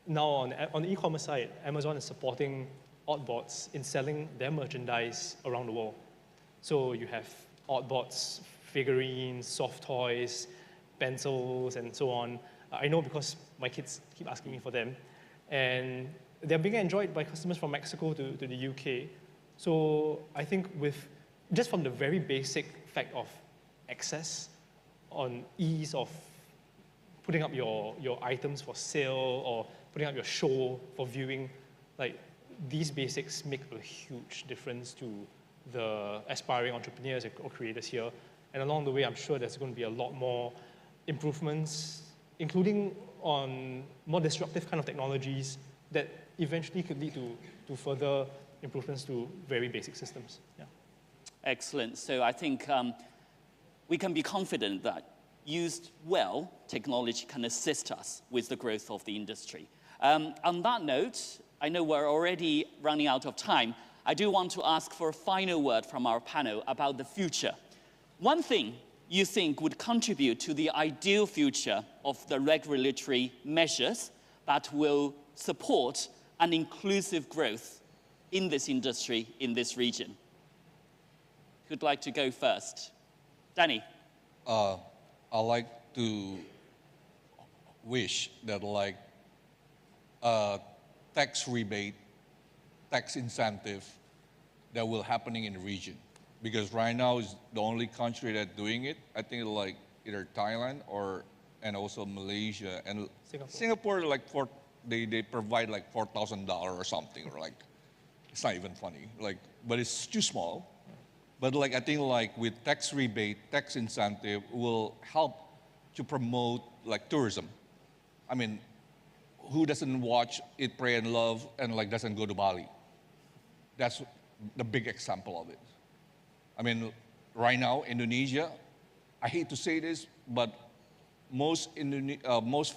now on the e-commerce side, Amazon is supporting Oddbots in selling their merchandise around the world. So you have Oddbots, figurines, soft toys, pencils, and so on. I know because my kids keep asking me for them. And they're being enjoyed by customers from Mexico to the UK. So I think just from the very basic fact of access, on ease of putting up your items for sale or putting up your show for viewing, like these basics make a huge difference to the aspiring entrepreneurs or creators here. And along the way, I'm sure there's going to be a lot more improvements, including on more disruptive kind of technologies that eventually could lead to further improvements to very basic systems. Yeah. Excellent. So I think we can be confident that used well, technology can assist us with the growth of the industry. On that note, I know we're already running out of time. I do want to ask for a final word from our panel about the future. One thing you think would contribute to the ideal future of the regulatory measures that will support an inclusive growth in this industry, in this region? Who'd like to go first? Danny. I like to wish that like tax rebate, tax incentive that will happening in the region. Because right now is the only country that's doing it. I think like either Thailand and also Malaysia and Singapore like they provide like $4,000 or something, or like it's not even funny. Like, but it's too small. But like I think like with tax rebate, tax incentive will help to promote like tourism. I mean, who doesn't watch Eat, Pray, and Love and like doesn't go to Bali? That's the big example of it. I mean, right now, Indonesia, I hate to say this, but most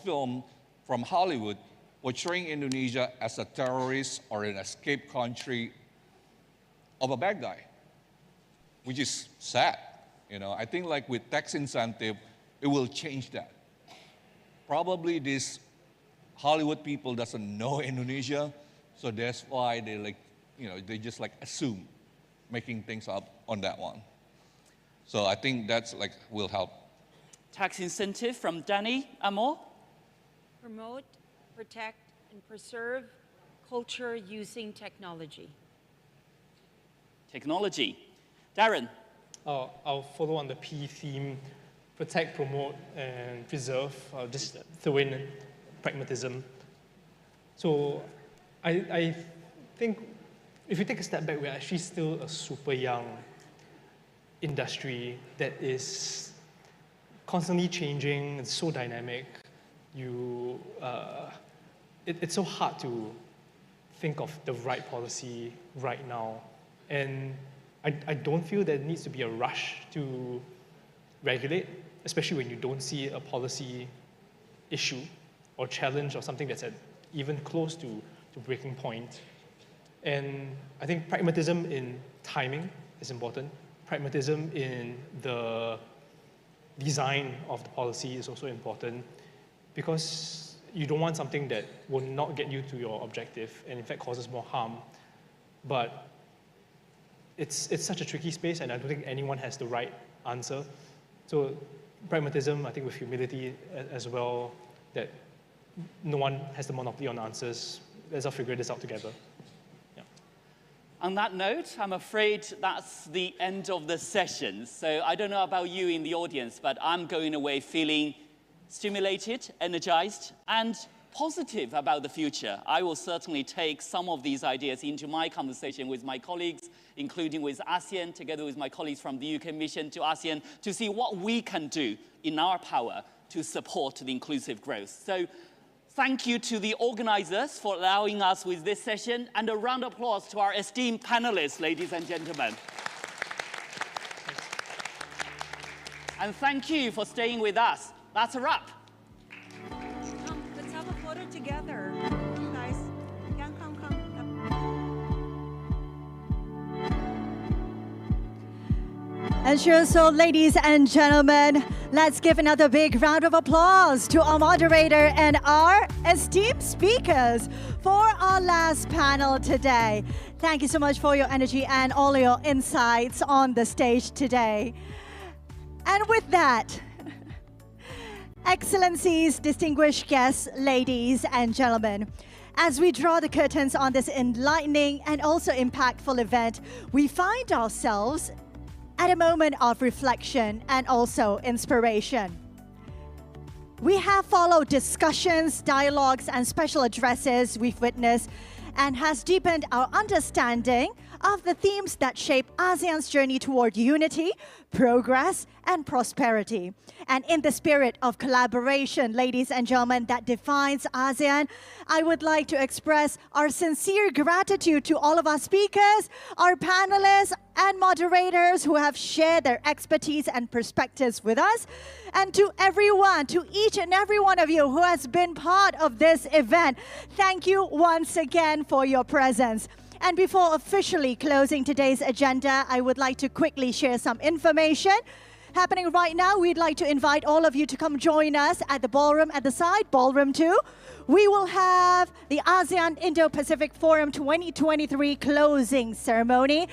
film from Hollywood portraying Indonesia as a terrorist or an escape country of a bad guy, which is sad. You know, I think like with tax incentive, it will change that. Probably these Hollywood people doesn't know Indonesia, so that's why they like, you know, they just like assume making things up on that one. So I think that's like will help. Tax incentive from Danny Amor. Promote, protect, and preserve culture using technology. Technology. Darren. I'll follow on the P theme, protect, promote, and preserve. I'll just throw in pragmatism. So I think if you take a step back, we're actually still a super young industry that is constantly changing. It's so dynamic. It's so hard to think of the right policy right now. And I don't feel there needs to be a rush to regulate, especially when you don't see a policy issue or challenge or something that's even close to breaking point. And I think pragmatism in timing is important. Pragmatism in the design of the policy is also important, because you don't want something that will not get you to your objective and in fact causes more harm. But it's such a tricky space, and I don't think anyone has the right answer. So pragmatism, I think with humility as well, that no one has the monopoly on answers. Let's all figure this out together. On that note, I'm afraid that's the end of the session. So I don't know about you in the audience, but I'm going away feeling stimulated, energized, and positive about the future, I will certainly take some of these ideas into my conversation with my colleagues, including with ASEAN, together with my colleagues from the UK mission to ASEAN, to see what we can do in our power to support the inclusive growth. So thank you to the organizers for allowing us with this session, and a round of applause to our esteemed panelists, ladies and gentlemen. And thank you for staying with us. That's a wrap. Let's have a photo together. You guys, come. And sure, so ladies and gentlemen, let's give another big round of applause to our moderator and our esteemed speakers for our last panel today. Thank you so much for your energy and all your insights on the stage today. And with that, Excellencies, distinguished guests, ladies and gentlemen, as we draw the curtains on this enlightening and also impactful event, we find ourselves at a moment of reflection and also inspiration. We have followed discussions, dialogues, and special addresses we've witnessed, and has deepened our understanding of the themes that shape ASEAN's journey toward unity, progress, and prosperity. And in the spirit of collaboration, ladies and gentlemen, that defines ASEAN, I would like to express our sincere gratitude to all of our speakers, our panelists, and moderators who have shared their expertise and perspectives with us, and to everyone, to each and every one of you who has been part of this event. Thank you once again for your presence. And before officially closing today's agenda, I would like to quickly share some information. Happening right now, we'd like to invite all of you to come join us at the ballroom at the side, Ballroom 2. We will have the ASEAN Indo-Pacific Forum 2023 closing ceremony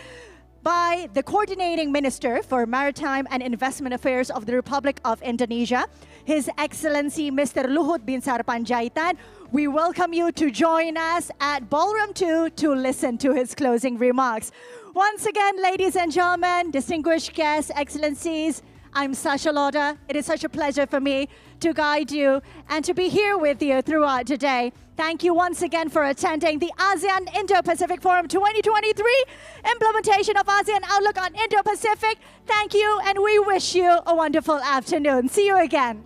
by the Coordinating Minister for Maritime and Investment Affairs of the Republic of Indonesia, His Excellency Mr. Luhut Binsar Panjaitan. We welcome you to join us at Ballroom 2 to listen to his closing remarks. Once again, ladies and gentlemen, distinguished guests, excellencies, I'm Sasha Loda. It is such a pleasure for me to guide you and to be here with you throughout today. Thank you once again for attending the ASEAN Indo-Pacific Forum 2023, implementation of ASEAN Outlook on Indo-Pacific. Thank you, and we wish you a wonderful afternoon. See you again.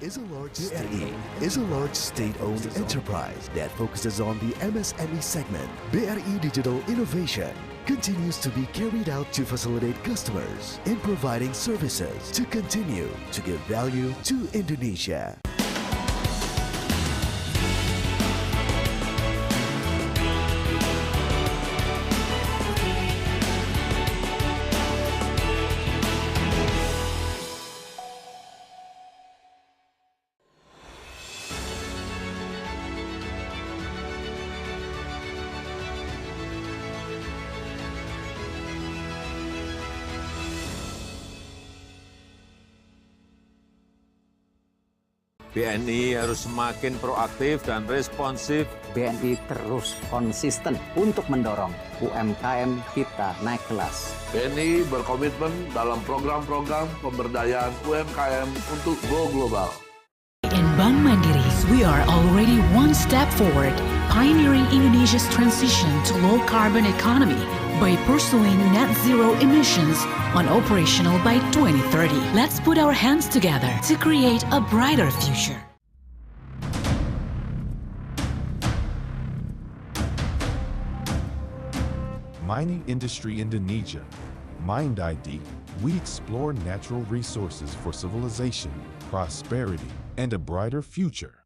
Is a large state-owned enterprise that focuses on the MSME segment. BRI Digital Innovation continues to be carried out to facilitate customers in providing services to continue to give value to Indonesia. BNI harus semakin proaktif dan responsif. BNI terus konsisten untuk mendorong UMKM kita naik kelas. BNI berkomitmen dalam program-program pemberdayaan UMKM untuk go global. In Bank Mandiri, we are already one step forward, pioneering Indonesia's transition to low-carbon economy by pursuing net zero emissions on operational by 2030. Let's put our hands together to create a brighter future. Mining Industry Indonesia, Mind ID, we explore natural resources for civilization, prosperity, and a brighter future.